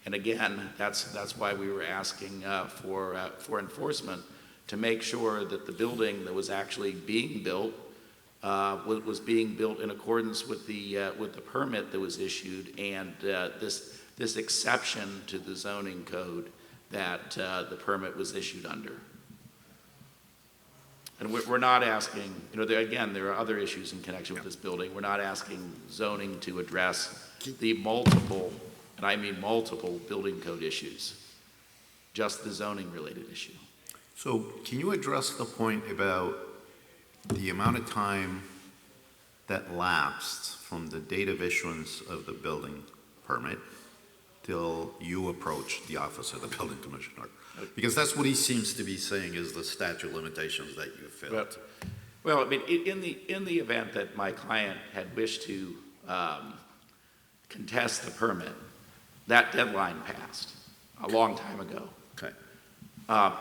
again, that's why we were asking for enforcement, to make sure that the building that was actually being built was being built in accordance with the permit that was issued, and this exception to the zoning code that the permit was issued under. And we're not asking, there are other issues in connection with this building. We're not asking zoning to address the multiple, and I mean multiple, building code issues, just the zoning related issue. So can you address the point about the amount of time that lapsed from the date of issuance of the building permit till you approached the office of the building commissioner? Because that's what he seems to be saying is the statute of limitations that you filled. Well, I mean, in the event that my client had wished to contest the permit, that deadline passed a long time ago. Okay.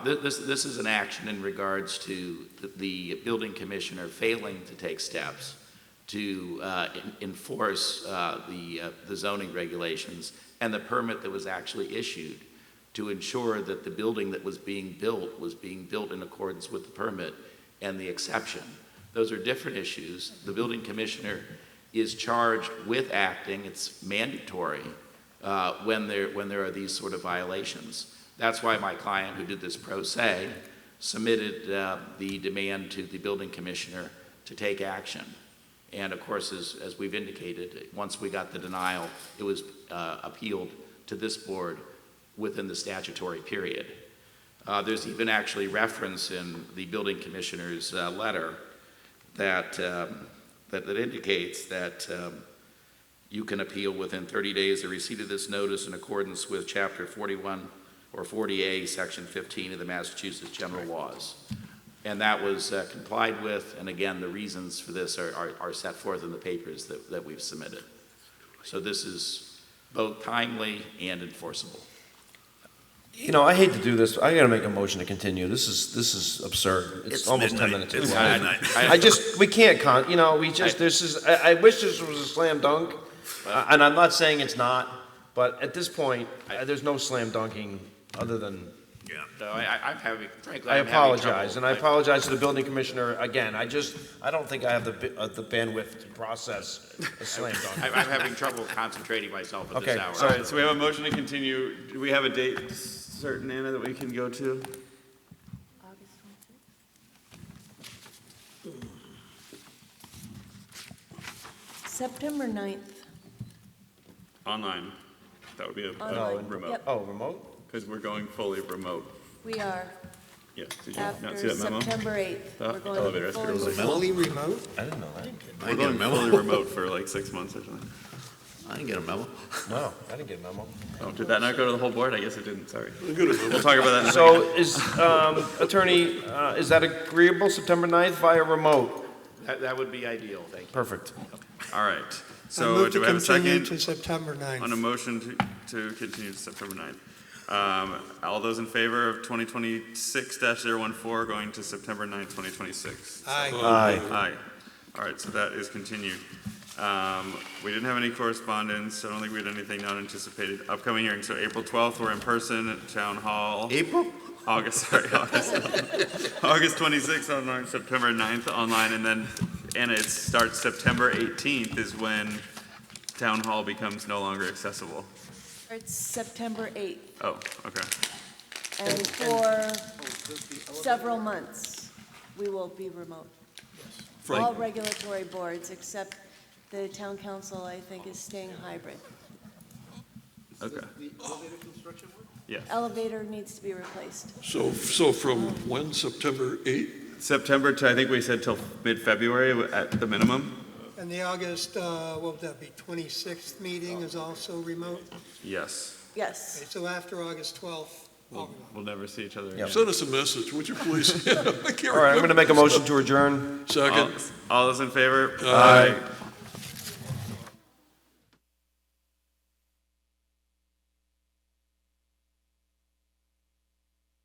This is an action in regards to the building commissioner failing to take steps to enforce the zoning regulations and the permit that was actually issued to ensure that the building that was being built in accordance with the permit and the exception. Those are different issues. The building commissioner is charged with acting. It's mandatory when there are these sort of violations. That's why my client, who did this pro se, submitted the demand to the building commissioner to take action. And of course, as we've indicated, once we got the denial, it was appealed to this board within the statutory period. There's even actually reference in the building commissioner's letter that indicates that you can appeal within 30 days of receipt of this notice in accordance with Chapter 41 or 40A, Section 15 of the Massachusetts General Laws. And that was complied with, and again, the reasons for this are set forth in the papers that we've submitted. So this is both timely and enforceable. I hate to do this. I gotta make a motion to continue. This is absurd. It's almost midnight. 10 minutes It's long. midnight. We can't, I wish this was a slam dunk, and I'm not saying it's not, but at this point, there's no slam dunking other than. No, I'm having, frankly, I I'm having apologize, trouble. and I apologize to the building commissioner again. I don't think I have the bandwidth to process a slam dunk. I'm having trouble concentrating myself at this Okay, hour. Sorry, so we have a motion to continue. Do we have a date certain, Anna, that we can go to? September 9th. Online. That would be a Online, remote. yep. Oh, remote? Because we're going fully remote. We are. Yeah, did you not see After that memo? September 8th. We're going Elevator, fully escalator. Fully remote? I didn't know that. We're going fully remote for like 6 months or something. I didn't get a memo. No, I didn't get a memo. Oh, did that not go to the whole board? I guess it didn't, sorry. We'll talk about that in a So second. is, attorney, is that agreeable, September 9th via remote? That would be ideal, thank you. Perfect. All right. I So move do to we have a continue second to September 9th. on a motion to continue to September 9th? All those in favor of 2026-014 going to September 9th, 2026? Aye. Aye. Aye. All right, so that is continued. We didn't have any correspondence. I don't think we had anything not anticipated. Upcoming hearings. So April 12th, we're in person at Town Hall. August 26th online, September 9th online, and then, Anna, it starts September 18th is when Town Hall becomes no longer accessible. It's September 8th, Oh, okay. and for several months, we will be remote. Frank? All regulatory boards, except the town council, I think, is staying hybrid. Okay. Yes. Elevator needs to be replaced. So from when, September 8th? September to, I think we said till mid-February at the minimum? And the August, what would that be, 26th meeting is also remote? Yes. Yes. Okay, so after August 12th, all remote. We'll never see each other again. Send us a message, would you please? I can't All right, I'm going to make a remember. motion to adjourn. Second. All those in favor? Aye.